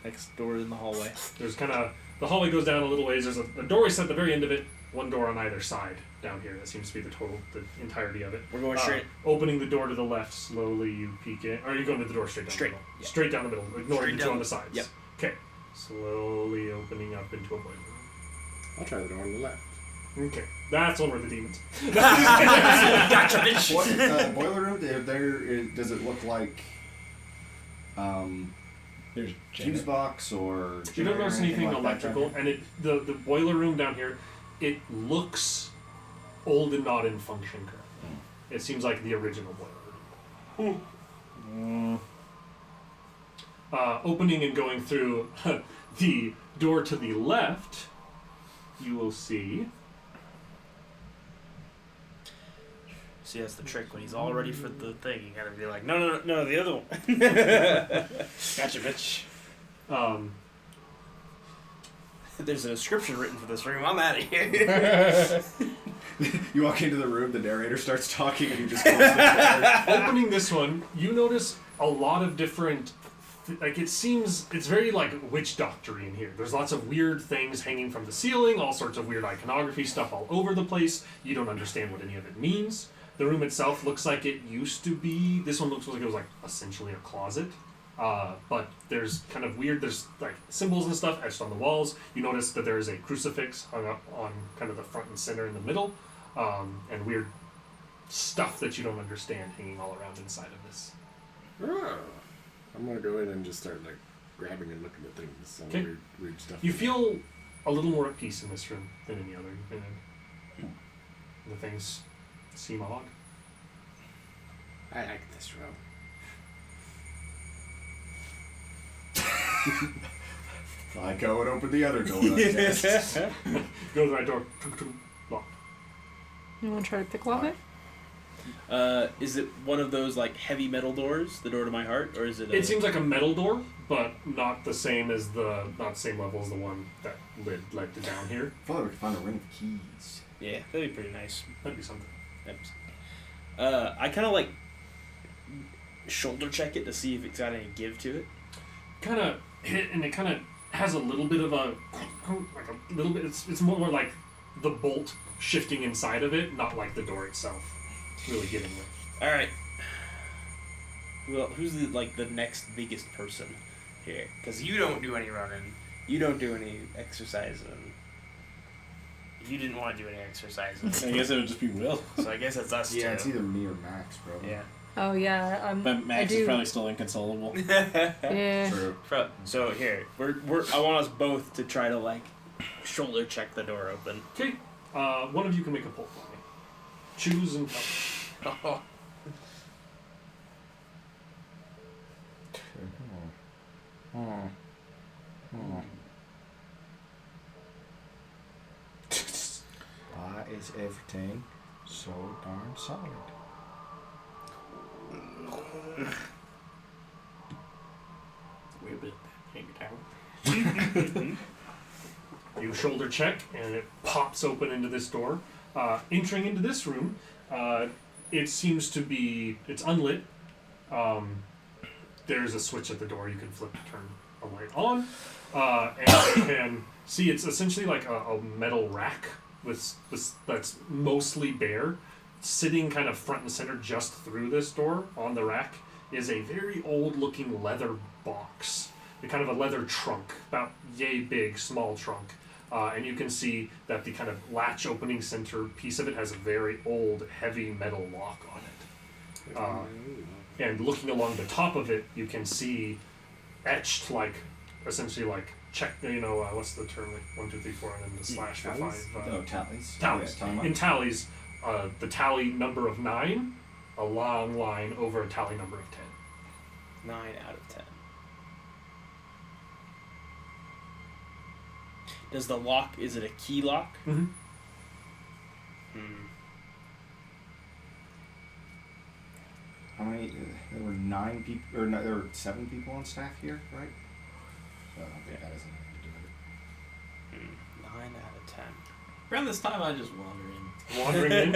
[SPEAKER 5] next door in the hallway.
[SPEAKER 1] There's kind of the hallway goes down a little ways. There's a doorway set at the very end of it. One door on either side down here. That seems to be the entirety of it.
[SPEAKER 5] We're going straight.
[SPEAKER 1] Opening the door to the left, slowly you peek in. Or are you going to the door straight down
[SPEAKER 5] Straight,
[SPEAKER 1] the middle?
[SPEAKER 5] yeah.
[SPEAKER 1] Straight down the middle, ignoring
[SPEAKER 5] Straight
[SPEAKER 1] the two
[SPEAKER 5] down.
[SPEAKER 1] on the sides.
[SPEAKER 5] Yep.
[SPEAKER 1] Okay. Slowly opening up into a boiler room.
[SPEAKER 4] I'll try the door on the left.
[SPEAKER 1] Okay. That's one where the demons.
[SPEAKER 5] Gotcha, bitch.
[SPEAKER 2] What boiler room? Does it look like
[SPEAKER 3] There's
[SPEAKER 2] fuse box or?
[SPEAKER 1] You don't notice anything
[SPEAKER 2] like that
[SPEAKER 1] electrical,
[SPEAKER 2] down
[SPEAKER 1] and the boiler room down here, it looks old and not in function currently. It seems like the original boiler room. Opening and going through the door to the left, you will see.
[SPEAKER 5] See, that's the trick. When he's all ready for the thing, you gotta be like, no, the other one.
[SPEAKER 3] Gotcha, bitch.
[SPEAKER 5] There's a description written for this room. I'm out of here.
[SPEAKER 2] there? You walk into the room, the narrator starts talking, and you just close the door.
[SPEAKER 1] Opening this one, you notice a lot of different. It seems it's very like witch doctory in here. There's lots of weird things hanging from the ceiling, all sorts of weird iconography stuff all over the place. You don't understand what any of it means. The room itself looks like it used to be. This one looks like it was like essentially a closet. But there's kind of weird, there's like symbols and stuff etched on the walls. You notice that there is a crucifix hung up on kind of the front and center in the middle, and weird stuff that you don't understand hanging all around inside of this.
[SPEAKER 4] I'm gonna go in and just start like grabbing and looking at things. Some
[SPEAKER 1] Okay.
[SPEAKER 4] weird stuff.
[SPEAKER 1] You feel a little more at peace in this room than any other you've been in. The things seem odd.
[SPEAKER 4] I like this room.
[SPEAKER 2] I go and open the other door. I guess.
[SPEAKER 1] Go to the right door. Locked.
[SPEAKER 6] You want to try to picklock it?
[SPEAKER 5] Is it one of those like heavy metal doors, the door to my heart, or is it?
[SPEAKER 1] It seems like a metal door, but not the same as not the same level as the one that led to down here.
[SPEAKER 2] I thought we could find a ring of keys.
[SPEAKER 5] Yeah, that'd be pretty nice.
[SPEAKER 1] That'd be something.
[SPEAKER 5] I kind of like shoulder check it to see if it's got any give to it.
[SPEAKER 1] Kind of hit, and it kind of has a little bit of a little bit. It's more like the bolt shifting inside of it, not like the door itself. Really giving it.
[SPEAKER 5] All right. Well, who's the next biggest person here? Because you don't do any running. You don't do any exercising. You didn't want to do any exercising.
[SPEAKER 3] I guess it would just be Will.
[SPEAKER 5] So I guess it's us
[SPEAKER 2] Yeah,
[SPEAKER 5] two.
[SPEAKER 2] it's either me or Max, probably.
[SPEAKER 5] Yeah.
[SPEAKER 6] Oh yeah.
[SPEAKER 3] But Max
[SPEAKER 6] I do.
[SPEAKER 3] is probably still inconsolable.
[SPEAKER 6] Yeah.
[SPEAKER 2] True.
[SPEAKER 5] So here, I want us both to try to like shoulder check the door open.
[SPEAKER 1] Okay. One of you can make a pull for me. Choose and tell.
[SPEAKER 5] Oh.
[SPEAKER 2] Why is everything so darn solid?
[SPEAKER 1] Weird bit. You shoulder check, and it pops open into this door. Entering into this room, it seems to be... It's unlit. There's a switch at the door you can flip to turn a light on. And you can see it's essentially like a metal rack that's mostly bare. Sitting kind of front and center just through this door on the rack is a very old-looking leather box. Kind of a leather trunk, about yay big, small trunk. And you can see that the kind of latch opening center piece of it has a very old, heavy metal lock on it. And looking along the top of it, you can see etched essentially check, what's the term, 1, 2, 3, 4, and then the slash for 5.
[SPEAKER 2] Tallies.
[SPEAKER 1] Tallies.
[SPEAKER 2] Yeah, time
[SPEAKER 1] In tallies, the tally number of 9, a long line over a tally number of 10.
[SPEAKER 5] 9 out of 10. Does the lock? Is it a key lock?
[SPEAKER 1] Mm-hmm.
[SPEAKER 2] How many? There were 9 people, or no, there were 7 people on staff here, right? So I think that doesn't have to do with it.
[SPEAKER 5] 9 out of 10.
[SPEAKER 7] Around this time, I just wander in.
[SPEAKER 1] Wandering in,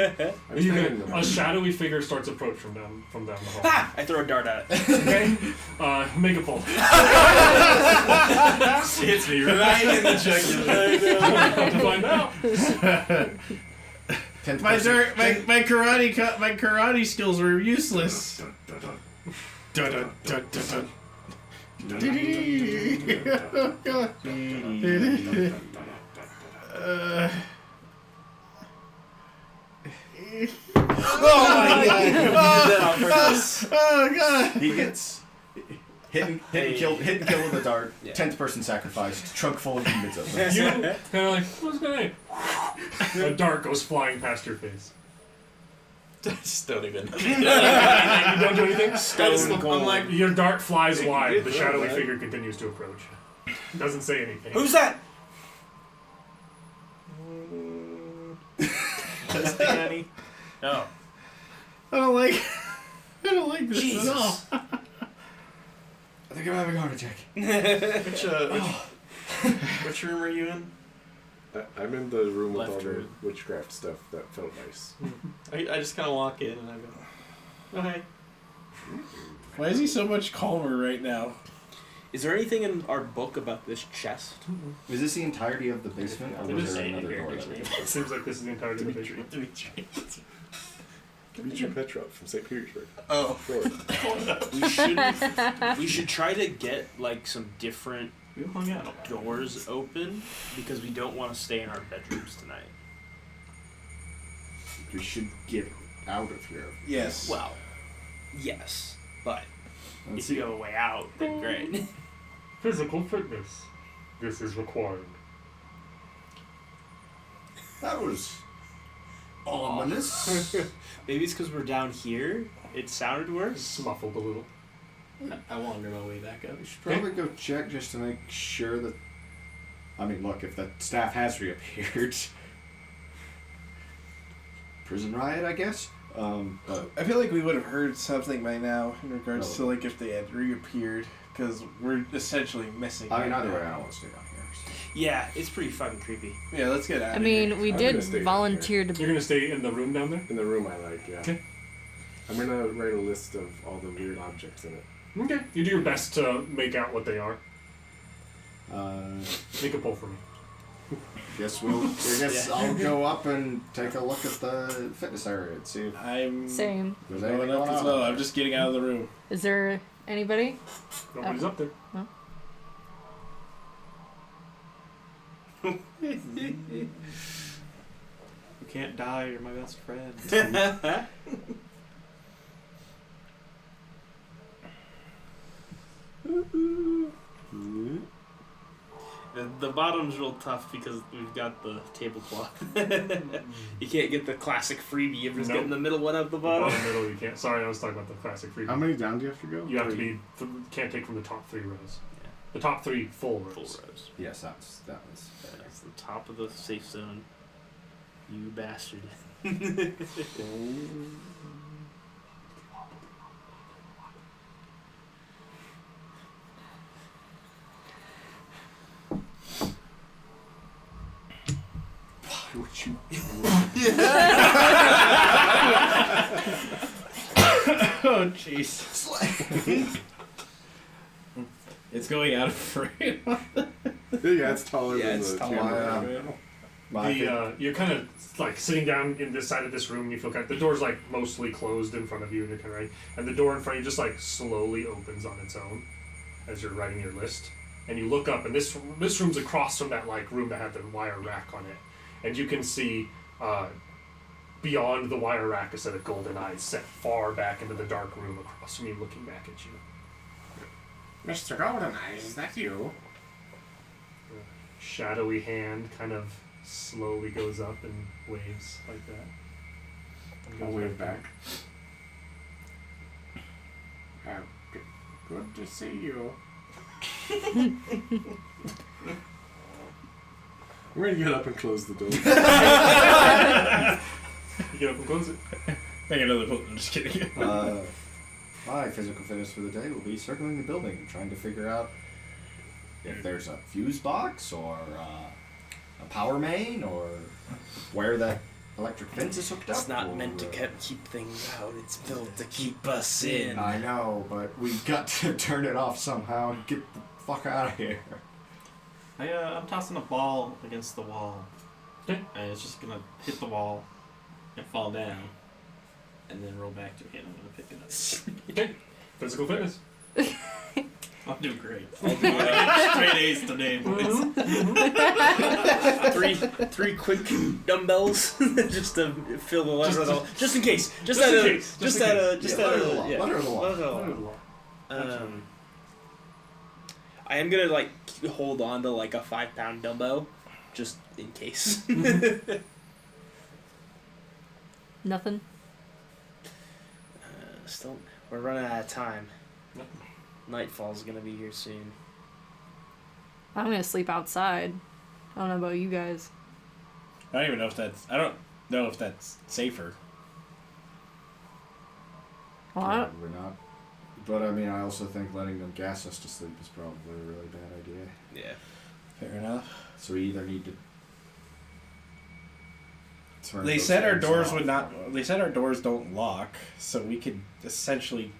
[SPEAKER 4] I'm
[SPEAKER 1] a shadowy figure starts approaching from down the hall.
[SPEAKER 5] Ah! I throw a dart at it.
[SPEAKER 1] Okay, make a pull.
[SPEAKER 7] Hits me right in the jugular.
[SPEAKER 1] About to find out.
[SPEAKER 3] My karate skills were useless.
[SPEAKER 5] Oh my god!
[SPEAKER 3] Oh god!
[SPEAKER 2] He gets hit and killed with a dart.
[SPEAKER 5] Yeah.
[SPEAKER 2] 10th person sacrificed. Trunk full of demons open.
[SPEAKER 1] You kind of like, what's going on? A dart goes flying past your face.
[SPEAKER 7] Just don't even.
[SPEAKER 1] You don't do anything?
[SPEAKER 5] Stone
[SPEAKER 1] I'm your dart flies wide. The shadowy figure continues to approach. Doesn't say anything.
[SPEAKER 5] Who's that?
[SPEAKER 8] Danny.
[SPEAKER 5] No.
[SPEAKER 3] I don't like this
[SPEAKER 5] Jesus.
[SPEAKER 3] at all.
[SPEAKER 2] I think I'm having a heart attack.
[SPEAKER 8] Which room are you in?
[SPEAKER 4] I'm in the room with
[SPEAKER 5] Left
[SPEAKER 4] all the
[SPEAKER 5] room.
[SPEAKER 4] witchcraft stuff. That felt nice.
[SPEAKER 8] I just kind of walk in and I go, oh, hey.
[SPEAKER 3] Why is he so much calmer right now?
[SPEAKER 5] Is there anything in our book about this chest?
[SPEAKER 2] Is this the entirety of the basement, or was there another door?
[SPEAKER 1] It seems like this is the entirety of the basement.
[SPEAKER 4] Dmitry Petrov from St. Petersburg.
[SPEAKER 8] Oh.
[SPEAKER 4] Sure.
[SPEAKER 5] We should try to get like some different
[SPEAKER 8] We hung out.
[SPEAKER 5] doors open because we don't want to stay in our bedrooms tonight.
[SPEAKER 2] We should get out of here.
[SPEAKER 3] Yes.
[SPEAKER 5] Well, yes, but
[SPEAKER 2] Let's
[SPEAKER 5] if
[SPEAKER 2] see.
[SPEAKER 5] you have a way out, then great.
[SPEAKER 1] Physical fitness. This is required.
[SPEAKER 2] That was ominous.
[SPEAKER 5] Maybe it's because we're down here. It sounded worse.
[SPEAKER 1] Smuffled a little.
[SPEAKER 7] I wander my way back up.
[SPEAKER 2] We should probably go check just to make sure that. I mean, look, if the staff has reappeared. Prison riot, I guess. But
[SPEAKER 3] I feel like we would have heard something by now in regards to like if they had reappeared, because we're essentially missing.
[SPEAKER 2] I mean,
[SPEAKER 3] them
[SPEAKER 2] either
[SPEAKER 3] now.
[SPEAKER 2] way, I don't want to stay down here. So.
[SPEAKER 5] Yeah, it's pretty fucking creepy.
[SPEAKER 3] Yeah, let's get out.
[SPEAKER 6] I mean, we
[SPEAKER 4] I'm
[SPEAKER 6] did
[SPEAKER 4] gonna stay down
[SPEAKER 6] volunteer to.
[SPEAKER 1] You're gonna stay in the room down there?
[SPEAKER 4] In the room I like, yeah.
[SPEAKER 1] Okay.
[SPEAKER 4] I'm gonna write a list of all the weird objects in it.
[SPEAKER 1] Okay. You do your best to make out what they are. Make a poll for me.
[SPEAKER 2] Guess I'll go up and take a look at the fitness area and see if
[SPEAKER 3] I'm
[SPEAKER 6] Same.
[SPEAKER 2] there's
[SPEAKER 3] going
[SPEAKER 2] anything
[SPEAKER 3] up
[SPEAKER 2] going
[SPEAKER 3] as
[SPEAKER 2] on.
[SPEAKER 3] well. I'm just getting out of the room.
[SPEAKER 6] Is there anybody?
[SPEAKER 1] Nobody's up there.
[SPEAKER 8] You can't die. You're my best friend. The bottom's real tough because we've got the tablecloth. You can't get the classic freebie. You just
[SPEAKER 1] Nope.
[SPEAKER 8] get in the middle one up the
[SPEAKER 1] The
[SPEAKER 8] bottom.
[SPEAKER 1] bottom middle, you can't. Sorry, I was talking about the classic free.
[SPEAKER 4] How many down do you have to go?
[SPEAKER 1] You have to be. Can't take from the top 3 rows.
[SPEAKER 8] Yeah.
[SPEAKER 1] The top 3 full rows.
[SPEAKER 8] Full rows.
[SPEAKER 2] Yes, that was.
[SPEAKER 8] That's the top of the safe zone. You bastard.
[SPEAKER 2] Would you?
[SPEAKER 3] Oh jeez. It's going out of frame.
[SPEAKER 4] Yeah, it's taller
[SPEAKER 3] Yeah,
[SPEAKER 4] than
[SPEAKER 3] it's
[SPEAKER 4] the
[SPEAKER 3] taller.
[SPEAKER 4] camera.
[SPEAKER 1] You're kind of like sitting down in this side of this room. You feel kind of, the door's like mostly closed in front of you, and you're kind of right. And the door in front of you just like slowly opens on its own as you're writing your list. And you look up, and this room's across from that like room that had the wire rack on it, and you can see beyond the wire rack a set of golden eyes set far back into the dark room across from you, looking back at you.
[SPEAKER 9] Mr. Goldeneye, is that you?
[SPEAKER 1] Shadowy hand kind of slowly goes up and waves like that. And
[SPEAKER 4] I'll
[SPEAKER 1] goes
[SPEAKER 4] wave back.
[SPEAKER 9] Good to see you.
[SPEAKER 4] I'm gonna get up and close the door.
[SPEAKER 1] You get up and close it.
[SPEAKER 3] Make another poke. I'm just kidding.
[SPEAKER 2] My physical fitness for the day will be circling the building and trying to figure out if there's a fuse box or a power main or where that electric fence is hooked up.
[SPEAKER 5] It's not
[SPEAKER 2] or,
[SPEAKER 5] meant to keep things out. It's built to keep us in.
[SPEAKER 2] I know, but we've got to turn it off somehow and get the fuck out of here.
[SPEAKER 7] I'm tossing a ball against the wall.
[SPEAKER 1] Okay.
[SPEAKER 7] And it's just gonna hit the wall and fall down. And then roll back to me and I'm gonna pick it up.
[SPEAKER 1] Okay. Physical fitness.
[SPEAKER 7] I'll do great. I'll do straight A's today, boys.
[SPEAKER 5] Three quick dumbbells just to fill the lever, just in case. Just
[SPEAKER 1] in
[SPEAKER 5] out of
[SPEAKER 1] case.
[SPEAKER 2] Letter of the law.
[SPEAKER 5] yeah.
[SPEAKER 2] Letter of the law.
[SPEAKER 5] Letter of the law. I am gonna like hold on to like a 5-pound dumbbell, just in case.
[SPEAKER 6] Nothing.
[SPEAKER 5] Still, we're running out of time.
[SPEAKER 1] Nothing.
[SPEAKER 5] Nightfall's gonna be here soon.
[SPEAKER 6] I'm gonna sleep outside. I don't know about you guys.
[SPEAKER 3] I don't even know if that's. I don't know if that's safer.
[SPEAKER 6] Well, I don't,
[SPEAKER 2] Probably not. But I mean, I also think letting them gas us to sleep is probably a really bad idea.
[SPEAKER 5] Yeah.
[SPEAKER 3] Fair enough.
[SPEAKER 2] So we either need to. Turn
[SPEAKER 3] They
[SPEAKER 2] those
[SPEAKER 3] said our
[SPEAKER 2] things
[SPEAKER 3] doors
[SPEAKER 2] off.
[SPEAKER 3] would not. They said our doors don't lock, so we could essentially.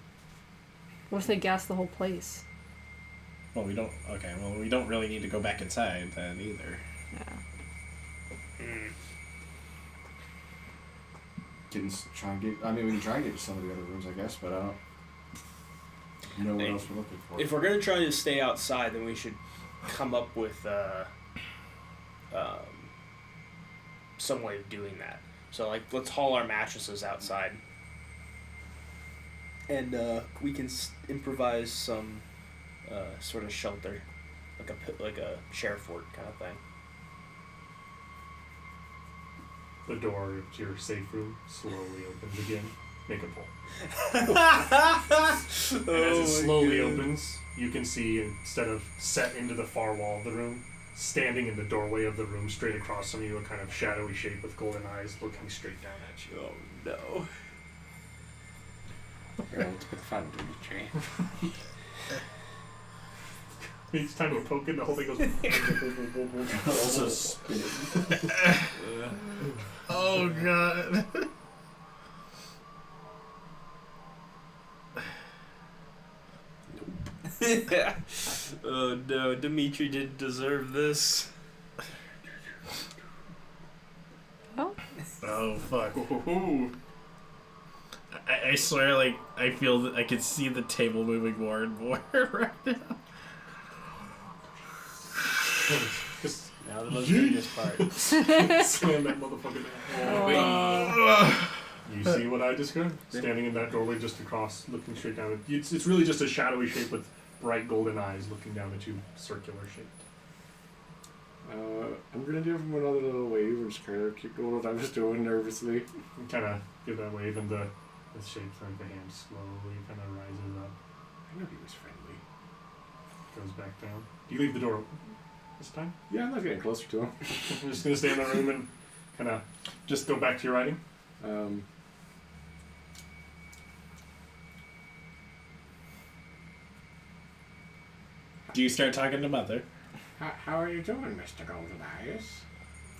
[SPEAKER 6] what if they gas the whole place?
[SPEAKER 3] Well, we don't. Okay. Well, we don't really need to go back inside then either.
[SPEAKER 6] Yeah.
[SPEAKER 2] Try and get. I mean, we can try and get to some of the other rooms, I guess, but I don't know what
[SPEAKER 5] Hey,
[SPEAKER 2] else we're looking for.
[SPEAKER 5] If we're gonna try to stay outside, then we should come up with some way of doing that. So like, let's haul our mattresses outside, and we can improvise some sort of shelter, like a sheriff fort kind of thing.
[SPEAKER 1] The door to your safe room slowly opens again. Make a pull. And as it slowly opens, you can see, instead of set into the far wall of the room, standing in the doorway of the room straight across from you, a kind of shadowy shape with golden eyes looking straight down at you.
[SPEAKER 5] Oh no.
[SPEAKER 9] Well, it's been fun, Dimitri.
[SPEAKER 1] Each time you poke it, the whole thing goes.
[SPEAKER 2] Also spin it.
[SPEAKER 3] Oh god.
[SPEAKER 5] Oh no, Dimitri didn't deserve this.
[SPEAKER 6] Oh.
[SPEAKER 3] Oh fuck. I swear, like, I feel that I can see the table moving more and more right now.
[SPEAKER 1] Just
[SPEAKER 5] Now the most dangerous part.
[SPEAKER 1] slam that motherfucker down. You see what I described? Standing in that doorway just across, looking straight down. It's really just a shadowy shape with bright golden eyes looking down at you, circular shaped.
[SPEAKER 4] I'm gonna give him another little wave and just kind of keep doing what I was doing nervously.
[SPEAKER 1] You kind of give that wave, and the shape of the hand slowly kind of rises up,
[SPEAKER 4] I know he was friendly.
[SPEAKER 1] goes back down. Do you leave the door open this time?
[SPEAKER 4] Yeah, I'm not getting closer to him.
[SPEAKER 1] I'm just gonna stay in the room and kind of just go back to your writing.
[SPEAKER 3] Do you start talking to Mother?
[SPEAKER 9] How are you doing, Mr. Golden Eyes?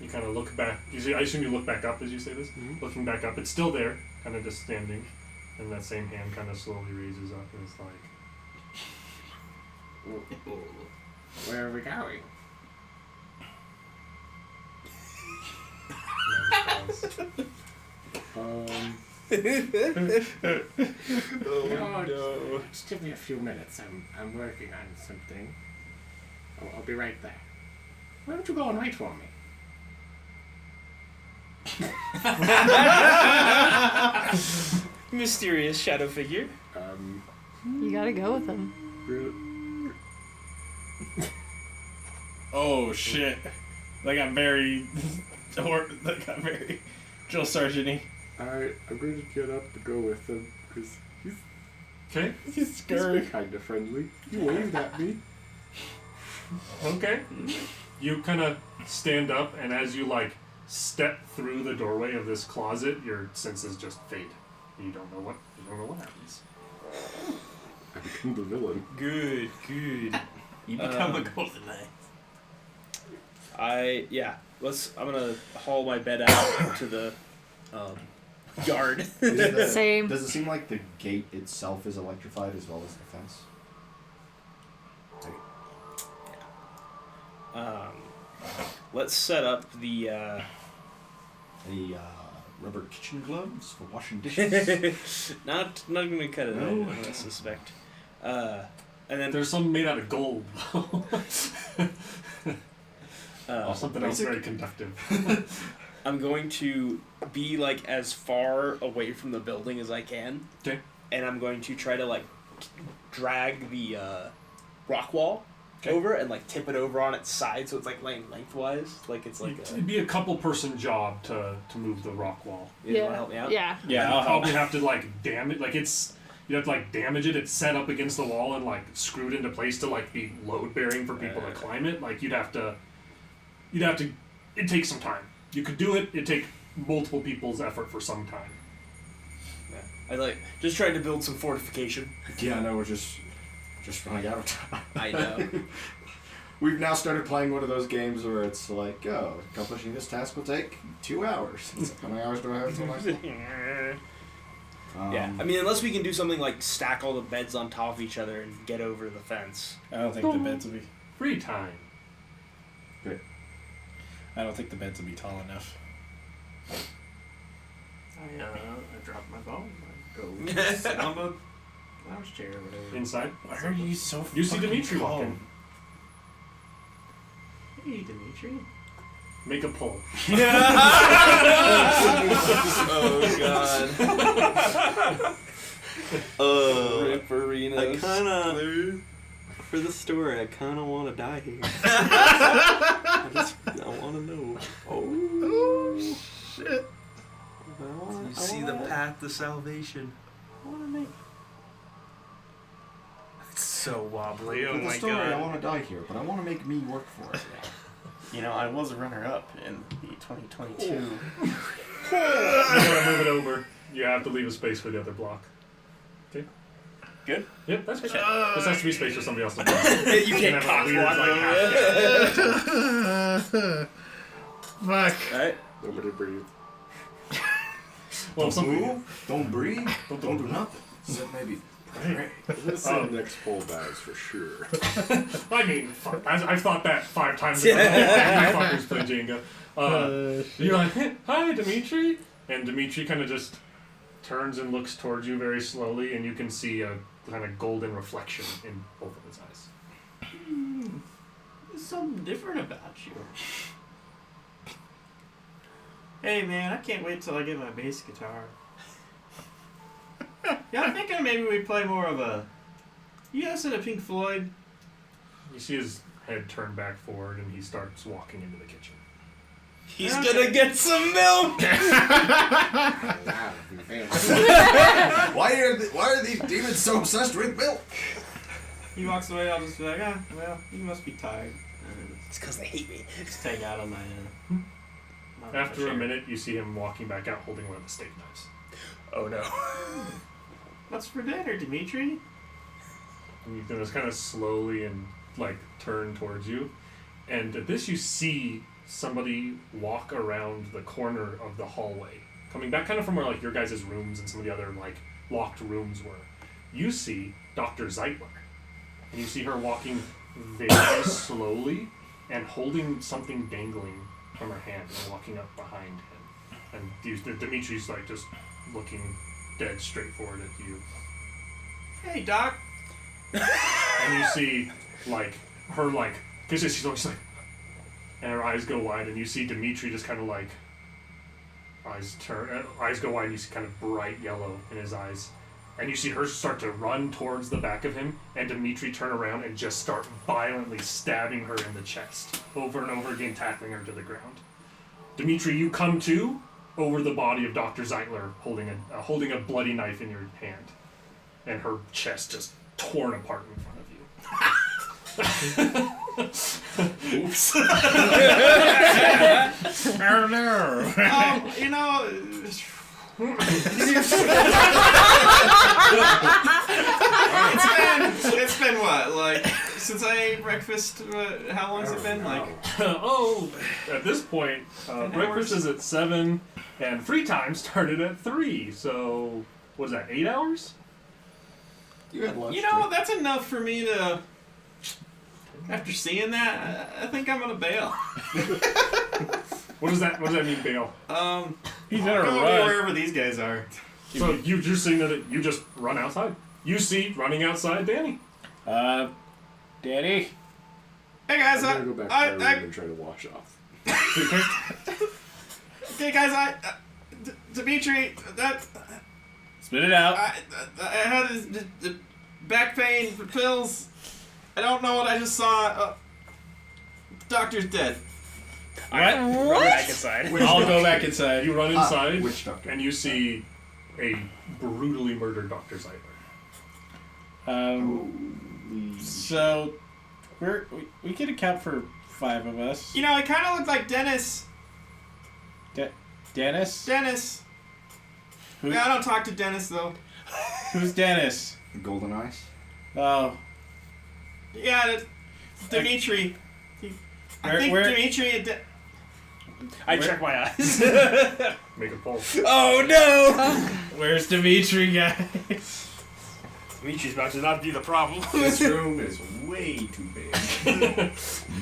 [SPEAKER 1] You kind of look back. I assume you look back up as you say this.
[SPEAKER 4] Mm-hmm.
[SPEAKER 1] Looking back up, it's still there, kind of just standing, and that same hand kind of slowly raises up, and it's like,
[SPEAKER 9] Where are we going?
[SPEAKER 5] No.
[SPEAKER 9] Just give me a few minutes. I'm working on something. I'll be right there. Why don't you go and wait for me?
[SPEAKER 5] Mysterious shadow figure.
[SPEAKER 6] You gotta go with them.
[SPEAKER 3] Oh shit. That got very that got very drill sergeant-y.
[SPEAKER 4] I'm going to get up to go with him because
[SPEAKER 1] okay,
[SPEAKER 3] He's scary.
[SPEAKER 4] kind of friendly. He waved at me.
[SPEAKER 1] okay. You kind of stand up, and as you like step through the doorway of this closet, your senses just fade. You don't know what happens.
[SPEAKER 4] I become the villain.
[SPEAKER 5] Good.
[SPEAKER 7] You become a golden eye.
[SPEAKER 5] I'm gonna haul my bed out to the yard.
[SPEAKER 6] Same.
[SPEAKER 2] Does it seem like the gate itself is electrified as well as the fence?
[SPEAKER 5] Let's set up the
[SPEAKER 2] Rubber kitchen gloves for washing dishes?
[SPEAKER 5] not gonna cut it out, I suspect. And then
[SPEAKER 1] There's some made out of gold. Something else
[SPEAKER 2] basic.
[SPEAKER 1] very conductive.
[SPEAKER 5] I'm going to be like as far away from the building as I can.
[SPEAKER 1] Okay.
[SPEAKER 5] And I'm going to try to like drag the rock wall over and like tip it over on its side so it's like laying lengthwise. Like it's like
[SPEAKER 1] It'd be a couple person job to move the rock wall.
[SPEAKER 5] You wanna help me out?
[SPEAKER 6] Yeah.
[SPEAKER 3] Yeah,
[SPEAKER 1] You'd
[SPEAKER 3] I'll help.
[SPEAKER 1] probably have to like damage you have to like damage it. It's set up against the wall and like screwed into place to like be load bearing for people to climb it. Like you'd have to it takes some time. You could do it, it'd take multiple people's effort for some time.
[SPEAKER 5] I like just trying to build some fortification.
[SPEAKER 2] Yeah, no, we're just running out of time.
[SPEAKER 5] I know.
[SPEAKER 2] We've now started playing one of those games where it's like, oh, accomplishing this task will take 2 hours. It's like, how many hours do I have till next one?
[SPEAKER 5] Yeah, I mean, unless we can do something like stack all the beds on top of each other and get over the fence.
[SPEAKER 3] I don't think the beds will be.
[SPEAKER 1] Free time.
[SPEAKER 3] I don't think the beds will be tall enough.
[SPEAKER 7] I dropped my phone. I go sit on the lounge chair or whatever.
[SPEAKER 1] Inside.
[SPEAKER 3] Why are you so?
[SPEAKER 1] You see
[SPEAKER 3] fucking
[SPEAKER 1] Dimitri
[SPEAKER 3] calm?
[SPEAKER 1] walking.
[SPEAKER 7] Hey, Dimitri.
[SPEAKER 1] Make a pull.
[SPEAKER 5] Oh God.
[SPEAKER 7] Ripperina. I kinda, for the story, I kinda wanna die here. I wanna know. Oh
[SPEAKER 3] shit.
[SPEAKER 5] You see the path to salvation.
[SPEAKER 7] I wanna make.
[SPEAKER 5] It's so wobbly. Oh
[SPEAKER 2] For the
[SPEAKER 5] my
[SPEAKER 2] story, I
[SPEAKER 5] God.
[SPEAKER 2] want to die here, but I want to make me work for it.
[SPEAKER 7] You know, I was a runner-up in the 2022.
[SPEAKER 1] You want to move it over. You have to leave a space for the other block. Okay.
[SPEAKER 5] Good?
[SPEAKER 1] Yep, that's good. This has to be space for somebody else to play.
[SPEAKER 5] You can't
[SPEAKER 1] have a weird,
[SPEAKER 5] cock
[SPEAKER 1] like,
[SPEAKER 3] Fuck.
[SPEAKER 5] Alright.
[SPEAKER 4] Nobody breathe.
[SPEAKER 1] Well, something.
[SPEAKER 2] Don't breathe. Don't do nothing. Except maybe pray.
[SPEAKER 4] This next poll dies for sure.
[SPEAKER 1] I mean, fuck, I've thought that 5 times. You fuckers play Jenga. You're like, hi, Dimitri. And Dimitri kind of just turns and looks towards you very slowly, and you can see a kind of golden reflection in both of his eyes.
[SPEAKER 7] There's something different about you.
[SPEAKER 8] Hey man, I can't wait till I get my bass guitar. Yeah, I'm thinking maybe we play more of a. You listen to Pink Floyd?
[SPEAKER 1] You see his head turn back forward, and he starts walking into the kitchen.
[SPEAKER 5] He's gonna get some milk!
[SPEAKER 2] Why are these demons so obsessed with milk?
[SPEAKER 8] He walks away, I'll just be like, well, you must be tired.
[SPEAKER 5] It's because they hate me.
[SPEAKER 8] Just hang out on my
[SPEAKER 1] After a minute, you see him walking back out holding one of the steak knives.
[SPEAKER 5] Oh no.
[SPEAKER 8] What's for dinner, Dimitri?
[SPEAKER 1] And you just kind of slowly and turn towards you. And at this, you see somebody walk around the corner of the hallway, coming back kind of from where your guys' rooms and some of the other locked rooms were. You see Dr. Zeitler, and you see her walking very slowly and holding something dangling from her hand and walking up behind him. And Dimitri's just looking dead straight forward at you.
[SPEAKER 8] Hey, Doc.
[SPEAKER 1] And you see her because she's always and her eyes go wide, and you see Dimitri just kind of eyes go wide, and you see kind of bright yellow in his eyes. And you see her start to run towards the back of him, and Dimitri turn around and just start violently stabbing her in the chest, over and over again, tackling her to the ground. Dimitri, you come to over the body of Dr. Zeitler, holding a bloody knife in your hand, and her chest just torn apart in front of you.
[SPEAKER 8] Oops.
[SPEAKER 3] Oh no.
[SPEAKER 8] It's been what, since I ate breakfast, how long has it been?
[SPEAKER 1] At this point, breakfast is at 7, and free time started at 3, so, what is that, 8 hours?
[SPEAKER 2] You had lunch.
[SPEAKER 8] That's enough for me to, after seeing that, I think I'm gonna bail.
[SPEAKER 1] What does that mean, bail?
[SPEAKER 3] He's in a
[SPEAKER 8] Go
[SPEAKER 3] run.
[SPEAKER 8] wherever these guys are.
[SPEAKER 1] So you're seeing that you just run outside. You see running outside Danny.
[SPEAKER 3] Danny?
[SPEAKER 8] Hey guys,
[SPEAKER 4] I'm gonna go back to my room and try to wash off.
[SPEAKER 8] Okay guys, Dimitri,
[SPEAKER 3] Spit it out.
[SPEAKER 8] I had the back pain for pills. I don't know what I just saw. Doctor's dead.
[SPEAKER 3] What?
[SPEAKER 5] Run back inside.
[SPEAKER 3] I'll go back inside.
[SPEAKER 1] You run inside,
[SPEAKER 2] Which doctor?
[SPEAKER 1] and you see a brutally murdered Dr. Zeitler.
[SPEAKER 3] So we can account for 5 of us.
[SPEAKER 8] He kind of looked like Dennis.
[SPEAKER 3] Dennis?
[SPEAKER 8] Dennis.
[SPEAKER 3] Who,
[SPEAKER 8] Yeah, I don't talk to Dennis though.
[SPEAKER 3] who's Dennis?
[SPEAKER 2] Golden eyes.
[SPEAKER 3] Oh.
[SPEAKER 8] Yeah, Dimitri. I think
[SPEAKER 3] where-
[SPEAKER 8] Dimitri.
[SPEAKER 5] I check my eyes.
[SPEAKER 1] Make a poll.
[SPEAKER 3] Oh no! Where's Dimitri, guys?
[SPEAKER 5] Dimitri's about to not be the problem.
[SPEAKER 2] This room is way too big.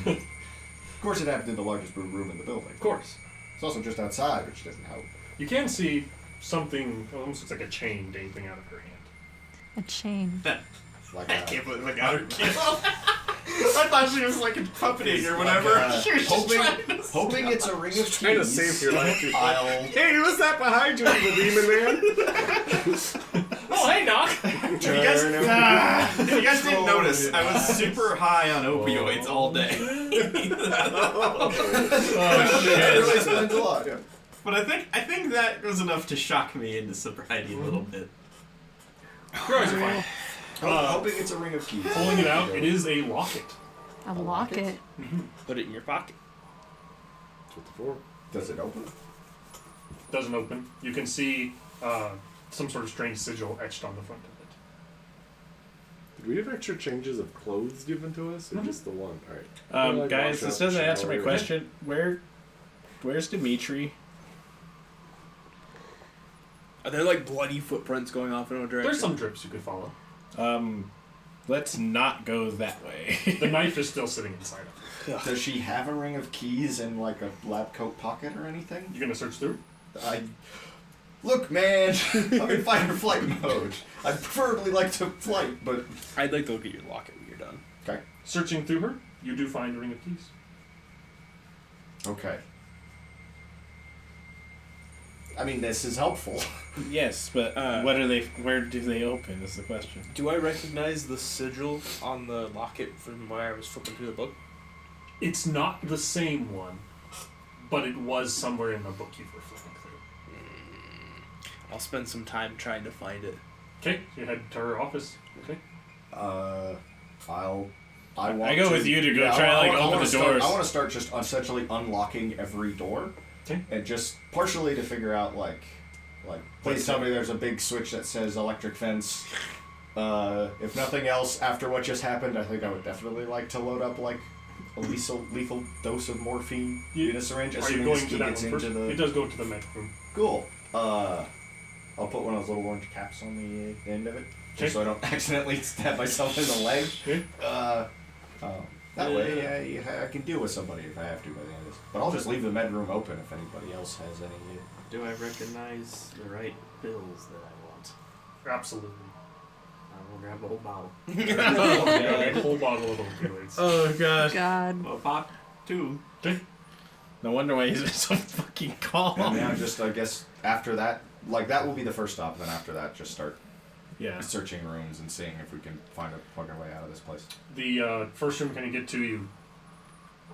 [SPEAKER 2] Of course, it happened in the largest room in the building.
[SPEAKER 1] Of course.
[SPEAKER 2] It's also just outside, which doesn't help.
[SPEAKER 1] You can see something, almost looks like a chain dangling out of her hand.
[SPEAKER 6] A chain.
[SPEAKER 2] Like
[SPEAKER 8] I can't believe I got her killed. I thought she was puppeting or whatever. She was just trying to
[SPEAKER 2] hoping it's a ring of keys.
[SPEAKER 4] Trying to save your life.
[SPEAKER 2] I'll
[SPEAKER 8] Hey, who's that behind you, evil demon man?
[SPEAKER 5] Oh, hey, Doc.
[SPEAKER 8] If you guys didn't notice, I was super high on opioids all day.
[SPEAKER 2] That really explains a lot. Yeah.
[SPEAKER 8] But I think that was enough to shock me into sobriety a little bit.
[SPEAKER 1] Your eyes are fine.
[SPEAKER 2] Hoping it's a ring of keys.
[SPEAKER 1] Pulling it out, it is a locket.
[SPEAKER 6] A locket.
[SPEAKER 5] Put it in your pocket.
[SPEAKER 4] That's what the for.
[SPEAKER 2] Does it open?
[SPEAKER 1] Doesn't open. You can see some sort of strange sigil etched on the front of it.
[SPEAKER 4] Did we have extra changes of clothes given to us, or just the one? All right. Like,
[SPEAKER 3] Guys,
[SPEAKER 4] wash
[SPEAKER 3] this
[SPEAKER 4] up,
[SPEAKER 3] doesn't answer my
[SPEAKER 4] shower.
[SPEAKER 3] question. Where's Dimitri?
[SPEAKER 5] Are there like bloody footprints going off in a direction?
[SPEAKER 1] There's some drips you could follow.
[SPEAKER 3] Let's not go that way.
[SPEAKER 1] The knife is still sitting inside of her.
[SPEAKER 2] Does she have a ring of keys in like a lab coat pocket or anything?
[SPEAKER 1] You gonna search through?
[SPEAKER 2] Look, man, I'm in fight or flight mode. I'd preferably like to flight, but
[SPEAKER 5] I'd like to look at your locket when you're done.
[SPEAKER 2] okay.
[SPEAKER 1] Searching through her, you do find a ring of keys.
[SPEAKER 2] Okay. I mean, this is helpful.
[SPEAKER 3] Yes, but what are they? Where do they open? Is the question.
[SPEAKER 5] Do I recognize the sigil on the locket from where I was flipping through the book?
[SPEAKER 1] It's not the same one, but it was somewhere in the book you were flipping through.
[SPEAKER 5] I'll spend some time trying to find it.
[SPEAKER 1] Okay, so you head to her office. Okay.
[SPEAKER 2] I
[SPEAKER 3] go with you to go try to like open the doors.
[SPEAKER 2] I want to start just essentially unlocking every door,
[SPEAKER 1] Okay.
[SPEAKER 2] and just partially to figure out like, please tell me there's a big switch that says electric fence. If nothing else, after what just happened, I think I would definitely like to load up like a lethal dose of morphine in a syringe.
[SPEAKER 1] Are you
[SPEAKER 2] assuming
[SPEAKER 1] going
[SPEAKER 2] this
[SPEAKER 1] to
[SPEAKER 2] key
[SPEAKER 1] that
[SPEAKER 2] gets
[SPEAKER 1] one first?
[SPEAKER 2] into the
[SPEAKER 1] It does go to the med room.
[SPEAKER 2] cool. I'll put one of those little orange caps on the end of it, just so I don't accidentally stab myself in the leg.
[SPEAKER 1] Okay.
[SPEAKER 2] That way, I can deal with somebody if I have to by the end of this. But I'll just leave the med room open if anybody else has any.
[SPEAKER 7] Do I recognize the right pills that I want?
[SPEAKER 1] Absolutely.
[SPEAKER 7] I will grab the whole bottle.
[SPEAKER 1] A whole bottle of opioids.
[SPEAKER 3] Oh gosh.
[SPEAKER 6] God.
[SPEAKER 7] Well, pop 2.
[SPEAKER 3] No wonder why he's so fucking calm.
[SPEAKER 2] And now just, I guess, after that, like, that will be the first stop. Then after that, just start searching rooms and seeing if we can find a fucking way out of this place.
[SPEAKER 1] The first room kind of get to you.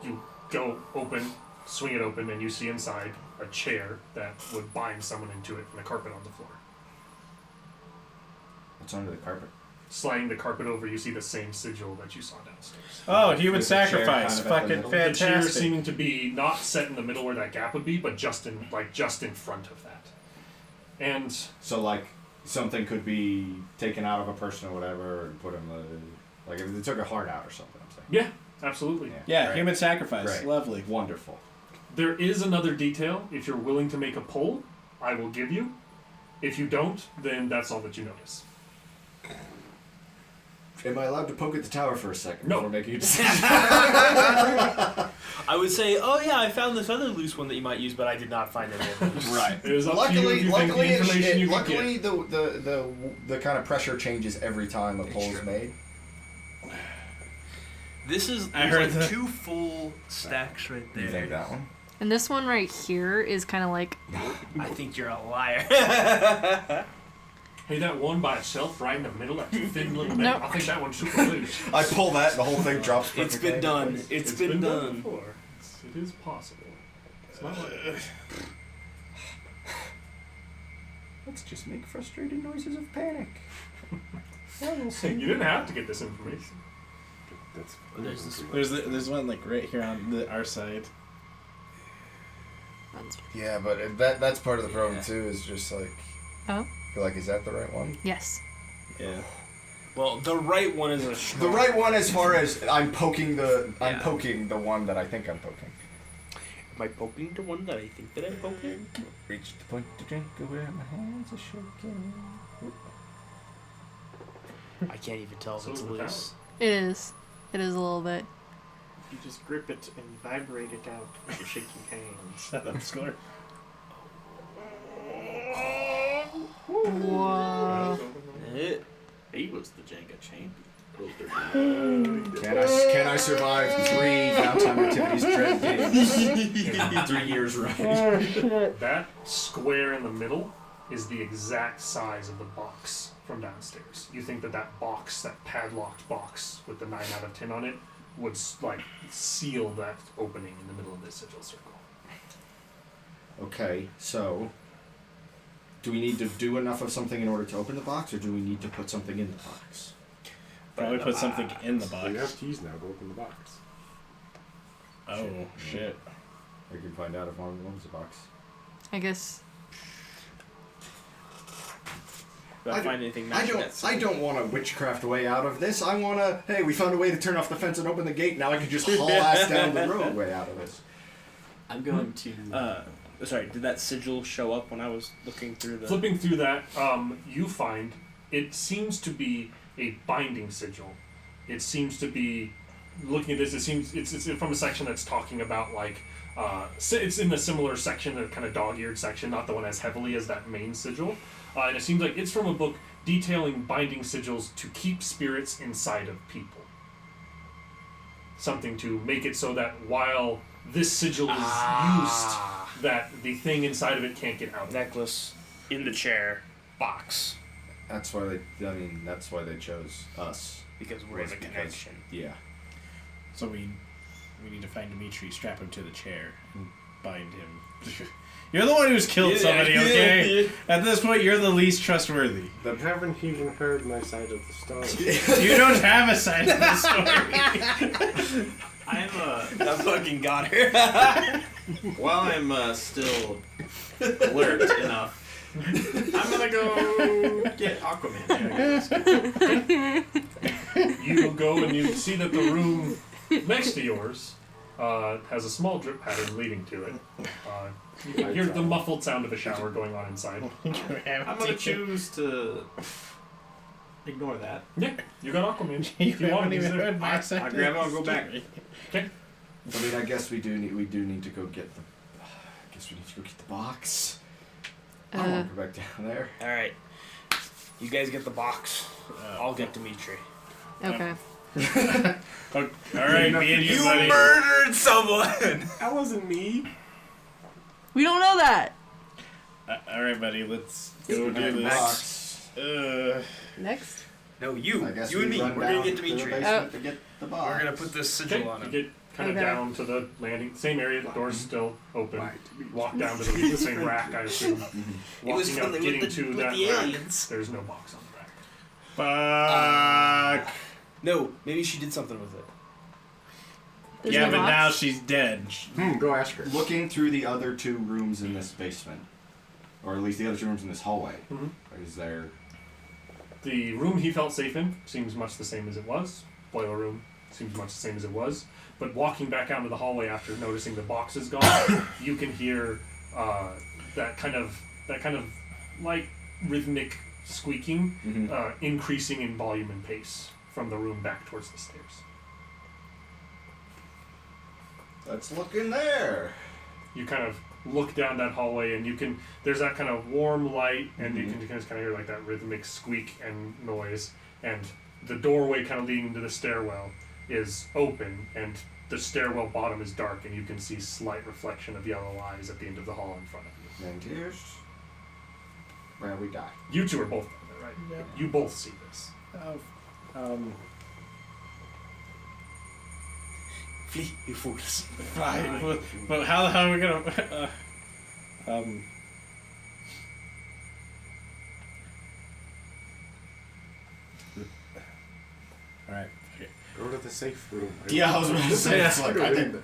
[SPEAKER 1] You go open, swing it open, and you see inside a chair that would bind someone into it and a carpet on the floor.
[SPEAKER 2] What's under the carpet?
[SPEAKER 1] Sliding the carpet over, you see the same sigil that you saw downstairs.
[SPEAKER 3] Oh, human
[SPEAKER 2] Is the chair
[SPEAKER 3] sacrifice!
[SPEAKER 2] kind of at the
[SPEAKER 3] Fucking
[SPEAKER 2] middle?
[SPEAKER 1] The chair
[SPEAKER 3] fantastic.
[SPEAKER 1] seeming to be not set in the middle where that gap would be, but just in front of that. And
[SPEAKER 2] So, like, something could be taken out of a person or whatever and put in the... Like, if they took a heart out or something, I'm saying.
[SPEAKER 1] yeah, absolutely.
[SPEAKER 3] Yeah,
[SPEAKER 2] Great.
[SPEAKER 3] human sacrifice.
[SPEAKER 2] Great.
[SPEAKER 3] Lovely.
[SPEAKER 2] Wonderful.
[SPEAKER 1] There is another detail. If you're willing to make a poll, I will give you. If you don't, then that's all that you notice.
[SPEAKER 2] Am I allowed to poke at the tower for a second
[SPEAKER 1] No.
[SPEAKER 2] before making a decision?
[SPEAKER 5] I would say, oh yeah, I found this other loose one that you might use, but I did not find any of them.
[SPEAKER 2] Right.
[SPEAKER 1] It is up to you if you think the information you can
[SPEAKER 2] luckily
[SPEAKER 1] get.
[SPEAKER 2] the kind of pressure changes every time a poll is made.
[SPEAKER 5] This is
[SPEAKER 3] I
[SPEAKER 5] there's
[SPEAKER 3] heard
[SPEAKER 5] like
[SPEAKER 3] that.
[SPEAKER 5] 2 full stacks right there.
[SPEAKER 2] You think that one?
[SPEAKER 6] And this one right here is kind of like,
[SPEAKER 5] I think you're a liar.
[SPEAKER 1] Hey, that one by itself right in the middle, that thin little bit,
[SPEAKER 6] Nope.
[SPEAKER 1] I think that one's super loose.
[SPEAKER 2] I pull that and the whole thing drops.
[SPEAKER 5] It's
[SPEAKER 2] perfectly
[SPEAKER 5] been
[SPEAKER 2] into
[SPEAKER 5] done.
[SPEAKER 2] place.
[SPEAKER 5] It's been done.
[SPEAKER 1] before. It is possible. It's not like
[SPEAKER 2] Let's just make frustrated noises of panic.
[SPEAKER 1] you didn't have to get this information.
[SPEAKER 4] That's
[SPEAKER 3] There's one like right here on our side.
[SPEAKER 10] Yeah, but that's part of the problem too. Is just like,
[SPEAKER 6] oh,
[SPEAKER 10] is that the right one?
[SPEAKER 6] yes.
[SPEAKER 3] Yeah.
[SPEAKER 5] Well, the right one is a
[SPEAKER 2] The
[SPEAKER 5] strong.
[SPEAKER 2] right one, as far as I'm poking
[SPEAKER 5] Yeah.
[SPEAKER 2] poking the one that I think I'm poking.
[SPEAKER 5] Am I poking the one that I think that I'm poking?
[SPEAKER 2] Reach the point to drink where my hands are shaking.
[SPEAKER 5] I can't even tell if
[SPEAKER 1] So
[SPEAKER 5] it's
[SPEAKER 1] with that
[SPEAKER 5] loose.
[SPEAKER 6] It is. It is a little bit.
[SPEAKER 8] You just grip it and vibrate it out with your shaking hands.
[SPEAKER 3] That's score.
[SPEAKER 6] Whoa.
[SPEAKER 7] He was the Jenga champion.
[SPEAKER 2] Can I survive 3 Downtime Activities dread games in 3 years right?
[SPEAKER 1] That square in the middle is the exact size of the box from downstairs. You think that box, that padlocked box with the 9 out of 10 on it, would like seal that opening in the middle of this sigil circle.
[SPEAKER 2] Okay, so do we need to do enough of something in order to open the box, or do we need to put something in the box?
[SPEAKER 3] Probably put something in the
[SPEAKER 4] We
[SPEAKER 3] box.
[SPEAKER 4] have keys now to open the box.
[SPEAKER 3] Oh shit.
[SPEAKER 2] We can find out if one of them's a box.
[SPEAKER 6] I guess.
[SPEAKER 5] Do I find anything matching that
[SPEAKER 2] I don't want a witchcraft way out of this. I want to, hey, we found a way to turn off the fence and open the gate. Now I can just haul ass down the road way out of this.
[SPEAKER 7] I'm going to.
[SPEAKER 5] Sorry, did that sigil show up when I was looking through the...
[SPEAKER 1] Flipping through that, you find it seems to be a binding sigil. It seems to be, looking at this, it's from a section that's talking about like, it's in a similar section, a kind of dog-eared section, not the one as heavily as that main sigil. And it seems like it's from a book detailing binding sigils to keep spirits inside of people. Something to make it so that while this sigil is used, that the thing inside of it can't get out.
[SPEAKER 5] Necklace, in the chair, box.
[SPEAKER 2] That's why they chose us.
[SPEAKER 5] Because we're in a connection.
[SPEAKER 2] Yeah.
[SPEAKER 3] So we need to find Dimitri, strap him to the chair, and bind him. You're the one who's killed somebody, okay? At this point, you're the least trustworthy.
[SPEAKER 4] You haven't even heard my side of the story.
[SPEAKER 3] You don't have a side of the story.
[SPEAKER 5] I fucking got her.
[SPEAKER 7] While I'm still alert enough, I'm gonna go get Aquaman.
[SPEAKER 1] You go and you see that the room next to yours has a small drip pattern leading to it. You can hear the muffled sound of a shower going on inside.
[SPEAKER 7] I'm gonna choose to ignore that.
[SPEAKER 1] Yeah, you got Aquaman.
[SPEAKER 3] You
[SPEAKER 1] If you want
[SPEAKER 3] haven't
[SPEAKER 1] to use
[SPEAKER 3] even
[SPEAKER 1] it.
[SPEAKER 3] heard my
[SPEAKER 7] I'll
[SPEAKER 3] side.
[SPEAKER 7] grab it. I'll go back.
[SPEAKER 1] Okay.
[SPEAKER 2] I mean, I guess we do need to go get the. I guess we need to go get the box. I don't want to go back down there.
[SPEAKER 5] Alright. You guys get the box. I'll get Dimitri.
[SPEAKER 6] Okay.
[SPEAKER 3] Alright, me and you, buddy.
[SPEAKER 5] murdered someone!
[SPEAKER 4] That wasn't me.
[SPEAKER 6] We don't know that.
[SPEAKER 3] Alright, buddy, let's go do this.
[SPEAKER 2] Box.
[SPEAKER 6] Next.
[SPEAKER 5] No, you.
[SPEAKER 2] I guess
[SPEAKER 5] You and
[SPEAKER 2] we
[SPEAKER 5] me.
[SPEAKER 2] run
[SPEAKER 5] We're gonna
[SPEAKER 2] down
[SPEAKER 5] get
[SPEAKER 2] to the
[SPEAKER 5] Dimitri.
[SPEAKER 2] basement to get the box.
[SPEAKER 5] We're gonna put this sigil
[SPEAKER 1] Okay.
[SPEAKER 5] on
[SPEAKER 1] You
[SPEAKER 5] him.
[SPEAKER 1] get kind of
[SPEAKER 6] Okay.
[SPEAKER 1] down to the landing, same area. The door's still open. Walk down to the same rack, I assume.
[SPEAKER 5] It was
[SPEAKER 1] Walking up,
[SPEAKER 5] with
[SPEAKER 1] getting
[SPEAKER 5] the,
[SPEAKER 1] to
[SPEAKER 5] with
[SPEAKER 1] that
[SPEAKER 5] the
[SPEAKER 1] rack.
[SPEAKER 5] aliens.
[SPEAKER 1] There's no box on the rack.
[SPEAKER 3] Fuck.
[SPEAKER 5] No, maybe she did something with it.
[SPEAKER 6] There's
[SPEAKER 3] Yeah,
[SPEAKER 6] no
[SPEAKER 3] but
[SPEAKER 6] box?
[SPEAKER 3] now she's dead.
[SPEAKER 4] Go ask her.
[SPEAKER 2] Looking through the other two rooms in this basement, or at least the other two rooms in this hallway, is there?
[SPEAKER 1] The room he felt safe in seems much the same as it was. Boiler room seems much the same as it was. But walking back out into the hallway after noticing the box is gone, you can hear that kind of like rhythmic squeaking, increasing in volume and pace from the room back towards the stairs.
[SPEAKER 2] Let's look in there.
[SPEAKER 1] You kind of look down that hallway and there's that kind of warm light and you can just kind of hear like that rhythmic squeak and noise, and the doorway kind of leading to the stairwell is open and the stairwell bottom is dark and you can see slight reflection of yellow eyes at the end of the hall in front of you.
[SPEAKER 2] And here's where we die.
[SPEAKER 1] You two are both down there, right?
[SPEAKER 3] Yeah.
[SPEAKER 1] You both see this.
[SPEAKER 5] Flee, you fools.
[SPEAKER 3] Fine. But how the hell are we gonna? Alright. Okay.
[SPEAKER 4] Go to the safe room.
[SPEAKER 2] Yeah, I was about to say, it's like, I think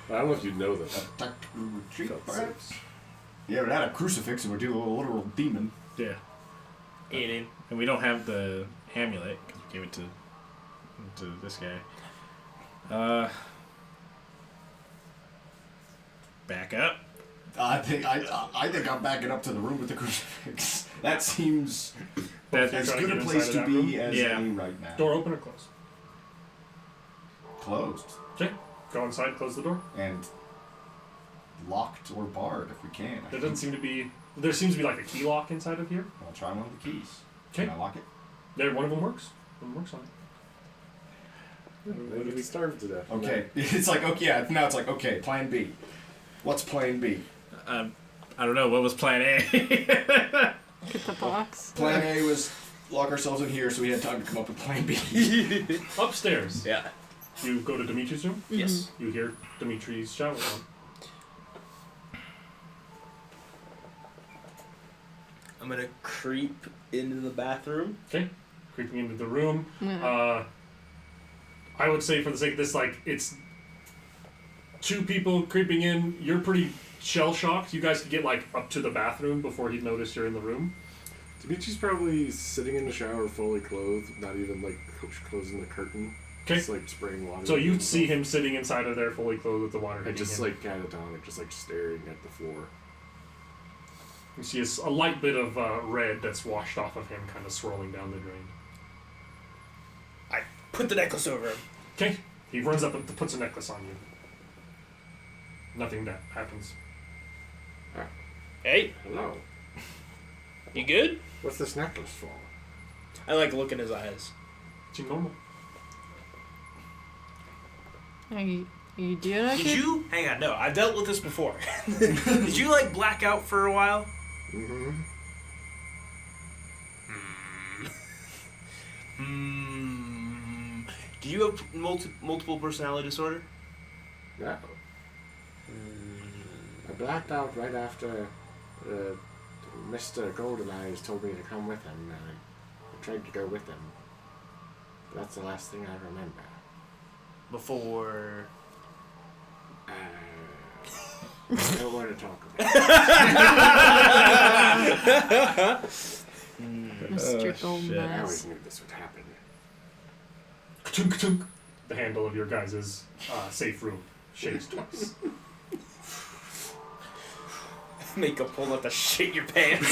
[SPEAKER 4] I don't know if you know that.
[SPEAKER 2] attack retreat,
[SPEAKER 4] Felt
[SPEAKER 2] perhaps. Yeah, but it had a crucifix and we're dealing with a literal demon.
[SPEAKER 3] Yeah.
[SPEAKER 5] Alien.
[SPEAKER 3] And we don't have the amulet because we gave it to this guy. Back up.
[SPEAKER 2] I think I'm backing up to the room with the crucifix. That seems
[SPEAKER 1] Both
[SPEAKER 2] as
[SPEAKER 1] trying to
[SPEAKER 2] good a
[SPEAKER 1] get
[SPEAKER 2] place
[SPEAKER 1] inside
[SPEAKER 2] to
[SPEAKER 1] of that
[SPEAKER 2] be
[SPEAKER 1] room.
[SPEAKER 2] as
[SPEAKER 3] Yeah.
[SPEAKER 2] any right now.
[SPEAKER 1] Door open or closed?
[SPEAKER 2] Closed
[SPEAKER 1] Okay. Go inside, close the door.
[SPEAKER 2] and locked or barred if we can.
[SPEAKER 1] There doesn't seem to be. There seems to be like a key lock inside of here.
[SPEAKER 2] I'll try one of the keys.
[SPEAKER 1] Okay.
[SPEAKER 2] Can I lock it?
[SPEAKER 1] There, one of them works. One of them works on it.
[SPEAKER 4] What if we starve to death?
[SPEAKER 2] Okay. It's like, okay, yeah, now it's like, okay, plan B. What's plan B?
[SPEAKER 3] I don't know. What was plan A?
[SPEAKER 6] Get the box.
[SPEAKER 2] Plan A was lock ourselves in here so we had time to come up with plan B.
[SPEAKER 1] Upstairs.
[SPEAKER 5] Yeah.
[SPEAKER 1] You go to Dimitri's room.
[SPEAKER 5] Yes.
[SPEAKER 1] You hear Dimitri's shower on.
[SPEAKER 5] I'm gonna creep into the bathroom.
[SPEAKER 1] Okay. Creeping into the room.
[SPEAKER 6] Yeah.
[SPEAKER 1] I would say for the sake of this, like, it's two people creeping in. You're pretty shell-shocked. You guys could get, like, up to the bathroom before he'd notice you're in the room.
[SPEAKER 4] Dimitri's probably sitting in the shower fully clothed, not even like closing the curtain.
[SPEAKER 1] Okay.
[SPEAKER 4] Just like spraying water.
[SPEAKER 1] So you see him sitting inside of there fully clothed with the water
[SPEAKER 4] And
[SPEAKER 1] hitting
[SPEAKER 4] just
[SPEAKER 1] him.
[SPEAKER 4] like catatonic, just like staring at the floor.
[SPEAKER 1] You see a light bit of red that's washed off of him, kind of swirling down the drain.
[SPEAKER 5] I put the necklace over him.
[SPEAKER 1] Okay. He runs up and puts a necklace on you. Nothing that happens.
[SPEAKER 5] Hey,
[SPEAKER 4] Hello.
[SPEAKER 5] you good?
[SPEAKER 4] What's this necklace for?
[SPEAKER 5] I like look in his eyes.
[SPEAKER 1] Seem normal.
[SPEAKER 6] Are you doing okay?
[SPEAKER 5] Did you? Hang on, no. I dealt with this before. Did you like black out for a while?
[SPEAKER 4] Mm-hmm.
[SPEAKER 5] Do you have multiple personality disorder?
[SPEAKER 4] No. I blacked out right after Mr. Goldeneyes told me to come with him. I tried to go with him. But that's the last thing I remember.
[SPEAKER 5] Before.
[SPEAKER 4] I don't want to talk about it.
[SPEAKER 6] Mr.
[SPEAKER 4] I
[SPEAKER 6] Gomez.
[SPEAKER 4] always knew this would happen.
[SPEAKER 1] Ka-tunk. The handle of your guys' safe room shakes twice.
[SPEAKER 5] Make a pull out to shit your pants.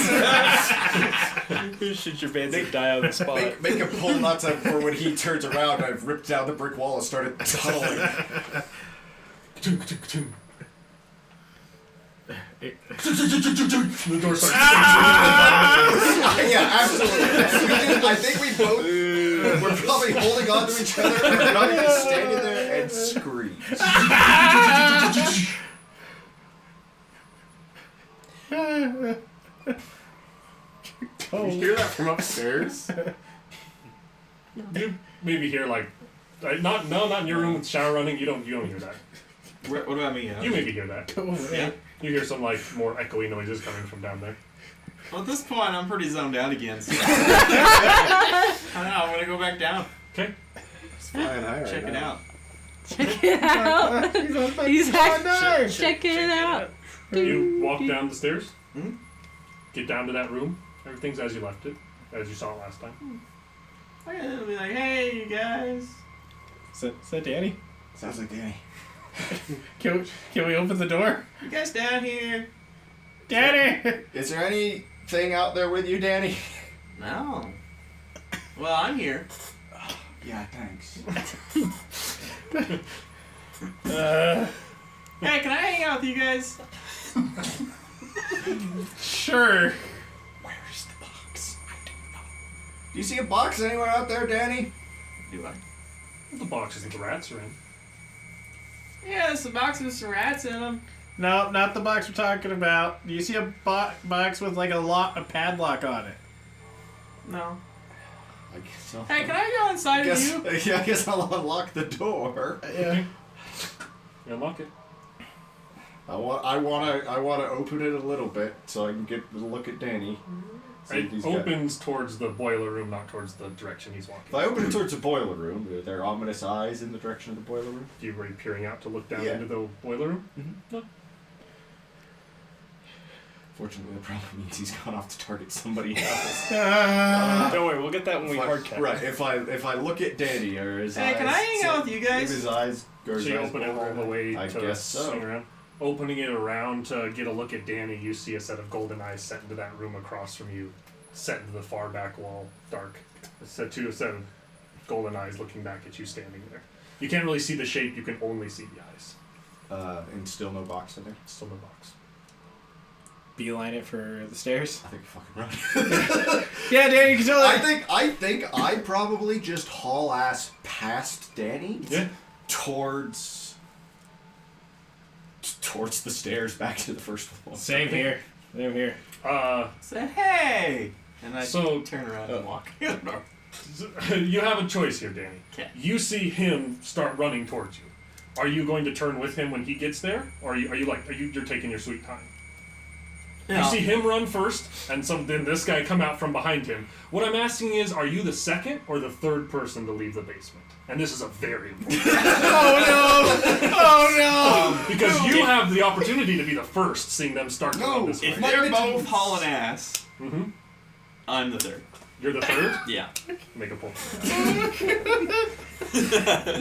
[SPEAKER 5] Shit your pants and die on the spot.
[SPEAKER 2] Make a pull not to for when he turns around. I've ripped down the brick wall and started tunneling.
[SPEAKER 1] Ka-tunk, ka-tunk, ka-tunk. The door starts.
[SPEAKER 2] Yeah, absolutely. I think we both. We're probably holding on to each other. And we're not going to stand in there and scream.
[SPEAKER 4] You hear that from upstairs?
[SPEAKER 1] You maybe hear like, not in your room with shower running. You don't hear that.
[SPEAKER 8] What about me?
[SPEAKER 1] You maybe hear that.
[SPEAKER 8] Yeah.
[SPEAKER 1] You hear some like more echoey noises coming from down there.
[SPEAKER 8] Well, at this point, I'm pretty zoned out again. So I don't know. I'm gonna go back down.
[SPEAKER 1] Okay.
[SPEAKER 4] It's flying high right
[SPEAKER 8] Check it
[SPEAKER 4] now.
[SPEAKER 8] out.
[SPEAKER 6] Check it out. He's actually checking it out.
[SPEAKER 1] You walk down the stairs.
[SPEAKER 8] Mhm.
[SPEAKER 1] Get down to that room. Everything's as you left it, as you saw it last time.
[SPEAKER 8] I'll be like, hey, you guys.
[SPEAKER 3] Is that Danny?
[SPEAKER 2] Sounds like Danny.
[SPEAKER 3] Can we open the door?
[SPEAKER 8] You guys down here?
[SPEAKER 3] Danny!
[SPEAKER 2] Is there anything out there with you, Danny?
[SPEAKER 8] No. Well, I'm here.
[SPEAKER 2] Yeah, thanks.
[SPEAKER 8] Hey, can I hang out with you guys?
[SPEAKER 3] Sure.
[SPEAKER 2] Where is the box? I don't know. Do you see a box anywhere out there, Danny?
[SPEAKER 8] Do I?
[SPEAKER 1] The boxes that the rats are in.
[SPEAKER 8] Yeah, there's a box with some rats in them.
[SPEAKER 3] No, not the box we're talking about. Do you see a box with like a padlock on it?
[SPEAKER 8] No.
[SPEAKER 2] I guess so.
[SPEAKER 8] Hey, can I go inside with you?
[SPEAKER 2] Yeah, I guess I'll unlock the door.
[SPEAKER 3] Yeah.
[SPEAKER 1] You unlock it.
[SPEAKER 2] I want to open it a little bit so I can get a look at Danny. See if
[SPEAKER 1] It
[SPEAKER 2] he's got-
[SPEAKER 1] opens towards the boiler room, not towards the direction he's walking.
[SPEAKER 2] If I open it towards the boiler room, are there ominous eyes in the direction of the boiler room?
[SPEAKER 1] You were peering out to look down
[SPEAKER 2] Yeah.
[SPEAKER 1] into the boiler room? No.
[SPEAKER 2] Fortunately, that probably means he's gone off to target somebody else.
[SPEAKER 5] Don't worry, we'll get that when we hard cut.
[SPEAKER 2] Right. If I look at Danny or his
[SPEAKER 8] Hey,
[SPEAKER 2] eyes,
[SPEAKER 8] can I hang out with you guys?
[SPEAKER 2] If his eyes
[SPEAKER 1] So you open it all the way
[SPEAKER 2] I
[SPEAKER 1] to
[SPEAKER 2] guess so.
[SPEAKER 1] swing around. Opening it around to get a look at Danny, you see a set of golden eyes set into that room across from you, set into the far back wall, dark. A set of golden eyes looking back at you standing there. You can't really see the shape, you can only see the eyes.
[SPEAKER 2] And still no box in there.
[SPEAKER 1] Still no box.
[SPEAKER 3] Beeline it for the stairs.
[SPEAKER 2] I think fucking run.
[SPEAKER 3] Yeah, Danny, you can totally.
[SPEAKER 2] I think I'd probably just haul ass past Danny
[SPEAKER 1] Yeah.
[SPEAKER 2] towards the stairs back to the first floor.
[SPEAKER 3] Same here. Same here.
[SPEAKER 8] Said, hey! And I
[SPEAKER 1] So-
[SPEAKER 8] turn around and walk.
[SPEAKER 1] You have a choice here, Danny.
[SPEAKER 8] 'Kay.
[SPEAKER 1] You see him start running towards you. Are you going to turn with him when he gets there, or you're taking your sweet time?
[SPEAKER 8] Yeah.
[SPEAKER 1] You see him run first, and then this guy come out from behind him. What I'm asking is, are you the second or the third person to leave the basement? And this is a very important
[SPEAKER 3] Oh no!
[SPEAKER 1] because you have the opportunity to be the first, seeing them start to run this way.
[SPEAKER 8] If they're both hauling ass,
[SPEAKER 1] Mm-hmm.
[SPEAKER 7] I'm the third.
[SPEAKER 1] You're the third?
[SPEAKER 7] Yeah.
[SPEAKER 1] Make a pull.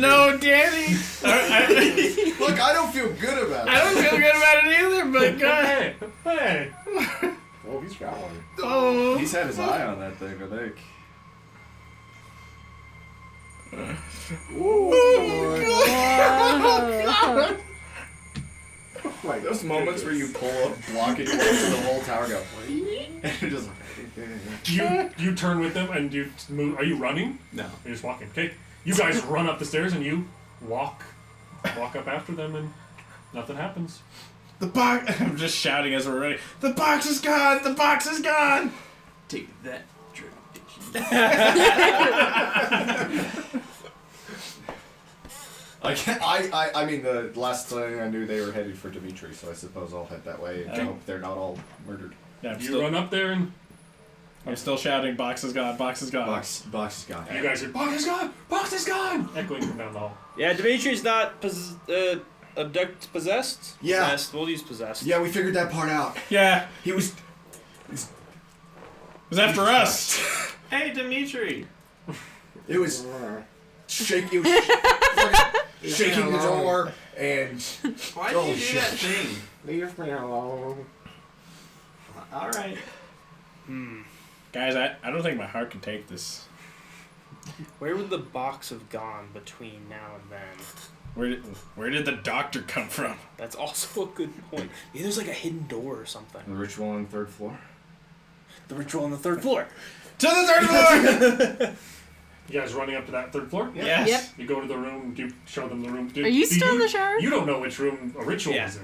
[SPEAKER 3] No, Danny.
[SPEAKER 10] Look, I don't feel good about
[SPEAKER 3] I
[SPEAKER 10] it.
[SPEAKER 3] don't feel good about it either, but God.
[SPEAKER 1] Hey!
[SPEAKER 4] Oh, he's got one.
[SPEAKER 3] Oh.
[SPEAKER 2] He's had his eye on that thing, I think.
[SPEAKER 6] Whoa.
[SPEAKER 4] Like
[SPEAKER 2] Those moments where you pull up, block it, and the whole tower go. And you're just
[SPEAKER 1] You turn with them and you move. Are you running?
[SPEAKER 7] No.
[SPEAKER 1] You're just walking. Okay. You guys run up the stairs and you walk up after them and nothing happens.
[SPEAKER 3] The box. I'm just shouting as we're running. The box is gone. The box is gone.
[SPEAKER 7] Take that, drug addiction.
[SPEAKER 2] I mean, the last thing I knew, they were headed for Dimitri, so I suppose I'll head that way and hope they're not all murdered.
[SPEAKER 3] Yeah,
[SPEAKER 1] You run up there and
[SPEAKER 3] I'm still shouting. Box is gone. Box is gone.
[SPEAKER 2] Box is gone.
[SPEAKER 1] you guys are, box is gone! Box is gone! Echoing from down the hall.
[SPEAKER 5] Yeah, Dimitri's not possessed.
[SPEAKER 2] Yeah.
[SPEAKER 5] Possessed. We'll use possessed.
[SPEAKER 2] Yeah, we figured that part out.
[SPEAKER 3] Yeah.
[SPEAKER 2] He was.
[SPEAKER 3] It was after us.
[SPEAKER 8] Hey, Dimitri.
[SPEAKER 2] It was shaking. It was shaking the door and.
[SPEAKER 7] Why did
[SPEAKER 2] Holy
[SPEAKER 7] you do
[SPEAKER 2] shit.
[SPEAKER 7] that thing?
[SPEAKER 4] Leave me alone.
[SPEAKER 7] All right.
[SPEAKER 3] Guys, I don't think my heart can take this.
[SPEAKER 5] Where would the box have gone between now and then?
[SPEAKER 3] Where did the doctor come from?
[SPEAKER 5] That's also a good point. Maybe there's like a hidden door or something.
[SPEAKER 2] The ritual on the third floor.
[SPEAKER 5] The ritual on the third floor.
[SPEAKER 3] To the third floor!
[SPEAKER 1] You guys running up to that third floor?
[SPEAKER 3] Yes.
[SPEAKER 6] Yep.
[SPEAKER 1] You go to the room, do you show them the room?
[SPEAKER 6] Are you still in the shower?
[SPEAKER 1] You don't know which room a ritual
[SPEAKER 5] Yeah.
[SPEAKER 1] is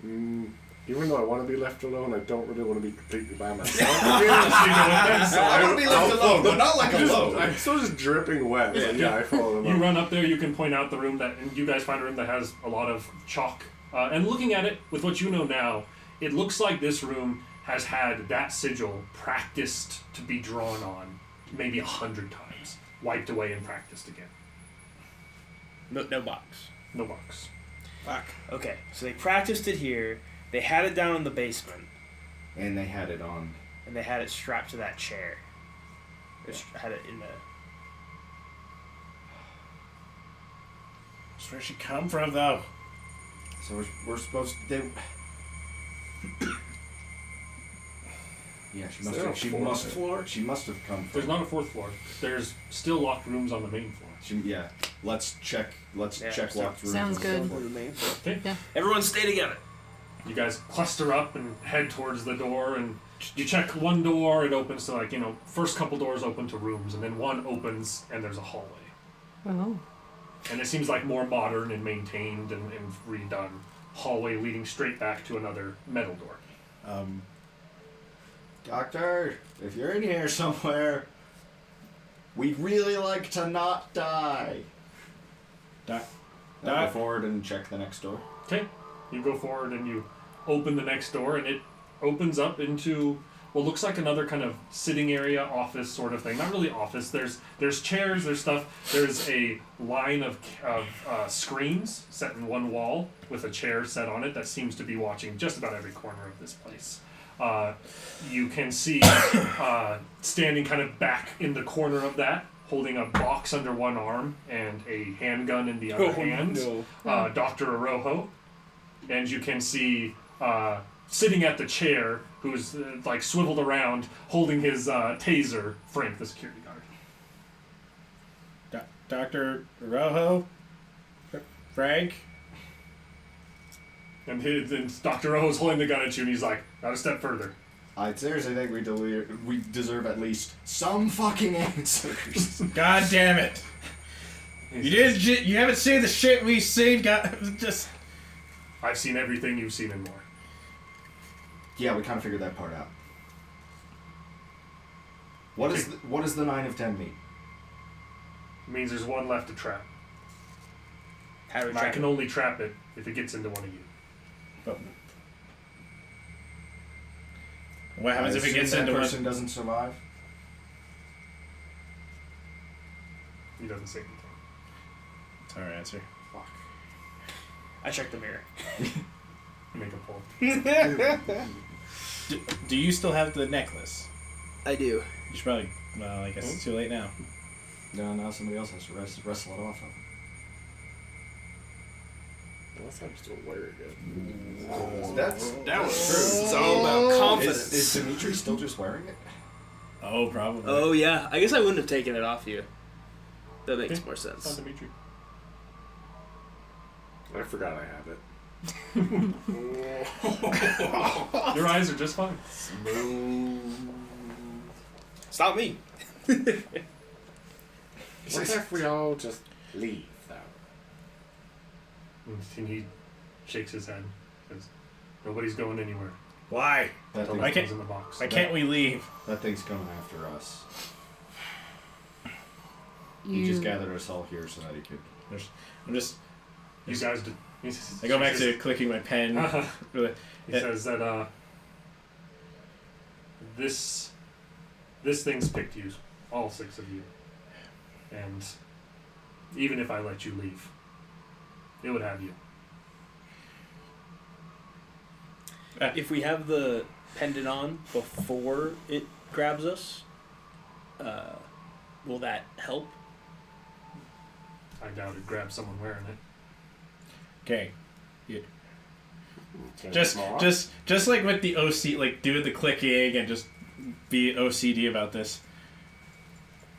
[SPEAKER 1] in.
[SPEAKER 4] Even though I want to be left alone, I don't really want to be completely by myself.
[SPEAKER 1] You know what then? So
[SPEAKER 2] I want to be left alone, but not like alone.
[SPEAKER 4] I'm still just dripping wet. But yeah, I follow them
[SPEAKER 1] You
[SPEAKER 4] up.
[SPEAKER 1] run up there, you can point out the room that, and you guys find a room that has a lot of chalk. And looking at it, with what you know now, it looks like this room has had that sigil practiced to be drawn on maybe 100 times. Wiped away and practiced again.
[SPEAKER 5] No box.
[SPEAKER 1] No box.
[SPEAKER 5] Fuck. Okay, so they practiced it here. They had it down in the basement,
[SPEAKER 2] And they had it on.
[SPEAKER 5] and they had it strapped to that chair. They had it in the.
[SPEAKER 3] That's where she come from, though.
[SPEAKER 2] So we're supposed to. They... Yeah, she must
[SPEAKER 4] there
[SPEAKER 2] have.
[SPEAKER 4] a
[SPEAKER 2] She
[SPEAKER 4] fourth
[SPEAKER 2] must.
[SPEAKER 4] floor?
[SPEAKER 2] She must have come.
[SPEAKER 1] There's
[SPEAKER 2] From,
[SPEAKER 1] not a fourth floor. There's still locked rooms on the main floor.
[SPEAKER 2] yeah. Let's check. Let's
[SPEAKER 5] Yeah,
[SPEAKER 2] check locked rooms.
[SPEAKER 6] Sounds
[SPEAKER 2] on
[SPEAKER 6] good.
[SPEAKER 2] the floor.
[SPEAKER 1] Okay.
[SPEAKER 5] Everyone stay together.
[SPEAKER 1] You guys cluster up and head towards the door, and you check one door, it opens to, like, first couple doors open to rooms, and then one opens and there's a hallway.
[SPEAKER 6] Oh.
[SPEAKER 1] And it seems like more modern and maintained and redone hallway leading straight back to another metal door.
[SPEAKER 2] Doctor, if you're in here somewhere, we'd really like to not die.
[SPEAKER 3] Doc.
[SPEAKER 2] I'll go forward and check the next door.
[SPEAKER 1] Okay, you go forward and you open the next door, and it opens up into what looks like another kind of sitting area, office sort of thing. Not really office. There's chairs, there's stuff. There's a line of screens set in one wall with a chair set on it that seems to be watching just about every corner of this place. You can see standing kind of back in the corner of that, holding a box under one arm and a handgun in the other hand, Dr. Arojo. And you can see sitting at the chair, who's like swiveled around, holding his taser, Frank, the security guard.
[SPEAKER 3] Dr. Rojo? Frank?
[SPEAKER 1] And Dr. Arojo's holding the gun at you, and he's like, not a step further.
[SPEAKER 2] I seriously think we deserve at least some fucking answers.
[SPEAKER 3] God damn it. You haven't seen the shit we've seen, God, just...
[SPEAKER 1] I've seen everything you've seen and more.
[SPEAKER 2] Yeah, we kind of figured that part out. What does the 9 of 10 mean?
[SPEAKER 1] It means there's one left to trap.
[SPEAKER 5] How do we
[SPEAKER 1] And I
[SPEAKER 5] track
[SPEAKER 1] can
[SPEAKER 5] it?
[SPEAKER 1] only trap it if it gets into one of you.
[SPEAKER 3] But what happens
[SPEAKER 2] I
[SPEAKER 3] if it
[SPEAKER 2] assume
[SPEAKER 3] gets
[SPEAKER 2] that
[SPEAKER 3] into one?
[SPEAKER 2] person doesn't survive?
[SPEAKER 1] He doesn't say anything.
[SPEAKER 3] That's our answer.
[SPEAKER 2] Fuck.
[SPEAKER 5] I checked the mirror.
[SPEAKER 1] Make a pull.
[SPEAKER 3] Do you still have the necklace?
[SPEAKER 5] I do.
[SPEAKER 3] You should probably. Well, I guess it's too late now.
[SPEAKER 2] No, now somebody else has to wrestle it off of him.
[SPEAKER 4] Unless I'm still wearing it.
[SPEAKER 7] That was true.
[SPEAKER 5] It's all about confidence.
[SPEAKER 2] Is Dimitri still just wearing it?
[SPEAKER 3] Oh, probably.
[SPEAKER 5] Oh yeah, I guess I wouldn't have taken it off you. That makes more
[SPEAKER 1] It's on
[SPEAKER 5] sense.
[SPEAKER 1] Dimitri.
[SPEAKER 4] I forgot I have it.
[SPEAKER 1] Your eyes are just fine.
[SPEAKER 5] Stop me.
[SPEAKER 4] What if we all just leave, though?
[SPEAKER 1] And he shakes his head. Says, nobody's going anywhere.
[SPEAKER 3] Why?
[SPEAKER 2] That
[SPEAKER 1] The
[SPEAKER 2] thing,
[SPEAKER 3] I
[SPEAKER 1] left
[SPEAKER 3] can't-
[SPEAKER 1] one's in the box.
[SPEAKER 3] Why can't we leave?
[SPEAKER 2] that thing's coming after us. He just gathered us all here so that he could.
[SPEAKER 3] I'm just.
[SPEAKER 1] You guys did.
[SPEAKER 3] I go back to clicking my pen. Really.
[SPEAKER 1] He says that this thing's picked you, all 6 of you, and even if I let you leave, it would have you.
[SPEAKER 5] If we have the pendant on before it grabs us, will that help?
[SPEAKER 1] I doubt it grabs someone wearing it.
[SPEAKER 3] Okay.
[SPEAKER 4] Turn
[SPEAKER 3] Just
[SPEAKER 4] them off.
[SPEAKER 3] like with the OC, like do the clicking and just be OCD about this.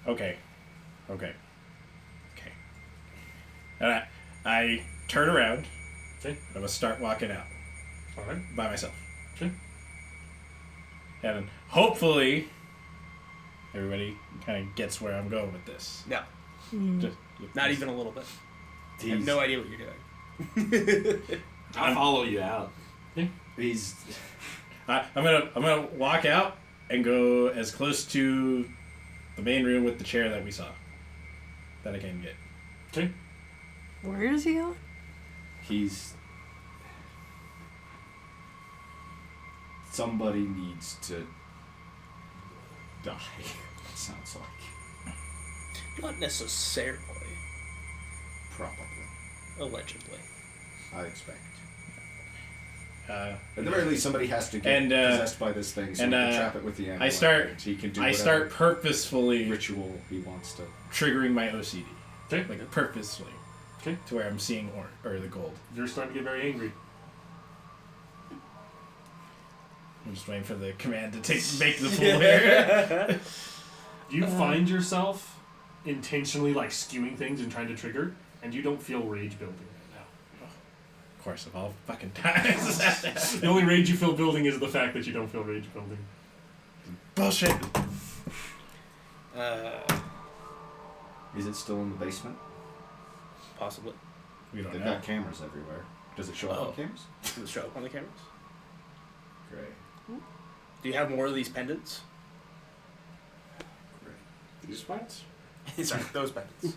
[SPEAKER 3] Okay. And I turn around.
[SPEAKER 1] Okay.
[SPEAKER 3] I'm gonna start walking out
[SPEAKER 1] All right.
[SPEAKER 3] by myself.
[SPEAKER 1] Okay.
[SPEAKER 3] And hopefully, everybody kind of gets where I'm going with this.
[SPEAKER 5] No,
[SPEAKER 3] Just,
[SPEAKER 5] not even a little bit. I have no idea what you're doing.
[SPEAKER 7] I'll follow you out.
[SPEAKER 2] He's.
[SPEAKER 3] I'm gonna walk out and go as close to the main room with the chair that we saw that I can get.
[SPEAKER 1] Okay.
[SPEAKER 6] Where is he going?
[SPEAKER 2] He's. Somebody needs to die. It sounds like.
[SPEAKER 5] Not necessarily.
[SPEAKER 2] Probably.
[SPEAKER 5] Allegedly.
[SPEAKER 2] I expect.
[SPEAKER 3] Uh,
[SPEAKER 2] At the very least, somebody has to get
[SPEAKER 3] And,
[SPEAKER 2] possessed by this thing so
[SPEAKER 3] and,
[SPEAKER 2] he can trap it with the amulet.
[SPEAKER 3] start-
[SPEAKER 2] and he can do
[SPEAKER 3] I
[SPEAKER 2] whatever
[SPEAKER 3] start purposefully
[SPEAKER 2] ritual he wants to.
[SPEAKER 3] triggering my OCD.
[SPEAKER 1] Okay.
[SPEAKER 3] Like purposefully.
[SPEAKER 1] Okay.
[SPEAKER 3] To where I'm seeing or the gold.
[SPEAKER 1] You're starting to get very angry.
[SPEAKER 3] I'm just waiting for the command to make the full here.
[SPEAKER 1] You find yourself intentionally like skewing things and trying to trigger, and you don't feel rage building right now.
[SPEAKER 3] Of course, of all fucking times.
[SPEAKER 1] The only rage you feel building is the fact that you don't feel rage building.
[SPEAKER 3] Bullshit.
[SPEAKER 2] Is it still in the basement?
[SPEAKER 5] Possibly.
[SPEAKER 3] We don't
[SPEAKER 2] They've
[SPEAKER 3] know.
[SPEAKER 2] got cameras everywhere. Does it show up on cameras?
[SPEAKER 5] Does it show up on the cameras?
[SPEAKER 2] Great.
[SPEAKER 5] Do you have more of these pendants?
[SPEAKER 4] These ones?
[SPEAKER 5] Sorry, those pendants.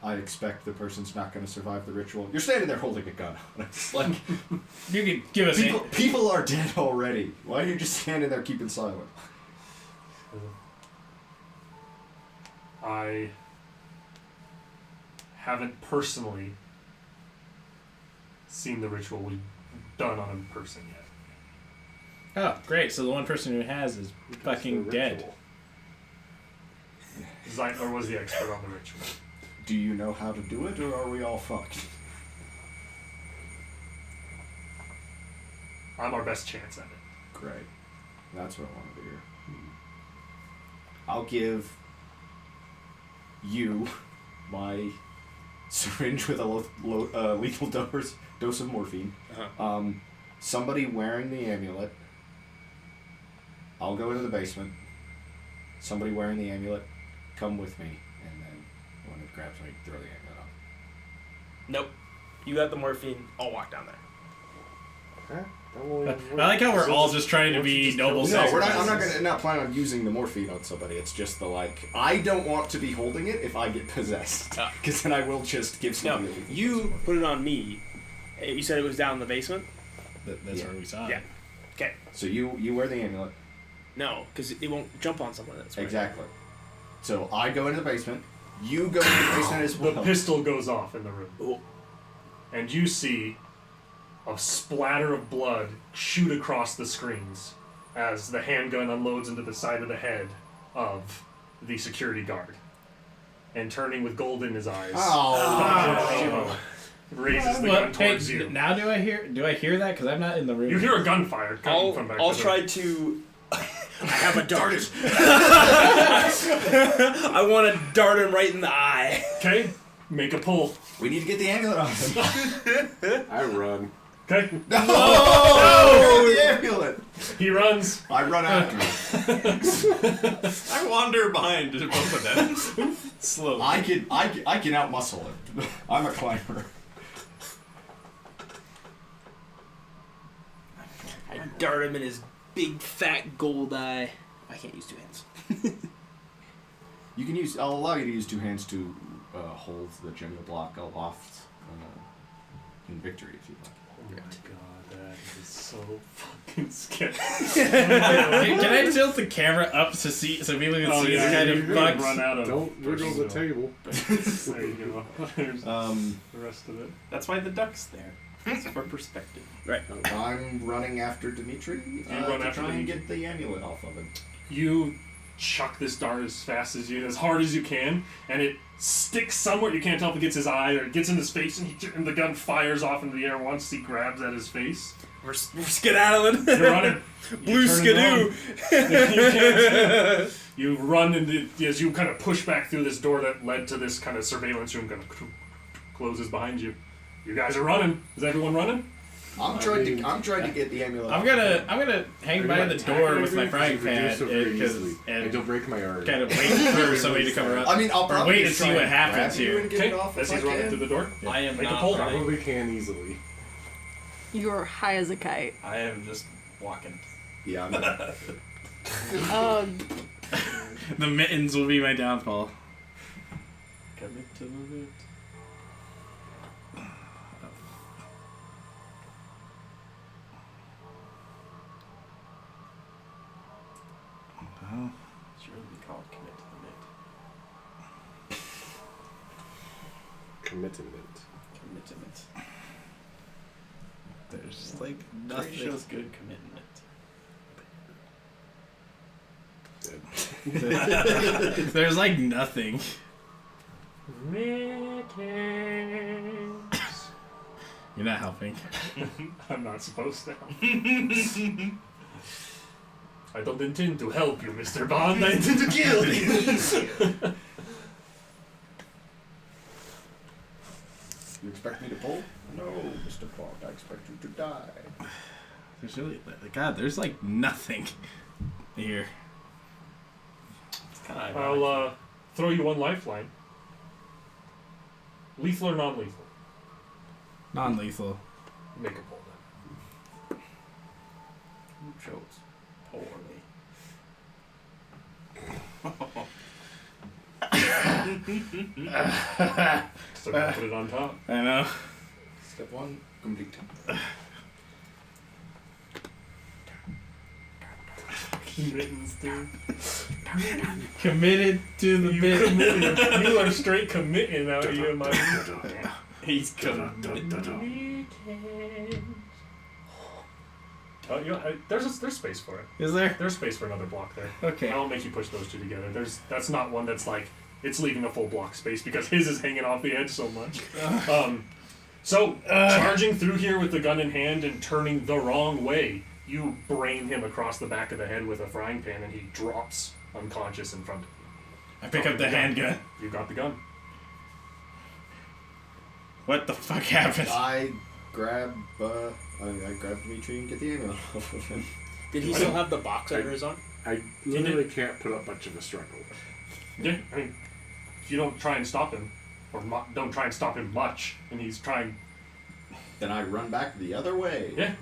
[SPEAKER 2] I expect the person's not going to survive the ritual. You're standing there holding a gun. It's like
[SPEAKER 3] You can give us
[SPEAKER 2] people are dead already. Why are you just standing there keeping silent?
[SPEAKER 1] I haven't personally seen the ritual done on a person yet.
[SPEAKER 3] Oh, great. So the one person who has is fucking
[SPEAKER 4] The
[SPEAKER 3] dead.
[SPEAKER 4] ritual.
[SPEAKER 1] Or was the expert on the ritual?
[SPEAKER 2] Do you know how to do it, or are we all fucked?
[SPEAKER 1] I'm our best chance at it.
[SPEAKER 2] Great. That's what I wanted to hear. I'll give you my syringe with a lethal dose of morphine.
[SPEAKER 5] Uh-huh.
[SPEAKER 2] Somebody wearing the amulet. I'll go into the basement. Somebody wearing the amulet, come with me, and then when it grabs me, throw the amulet on.
[SPEAKER 5] Nope. You got the morphine. I'll walk down there.
[SPEAKER 4] Huh? Don't
[SPEAKER 3] I like how we're all just trying to be noble
[SPEAKER 2] No,
[SPEAKER 3] sacrifices.
[SPEAKER 2] I'm not planning on using the morphine on somebody. It's just the I don't want to be holding it if I get possessed,
[SPEAKER 5] Ah.
[SPEAKER 2] because then I will just give
[SPEAKER 5] No,
[SPEAKER 2] somebody. a lethal
[SPEAKER 5] you
[SPEAKER 2] dose of
[SPEAKER 5] put it on me. You said it was down in the basement?
[SPEAKER 3] That's
[SPEAKER 2] Yeah.
[SPEAKER 3] where we saw
[SPEAKER 5] Yeah.
[SPEAKER 3] it.
[SPEAKER 5] Okay.
[SPEAKER 2] morphine. So you wear the amulet.
[SPEAKER 5] No, because it won't jump on someone. That's right.
[SPEAKER 2] Exactly. So I go into the basement. You go into the basement as
[SPEAKER 1] The
[SPEAKER 2] well.
[SPEAKER 1] pistol goes off in the room.
[SPEAKER 5] Oh.
[SPEAKER 1] And you see a splatter of blood shoot across the screens as the handgun unloads into the side of the head of the security guard. And turning with gold in his eyes, Dr. Oroho raises the gun towards you.
[SPEAKER 3] Now do I hear that? Because I'm not in the room.
[SPEAKER 1] You hear a gunfire coming from back
[SPEAKER 5] I'll
[SPEAKER 1] there.
[SPEAKER 5] try to. I have a dart. I want to dart him right in the eye.
[SPEAKER 1] Okay, make a pull.
[SPEAKER 2] We need to get the amulet on him.
[SPEAKER 4] I run.
[SPEAKER 1] Okay,
[SPEAKER 2] Oh, the amulet!
[SPEAKER 1] he runs.
[SPEAKER 2] I run after him.
[SPEAKER 7] I wander behind both of them. Slowly.
[SPEAKER 2] I can outmuscle him. I'm a climber.
[SPEAKER 5] I dart him in his big fat gold eye. I can't use two hands.
[SPEAKER 2] You can use. I'll allow you to use two hands to hold the Jenga block aloft in victory if you like.
[SPEAKER 1] Oh my god, that is so fucking scary.
[SPEAKER 3] Can I tilt the camera up to see so people can see it's kind of
[SPEAKER 1] you're gonna
[SPEAKER 3] bugs?
[SPEAKER 1] run out of.
[SPEAKER 4] Don't wiggle the table.
[SPEAKER 1] There you go. There's the rest of it.
[SPEAKER 7] That's why the duck's there. It's for perspective.
[SPEAKER 5] Right.
[SPEAKER 2] I'm running after Dimitri
[SPEAKER 1] run
[SPEAKER 2] to
[SPEAKER 1] after
[SPEAKER 2] try and
[SPEAKER 1] Dimitri.
[SPEAKER 2] get the amulet off of him.
[SPEAKER 1] You chuck this dart as fast as as hard as you can, and it sticks somewhere. You can't tell if it gets his eye or it gets in his face, and the gun fires off into the air once he grabs at his face.
[SPEAKER 5] We're skedaddling.
[SPEAKER 1] You're running.
[SPEAKER 5] Blue skidoo.
[SPEAKER 1] You run as you kind of push back through this door that led to this kind of surveillance room. Kind of closes behind you. You guys are running. Is everyone running?
[SPEAKER 2] I'm trying to get the amulet.
[SPEAKER 3] I'm gonna hang by the door with my frying pan
[SPEAKER 4] and you'll break my arm.
[SPEAKER 3] kind of wait for somebody to come around.
[SPEAKER 2] I mean, I'll
[SPEAKER 3] or
[SPEAKER 2] probably
[SPEAKER 3] wait to
[SPEAKER 2] just
[SPEAKER 3] see
[SPEAKER 2] try
[SPEAKER 3] what
[SPEAKER 2] and
[SPEAKER 3] happens
[SPEAKER 2] grab you
[SPEAKER 3] here.
[SPEAKER 2] and get
[SPEAKER 1] Okay.
[SPEAKER 2] it off
[SPEAKER 1] As
[SPEAKER 2] if
[SPEAKER 1] he's
[SPEAKER 2] I
[SPEAKER 1] running
[SPEAKER 2] can.
[SPEAKER 1] through the door.
[SPEAKER 7] I am
[SPEAKER 1] Make a
[SPEAKER 7] not
[SPEAKER 1] pull.
[SPEAKER 7] running.
[SPEAKER 4] Probably can easily.
[SPEAKER 6] You're high as a kite.
[SPEAKER 7] I am just walking.
[SPEAKER 2] Yeah, I'm
[SPEAKER 6] Oh,
[SPEAKER 3] The mittens will be my downfall.
[SPEAKER 7] Commit to it.
[SPEAKER 3] Oh.
[SPEAKER 7] Should really be called commit to the mid.
[SPEAKER 4] Commitment.
[SPEAKER 7] Commitment.
[SPEAKER 3] There's like
[SPEAKER 7] Nothing
[SPEAKER 3] nothing.
[SPEAKER 7] shows good commitment.
[SPEAKER 3] There's like nothing. You're not helping.
[SPEAKER 1] I'm not supposed to help. I don't intend to help you, Mr. Bond. I intend to kill you.
[SPEAKER 2] You expect me to pull? No, Mr. Bond. I expect you to die.
[SPEAKER 3] There's really, God, there's like nothing here.
[SPEAKER 7] It's kind of
[SPEAKER 1] I'll throw you one lifeline. Lethal or non-lethal?
[SPEAKER 3] Non-lethal.
[SPEAKER 1] Make a pull then.
[SPEAKER 7] Who chose poorly?
[SPEAKER 1] Still gotta put it on top.
[SPEAKER 3] I know.
[SPEAKER 2] Step one, complete.
[SPEAKER 1] Mittens, dude.
[SPEAKER 3] Committed to the
[SPEAKER 1] You
[SPEAKER 3] bit.
[SPEAKER 1] committed. You are straight committing out here, my man.
[SPEAKER 7] He's committed.
[SPEAKER 1] Oh, there's space for it.
[SPEAKER 3] Is there?
[SPEAKER 1] There's space for another block there.
[SPEAKER 3] Okay.
[SPEAKER 1] I won't make you push those two together. That's not one that's like it's leaving a full block space because his is hanging off the edge so much. Charging through here with the gun in hand and turning the wrong way, you brain him across the back of the head with a frying pan, and he drops unconscious in front of you.
[SPEAKER 3] I pick up the handgun.
[SPEAKER 1] You got the gun.
[SPEAKER 3] What the fuck happened?
[SPEAKER 2] I grab Dimitri and get the amulet off of him.
[SPEAKER 5] Did he still have the box under his arm?
[SPEAKER 4] I literally can't put up much of a struggle.
[SPEAKER 1] Yeah, I mean, if you don't try and stop him, or don't try and stop him much, and he's trying.
[SPEAKER 2] Then I run back the other way.
[SPEAKER 1] Yeah.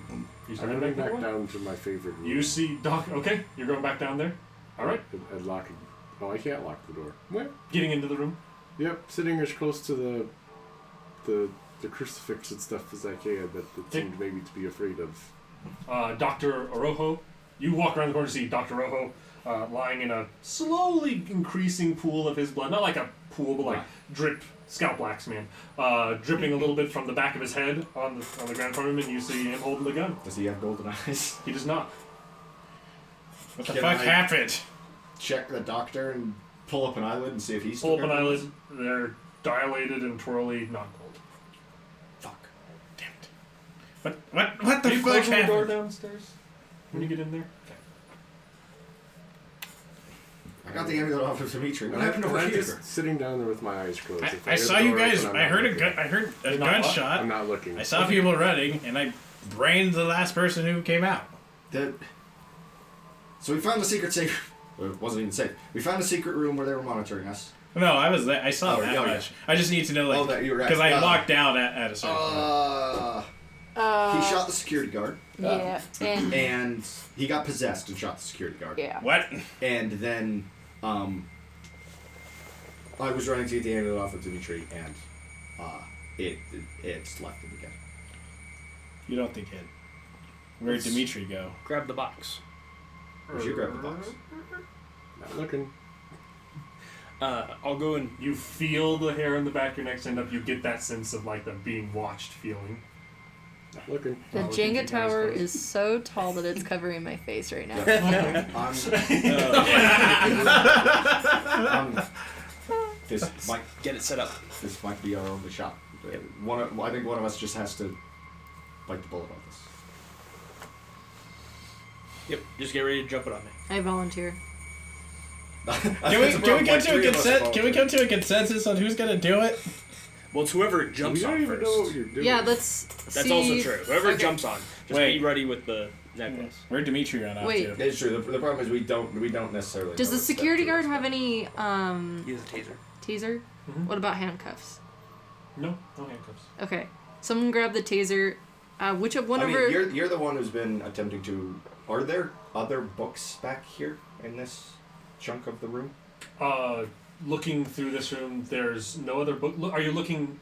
[SPEAKER 1] He's
[SPEAKER 4] I'm running back down to my favorite room.
[SPEAKER 1] You see Doc. Okay, you're going back down there. All right.
[SPEAKER 4] And locking. Oh, I can't lock the door. What?
[SPEAKER 1] Getting into the room.
[SPEAKER 4] Yep, sitting as close to the crucifix and stuff as I can, but it seemed maybe to be afraid of.
[SPEAKER 1] Dr. Oroho. You walk around the corner to see Dr. Oroho lying in a slowly increasing pool of his blood. Not like a pool, but like drip scalp wax man, dripping a little bit from the back of his head on the ground in front of him, and you see him holding the gun.
[SPEAKER 2] Does he have golden eyes?
[SPEAKER 1] He does not.
[SPEAKER 3] What the
[SPEAKER 2] Can
[SPEAKER 3] fuck
[SPEAKER 2] I-
[SPEAKER 3] happened?
[SPEAKER 2] Check the doctor and pull up an eyelid and see if he's
[SPEAKER 1] Pull
[SPEAKER 2] still
[SPEAKER 1] up an
[SPEAKER 2] got
[SPEAKER 1] eyelid. They're dilated and twirly, not cold.
[SPEAKER 2] Fuck.
[SPEAKER 3] Damn it. What the
[SPEAKER 1] Are you
[SPEAKER 3] fuck
[SPEAKER 1] closing the door
[SPEAKER 3] happened?
[SPEAKER 1] downstairs when you get in there? Okay.
[SPEAKER 2] I got the amulet off of Dimitri. What happened over
[SPEAKER 4] I'm
[SPEAKER 2] here?
[SPEAKER 4] just sitting down there with my eyes closed. If
[SPEAKER 3] I
[SPEAKER 4] hear
[SPEAKER 3] saw
[SPEAKER 4] the
[SPEAKER 3] you
[SPEAKER 4] door
[SPEAKER 3] guys.
[SPEAKER 4] open,
[SPEAKER 3] I
[SPEAKER 4] I'm
[SPEAKER 3] heard
[SPEAKER 4] not
[SPEAKER 3] a
[SPEAKER 4] looking.
[SPEAKER 3] gun. I heard a
[SPEAKER 1] You're not what?
[SPEAKER 3] gunshot.
[SPEAKER 4] I'm not looking.
[SPEAKER 3] I saw people running, and I brained the last person who came out.
[SPEAKER 2] So we found the secret safe. Well, it wasn't even safe. We found a secret room where they were monitoring us.
[SPEAKER 3] No, I was there. I saw
[SPEAKER 2] Oh,
[SPEAKER 3] that
[SPEAKER 2] yeah,
[SPEAKER 3] much. I just need to know,
[SPEAKER 2] Oh, that you're right.
[SPEAKER 3] because I walked down at a certain point.
[SPEAKER 2] He shot the security guard,
[SPEAKER 6] Yeah, and
[SPEAKER 2] and he got possessed and shot the security guard.
[SPEAKER 6] yeah.
[SPEAKER 3] What?
[SPEAKER 2] And then, I was running to get the amulet off of Dimitri, and it's left him again.
[SPEAKER 3] You don't think it? Where'd Dimitri go?
[SPEAKER 5] Grab the box.
[SPEAKER 2] Where'd you grab the box?
[SPEAKER 4] Not looking.
[SPEAKER 5] I'll go and
[SPEAKER 1] You feel the hair on the back of your neck stand up. You get that sense of like the being watched feeling.
[SPEAKER 4] Not looking.
[SPEAKER 6] The
[SPEAKER 1] Oh,
[SPEAKER 6] Jenga
[SPEAKER 1] keep your eyes
[SPEAKER 6] tower
[SPEAKER 1] closed.
[SPEAKER 6] is so tall that it's covering my face right now.
[SPEAKER 2] This might
[SPEAKER 5] get it set up.
[SPEAKER 2] be our only shot. I think one of us just has to bite the bullet on this.
[SPEAKER 5] Yep. Just get ready to jump it on me.
[SPEAKER 6] I volunteer.
[SPEAKER 3] Can we come to a consensus on who's gonna do it?
[SPEAKER 5] Well, it's whoever jumps
[SPEAKER 4] You don't
[SPEAKER 5] on
[SPEAKER 4] even know what
[SPEAKER 5] first.
[SPEAKER 4] you're doing.
[SPEAKER 6] Yeah, let's
[SPEAKER 5] That's
[SPEAKER 6] see.
[SPEAKER 5] also true. Whoever
[SPEAKER 6] Okay.
[SPEAKER 5] jumps on, just
[SPEAKER 3] Wait.
[SPEAKER 5] be ready with the necklace.
[SPEAKER 3] Where'd Dimitri run out
[SPEAKER 6] Wait.
[SPEAKER 3] to?
[SPEAKER 2] It's true. The problem is we don't necessarily.
[SPEAKER 6] Does
[SPEAKER 2] know
[SPEAKER 6] the
[SPEAKER 2] what step
[SPEAKER 6] security
[SPEAKER 2] to
[SPEAKER 6] guard
[SPEAKER 2] expect.
[SPEAKER 6] have any
[SPEAKER 5] Use a taser.
[SPEAKER 6] taser?
[SPEAKER 1] Mhm.
[SPEAKER 6] What about handcuffs?
[SPEAKER 1] No handcuffs.
[SPEAKER 6] Okay, someone grab the taser. Which of one
[SPEAKER 2] I
[SPEAKER 6] of
[SPEAKER 2] mean,
[SPEAKER 6] her?
[SPEAKER 2] you're the one who's been attempting to. Are there other books back here in this chunk of the room?
[SPEAKER 1] Looking through this room, there's no other book. Are you looking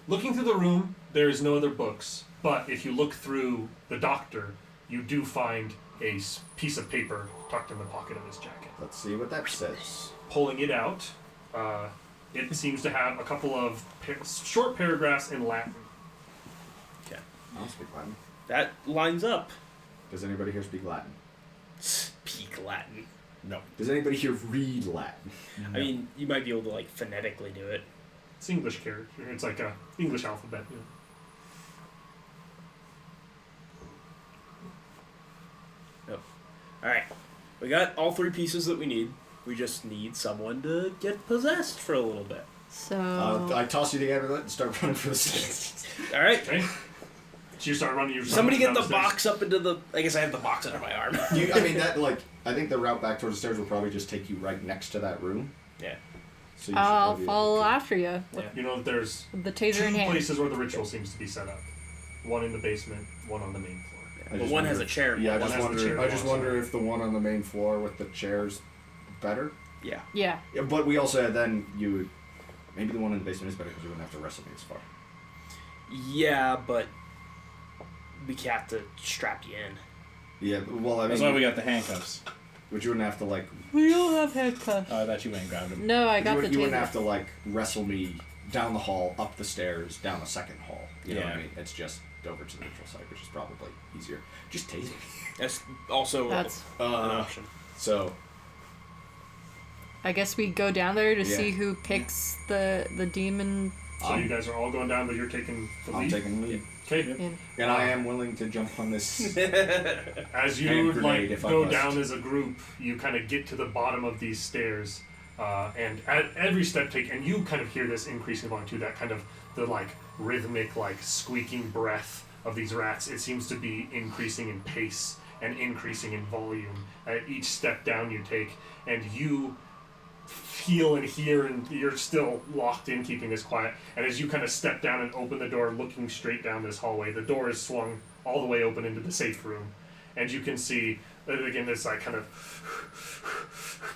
[SPEAKER 1] through the room? There's no other books. But if you look through the doctor, you do find a piece of paper tucked in the pocket of his jacket.
[SPEAKER 2] Let's see what that says.
[SPEAKER 1] Pulling it out, it seems to have a couple of short paragraphs in Latin.
[SPEAKER 2] I don't speak Latin.
[SPEAKER 5] That lines up.
[SPEAKER 2] Does anybody here speak Latin?
[SPEAKER 5] Speak Latin.
[SPEAKER 3] No.
[SPEAKER 2] Does anybody here read Latin?
[SPEAKER 5] I mean, you might be able to like phonetically do it.
[SPEAKER 1] It's English character. It's like a English alphabet. You know.
[SPEAKER 5] All right, we got all three pieces that we need. We just need someone to get possessed for a little bit.
[SPEAKER 6] So
[SPEAKER 2] I toss you the amulet and start running for the stairs.
[SPEAKER 5] All right.
[SPEAKER 1] Okay. So you start running.
[SPEAKER 5] Somebody get the
[SPEAKER 1] down stairs.
[SPEAKER 5] box up into the. I guess I have the box under my arm.
[SPEAKER 2] I mean, I think the route back towards the stairs will probably just take you right next to that room.
[SPEAKER 5] Yeah.
[SPEAKER 2] So you should
[SPEAKER 6] I'll
[SPEAKER 2] probably be
[SPEAKER 6] follow
[SPEAKER 2] able to-
[SPEAKER 6] after you
[SPEAKER 5] Yeah.
[SPEAKER 1] You know, there's
[SPEAKER 6] with the taser in
[SPEAKER 1] two
[SPEAKER 6] hand.
[SPEAKER 1] places where the ritual seems to be set up. One in the basement, one on the main floor.
[SPEAKER 2] I
[SPEAKER 5] But
[SPEAKER 2] just
[SPEAKER 5] one
[SPEAKER 2] wonder
[SPEAKER 5] has a
[SPEAKER 2] if-
[SPEAKER 5] chair.
[SPEAKER 2] Yeah, I
[SPEAKER 1] One
[SPEAKER 2] just
[SPEAKER 1] has the
[SPEAKER 2] wonder.
[SPEAKER 1] chair
[SPEAKER 2] I just
[SPEAKER 1] also.
[SPEAKER 2] wonder if the one on the main floor with the chairs better.
[SPEAKER 5] Yeah.
[SPEAKER 6] Yeah.
[SPEAKER 2] Yeah, but we also had then you would maybe the one in the basement is better because you wouldn't have to wrestle me as far.
[SPEAKER 5] Yeah, but we have to strap you in.
[SPEAKER 2] Yeah, well, I
[SPEAKER 3] That's why we
[SPEAKER 2] mean,
[SPEAKER 3] got the handcuffs.
[SPEAKER 2] but you wouldn't have to like.
[SPEAKER 6] We don't have handcuffs.
[SPEAKER 3] Oh, I thought you went and grabbed them.
[SPEAKER 6] No, I
[SPEAKER 2] You
[SPEAKER 6] got the
[SPEAKER 2] wouldn't, you wouldn't
[SPEAKER 6] taser.
[SPEAKER 2] have to like wrestle me down the hall, up the stairs, down a second hall. You know what I
[SPEAKER 3] Yeah.
[SPEAKER 2] mean? It's just over to the ritual site, which is probably easier. Just tase me.
[SPEAKER 5] That's also
[SPEAKER 6] That's.
[SPEAKER 5] an option.
[SPEAKER 2] So
[SPEAKER 6] I guess we go down there to
[SPEAKER 2] Yeah.
[SPEAKER 6] see who picks the demon.
[SPEAKER 1] So you guys are all going down, but you're taking the
[SPEAKER 2] I'm
[SPEAKER 1] lead.
[SPEAKER 2] taking the lead,
[SPEAKER 1] Okay.
[SPEAKER 6] in.
[SPEAKER 2] and I am willing to jump on this.
[SPEAKER 1] As you
[SPEAKER 2] Hand grenade if I
[SPEAKER 1] go
[SPEAKER 2] must.
[SPEAKER 1] down as a group, you kind of get to the bottom of these stairs, and at every step take, and you kind of hear this increasing volume too. That kind of the like rhythmic, like squeaking breath of these rats. It seems to be increasing in pace and increasing in volume at each step down you take, and you feel and hear, and you're still locked in keeping this quiet. And as you kind of step down and open the door, looking straight down this hallway, the door is swung all the way open into the safe room, and you can see again this like kind of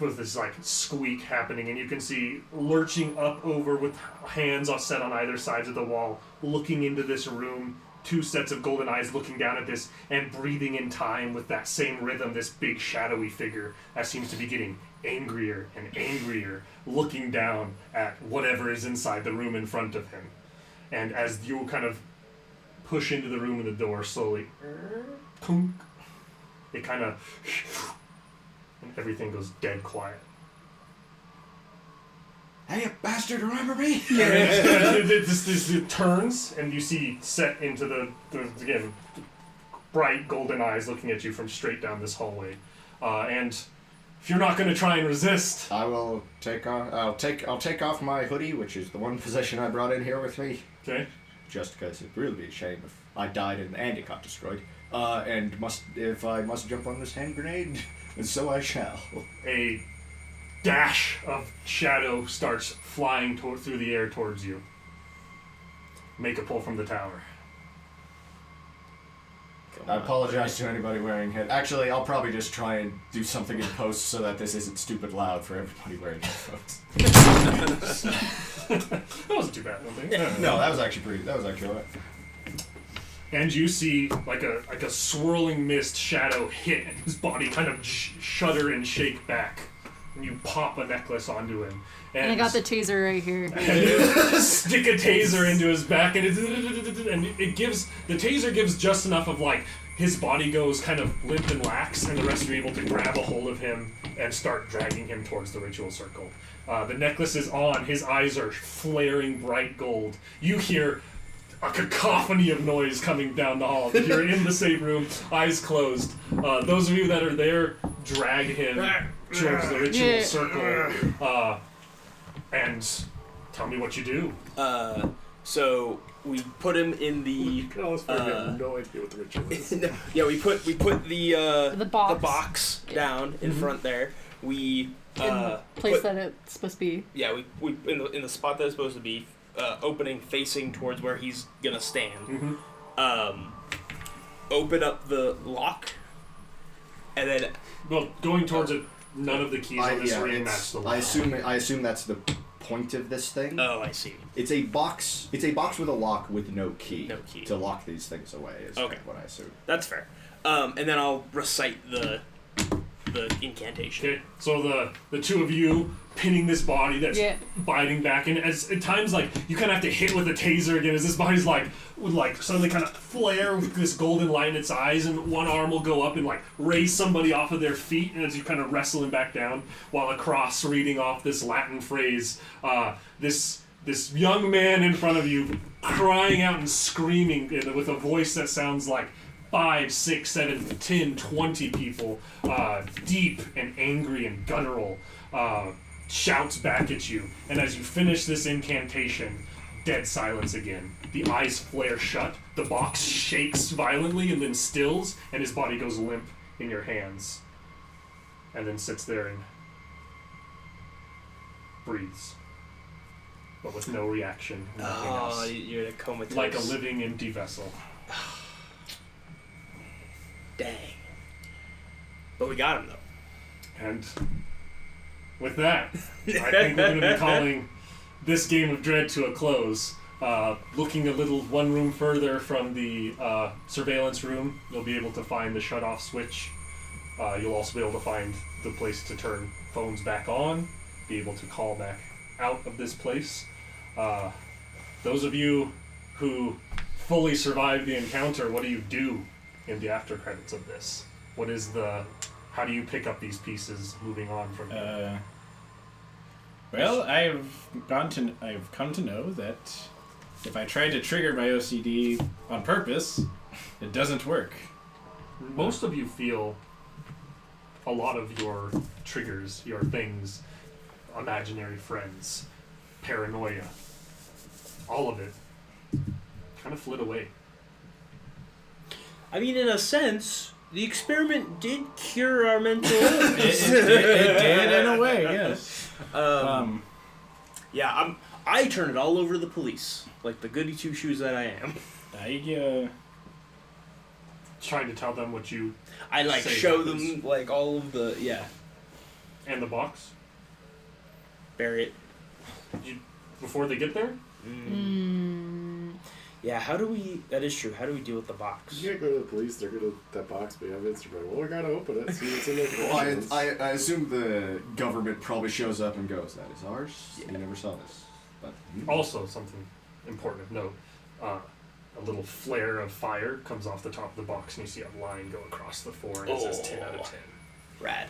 [SPEAKER 1] with this like squeak happening, and you can see lurching up over with hands all set on either sides of the wall, looking into this room, two sets of golden eyes looking down at this and breathing in time with that same rhythm, this big shadowy figure that seems to be getting angrier and angrier, looking down at whatever is inside the room in front of him. And as you kind of push into the room and the door slowly, it kind of, and everything goes dead quiet.
[SPEAKER 2] Hey, you bastard, remember me?
[SPEAKER 1] It turns, and you see set into the again, bright golden eyes looking at you from straight down this hallway. And if you're not going to try and resist,
[SPEAKER 2] I will take off. I'll take off my hoodie, which is the one possession I brought in here with me.
[SPEAKER 1] okay?
[SPEAKER 2] Just because it'd really be a shame if I died and it got destroyed. And if I must jump on this hand grenade, and so I shall.
[SPEAKER 1] A dash of shadow starts flying through the air towards you. Make a pull from the tower.
[SPEAKER 2] I apologize to anybody wearing head. Actually, I'll probably just try and do something in post so that this isn't stupid loud for everybody wearing headphones.
[SPEAKER 1] That wasn't too bad, I don't think.
[SPEAKER 2] No, that was actually all right.
[SPEAKER 1] And you see like a swirling mist shadow hit, and his body kind of shudder and shake back. And you pop a necklace onto him.
[SPEAKER 6] And I got the taser right here.
[SPEAKER 1] And you stick a taser into his back, and it gives the taser gives just enough of like his body goes kind of limp and lax, and the rest of you are able to grab a hold of him and start dragging him towards the ritual circle. The necklace is on. His eyes are flaring bright gold. You hear a cacophony of noise coming down the hall. You're in the same room, eyes closed. Those of you that are there drag him towards the ritual circle. And tell me what you do.
[SPEAKER 5] So we put him in the.
[SPEAKER 4] I almost have no idea what the ritual is.
[SPEAKER 5] Yeah, we put the
[SPEAKER 6] box
[SPEAKER 5] down in front there. We
[SPEAKER 6] in the place that it's supposed to be.
[SPEAKER 5] Yeah, we in the spot that it's supposed to be, opening facing towards where he's gonna stand.
[SPEAKER 1] Mm-hmm.
[SPEAKER 5] Open up the lock, and then.
[SPEAKER 1] Well, going towards it, none of the keys on this ring match the lock.
[SPEAKER 2] I assume that's the point of this thing.
[SPEAKER 5] Oh, I see.
[SPEAKER 2] It's a box. It's a box with a lock with no key.
[SPEAKER 5] No key.
[SPEAKER 2] To lock these things away is
[SPEAKER 5] Okay.
[SPEAKER 2] what I assume.
[SPEAKER 5] That's fair. And then I'll recite the incantation.
[SPEAKER 1] Okay, so the two of you pinning this body that's biting back, and as at times like you kind of have to hit with a taser again as this body's would suddenly kind of flare with this golden light in its eyes, and one arm will go up and like raise somebody off of their feet, and as you kind of wrestle him back down, while across reading off this Latin phrase, this young man in front of you crying out and screaming with a voice that sounds like 5, 6, 7, 10, 20 people, deep and angry and guttural, shouts back at you. And as you finish this incantation, dead silence again. The eyes flare shut, the box shakes violently and then stills, and his body goes limp in your hands. And then sits there and breathes, but with no reaction, nothing else.
[SPEAKER 5] You're in a comatose.
[SPEAKER 1] Like a living empty vessel.
[SPEAKER 5] Dang. But we got him, though.
[SPEAKER 1] And with that, I think we're going to be calling this game of Dread to a close. Looking one room further from the surveillance room, you'll be able to find the shut-off switch. You'll also be able to find the place to turn phones back on, be able to call back out of this place. Those of you who fully survived the encounter, what do you do in the after credits of this? How do you pick up these pieces moving on from here?
[SPEAKER 3] Well, I've come to know that if I try to trigger my OCD on purpose, it doesn't work.
[SPEAKER 1] Most of you feel a lot of your triggers, your things, imaginary friends, paranoia, all of it kind of fled away.
[SPEAKER 5] I mean, in a sense, the experiment did cure our mental illness.
[SPEAKER 3] it did in a way, yes.
[SPEAKER 5] Yeah, I turn it all over to the police, like the goody two shoes that I am.
[SPEAKER 1] Trying to tell them what you.
[SPEAKER 5] I
[SPEAKER 1] say
[SPEAKER 5] show
[SPEAKER 1] happens.
[SPEAKER 5] them like all of the
[SPEAKER 1] And the box.
[SPEAKER 5] Bury it.
[SPEAKER 1] Before they get there.
[SPEAKER 5] Yeah, how do we... That is true. How do we deal with the box?
[SPEAKER 4] You can't go to the police. They're gonna that box be evidence. They're like, well, we gotta open it. See what's in there.
[SPEAKER 2] Well, I assume the government probably shows up and goes, "That is ours.
[SPEAKER 5] Yeah.
[SPEAKER 2] You never saw this." But
[SPEAKER 1] Also, something important of note: a little flare of fire comes off the top of the box, and you see a line go across the floor, and it says 10 out of 10.
[SPEAKER 5] Rad.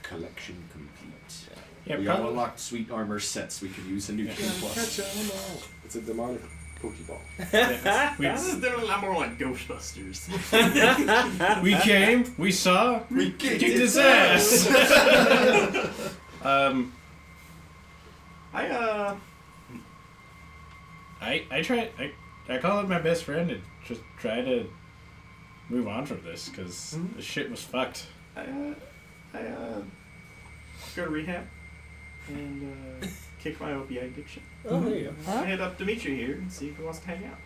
[SPEAKER 2] collection complete.
[SPEAKER 3] Yeah,
[SPEAKER 2] we
[SPEAKER 3] probably.
[SPEAKER 2] all unlocked sweet armor sets. We can use a new King Plus.
[SPEAKER 4] Catch 'em all. It's a demonic Pokeball.
[SPEAKER 7] This is doing a lot more like Ghostbusters.
[SPEAKER 3] We came, we saw,
[SPEAKER 2] We
[SPEAKER 3] kicked his ass. I call up my best friend and just try to move on from this because the shit was fucked.
[SPEAKER 7] I go to rehab and kick my opiate addiction.
[SPEAKER 5] Oh, there you go.
[SPEAKER 7] I hit up Dimitri here and see if he wants to hang out.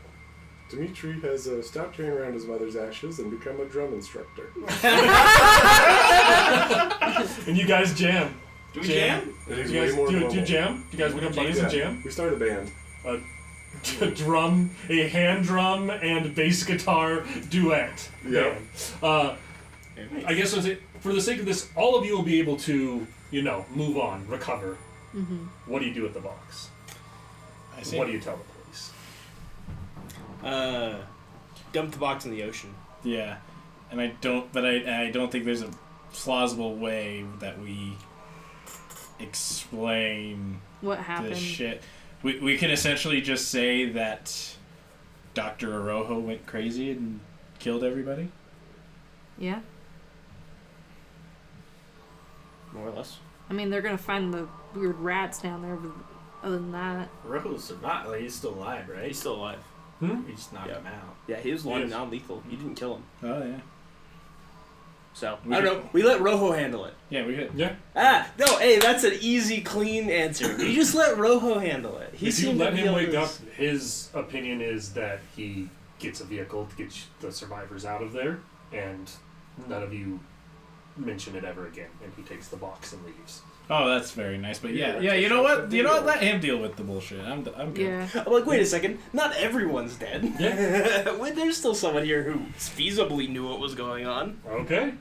[SPEAKER 4] Dimitri has stopped carrying around his mother's ashes and become a drum instructor.
[SPEAKER 1] And you guys jam.
[SPEAKER 7] Do we jam?
[SPEAKER 4] And he's
[SPEAKER 1] Do you
[SPEAKER 4] way
[SPEAKER 1] guys
[SPEAKER 4] more
[SPEAKER 1] do
[SPEAKER 4] normal.
[SPEAKER 1] you jam? Do you guys become buddies and jam?
[SPEAKER 4] We started a band.
[SPEAKER 1] A hand drum and bass guitar duet.
[SPEAKER 4] Yeah.
[SPEAKER 1] I guess for the sake of this, all of you will be able to, move on, recover.
[SPEAKER 6] Mm-hmm.
[SPEAKER 1] What do you do with the box?
[SPEAKER 3] I see.
[SPEAKER 1] What do you tell the police?
[SPEAKER 5] Dump the box in the ocean.
[SPEAKER 3] Yeah, and I don't think there's a plausible way that we explain
[SPEAKER 6] What happened?
[SPEAKER 3] this shit. We can essentially just say that Dr. Arojo went crazy and killed everybody.
[SPEAKER 6] Yeah.
[SPEAKER 5] More or less.
[SPEAKER 6] I mean, they're gonna find the weird rats down there, but other than that,
[SPEAKER 7] Rose not like he's still alive, right?
[SPEAKER 5] He's still alive.
[SPEAKER 1] Hmm?
[SPEAKER 7] We just knocked
[SPEAKER 5] Yeah.
[SPEAKER 7] him out.
[SPEAKER 5] Yeah, he was
[SPEAKER 1] Yes.
[SPEAKER 5] non-lethal. You didn't kill him.
[SPEAKER 3] Oh yeah.
[SPEAKER 5] So,
[SPEAKER 3] We
[SPEAKER 5] I don't know. We let Rojo handle it.
[SPEAKER 3] Yeah, we could.
[SPEAKER 1] Yeah.
[SPEAKER 5] No, hey, that's an easy, clean answer. You just let Rojo handle it. He
[SPEAKER 1] If you
[SPEAKER 5] seemed
[SPEAKER 1] let
[SPEAKER 5] to be
[SPEAKER 1] him
[SPEAKER 5] able
[SPEAKER 1] wake
[SPEAKER 5] to-
[SPEAKER 1] up, his opinion is that he gets a vehicle to get the survivors out of there, and none of you mention it ever again, and he takes the box and leaves.
[SPEAKER 3] Oh, that's very nice. But yeah,
[SPEAKER 4] Yeah,
[SPEAKER 3] you know what?
[SPEAKER 4] that's
[SPEAKER 3] You know what?
[SPEAKER 4] a
[SPEAKER 3] Let him deal with the bullshit. I'm good.
[SPEAKER 6] yeah.
[SPEAKER 5] I'm like, wait a second. Not everyone's dead.
[SPEAKER 1] Yeah.
[SPEAKER 5] Wait, there's still someone here who feasibly knew what was going on.
[SPEAKER 1] Okay.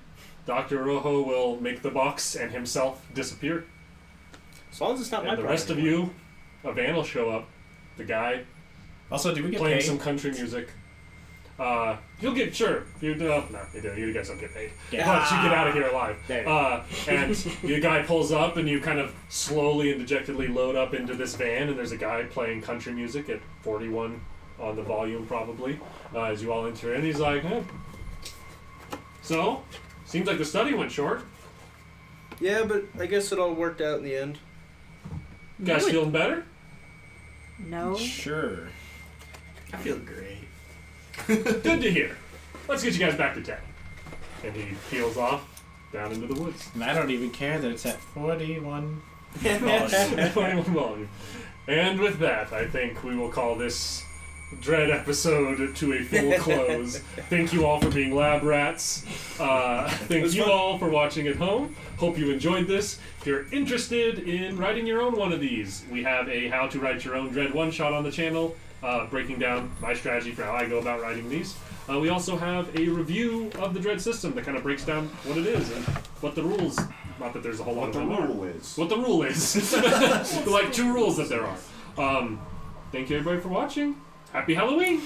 [SPEAKER 1] Dr. Rojo will make the box and himself disappear.
[SPEAKER 5] As long as it's not my
[SPEAKER 1] And the
[SPEAKER 5] problem
[SPEAKER 1] rest of
[SPEAKER 5] anymore.
[SPEAKER 1] you, a van will show up. The guy
[SPEAKER 3] Also, do we get
[SPEAKER 1] playing
[SPEAKER 3] paid?
[SPEAKER 1] some country music. You'll get, sure. You guys don't get paid.
[SPEAKER 3] Yeah.
[SPEAKER 1] But you get out of here alive.
[SPEAKER 5] There you go.
[SPEAKER 1] And the guy pulls up, and you kind of slowly and dejectedly load up into this van, and there's a guy playing country music at 41 on the volume, probably, as you all enter in. He's like, So, seems like the study went short.
[SPEAKER 5] Yeah, but I guess it all worked out in the end.
[SPEAKER 1] You guys
[SPEAKER 6] No,
[SPEAKER 1] feeling better?
[SPEAKER 6] No.
[SPEAKER 3] Sure.
[SPEAKER 7] I feel great.
[SPEAKER 1] Good to hear. Let's get you guys back to town. And he peels off down into the woods.
[SPEAKER 3] And I don't even care that it's at 41.
[SPEAKER 1] Volume. 21 volume. And with that, I think we will call this Dread episode to a full close. Thank you all for being lab rats. Thank you all for watching at home. Hope you enjoyed this. If you're interested in writing your own one of these, we have a How to Write Your Own Dread one-shot on the channel, breaking down my strategy for how I go about writing these. We also have a review of the Dread system that kind of breaks down what it is and what the rules. Not that there's a whole lot
[SPEAKER 2] What the
[SPEAKER 1] of them are.
[SPEAKER 2] rule is.
[SPEAKER 1] What the rule is. Like 2 rules that there are. Thank you everybody for watching. Happy Halloween!